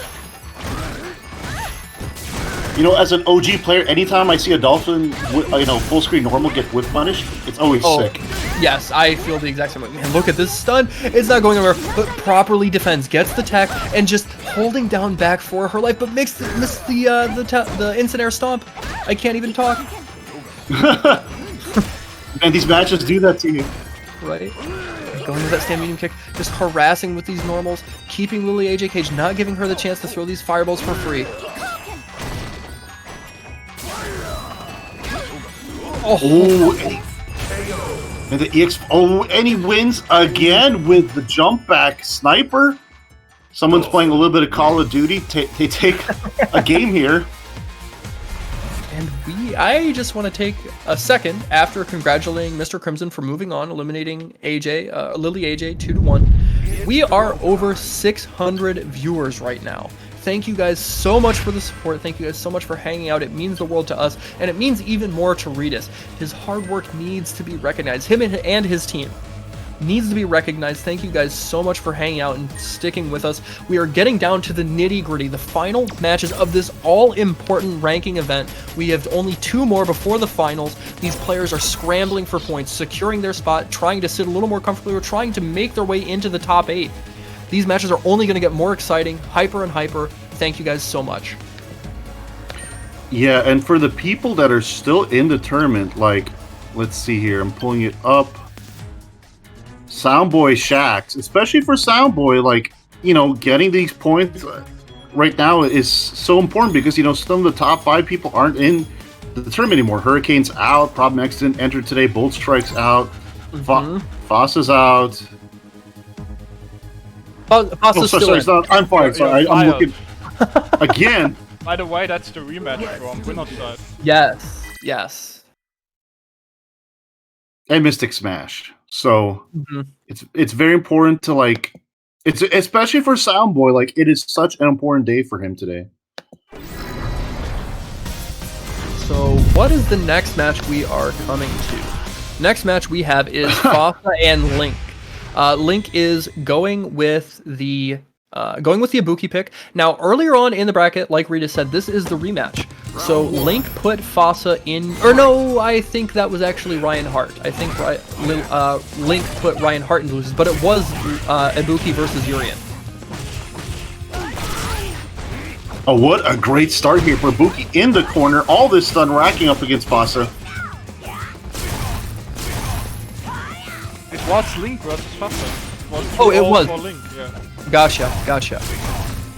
You know, as an OG player, anytime I see a Dolphin, full screen normal get whiff punished, it's always sick. Yes, I feel the exact same way. Man, look at this stun. It's not going anywhere, but properly defends, gets the tech, and just holding down back for her life, but missed the instant air stomp. I can't even talk. And these matches do that to you. Right? Going with that stand medium kick, just harassing with these normals, keeping Lily AJ cage, not giving her the chance to throw these fireballs for free. Oh, and the EX. Oh, and he wins again with the jump back sniper. Someone's playing a little bit of Call of Duty. They take a game here. And I just want to take a second after congratulating Mr. Crimson for moving on, eliminating Lily AJ 2-1. We are over 600 viewers right now. Thank you guys so much for the support. Thank you guys so much for hanging out. It means the world to us, and it means even more to Regis. His hard work needs to be recognized. Him and his team needs to be recognized. Thank you guys so much for hanging out and sticking with us. We are getting down to the nitty-gritty, the final matches of this all-important ranking event. We have only 2 more before the finals. These players are scrambling for points, securing their spot, trying to sit a little more comfortably, or trying to make their way into the top 8. These matches are only going to get more exciting, hyper and hyper. Thank you guys so much. Yeah, and for the people that are still in the tournament, like, let's see here, I'm pulling it up. Soundboy Shacks, especially for Soundboy, like, getting these points right now is so important because, some of the top 5 people aren't in the tournament anymore. Hurricane's out, Problem X didn't enter today, Bolt Strike's out, Foss out. Sorry, I'm fine. Sorry, I'm looking again. By the way, that's the rematch from winner's side. Yes. And Mystic Smash. So it's very important to it's especially for Soundboy. It is such an important day for him today. So what is the next match we are coming to? Next match we have is Fasa and Link. Link is going with the Ibuki pick. Now, earlier on in the bracket, like Rita said, this is the rematch. So Link put Fasa in, or no, I think that was actually Reinhardt. I think Link put Reinhardt in loses, but it was Ibuki versus Urien. Oh, what a great start here for Ibuki in the corner. All this stun racking up against Fasa. It was Link versus Fasa. It was. For Link, yeah. Gotcha.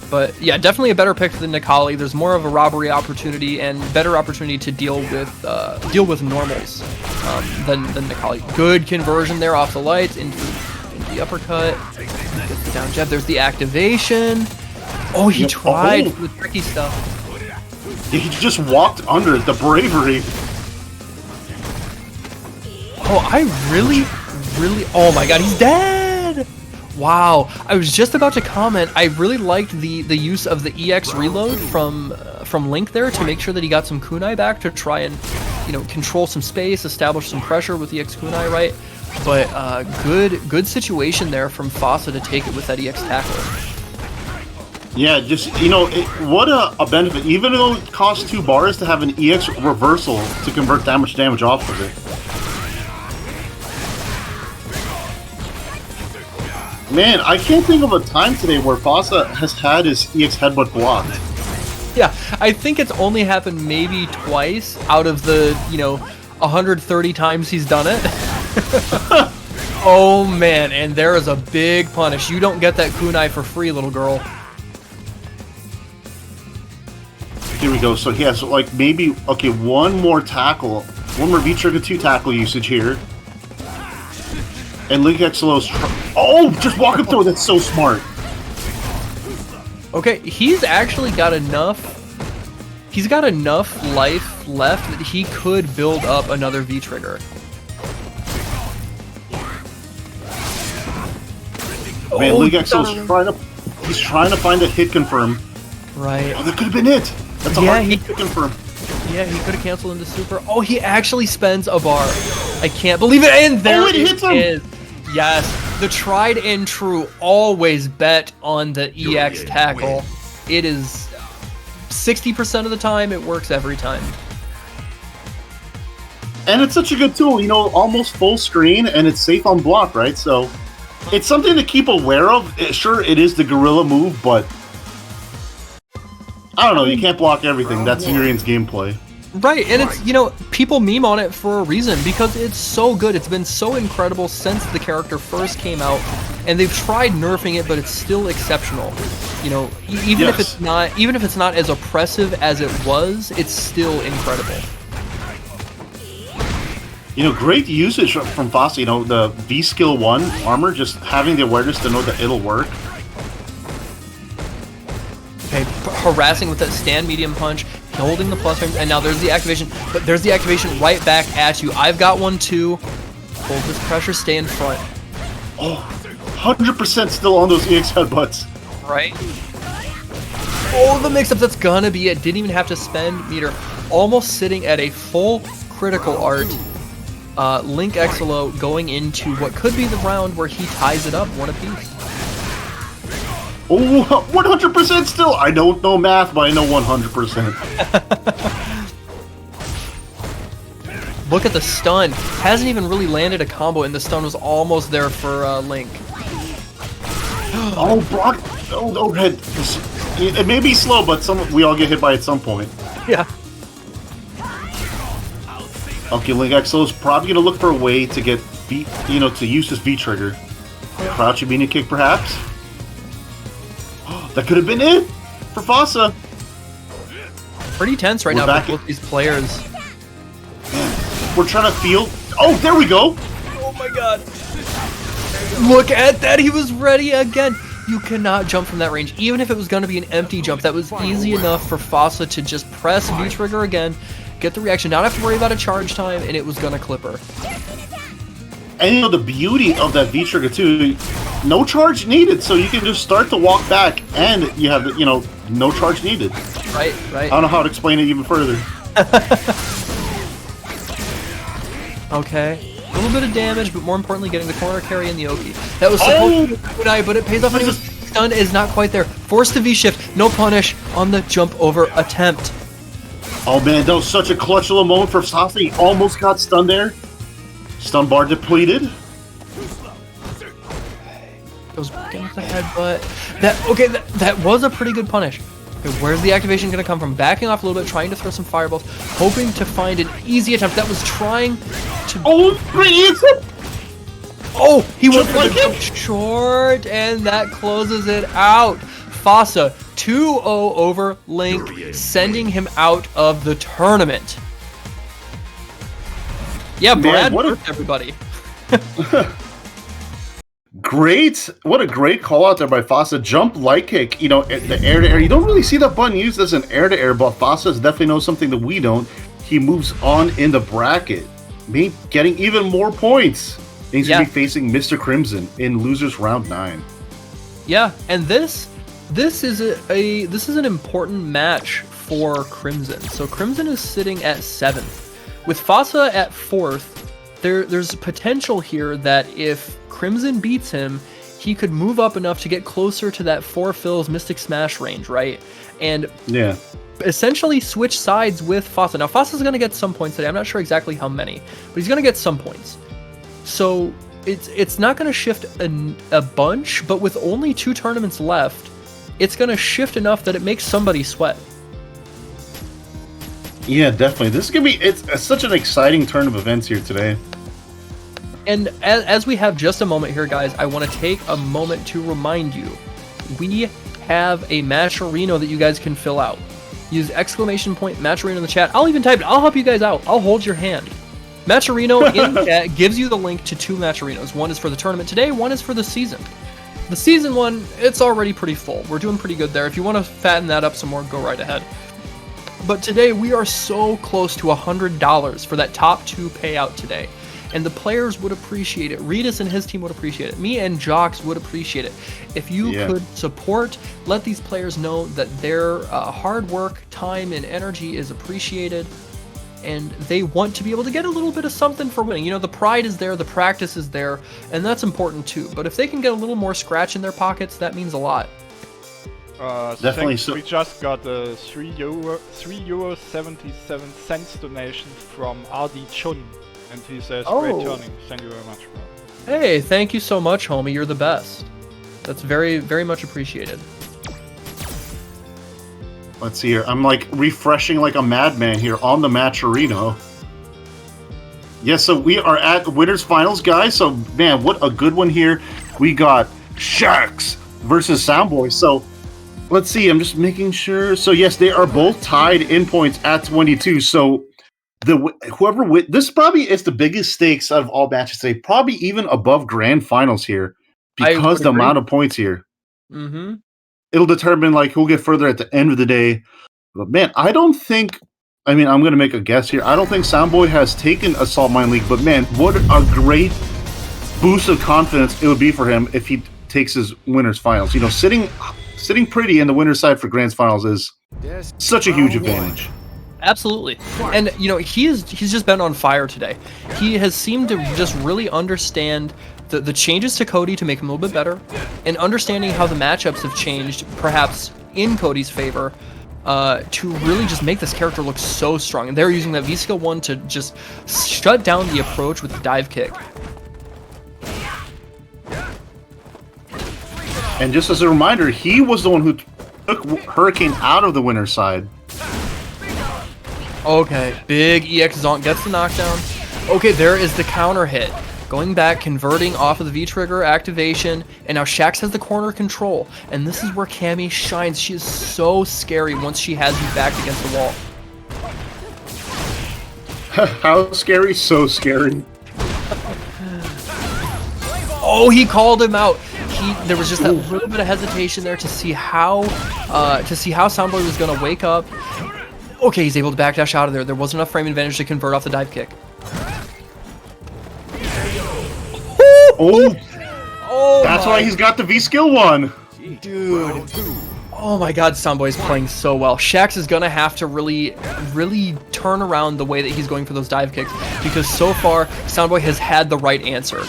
But yeah, definitely a better pick than Nikali. There's more of a robbery opportunity and better opportunity to deal with normals than Nikali. Good conversion there off the lights into the uppercut. Gets the down jab. There's the activation. Oh, he tried the tricky stuff. Yeah, he just walked under it. The bravery. Oh, I really. Oh my God, he's dead. Wow, I was just about to comment. I really liked the use of the EX reload from Link there to make sure that he got some kunai back to try and control some space, establish some pressure with EX kunai, right? But good situation there from Fasa to take it with that EX tackle. Yeah, just what a benefit. Even though it costs 2 bars to have an EX reversal to convert damage off of it. Man, I can't think of a time today where Fasa has had his EX headbutt blocked. Yeah, I think it's only happened maybe twice out of the, 130 times he's done it. Oh man, and there is a big punish. You don't get that kunai for free, little girl. Here we go. So he has maybe one more tackle, one more V-Trigger 2 tackle usage here. And Link Xlo's just walk him through. That's so smart. Okay, he's actually got enough. He's got enough life left that he could build up another V-Trigger. Man, Link Xlo's trying to find a hit confirm. Right. Oh, that could have been it. That's a hard hit to confirm. Yeah, he could have canceled into super. Oh, he actually spends a bar. I can't believe it. And there it hits him. is. Yes, The tried and true, always bet on the EX tackle. It is 60% of the time, it works every time. And it's such a good tool, you know, almost full screen, and it's safe on block, right? So it's something to keep aware of. Sure, it is the gorilla move, but I don't know, you can't block everything. That's Urian's gameplay. Right, and it's, you know, people meme on it for a reason, because it's so good. It's been so incredible since the character first came out, and they've tried nerfing it, but it's still exceptional. You know, even if it's not as oppressive as it was, it's still incredible. You know, great usage from Fossa. You know, the V skill 1 armor, just having the awareness to know that it'll work. Okay, harassing with that stand medium punch, holding the plus range, and now there's the activation, but there's the activation right back at you. I've got one too. Hold this pressure, stay in front. Oh, 100% still on those EX headbutts. Right? Oh, the mix-up, that's gonna be it. Didn't even have to spend meter. Almost sitting at a full critical art. Link Exilo going into what could be the round where he ties it up one apiece. Oh, 100% still. I don't know math, but I know 100%. Look at the stun. Hasn't even really landed a combo, and the stun was almost there for Link. Oh, Brock. Oh, overhead. It may be slow, but we all get hit by it at some point. Yeah. Okay, Link Exo is probably going to look for a way to get V, you know, to use his V trigger. Crouch Ubina kick, perhaps. That could have been it for Fossa. Pretty tense right now for both these players. We're trying to feel. Oh, there we go. Oh my god. Look at that. He was ready again. You cannot jump from that range. Even if it was going to be an empty jump, that was easy enough for Fossa to just press V trigger again, get the reaction, not have to worry about a charge time, and it was going to clip her. And you know, the beauty of that V trigger too, no charge needed, so you can just start to walk back, and you have, you know, no charge needed. Right. I don't know how to explain it even further. Okay. A little bit of damage, but more importantly, getting the corner carry in the Oki. That was supposed to be a good eye, but it pays off. And he was stunned, is not quite there. Forced to V-shift, no punish on the jump over attempt. Oh man, that was such a clutch little moment for Fossa. He almost got stunned there. Stun bar depleted. Goes back into the headbutt. That was a pretty good punish. Okay, where's the activation going to come from? Backing off a little bit, trying to throw some fireballs, hoping to find an easy attempt. That was trying to... Oh, he went for the jump short, and that closes it out. Fossa 2-0 over Link, sending him out of the tournament. Yeah, Brad, everybody. Great! What a great call out there by Fossa. Jump light kick, you know, the air to air. You don't really see that button used as an air to air, but Fossa definitely knows something that we don't. He moves on in the bracket, getting even more points. And he's gonna be facing Mr. Crimson in losers round 9. Yeah, and this is an important match for Crimson. So Crimson is sitting at 7th. With Fossa at 4th, there's potential here that if Crimson beats him, he could move up enough to get closer to that 4 fills Mystic Smash range, right? And essentially switch sides with Fossa. Now, Fossa's going to get some points today. I'm not sure exactly how many, but he's going to get some points. So it's not going to shift a bunch, but with only 2 tournaments left, it's going to shift enough that it makes somebody sweat. Yeah, definitely. This is going to be it's such an exciting turn of events here today. And as we have just a moment here, guys, I want to take a moment to remind you, we have a Matcherino that you guys can fill out. Use ! Matcherino in the chat. I'll even type it. I'll help you guys out. I'll hold your hand. Matcherino in the chat gives you the link to 2 Matcherinos. One is for the tournament today, one is for the season. The season one, it's already pretty full. We're doing pretty good there. If you want to fatten that up some more, go right ahead. But today, we are so close to $100 for that top 2 payout today. And the players would appreciate it. Redis and his team would appreciate it. Me and Jocks would appreciate it. If you could support, let these players know that their hard work, time, and energy is appreciated. and they want to be able to get a little bit of something for winning. You know, the pride is there, the practice is there, and that's important too. But if they can get a little more scratch in their pockets, that means a lot. Definitely. So we just got a €3.77 donation from RD Chun, and he says, "Great turning. Thank you very much, bro." Hey, thank you so much, homie. You're the best. That's very, very much appreciated. Let's see here. I'm like refreshing like a madman here on the Matcherino. Yes, so we are at winners finals, guys. So man, what a good one here. We got Shax versus Soundboy. So let's see. I'm just making sure. So yes, they are both tied in points at 22. So whoever wins, this probably is the biggest stakes out of all matches today. Probably even above grand finals here because the amount of points here. Mm-hmm. It'll determine like who'll get further at the end of the day. But man, I don't think. I mean, I'm gonna make a guess here. I don't think Soundboy has taken a Saltmine League, but man, what a great boost of confidence it would be for him if he takes his winners finals. You know, sitting pretty in the winner's side for grand finals is such a huge advantage. Absolutely. And you know, he's just been on fire today. He has seemed to just really understand the changes to Cody to make him a little bit better, and understanding how the matchups have changed, perhaps in Cody's favor, to really just make this character look so strong. And they're using that V-Skill 1 to just shut down the approach with the dive kick. And just as a reminder, he was the one who took Hurricane out of the winner's side. Okay, big EX Zonk gets the knockdown. Okay, there is the counter hit. Going back, converting off of the V-Trigger activation, and now Shax has the corner control. And this is where Cammy shines. She is so scary once she has you backed against the wall. How scary? So scary. Oh, he called him out. There was just that little bit of hesitation there to see how Soundboy was going to wake up. Okay, he's able to backdash out of there. There wasn't enough frame advantage to convert off the dive kick. Oh, that's why he's got the V-Skill 1. Dude. Oh my god, Soundboy's playing so well. Shax is going to have to really turn around the way that he's going for those dive kicks, because so far, Soundboy has had the right answer.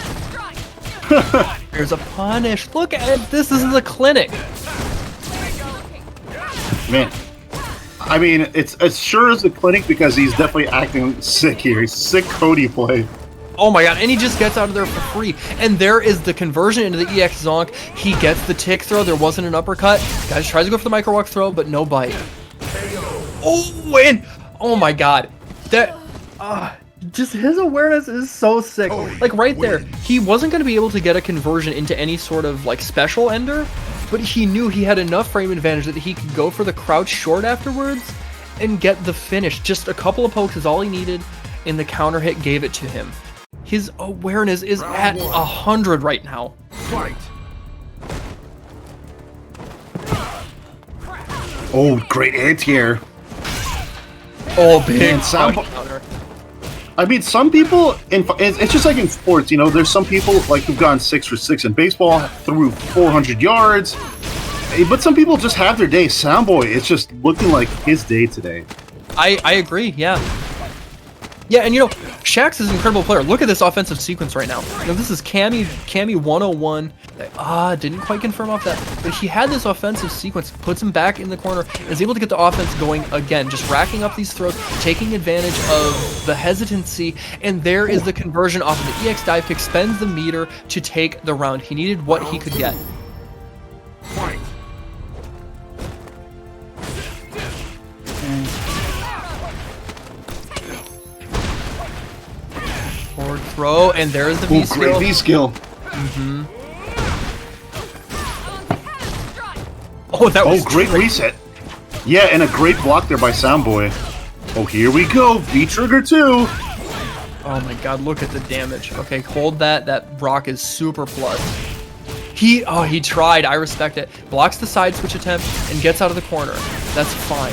There's a punish. Look at this. This is a clinic. Man. I mean, it's sure as a clinic because he's definitely acting sick here. He's sick Cody play. Oh my god, and he just gets out of there for free. And there is the conversion into the EX Zonk. He gets the tick throw. There wasn't an uppercut. Guys tries to go for the micro walk throw, but no bite. Oh, and oh my god. That just his awareness is so sick. Like right there, he wasn't going to be able to get a conversion into any sort of like special ender, but he knew he had enough frame advantage that he could go for the crouch short afterwards and get the finish. Just a couple of pokes is all he needed, and the counter hit gave it to him. His awareness is at 100 right now. Oh, great anti-air. Oh, big Soundboy. I mean, some people, it's just like in sports, you know, there's some people like who've gone 6 for 6 in baseball, through 400 yards, but some people just have their day. Soundboy, it's just looking like his day today. I agree, yeah. Yeah, and you know, Shax is an incredible player. Look at this offensive sequence right now. You know, this is Cammy 101. Didn't quite confirm off that, but he had this offensive sequence, puts him back in the corner, is able to get the offense going again, just racking up these throws, taking advantage of the hesitancy, and there is the conversion off of the EX dive kick, spends the meter to take the round. He needed what he could get. Forward throw, and there is the V-Skill. Great V-Skill. Oh, that was great reset. Yeah, and a great block there by Soundboy. Oh, here we go. V-Trigger 2. Oh my god, look at the damage. Okay, hold that. That Brock is super plus. He tried. I respect it. Blocks the side switch attempt and gets out of the corner. That's fine.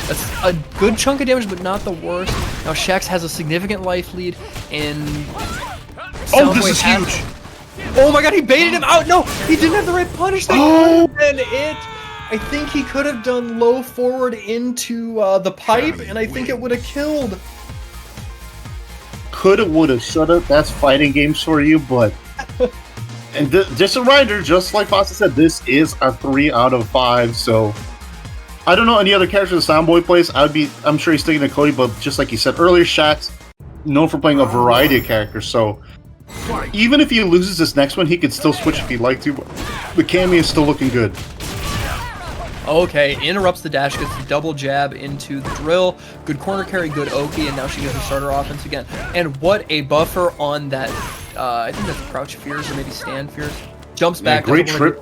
That's a good chunk of damage, but not the worst. Now Shax has a significant life lead, and this is huge. Oh my god, he baited him out. No, he didn't have the right punish. I think he could have done low forward into the pipe, and I think it would have killed. coulda, woulda, shoulda. That's fighting games for you, but. And just a reminder, just like Foster said, this is a 3 out of 5. So I don't know any other characters Soundboy plays. I'm sure he's sticking to Cody, but just like you said earlier, Shaxx known for playing a variety of characters. So even if he loses this next one, he could still switch if he'd like to. But the Cammy is still looking good. Okay, interrupts the dash, gets the double jab into the drill. Good corner carry, good Oki, and now she gets her starter offense again. And what a buffer on that, I think that's crouch fears or maybe stand fears. Jumps back. Yeah, great trip.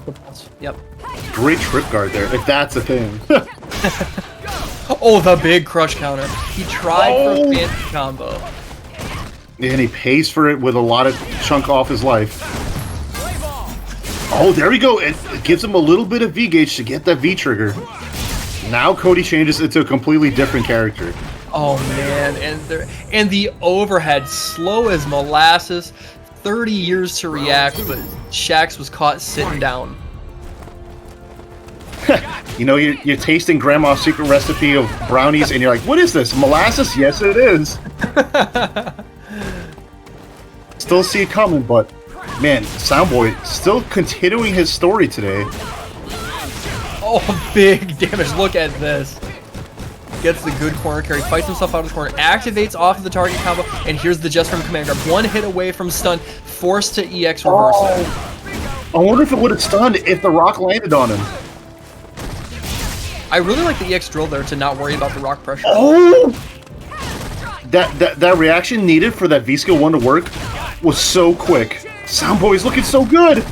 Yep. Great trip guard there, if that's a thing. Oh, the big crush counter. He tried for a fancy combo. And he pays for it with a lot of chunk off his life. Oh, there we go. It gives him a little bit of V-gauge to get that V-trigger. Now Cody changes into a completely different character. Oh, man. And the overhead, slow as molasses. 30 years to react, but Shaxx was caught sitting down. You know, you're tasting Grandma's secret recipe of brownies, and you're like, what is this? Molasses? Yes, it is. Still see it coming, but... Man, Soundboy still continuing his story today. Oh, big damage. Look at this. Gets the good corner carry, fights himself out of the corner, activates off of the target combo, and here's the just from command grab. One hit away from stun, forced to EX reversal. Oh, I wonder if it would have stunned if the rock landed on him. I really like the EX drill there to not worry about the rock pressure. Oh! That reaction needed for that V-skill 1 to work was so quick. Soundboy's looking so good!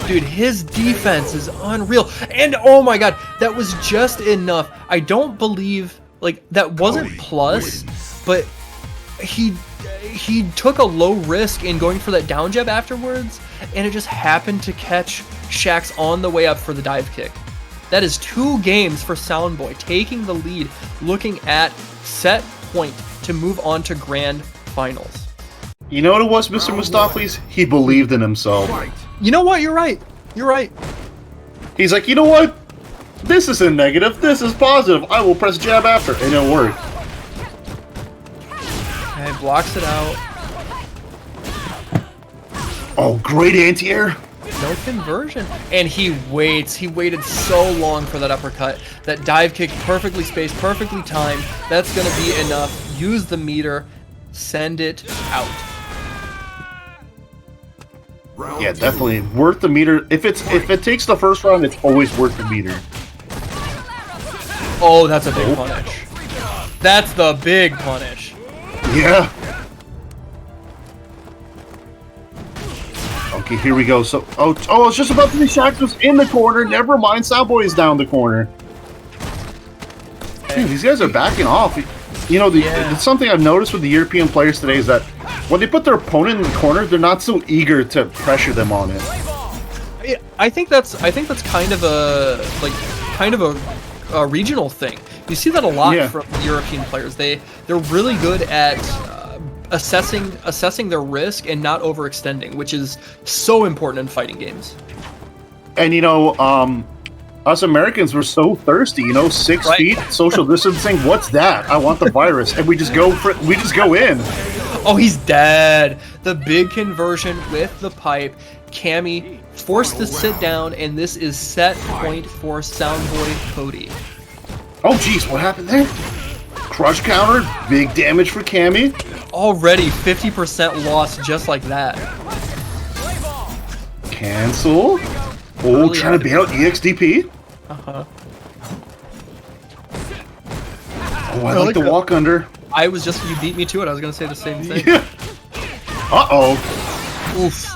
Dude, his defense is unreal. And oh my god, that was just enough. I don't believe, like, that wasn't plus, but he took a low risk in going for that down jab afterwards, and it just happened to catch Shaxx on the way up for the dive kick. That is 2 games for Soundboy, taking the lead, looking at set point to move on to grand finals. You know what it was, MrMostafles? He believed in himself. You know what? You're right. You're right. He's like, you know what? This isn't negative. This is positive. I will press jab after, and it'll work. Okay, blocks it out. Oh, great anti-air. No conversion. And he waits. He waited so long for that uppercut. That dive kick, perfectly spaced, perfectly timed. That's going to be enough. Use the meter. Send it out. Yeah, definitely worth the meter. If it takes the first round, it's always worth the meter. Oh, that's a big punish. That's the big punish. Yeah. Okay, here we go. So, it's just about to be Shaxx was in the corner. Never mind, Soundboy is down the corner. Dude, these guys are backing off. You know, it's something I've noticed with the European players today is that when they put their opponent in the corner, they're not so eager to pressure them on it. I think that's kind of a regional thing. You see that a lot from European players. They're really good at assessing their risk and not overextending, which is so important in fighting games. And you know, us Americans were so thirsty, you know, 6 feet, social distancing. What's that? I want the virus, and we just go in. Oh, he's dead. The big conversion with the pipe. Cammy forced to sit down, and this is set point for Soundboy Cody. Oh, jeez, what happened there? Crush counter, big damage for Cammy. Already 50% loss just like that. Cancel. Oh, trying to bait out EXDP. Uh-huh. Oh, I like the walk under. You beat me to it. I was going to say the same thing. Yeah. Uh-oh. Oof.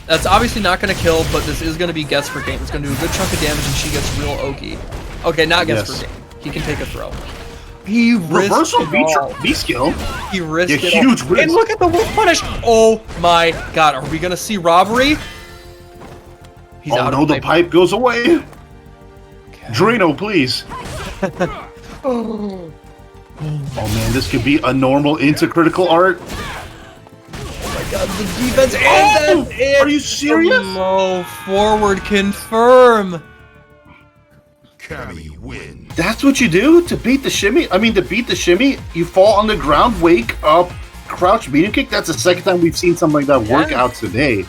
That's obviously not going to kill, but this is going to be guess for game. It's going to do a good chunk of damage, and she gets real Oki. Okay, not guess for game. He can take a throw. He risked reversal V skill. He risked it huge all. risk. And look at the wolf punish. Oh my god. Are we going to see robbery? He's out no, the pipe goes away. Okay. Drano, please. Oh man, this could be a normal into critical art. Oh my god, the defense and are you serious? No, forward confirm. Cammy wins. That's what you do to beat the shimmy? I mean, to beat the shimmy, you fall on the ground, wake up, crouch medium kick. That's the second time we've seen something like that work out today.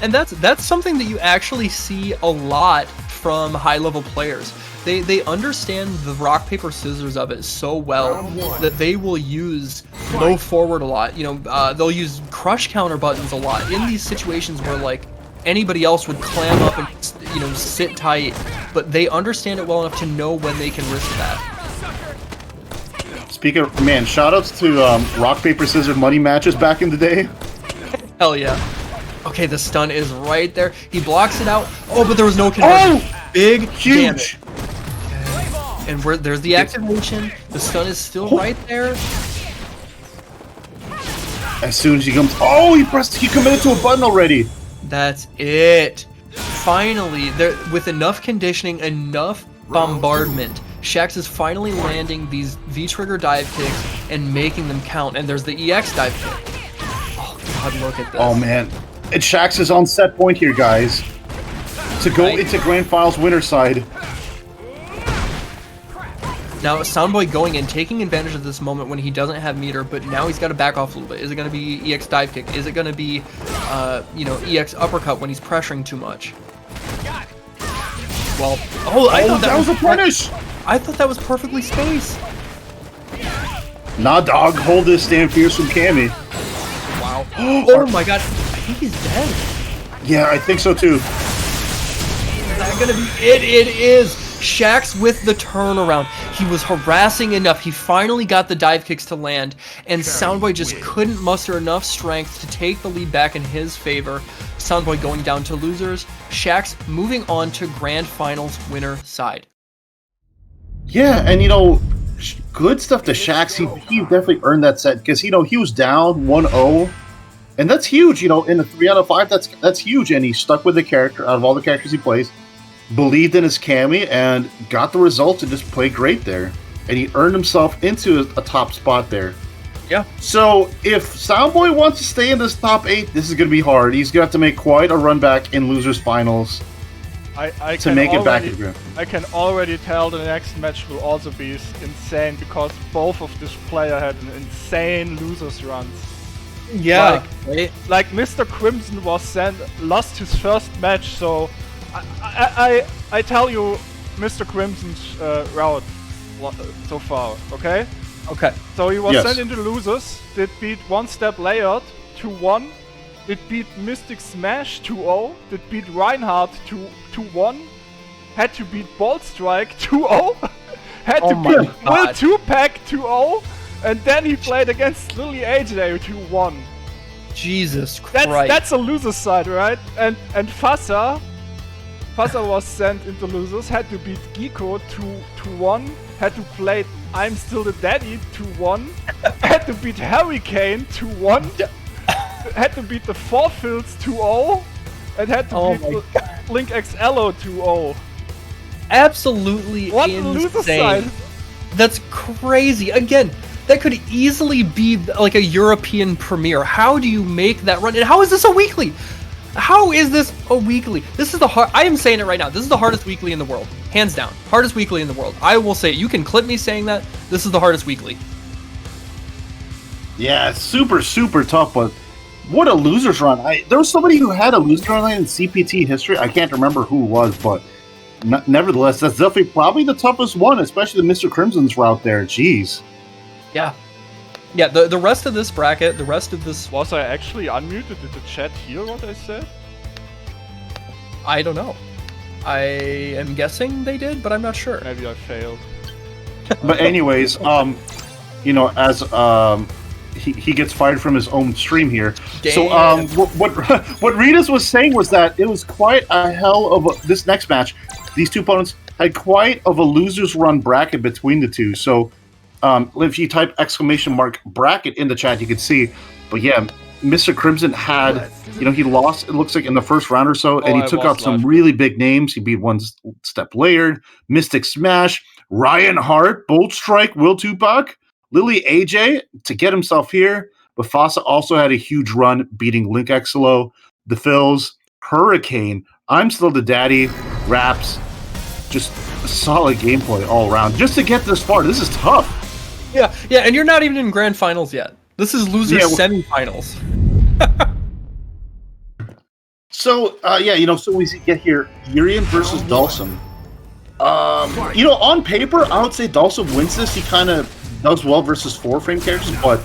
And that's something that you actually see a lot from high-level players. They understand the rock paper scissors of it so well that they will use low forward a lot. You know, they'll use crush counter buttons a lot in these situations where like anybody else would clam up and, you know, sit tight, but they understand it well enough to know when they can risk that. Speaking of, man, shoutouts to rock paper scissors money matches back in the day. Hell yeah. Okay, the stun is right there. He blocks it out. Oh, but there was no conversion. Oh! Big Huge! Okay. And there's the activation. The stun is still right there. As soon as he comes... Oh, he committed to a button already. That's it. Finally, with enough conditioning, enough bombardment, Shaxx is finally landing these V-trigger dive kicks and making them count. And there's the EX dive kick. Oh, God, look at this. Oh, man. And Shaxx is on set point here, guys. To go into Grand Finals winner side. Now, Soundboy going in, taking advantage of this moment when he doesn't have meter, but now he's got to back off a little bit. Is it going to be EX dive kick? Is it going to be, you know, EX uppercut when he's pressuring too much? Well, I thought that was a punish! I thought that was perfectly spaced. Nah, dog, hold this, stand fierce from Cammy. Wow. Oh my God, I think he's dead. Yeah, I think so too. Is that gonna be it? It is. Shaxx with the turnaround. He was harassing enough. He finally got the dive kicks to land, and Soundboy just couldn't muster enough strength to take the lead back in his favor. Soundboy going down to losers. Shaxx moving on to Grand Finals winner side. Yeah, and you know, good stuff to Shaxx. He definitely earned that set because you know he was down 1-0, and that's huge. You know, in a 3 out of 5, that's huge. And he stuck with the character out of all the characters he plays. Believed in his Cammy and got the results and just played great there. And he earned himself into a top spot there. Yeah. So if Soundboy wants to stay in this top 8, this is going to be hard. He's going to have to make quite a run back in losers finals to make it back in the I can already tell the next match will also be insane because both of this player had an insane losers runs. Yeah. Like Mr. Crimson lost his first match, so I tell you Mr. Crimson's route so far, okay? Okay. So he was sent into losers, did beat One Step Layered 2-1, did beat Mystic Smash 2-0, did beat Reinhardt 2-1, had to beat Bolt Strike 2-0, had to beat Will 2-Pack 2-0, and then he played against Lily AJ 2-1. Jesus Christ. That's a loser side, right? And Fassa was sent into losers, had to beat Geeko 2-1, had to play I'm Still the Daddy 2-1, had to beat Hurricane 2-1, had to beat the Forfills 2-0, and had to beat Link XLO 2-0. Absolutely what insane. A loser side. That's crazy. Again, that could easily be like a European premiere. How do you make that run? And how is this a weekly? How is this a weekly? This is the hard. I am saying it right now. This is the hardest weekly in the world, hands down. Hardest weekly in the world. I will say it. You can clip me saying that. This is the hardest weekly. Yeah, it's super, super tough. But what a losers run! There was somebody who had a loser run in CPT history. I can't remember who it was, but nevertheless, that's definitely probably the toughest one, especially the Mr. Crimson's route there. Jeez. Yeah. Yeah, the rest of this bracket, the rest of this... Was I actually unmuted? Did the chat hear what I said? I don't know. I am guessing they did, but I'm not sure. Maybe I failed. But anyways, you know, as he gets fired from his own stream here. Damn. So what Ritas was saying was that it was quite a hell of this next match. These two opponents had quite of a losers run bracket between the two. So if you type !bracket in the chat, you could see. But yeah, Mr. Crimson had, you know, he lost, it looks like, in the first round or so, and he took out some really big names. He beat One Step Layered, Mystic Smash, Reinhardt, Bolt Strike, Will 2-Pack, Lily AJ to get himself here. But Fassa also had a huge run, beating Link XLO, The Phils, Hurricane, I'm Still the Daddy, Raps. Just a solid gameplay all around. Just to get this far, this is tough. Yeah, and you're not even in Grand Finals yet. This is loser semifinals. So, so we get here, Urian versus Dhalsim. On paper, I would say Dhalsim wins this. He kind of does well versus 4-frame characters, but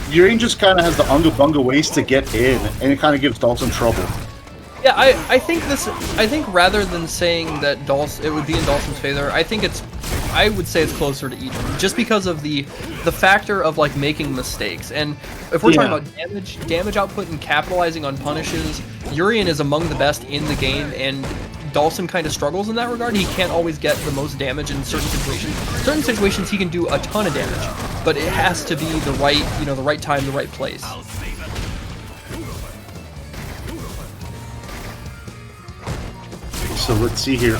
Urian just kind of has the unga bunga ways to get in, and it kind of gives Dhalsim trouble. Yeah, I think rather than saying that it would be in Dhalsim's favor, I would say it's closer to even, just because of the factor of like making mistakes. And if we're talking about damage output and capitalizing on punishes, Urian is among the best in the game, and Dhalsim kind of struggles in that regard. He can't always get the most damage in certain situations. Certain situations he can do a ton of damage, but it has to be the right time, the right place. So let's see here.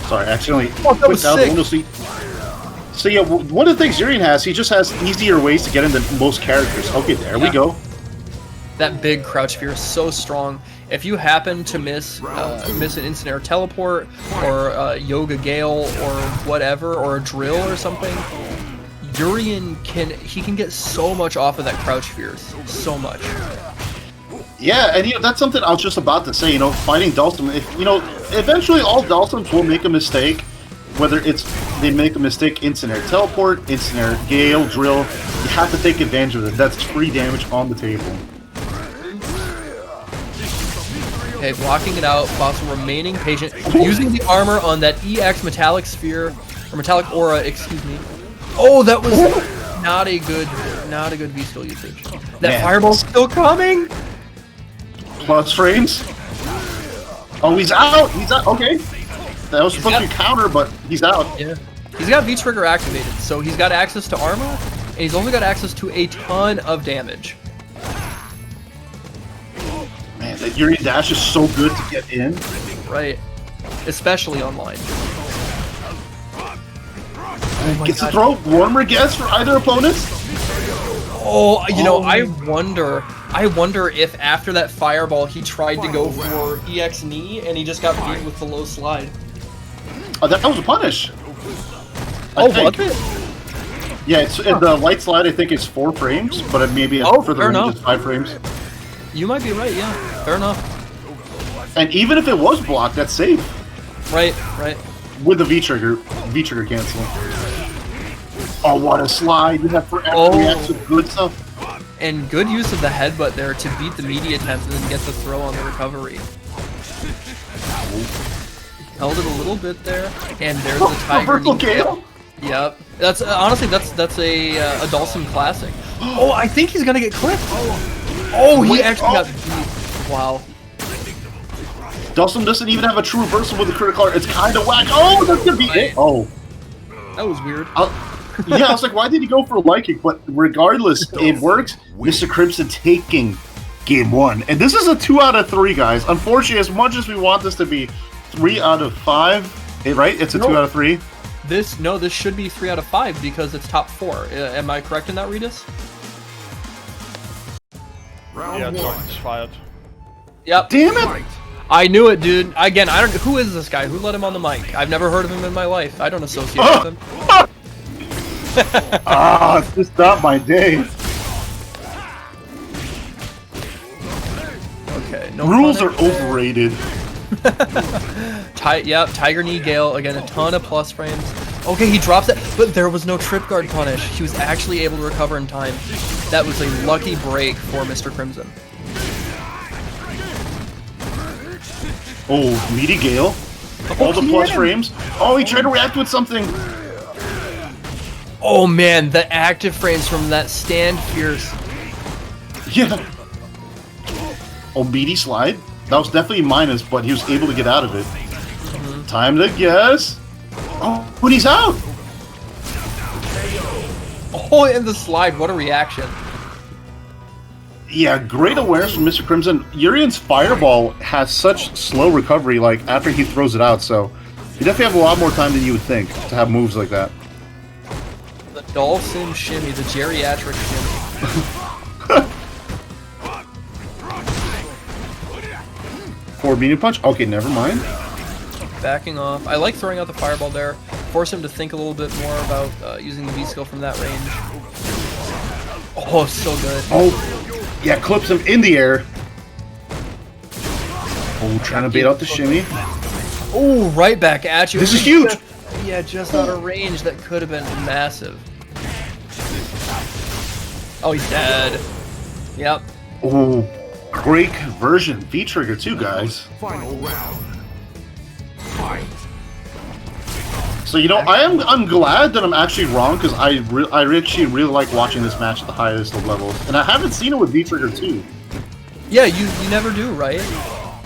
Sorry, I accidentally that was out the sick. window seat. So yeah, one of the things Urian has, he just has easier ways to get into most characters. Okay, there we go. That big crouch fear is so strong. If you happen to miss an instant air teleport, or Yoga Gale, or whatever, or a drill or something, Urian can get so much off of that crouch fears, so much. Yeah, and that's something I was just about to say. Fighting Dhalsim, eventually all Dhalsims will make a mistake. Whether it's they make a mistake, instant air teleport, instant air gale, drill, you have to take advantage of it. That's free damage on the table. Okay, blocking it out, Fossil remaining patient, using the armor on that EX metallic sphere, or metallic aura, excuse me. Oh, that was not a good V-skill usage. That fireball's still coming! Plus frames. Oh, he's out! He's out, okay. That was supposed to be counter, but he's out. Yeah. He's got V-trigger activated, so he's got access to armor, and he's also got access to a ton of damage. Man, that Urian dash is so good to get in. Right. Especially online. Oh Gets to throw warmer guess for either opponents. Oh, I wonder if after that fireball he tried to go for EX knee and he just got beat with the low slide. Oh, that was a punish. Was it? Yeah, the light slide I think is 4 frames, but maybe for the range it's 5 frames. You might be right, yeah. Fair enough. And even if it was blocked, that's safe. Right. With the V-trigger cancel. Oh, what a slide. You have forever reacts with good stuff. And good use of the headbutt there to beat the media attempt and then get the throw on the recovery. Held it a little bit there, and there's the Tiger knee. Gale? Yep. That's honestly that's a Dhalsim classic. Oh, I think he's gonna get clipped. Oh, he actually got beat. Wow. Dhalsim doesn't even have a true reversal with the critical art. It's kind of whack. Oh, that's gonna be it. Oh. That was weird. Yeah, I was like, why did he go for a light kick? But regardless, it works. Mr. Crimson taking game 1. And this is a 2 out of 3, guys. Unfortunately, as much as we want this to be 3 out of 5, right? It's a 2 out of 3. This should be 3 out of 5 because it's top 4. Am I correct in that, Redis? Yeah, John's fired. Yep. Damn it! I knew it, dude. Again, who is this guy? Who let him on the mic? I've never heard of him in my life. I don't associate with him. It's just not my day. Okay, no Rules punish. are overrated. Tiger knee gale again, a ton of plus frames. Okay, he drops it, but there was no trip guard punish. He was actually able to recover in time. That was a lucky break for Mr. Crimson. Oh, meaty gale. All the plus frames. Oh, he tried to react with something. Oh man, the active frames from that stand fierce. Yeah. Oh, meaty slide. That was definitely minus, but he was able to get out of it. Time to guess. Oh, but he's out. Oh, and the slide, what a reaction. Yeah, great awareness from Mr. Crimson. Urian's fireball has such slow recovery, like, after he throws it out, so you definitely have a lot more time than you would think to have moves like that. The Dhalsim shimmy, the geriatric shimmy. Forward medium punch? Okay, never mind. Backing off. I like throwing out the fireball there. Force him to think a little bit more about using the V-skill from that range. Oh, so good. Oh, yeah, clips him in the air. Oh, trying to bait out the shimmy. Oh, right back at you. This is huge. Yeah, just out of range. That could have been massive. Oh, he's dead. Yep. Oh, great conversion. V-trigger too, guys. Final round. Fight. So, you know, I'm glad that I'm actually wrong, because I actually really like watching this match at the highest of levels. And I haven't seen it with V-trigger too. Yeah, you never do, right?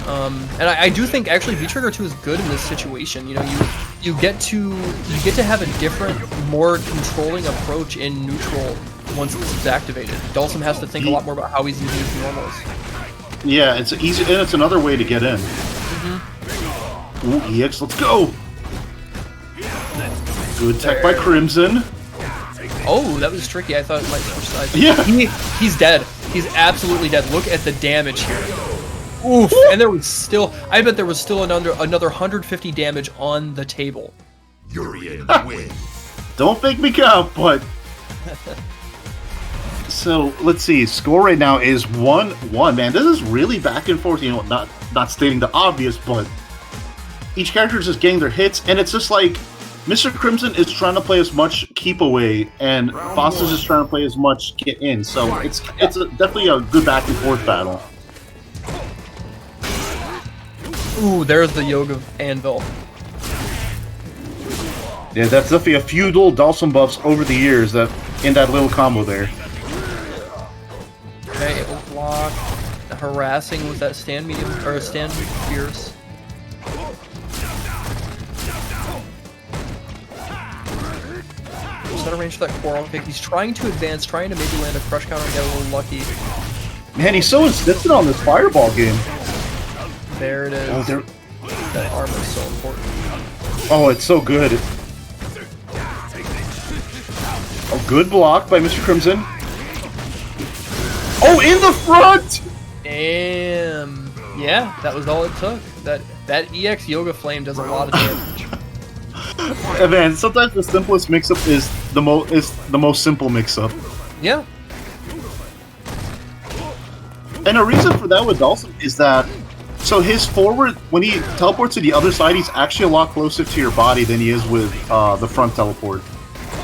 And I do think actually V-Trigger 2 is good in this situation. You know, you get to have a different, more controlling approach in neutral once this is activated. Dhalsim has to think a lot more about how he's using his normals. Yeah, it's easy, and it's another way to get in. Ooh, EX, let's go! Good tech by Crimson. Oh, that was tricky. I thought it might switch sides. Yeah. He's dead. He's absolutely dead. Look at the damage here. Oof. And there was still, I bet there was still another 150 damage on the table. Urian wins. Don't make me count, but... So, let's see. Score right now is 1-1. Man, this is really back and forth. You know, not stating the obvious, but... Each character is just getting their hits, and it's just like... Mr. Crimson is trying to play as much keep away, and Foster's just trying to play as much get in. So, it's definitely a good back and forth battle. Ooh, there's the Yoga Anvil. Yeah, that's definitely a few little Dhalsim buffs over the years that in that little combo there. Okay, it will block. Harassing with that stand medium or stand fierce. Just out of range for that quarrel pick. He's trying to advance, trying to maybe land a crush counter and get a little lucky. Man, he's so insistent on this fireball game. There it is. Oh, that armor is so important. Oh, it's so good. Oh, good block by Mr. Crimson. Oh, in the front! Damn. Yeah, that was all it took. That EX Yoga Flame does a lot of damage. And man, sometimes the simplest mix-up is the most simple mix-up. Yeah. And a reason for that with Dhalsim is that so his forward, when he teleports to the other side, he's actually a lot closer to your body than he is with the front teleport.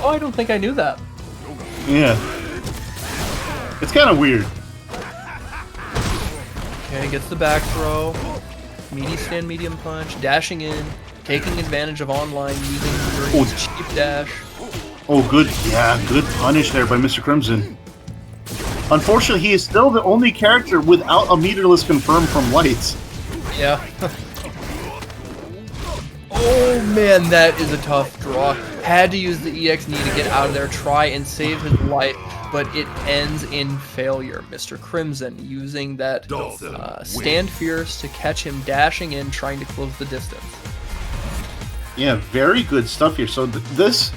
Oh, I don't think I knew that. Yeah. It's kind of weird. Okay, gets the back throw. Meaty stand medium punch. Dashing in. Taking advantage of online using your cheap dash. Oh, good. Yeah, good punish there by Mr. Crimson. Unfortunately, he is still the only character without a meterless confirm from Lights. Yeah. Oh man, that is a tough draw. Had to use the EX knee to get out of there, try and save his life, but it ends in failure. Mr. Crimson using that stand fierce to catch him dashing in, trying to close the distance. Yeah, very good stuff here. So this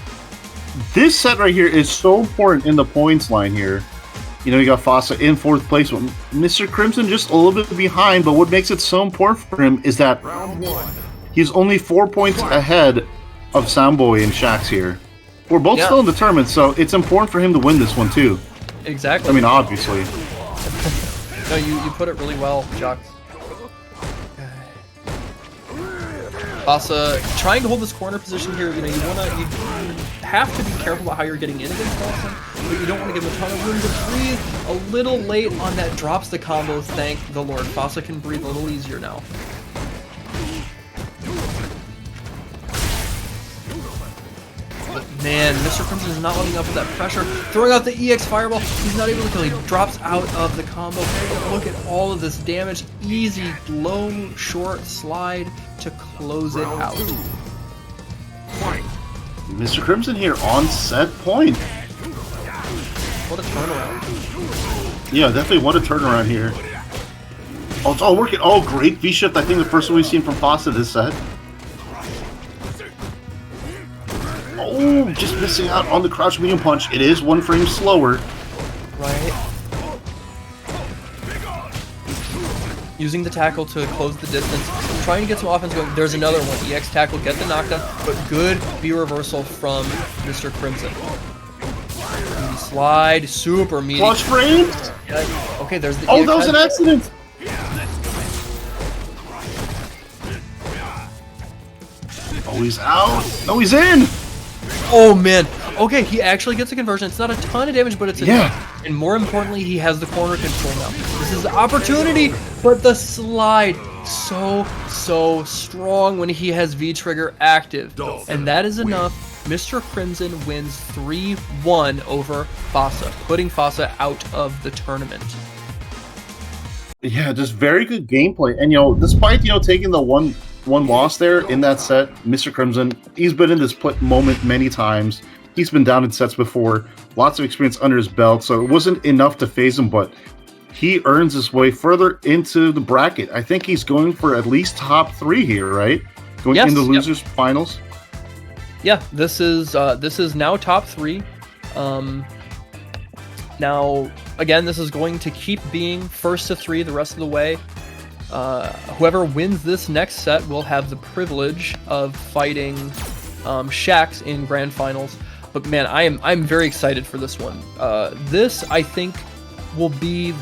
set right here is so important in the points line here. You know, you got Fossa in 4th place, but Mr. Crimson just a little bit behind, but what makes it so important for him is that he's only 4 points ahead of Soundboy and Shax here. We're both still in the tournament, so it's important for him to win this one too. Exactly. I mean, obviously. No, you put it really well, Jock. Fossa trying to hold this corner position here. You know, you have to be careful about how you're getting in against Dhalsim, but you don't want to give him a ton of room to breathe. A little late on that drops the combo, thank the Lord. Fossa can breathe a little easier now. But man, Mr. Crimson is not letting up with that pressure. Throwing out the EX Fireball, he's not able to kill. He drops out of the combo. Look at all of this damage. Easy, low, short slide to close it out. Mr. Crimson here on set point. What a turnaround. Yeah, definitely what a turnaround here. Oh, it's all working. Oh, great V-shift. I think the first one we've seen from Fossa this set. Oh, just missing out on the crouch medium punch. It is 1 frame slower. Right. Using the tackle to close the distance. Trying to get some offense going. There's another one. EX tackle, get the knockdown, but good B reversal from Mr. Crimson. heavy slide, super meaty. Flush frames? Yeah, okay, there's the Oh, that was an accident! Oh, he's out! No, he's in! Oh man. Okay, he actually gets a conversion. It's not a ton of damage, but it's Yeah. enough. And more importantly, he has the corner control now. This is opportunity, but the slide so strong when he has V-Trigger active. And that is enough. Mr. Crimson wins 3-1 over Fasa, putting Fasa out of the tournament. Yeah, just very good gameplay. And, despite, taking the one loss there in that set, Mr. Crimson, he's been in this moment many times. He's been down in sets before, lots of experience under his belt, so it wasn't enough to phase him, but he earns his way further into the bracket. I think he's going for at least top 3 here, right? Going Yes, into losers finals. Yeah, this is now top 3. Now, again, this is going to keep being first to 3 the rest of the way. Whoever wins this next set will have the privilege of fighting Shax in grand finals. But man, I'm very excited for this one. This I think will be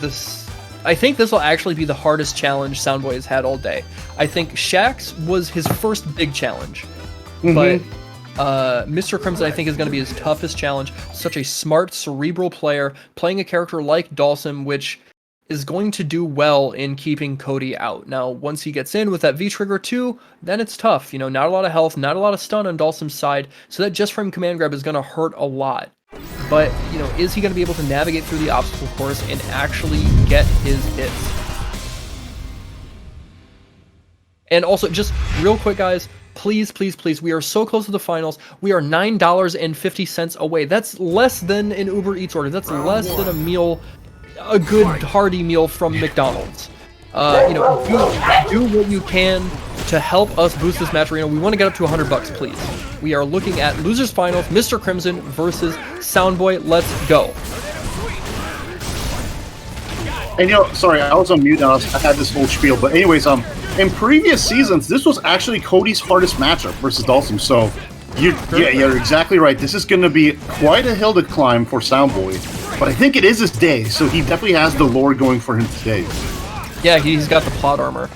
I think this will actually be the hardest challenge Soundboy has had all day. I think Shax was his first big challenge, but Mr. Crimson I think is going to be his toughest challenge. Such a smart, cerebral player playing a character like Dhalsim, which is going to do well in keeping Cody out. Now, once he gets in with that V-Trigger 2, then it's tough. Not a lot of health, not a lot of stun on Dhalsim's side, so that just frame command grab is going to hurt a lot. But, is he going to be able to navigate through the obstacle course and actually get his hits? And also, just real quick, guys, please, we are so close to the finals. We are $9.50 away. That's less than an Uber Eats order. That's less than a meal, a good hearty meal from McDonald's. Do what you can to help us boost this match arena. We want to get up to $100, please. We are looking at losers finals, Mr. Crimson versus Soundboy. Let's go. And sorry, I was on mute now. I had this whole spiel, but anyways, in previous seasons, this was actually Cody's hardest matchup versus Dhalsim. So, you're exactly right. This is going to be quite a hill to climb for Soundboy, but I think it is his day. So he definitely has the lore going for him today. Yeah, he's got the plot armor.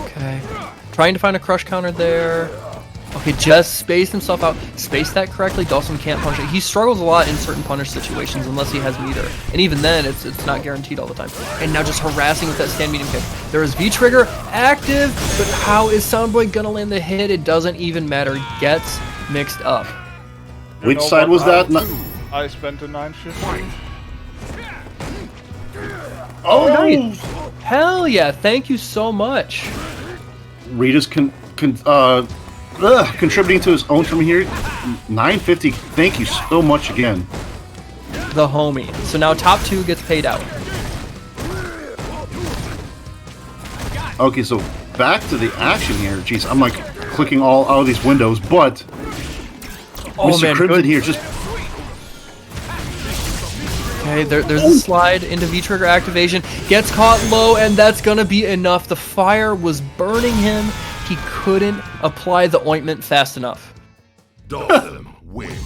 Okay, trying to find a crush counter there. Okay, just spaced himself out. Spaced that correctly. Dhalsim can't punish it. He struggles a lot in certain punish situations unless he has meter. And even then, it's not guaranteed all the time. And now just harassing with that stand medium kick. There is V-Trigger active, but how is Soundboy gonna land the hit? It doesn't even matter. Gets mixed up. Which side was that? I spent the 950. Oh, nice. Hell yeah, thank you so much. Rita's contributing to his own from here. 950. Thank you so much again. The homie. So now top 2 gets paid out. Okay, so back to the action here. Jeez, I'm like clicking all out of these windows, but Mr. Crimson here just... Okay, there's a slide into V-Trigger activation. Gets caught low, and that's going to be enough. The fire was burning him. He couldn't apply the ointment fast enough. Dhalsim win.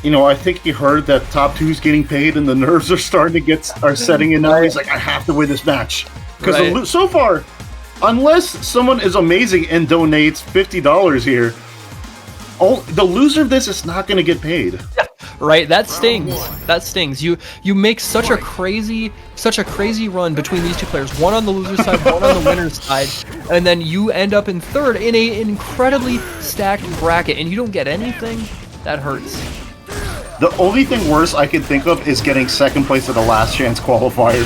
I think he heard that top 2's getting paid, and the nerves are setting in now. He's like, I have to win this match. Because so far, unless someone is amazing and donates $50 here, the loser of this is not going to get paid. Right, that stings. That stings. You make such a crazy run between these two players. One on the loser's side, one on the winner's side, and then you end up in third in an incredibly stacked bracket, and you don't get anything. That hurts. The only thing worse I can think of is getting second place at the last chance qualifier.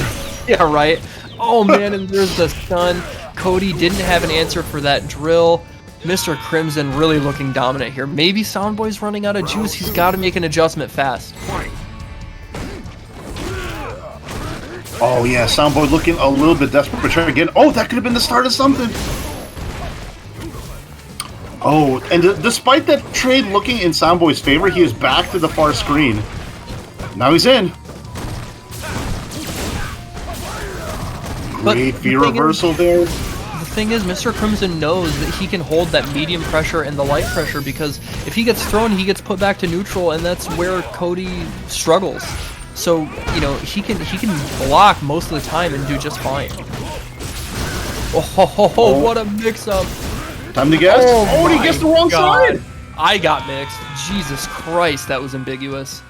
Yeah, right. Oh man, and there's the stun. Cody didn't have an answer for that drill. Mr. Crimson really looking dominant here. Maybe Soundboy's running out of juice. He's got to make an adjustment fast. Oh yeah, Soundboy looking a little bit desperate, but trying again. Oh, that could have been the start of something. Oh, and despite that trade looking in Soundboy's favor, he is back to the far screen. Now he's in. Great V reversal there. The thing is, Mr. Crimson knows that he can hold that medium pressure and the light pressure, because if he gets thrown, he gets put back to neutral, and that's where Cody struggles. So, you know, he can block most of the time and do just fine. Oh, what a mix-up. Time to guess. Oh, and he gets the wrong God. side. I got mixed. Jesus Christ, that was ambiguous.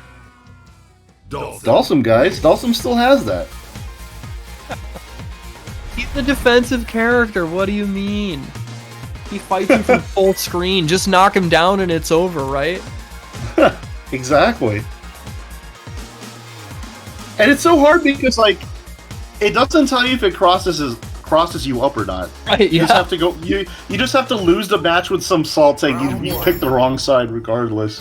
Dalsum, guys. Dalsum still has that. He's the defensive character. What do you mean? He fights you from full screen. Just knock him down and it's over, right? Exactly. And it's so hard because, like, it doesn't tell you if it crosses you up or not. Right, you just have to go. You just have to lose the match with some salt saying you picked the wrong side regardless.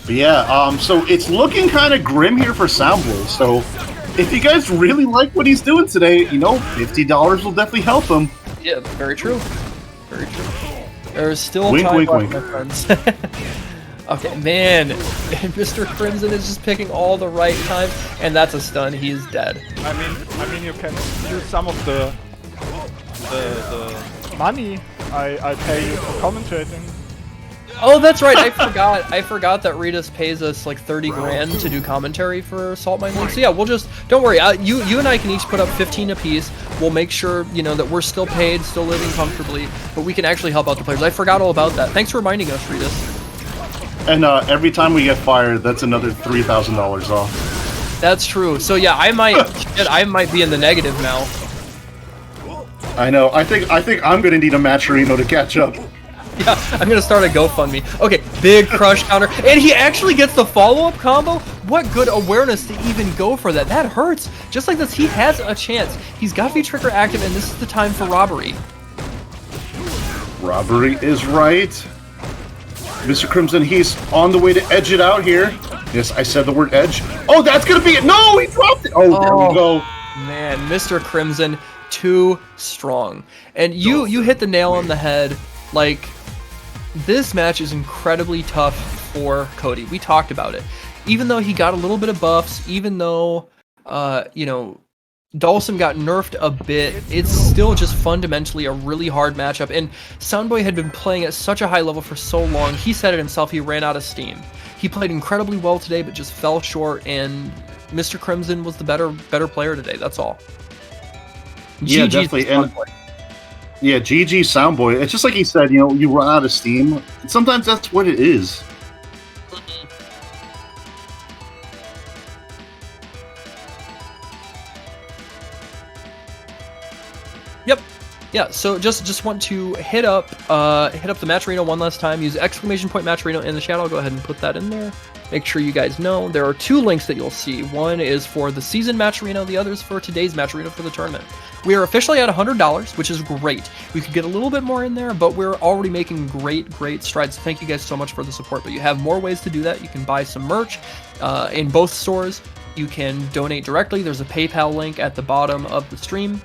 But yeah, so it's looking kind of grim here for Soundboy. So if you guys really like what he's doing today, you know, $50 will definitely help him. Yeah, very true. Very true. There's still Wink, time wink, left, wink. my friends. Okay, man, Mr. Crimson is just picking all the right times, and that's a stun. He is dead. I mean, you can use some of the money I pay you for commentating. Oh, that's right. I forgot that Ritas pays us like 30 grand to do commentary for Saltmine League. So yeah, we'll just don't worry. You and I can each put up 15 apiece. We'll make sure that we're still paid, still living comfortably, but we can actually help out the players. I forgot all about that. Thanks for reminding us, Ritas. And every time we get fired, that's another $3,000 off. That's true. So yeah, I might be in the negative now. I know. I think I'm gonna need a Matcherino to catch up. Yeah, I'm gonna start a GoFundMe. Okay, big crush counter, and he actually gets the follow-up combo. What good awareness to even go for that? That hurts. Just like this, he has a chance. He's got V-Trigger active, and this is the time for robbery. Robbery is right. Mr. Crimson, he's on the way to edge it out here. Yes, I said the word edge. Oh, that's gonna be it. No, he dropped it. Oh, there we go. Man, Mr. Crimson, too strong. And you hit the nail on the head. Like, this match is incredibly tough for Cody. We talked about it. Even though he got a little bit of buffs, even though, Dalsum got nerfed a bit, it's still just fundamentally a really hard matchup, and Soundboy had been playing at such a high level for so long, he said it himself, he ran out of steam. He played incredibly well today, but just fell short, and Mr. Crimson was the better player today, that's all. Yeah, definitely. And yeah, GG Soundboy. It's just like he said, you run out of steam. Sometimes that's what it is. Yep. Yeah, so just want to hit up the Matcherino one last time. Use ! Matcherino in the chat. I'll go ahead and put that in there. Make sure you guys know there are two links that you'll see. One is for the season Matcherino, the other is for today's Matcherino for the tournament. We are officially at $100, which is great. We could get a little bit more in there, but we're already making great strides. Thank you guys so much for the support, but you have more ways to do that. You can buy some merch in both stores. You can donate directly. There's a PayPal link at the bottom of the stream.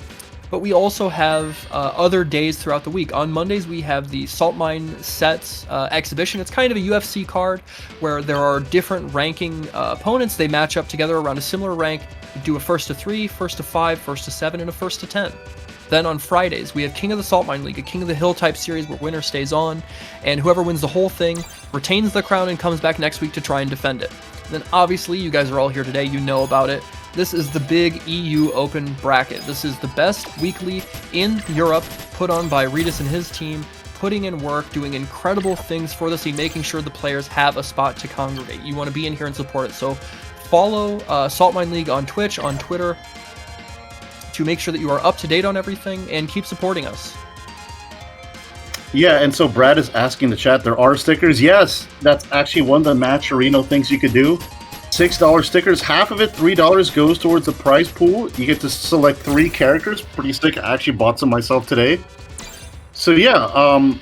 But we also have other days throughout the week. On Mondays, we have the Saltmine Sets exhibition. It's kind of a UFC card where there are different ranking opponents. They match up together around a similar rank. We do a 1st to 3, 1st to 5, 1st to 7, and a 1st to 10. Then on Fridays, we have King of the Saltmine League, a King of the Hill type series where winner stays on, and whoever wins the whole thing retains the crown and comes back next week to try and defend it. And then obviously, you guys are all here today. You know about it. This is the big EU Open bracket. This is the best weekly in Europe, put on by Ritas and his team, putting in work, doing incredible things for the scene, making sure the players have a spot to congregate. You want to be in here and support it. So follow Saltmine League on Twitch, on Twitter, to make sure that you are up to date on everything, and keep supporting us. Yeah, and so Brad is asking the chat, there are stickers. Yes, that's actually one of the Matcherino things you could do. $6 stickers, half of it, $3 goes towards the prize pool. You get to select 3 characters. Pretty sick. I actually bought some myself today. So yeah,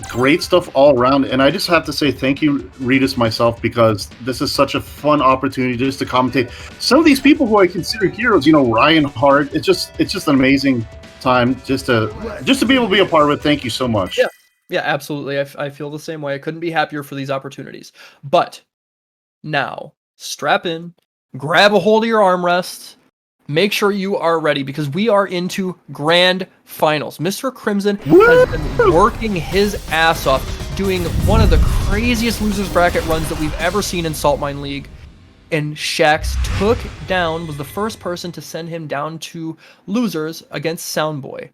great stuff all around. And I just have to say thank you, Ritas, myself, because this is such a fun opportunity just to commentate. Some of these people who I consider heroes, Reinhardt. It's just an amazing time just to be able to be a part of it. Thank you so much. Yeah, absolutely. I feel the same way. I couldn't be happier for these opportunities. But now, strap in, grab a hold of your armrests, make sure you are ready because we are into grand finals. Mr. Crimson has been working his ass off, doing one of the craziest losers bracket runs that we've ever seen in Saltmine League. And Shax was the first person to send him down to losers against Soundboy.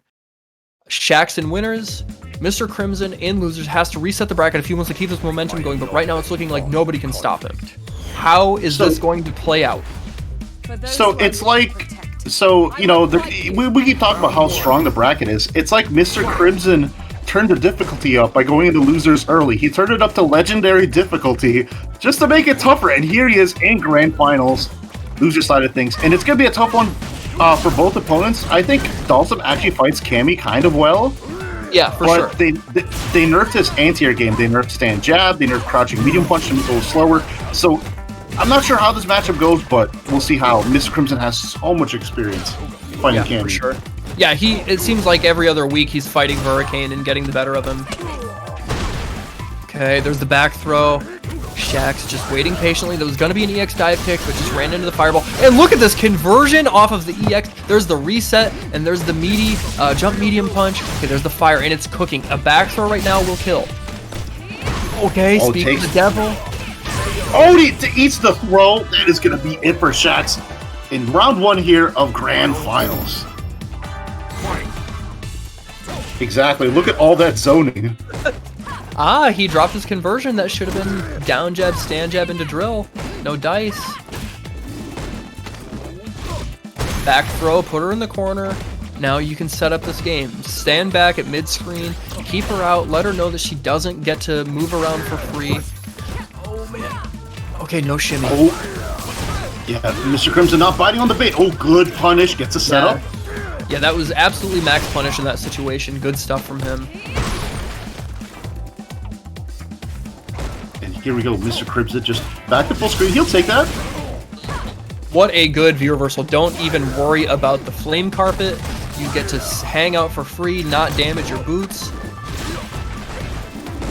Shax in winners, Mr. Crimson in losers has to reset the bracket if he wants to keep this momentum going, but right now it's looking like nobody can stop him. How is this going to play out? So it's like, we keep talking about how strong the bracket is. It's like Mr. Crimson turned the difficulty up by going into losers early. He turned it up to legendary difficulty just to make it tougher, and here he is in grand finals, loser side of things, and it's gonna be a tough one for both opponents. I think Dalsum actually fights Cammy kind of well. Yeah, for sure. They nerfed his anti-air game. They nerfed stand jab. They nerfed crouching medium punch to make it a little slower. So I'm not sure how this matchup goes, but we'll see how. Mr. Crimson has so much experience fighting Cammy. For sure. Yeah, it seems like every other week he's fighting Hurricane and getting the better of him. Okay, there's the back throw. Shax just waiting patiently. There was going to be an EX dive kick, but just ran into the fireball. And look at this conversion off of the EX. There's the reset, and there's the meaty jump medium punch. Okay, there's the fire, and it's cooking. A back throw right now will kill. Okay, speaking of the devil. Oh, he eats the throw. That is going to be it for Shax in round 1 here of grand finals. Exactly. Look at all that zoning. He dropped his conversion. That should have been down jab, stand jab into drill. No dice. Back throw, put her in the corner. Now you can set up this game. Stand back at mid-screen, keep her out, let her know that she doesn't get to move around for free. Oh, man. Okay, no shimmy. Oh. Yeah, Mr. Crimson not biting on the bait. Oh, good punish. Gets a setup. Yeah, that was absolutely max punish in that situation. Good stuff from him. And here we go. Mr. Crimson just back to full screen. He'll take that. What a good view reversal. Don't even worry about the flame carpet. You get to hang out for free, not damage your boots.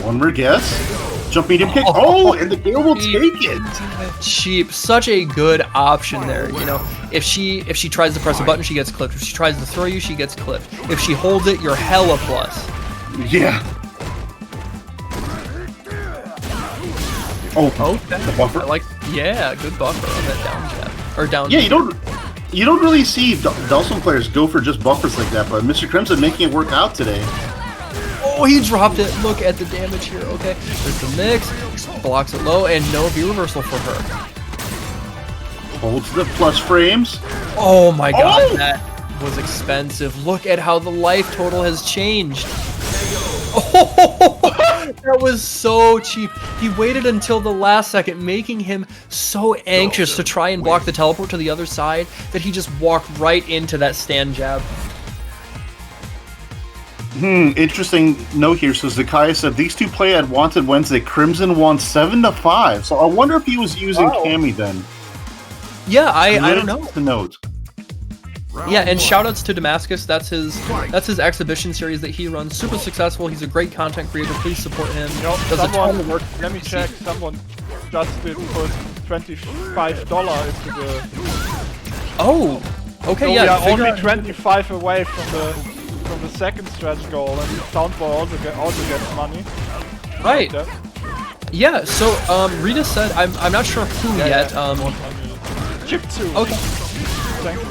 One more guess. Jump medium kick. Oh, and the Gale will take it. Cheap. Such a good option there. You know, if she tries to press a button, she gets clipped. If she tries to throw you, she gets clipped. If she holds it, you're hella plus. Yeah. Oh, okay. The buffer. Yeah, good buffer on that down jab. Or down. Yeah, you don't really see Dawson players go for just buffers like that, but Mr. Crimson making it work out today. Oh, he dropped it. Look at the damage here. Okay, there's the mix. Blocks it low, and no view reversal for her. Holds the plus frames. Oh my god, that was expensive. Look at how the life total has changed. Oh, that was so cheap. He waited until the last second, making him so anxious to try and block the teleport to the other side that he just walked right into that stand jab. Interesting note here. So Zakaya said these two play at Wanted Wednesday. Crimson won 7-5. So I wonder if he was using Cammy then. Yeah, I don't know. The note. Yeah, and shoutouts to Damascus. That's his exhibition series that he runs. Super successful. He's a great content creator. Please support him. Does a ton of work. Let me check. Someone just did put $25 into the. Oh, okay. So yeah, we are only 25 away from the second stretch goal, and Soundboy also gets money. Right. Yeah. So Rita said I'm not sure who yet. Chip 2. Okay. Thank you.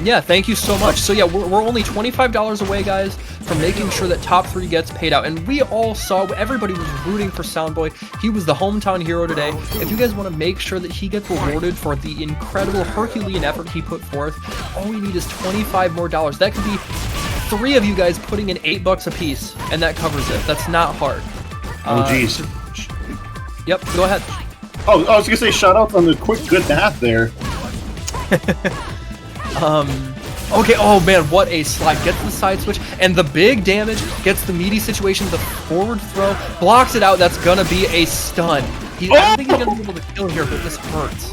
Yeah, thank you so much. So yeah, we're only $25 away, guys, from making sure that top 3 gets paid out. And we all saw, everybody was rooting for Soundboy. He was the hometown hero today. If you guys want to make sure that he gets rewarded for the incredible Herculean effort he put forth, all we need is $25 more. That could be 3 of you guys putting in $8 a piece, and that covers it. That's not hard. Oh, geez. Yep, go ahead. Oh, I was gonna say shout out on the quick good math there. Okay, oh man, what a slide. Gets the side switch, and the big damage, gets the meaty situation, the forward throw, blocks it out. That's gonna be a stun. I don't think he's gonna be able to kill here, but this hurts.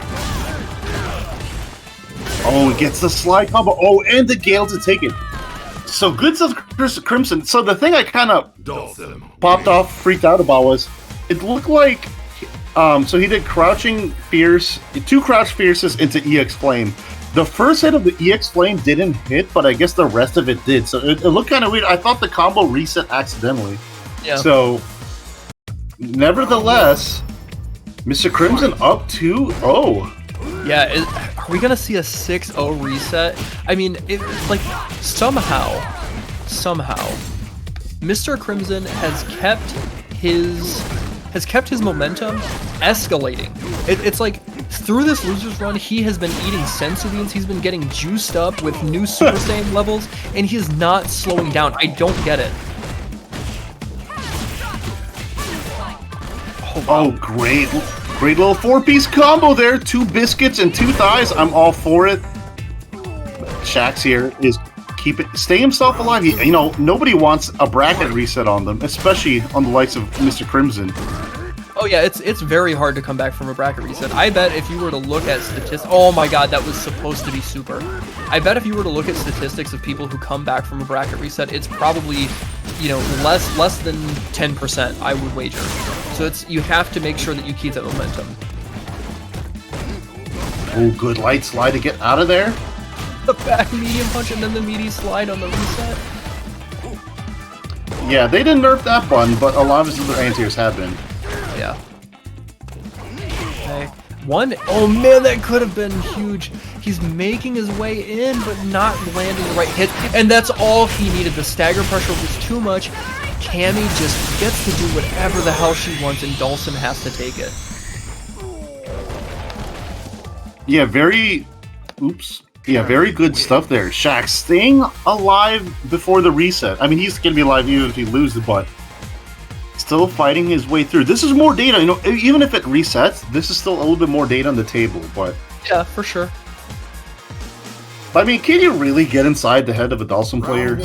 Oh, he gets the slide combo. Oh, and the Gale to take it. So good stuff, Crimson. So the thing I kind of popped off, freaked out about was, it looked like So he did crouching fierce, 2 crouch fierces into EX Flame. The first hit of the EX Flame didn't hit, but I guess the rest of it did. So it looked kind of weird. I thought the combo reset accidentally. Yeah. So, nevertheless, Mr. Crimson up 2-0. Yeah, are we gonna see a 6-0 reset? I mean, like somehow, Mr. Crimson has kept his momentum escalating. It's like through this losers run, he has been eating sensu-beans, he's been getting juiced up with new Super Saiyan levels, and he is not slowing down. I don't get it. Oh, wow. Great little 4-piece combo there. 2 biscuits and 2 thighs. I'm all for it. Shax here is stay himself alive. You know, nobody wants a bracket reset on them, especially on the likes of Mr. Crimson. Oh yeah, it's very hard to come back from a bracket reset. I bet if you were to look at statistics, oh my god, that was supposed to be super. I bet if you were to look at statistics of people who come back from a bracket reset, it's probably, you know, less than 10%, I would wager. So you have to make sure that you keep that momentum. Oh, good light slide to get out of there. The back medium punch and then the meaty slide on the reset. Yeah, they didn't nerf that button, but a lot of his other anti-airs have been. Yeah. Okay. Oh man, that could have been huge. He's making his way in, but not landing the right hit. And that's all he needed. The stagger pressure was too much. Cammy just gets to do whatever the hell she wants, and Dhalsim has to take it. Yeah, very good stuff there. Shax staying alive before the reset. I mean, he's going to be alive even if he loses, but still fighting his way through. This is more data, you know, even if it resets, this is still a little bit more data on the table, but... Yeah, for sure. I mean, can you really get inside the head of a Dhalsim player?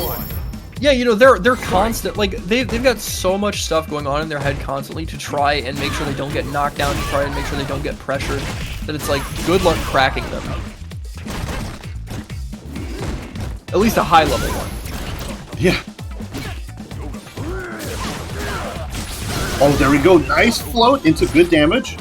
Yeah, you know, they're constant, like, they've got so much stuff going on in their head constantly to try and make sure they don't get knocked down, to try and make sure they don't get pressured, that it's like, good luck cracking them. At least a high-level one. Yeah. Oh, there we go. Nice float into good damage.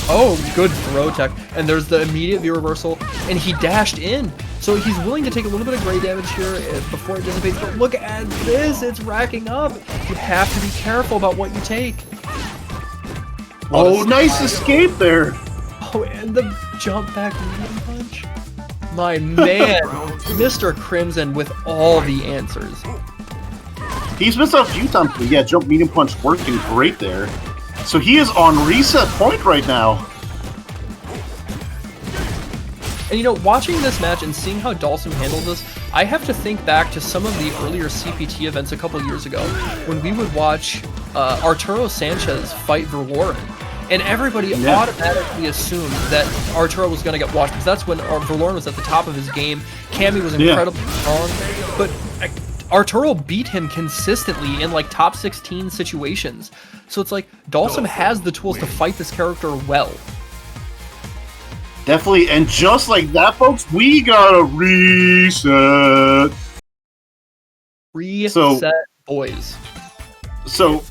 Oh, good throw tech. And there's the immediate view reversal, and he dashed in. So he's willing to take a little bit of gray damage here before it dissipates. But look at this. It's racking up. You have to be careful about what you take. Oh, nice escape there. Oh, and the jump back medium punch. My man, Mr. Crimson with all the answers. He's missed out a few times, but yeah, jump medium punch working great there. So he is on reset point right now. And you know, watching this match and seeing how Dhalsim handled this, I have to think back to some of the earlier CPT events a couple years ago when we would watch Arturo Sanchez fight Verloren. And everybody automatically assumed that Arturo was going to get washed because that's when Verloren was at the top of his game. Cammy was incredibly strong, but Arturo beat him consistently in like top 16 situations. So it's like Dhalsim has the tools to fight this character well. Definitely, and just like that, folks, we got a reset. Reset, boys. So,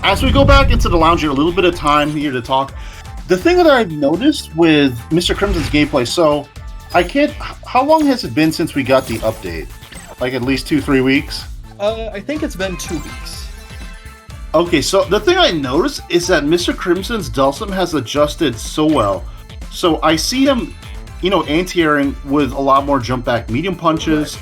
as we go back into the lounge here, a little bit of time here to talk. The thing that I've noticed with Mr. Crimson's gameplay, so how long has it been since we got the update? Like at least 2-3 weeks? I think it's been 2 weeks. Okay, so the thing I noticed is that Mr. Crimson's Dhalsim has adjusted so well. So I see him, you know, anti-airing with a lot more jump back medium punches,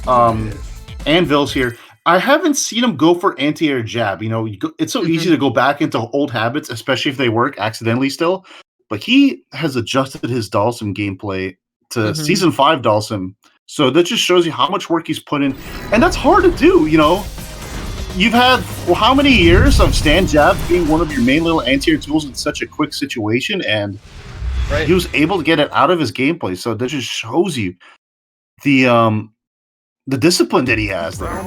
anvils here. I haven't seen him go for anti-air jab. You know, it's so easy to go back into old habits, especially if they work accidentally still. But he has adjusted his Dhalsim gameplay to Season 5 Dhalsim. So that just shows you how much work he's put in. And that's hard to do, you know. You've had, how many years of stand jab being one of your main little anti-air tools in such a quick situation, and he was able to get it out of his gameplay. So that just shows you the discipline that he has there.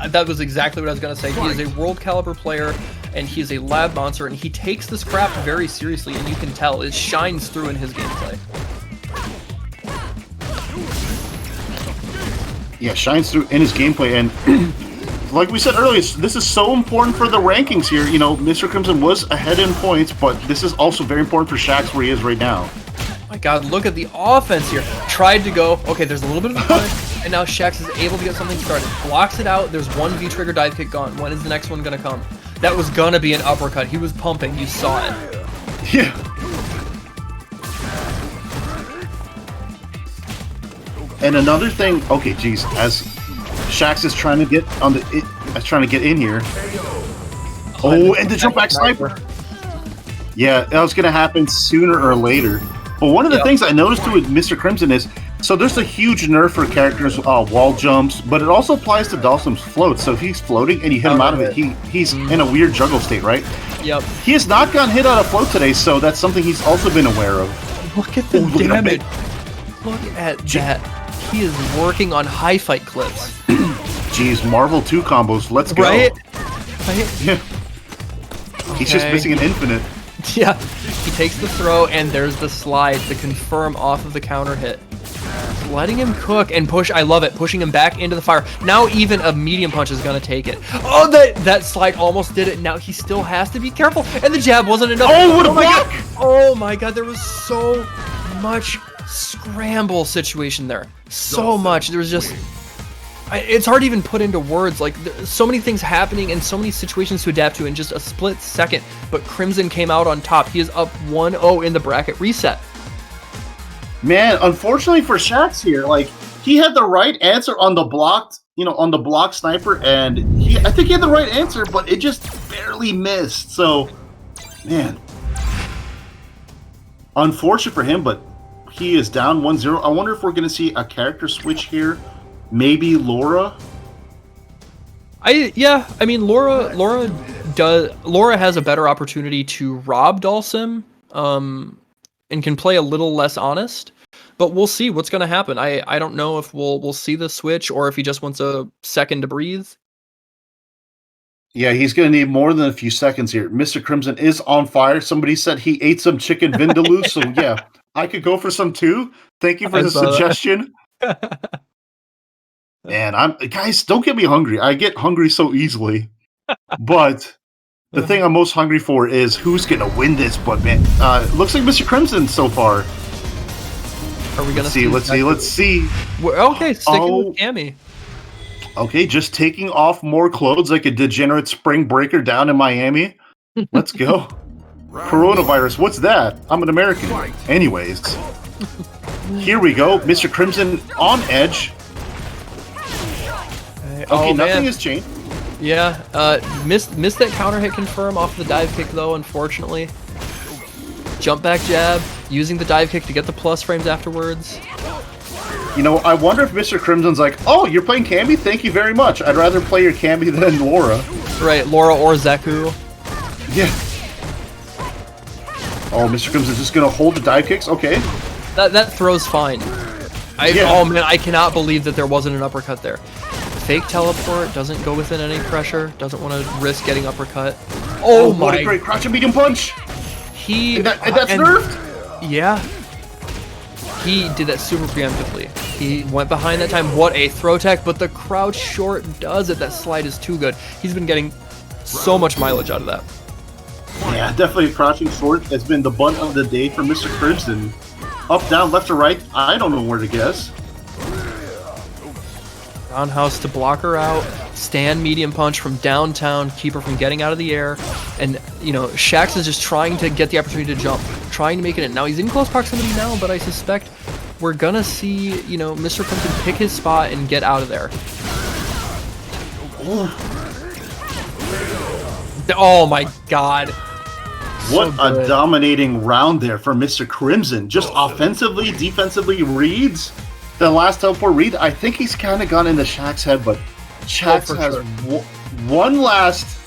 That was exactly what I was going to say. He is a world caliber player, and he is a lab monster, and he takes this craft very seriously, and you can tell it shines through in his gameplay. Yeah, shines through in his gameplay, and like we said earlier, this is so important for the rankings here. You know, Mr. Crimson was ahead in points, but this is also very important for Shaxx where he is right now. My God, look at the offense here. Tried to go. Okay, there's a little bit of a punish, and now Shaxx is able to get something started. Blocks it out. There's one V-trigger dive kick gone. When is the next one gonna come? That was gonna be an uppercut. He was pumping. You saw it. Yeah. And another thing, okay, geez, as Shaxx is trying to get on in here. Oh, and the jump back sniper. Yeah, that was gonna happen sooner or later. But one of the things I noticed too with Mr. Crimson is, so there's a huge nerf for characters, wall jumps, but it also applies to Dhalsim's float. So if he's floating and you hit him out of it, he's in a weird juggle state, right? Yep. He has not gotten hit out of float today, so that's something he's also been aware of. Look at the damage. Look at that. He is working on high fight clips. Jeez, Marvel 2 combos, let's go. Right? Yeah. He's just missing an infinite. Yeah. He takes the throw, and there's the slide to confirm off of the counter hit. Letting him cook and push. I love it. Pushing him back into the fire. Now even a medium punch is going to take it. Oh, that slide almost did it. Now he still has to be careful. And the jab wasn't enough. Oh, what a block! Oh my God. There was so much scramble situation there. So much. There was just... it's hard to even put into words. Like, so many things happening and so many situations to adapt to in just a split second. But Crimson came out on top. He is up 1-0 in the bracket reset. Man, unfortunately for Shaxx here, like, he had the right answer on the blocked, on the block sniper, and I think he had the right answer, but it just barely missed. So, man, unfortunate for him, but he is down 1-0. I wonder if we're going to see a character switch here. Maybe Laura. I mean, Laura has a better opportunity to rob Dhalsim, and can play a little less honest. But we'll see what's going to happen. I don't know if we'll see the switch or if he just wants a second to breathe. Yeah, he's going to need more than a few seconds here. Mr. Crimson is on fire. Somebody said he ate some chicken vindaloo, so yeah, I could go for some too. Thank you for the suggestion. Man, guys, don't get me hungry. I get hungry so easily. But the thing I'm most hungry for is who's going to win this. But man, looks like Mr. Crimson so far. Are we going to see? Let's see. Okay, sticking with Cammy. Okay, just taking off more clothes like a degenerate spring breaker down in Miami. Let's go. Coronavirus, what's that? I'm an American. Anyways, here we go. Mr. Crimson on edge. Okay, nothing has changed. Yeah, missed that counter hit confirm off the dive kick though, unfortunately. Jump back jab, using the dive kick to get the plus frames afterwards. I wonder if Mr. Crimson's like, oh, you're playing Cammy? Thank you very much. I'd rather play your Cammy than Laura. Right, Laura or Zeku. Yeah. Oh, Mr. Crimson's just going to hold the dive kicks? Okay. That throw's fine. Oh man, I cannot believe that there wasn't an uppercut there. Fake teleport, doesn't go within any pressure, doesn't want to risk getting uppercut. Oh my! What a great crouch and medium punch! And that's nerfed? Yeah. He did that super preemptively. He went behind that time. What a throw tech, but the crouch short does it. That slide is too good. He's been getting so much mileage out of that. Yeah, definitely crouching short has been the butt of the day for Mr. Crimson. Up, down, left, or right, I don't know where to guess. Roundhouse to block her out, stand medium punch from downtown, keep her from getting out of the air, and Shaxx is just trying to get the opportunity to jump, trying to make it in. Now he's in close proximity now, but I suspect we're gonna see Mr. Crimson pick his spot and get out of there. Oh my God! What a dominating round there for Mr. Crimson. Just offensively, defensively reads. The last teleport read, I think he's kind of gone into Shaxx's head, but Shaxx has one last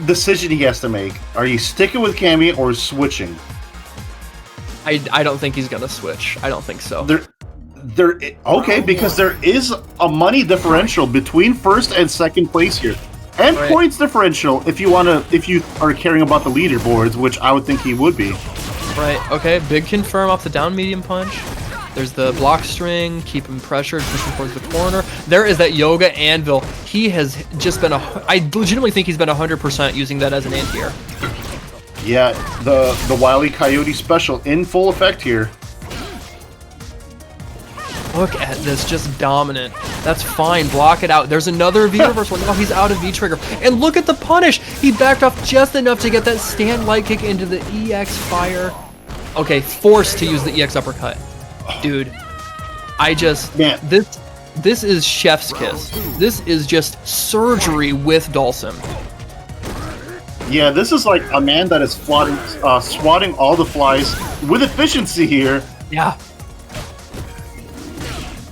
decision he has to make. Are you sticking with Cammy or switching? I don't think he's gonna switch. I don't think so. Okay, because there is a money differential between first and second place here, and points differential if you are caring about the leaderboards, which I would think he would be. Right. Okay. Big confirm off the down medium punch. There's the block string, keep him pressured, push him towards the corner. There is that Yoga Anvil. He has just been I legitimately think he's been 100% using that as an anti-air. Yeah, the Wile E. Coyote special in full effect here. Look at this, just dominant. That's fine, block it out. There's another V-reversal. Now he's out of V-trigger. And look at the punish! He backed off just enough to get that stand light kick into the EX fire. Okay, forced to use the EX uppercut. Dude, this is chef's kiss. This is just surgery with Dhalsim. Yeah, this is like a man that is swatting all the flies with efficiency here. Yeah.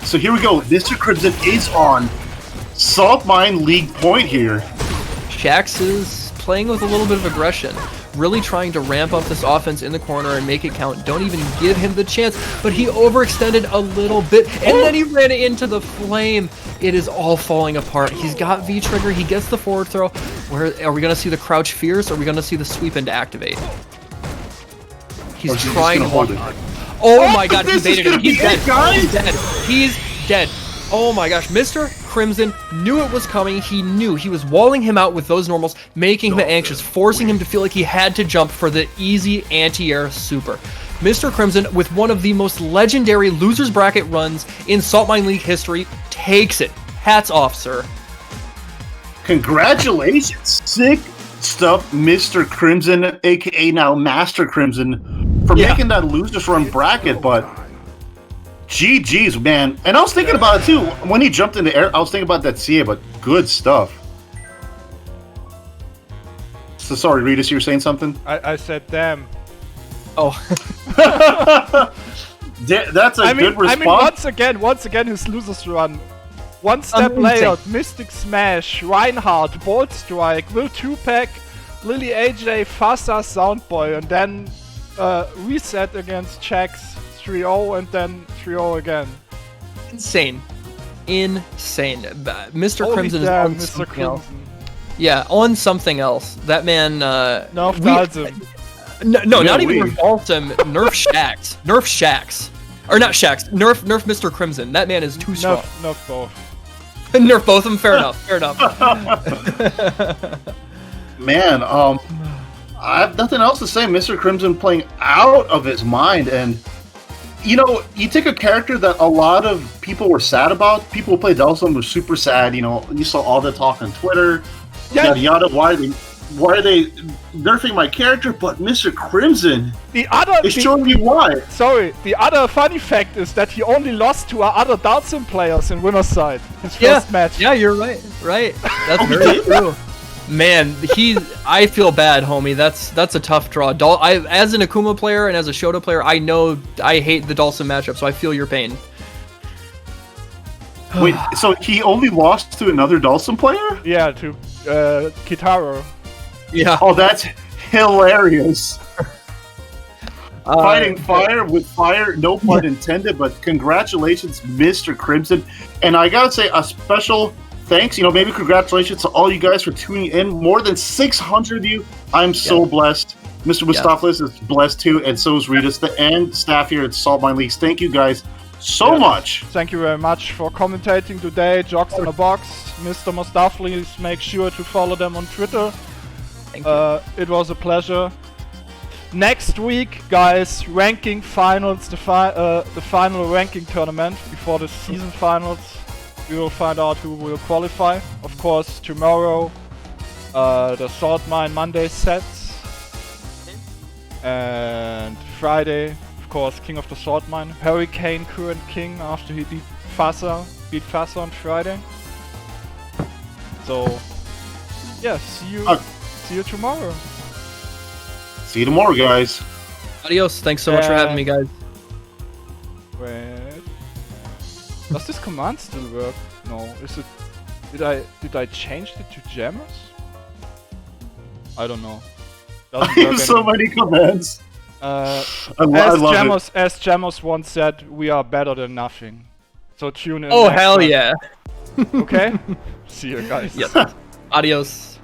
So here we go. Mr. Crimson is on Saltmine League point here. Shax is playing with a little bit of aggression, really trying to ramp up this offense in the corner and make it count. Don't even give him the chance, but he overextended a little bit, and then he ran into the flame. It is all falling apart. He's got V-trigger, he gets the forward throw. Where are we going to see the crouch fierce, or are we going to see the sweep into activate? He's trying to hold it. Oh my god, he baited him. He's dead. He's dead. He's dead. Oh my gosh, Mr. Crimson knew it was coming. He knew. He was walling him out with those normals, making him anxious, forcing him to feel like he had to jump for the easy anti-air super. Mr. Crimson, with one of the most legendary losers bracket runs in Saltmine League history, takes it. Hats off, sir. Congratulations. Sick stuff, Mr. Crimson, aka now Master Crimson, for making that losers run bracket, but GG's, man. And I was thinking about it too. When he jumped in the air, I was thinking about that CA, but good stuff. So sorry, Ritas, you were saying something? I said damn. Oh. That's a good response. I mean, once again, his losers run. One step layout, Mystic Smash, Reinhardt, Bolt Strike, Will 2-pack, Lily AJ, Fasa, Soundboy, and then reset against Chex 3-0 and then 3-0 again. Insane. Insane. Mr. Holy Crimson damn, is on Mr. something else. Crimson. Yeah, on something else. That man, Nerf Dhalsim. No, not even Nerf Dhalsim. Nerf Shax. Nerf Shax. Or not Shax. Nerf Mr. Crimson. That man is too strong. Nerf both. Nerf both of them. Fair enough. Fair enough. Man, I have nothing else to say. Mr. Crimson playing out of his mind, and you know, you take a character that a lot of people were sad about. People who played Dhalsim were super sad. You know, you saw all the talk on Twitter. Yada yada. Why are they nerfing my character? But Mr. Crimson is showing me why. Sorry, the other funny fact is that he only lost to our other Dhalsim players in winner's side. His first match. Yeah, you're right. Right. That's very true. Man, I feel bad, homie. That's a tough draw. As an Akuma player and as a Shota player, I know I hate the Dhalsim matchup, so I feel your pain. Wait, so he only lost to another Dhalsim player? Yeah, to Kitaro. Yeah. Oh, that's hilarious. Fighting fire with fire, no pun intended, but congratulations, Mr. Crimson. And I gotta say, a special thanks, maybe congratulations to all you guys for tuning in. More than 600 of you. I'm so blessed. MrMostafles is blessed too, and so is Ritas, and staff here at Saltmine League. Thank you guys so much. Thank you very much for commentating today. Jogs in the box, MrMostafles. Make sure to follow them on Twitter. Thank you. It was a pleasure. Next week, guys, ranking finals, the final ranking tournament before the season finals. We will find out who will qualify. Of course, tomorrow, the Saltmine Monday sets. And Friday, of course, King of the Saltmine. Hurricane, current king, after he beat Fasa on Friday. So, yeah, see you tomorrow. See you tomorrow, guys. Adios. Thanks so much for having me, guys. Wait. Does this command still work? No. Is it? Did I change it to jammers? I don't know. I have so many commands. As Jammers once said, we are better than nothing. So tune in. Oh hell yeah! Okay. See you guys. Yep. Adios.